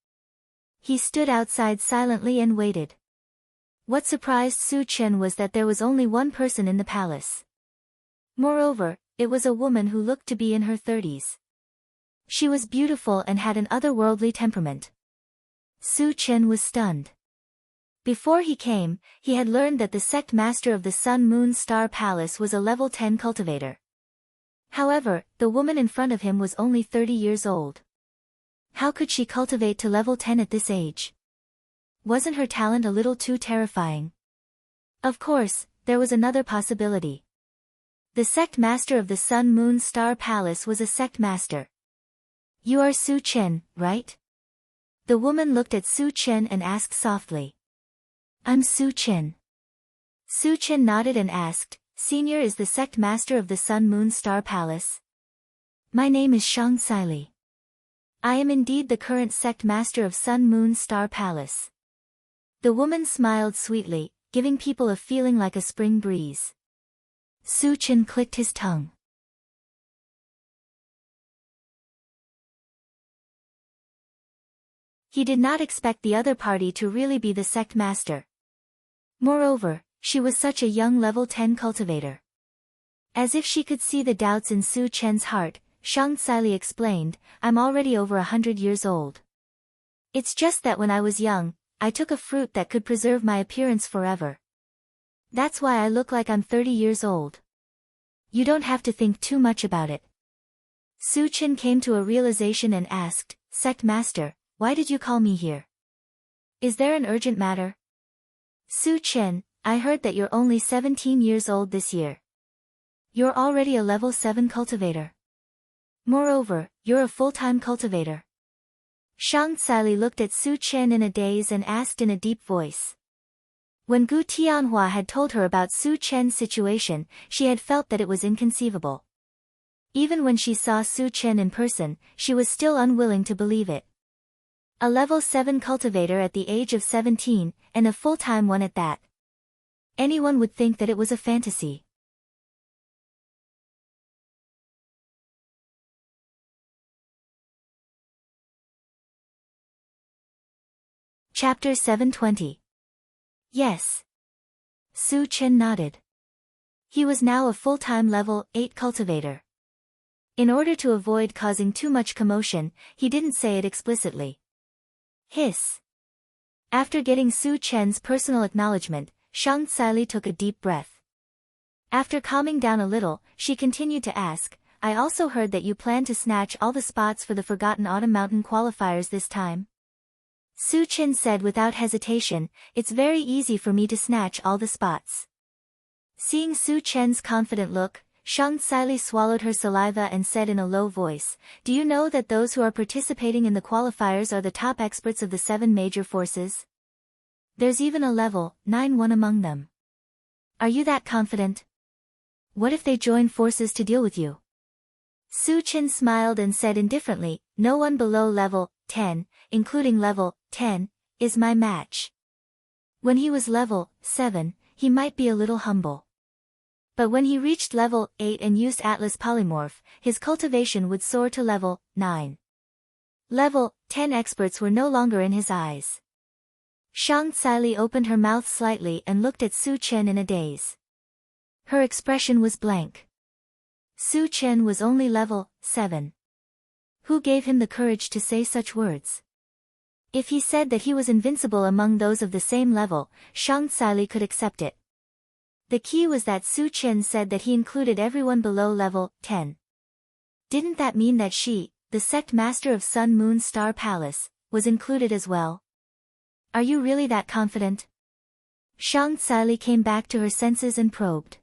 A: He stood outside silently and waited. What surprised Su Chen was that there was only one person in the palace. Moreover, it was a woman who looked to be in her 30s. She was beautiful and had an otherworldly temperament. Su Chen was stunned. Before he came, he had learned that the sect master of the Sun Moon Star Palace was a level 10 cultivator. However, the woman in front of him was only 30 years old. How could she cultivate to level 10 at this age? Wasn't her talent a little too terrifying? Of course, there was another possibility. The sect master of the Sun Moon Star Palace was a sect master. You are Su Chen, right? The woman looked at Su Chen and asked softly. I'm Su Chen. Su Chen nodded and asked, Senior is the sect master of the Sun Moon Star Palace? My name is Shang Saili. I am indeed the current sect master of Sun Moon Star Palace. The woman smiled sweetly, giving people a feeling like a spring breeze. Su Chen clicked his tongue. He did not expect the other party to really be the sect master. Moreover, she was such a young level 10 cultivator. As if she could see the doubts in Su Chen's heart, Shang Saili explained, I'm already over 100 years old. It's just that when I was young, I took a fruit that could preserve my appearance forever. That's why I look like I'm 30 years old. You don't have to think too much about it. Su Chen came to a realization and asked, Sect Master, why did you call me here? Is there an urgent matter? Su Chen, I heard that you're only 17 years old this year. You're already a level 7 cultivator. Moreover, you're a full-time cultivator. Shang Saili looked at Su Chen in a daze and asked in a deep voice. When Gu Tianhua had told her about Su Chen's situation, she had felt that it was inconceivable. Even when she saw Su Chen in person, she was still unwilling to believe it. A level 7 cultivator at the age of 17, and a full-time one at that. Anyone would think that it was a fantasy. Chapter 720. Yes. Su Chen nodded. He was now a full-time level 8 cultivator. In order to avoid causing too much commotion, he didn't say it explicitly. Hiss. After getting Su Chen's personal acknowledgement, Shang Saili took a deep breath. After calming down a little, she continued to ask, I also heard that you plan to snatch all the spots for the Forgotten Autumn Mountain qualifiers this time. Su Chen said without hesitation, it's very easy for me to snatch all the spots. Seeing Su Chen's confident look, Shang Saili swallowed her saliva and said in a low voice, Do you know that those who are participating in the qualifiers are the top experts of the 7 major forces? There's even a level 9 one among them. Are you that confident? What if they join forces to deal with you? Su Chen smiled and said indifferently, No one below level 10, including level 10, is my match. When he was level 7, he might be a little humble. But when he reached level 8 and used Atlas Polymorph, his cultivation would soar to level 9. Level 10 experts were no longer in his eyes. Shang Saili opened her mouth slightly and looked at Su Chen in a daze. Her expression was blank. Su Chen was only level 7. Who gave him the courage to say such words? If he said that he was invincible among those of the same level, Shang Saili could accept it. The key was that Su Chen said that he included everyone below level 10. Didn't that mean that she, the sect master of Sun Moon Star Palace, was included as well? Are you really that confident? Shang Saili came back to her senses and probed.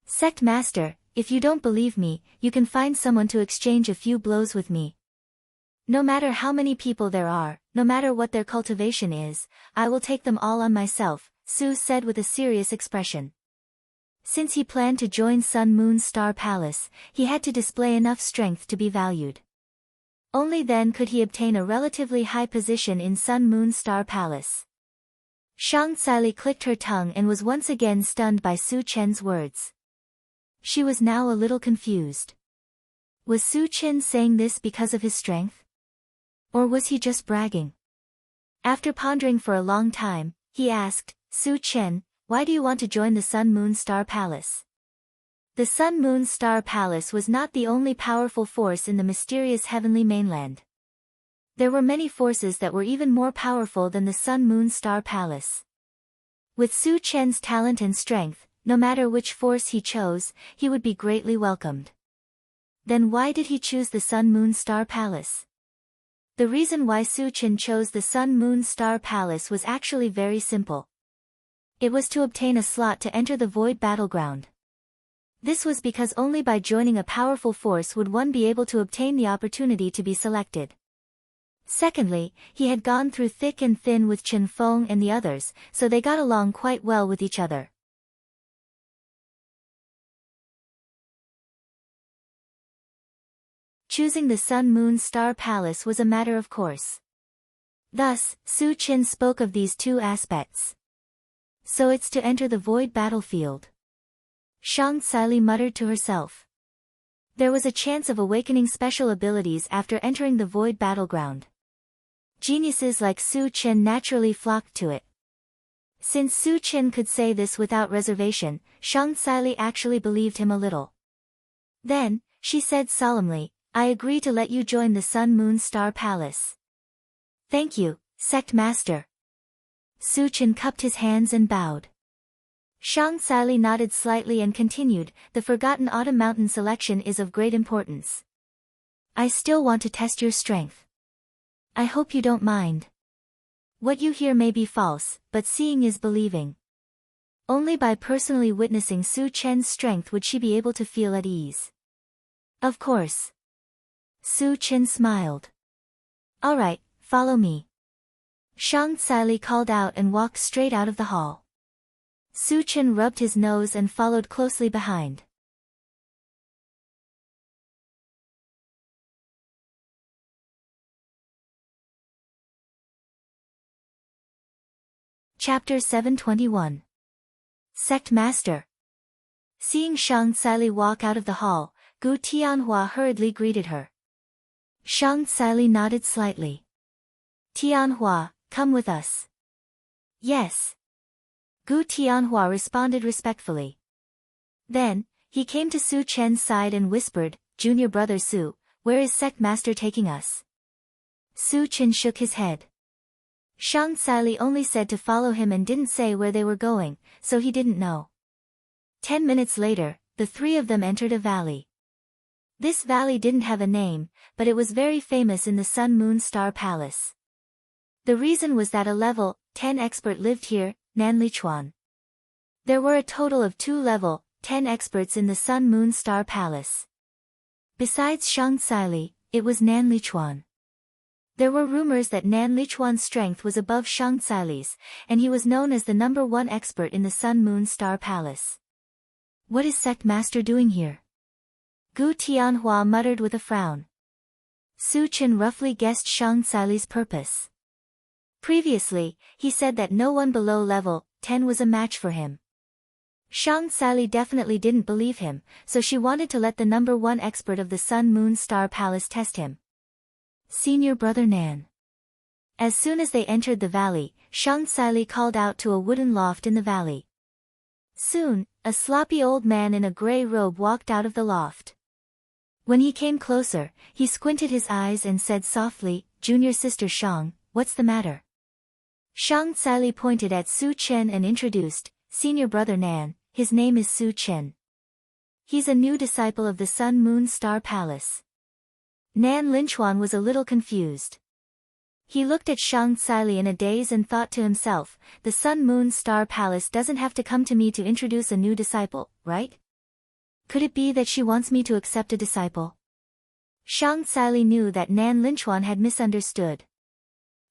A: Sect master, if you don't believe me, you can find someone to exchange a few blows with me. No matter how many people there are, no matter what their cultivation is, I will take them all on myself, Su said with a serious expression. Since he planned to join Sun Moon Star Palace, he had to display enough strength to be valued. Only then could he obtain a relatively high position in Sun Moon Star Palace. Shang Saili clicked her tongue and was once again stunned by Su Chen's words. She was now a little confused. Was Su Chen saying this because of his strength? Or was he just bragging? After pondering for a long time, he asked, Su Chen, why do you want to join the Sun Moon Star Palace? The Sun Moon Star Palace was not the only powerful force in the mysterious heavenly mainland. There were many forces that were even more powerful than the Sun Moon Star Palace. With Su Chen's talent and strength, no matter which force he chose, he would be greatly welcomed. Then why did he choose the Sun Moon Star Palace? The reason why Su Chen chose the Sun Moon Star Palace was actually very simple. It was to obtain a slot to enter the Void Battleground. This was because only by joining a powerful force would one be able to obtain the opportunity to be selected. Secondly, he had gone through thick and thin with Chen Feng and the others, so they got along quite well with each other. Choosing the Sun Moon Star Palace was a matter of course. Thus, Su Chen spoke of these two aspects. So it's to enter the void battlefield. Shang Tsili muttered to herself. There was a chance of awakening special abilities after entering the void battleground. Geniuses like Su Chen naturally flocked to it. Since Su Chen could say this without reservation, Shang Tsili actually believed him a little. Then, she said solemnly, I agree to let you join the Sun Moon Star Palace. Thank you, Sect Master. Su Chen cupped his hands and bowed. Shang Tsili nodded slightly and continued, the Forgotten Autumn Mountain selection is of great importance. I still want to test your strength. I hope you don't mind. What you hear may be false, but seeing is believing. Only by personally witnessing Su Chen's strength would she be able to feel at ease. Of course. Su Chen smiled. All right, follow me. Shang Tsili called out and walked straight out of the hall. Su Chen rubbed his nose and followed closely behind. Chapter 721. Sect Master. Seeing Shang Tsili walk out of the hall, Gu Tianhua hurriedly greeted her. Shang Tsili nodded slightly. Tianhua, come with us. Yes. Gu Tianhua responded respectfully. Then, he came to Su Chen's side and whispered, Junior brother Su, where is Sect Master taking us? Su Chen shook his head. Shang Tsili only said to follow him and didn't say where they were going, so he didn't know. 10 minutes later, the three of them entered a valley. This valley didn't have a name, but it was very famous in the Sun Moon Star Palace. The reason was that a level 10 expert lived here, Nan Lichuan. There were a total of 2 level 10 experts in the Sun Moon Star Palace. Besides Shang Tsili, it was Nan Lichuan. There were rumors that Nan Lichuan's strength was above Shang Tsili's, and he was known as the #1 expert in the Sun Moon Star Palace. What is Sect Master doing here? Gu Tianhua muttered with a frown. Su Chen roughly guessed Shang Tsili's purpose. Previously, he said that no one below level 10 was a match for him. Shang Tsili definitely didn't believe him, so she wanted to let the #1 expert of the Sun Moon Star Palace test him. Senior brother Nan. As soon as they entered the valley, Shang Tsili called out to a wooden loft in the valley. Soon, a sloppy old man in a gray robe walked out of the loft. When he came closer, he squinted his eyes and said softly, Junior sister Shang, what's the matter? Shang Tsili pointed at Su Chen and introduced, Senior brother Nan, his name is Su Chen. He's a new disciple of the Sun Moon Star Palace. Nan Linchuan was a little confused. He looked at Shang Tsili in a daze and thought to himself, the Sun Moon Star Palace doesn't have to come to me to introduce a new disciple, right? Could it be that she wants me to accept a disciple? Shang Tsili knew that Nan Linchuan had misunderstood.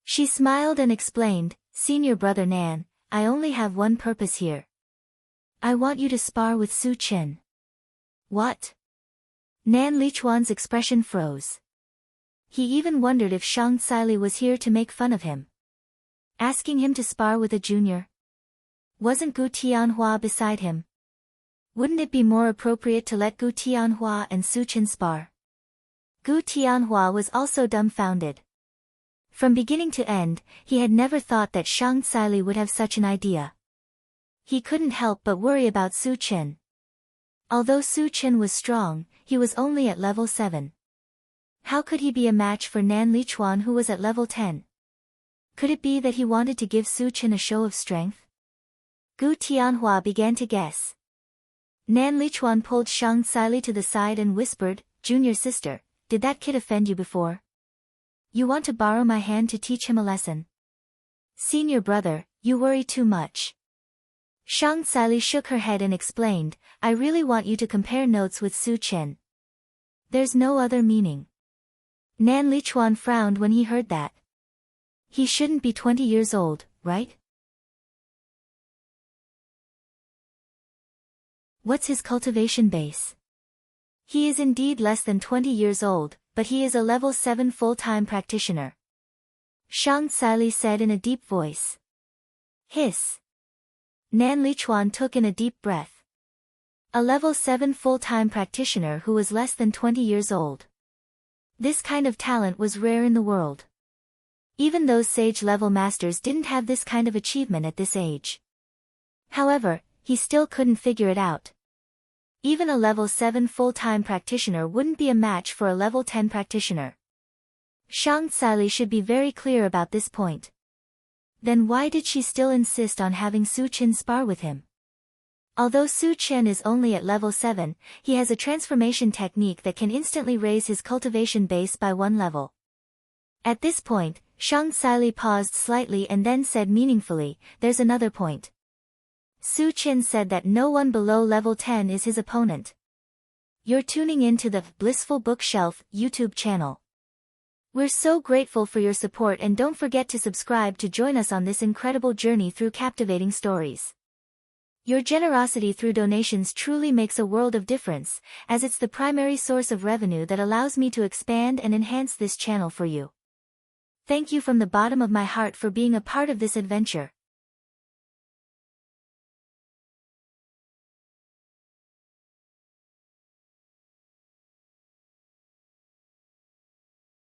A: She smiled and explained, Senior brother Nan, I only have one purpose here. I want you to spar with Su Chen. What? Nan Lichuan's expression froze. He even wondered if Shang Tsili was here to make fun of him. Asking him to spar with a junior? Wasn't Gu Tianhua beside him? Wouldn't it be more appropriate to let Gu Tianhua and Su Chen spar? Gu Tianhua was also dumbfounded. From beginning to end, he had never thought that Shang Tsili would have such an idea. He couldn't help but worry about Su Chen. Although Su Chen was strong, he was only at level 7. How could he be a match for Nan Lichuan, who was at level 10? Could it be that he wanted to give Su Chen a show of strength? Gu Tianhua began to guess. Nan Lichuan pulled Shang Tsili to the side and whispered, "Junior sister, did that kid offend you before? You want to borrow my hand to teach him a lesson? Senior brother, you worry too much." Shang Tsili shook her head and explained, "I really want you to compare notes with Su Chen. There's no other meaning." Nan Lichuan frowned when he heard that. He shouldn't be 20 years old, right? What's his cultivation base? He is indeed less than 20 years old, but he is a level 7 full-time practitioner. Shang Tsili said in a deep voice. Hiss. Nan Lichuan took in a deep breath. A level 7 full-time practitioner who was less than 20 years old. This kind of talent was rare in the world. Even those sage-level masters didn't have this kind of achievement at this age. However, he still couldn't figure it out. Even a level 7 full-time practitioner wouldn't be a match for a level 10 practitioner. Shang Tsili should be very clear about this point. Then why did she still insist on having Su Chen spar with him? Although Su Chen is only at level 7, he has a transformation technique that can instantly raise his cultivation base by 1 level. At this point, Shang Tsili paused slightly and then said meaningfully, "There's another point. Su Chen said that no one below level 10 is his opponent." You're tuning in to the Blissful Bookshelf YouTube channel. We're so grateful for your support, and don't forget to subscribe to join us on this incredible journey through captivating stories. Your generosity through donations truly makes a world of difference, as it's the primary source of revenue that allows me to expand and enhance this channel for you. Thank you from the bottom of my heart for being a part of this adventure.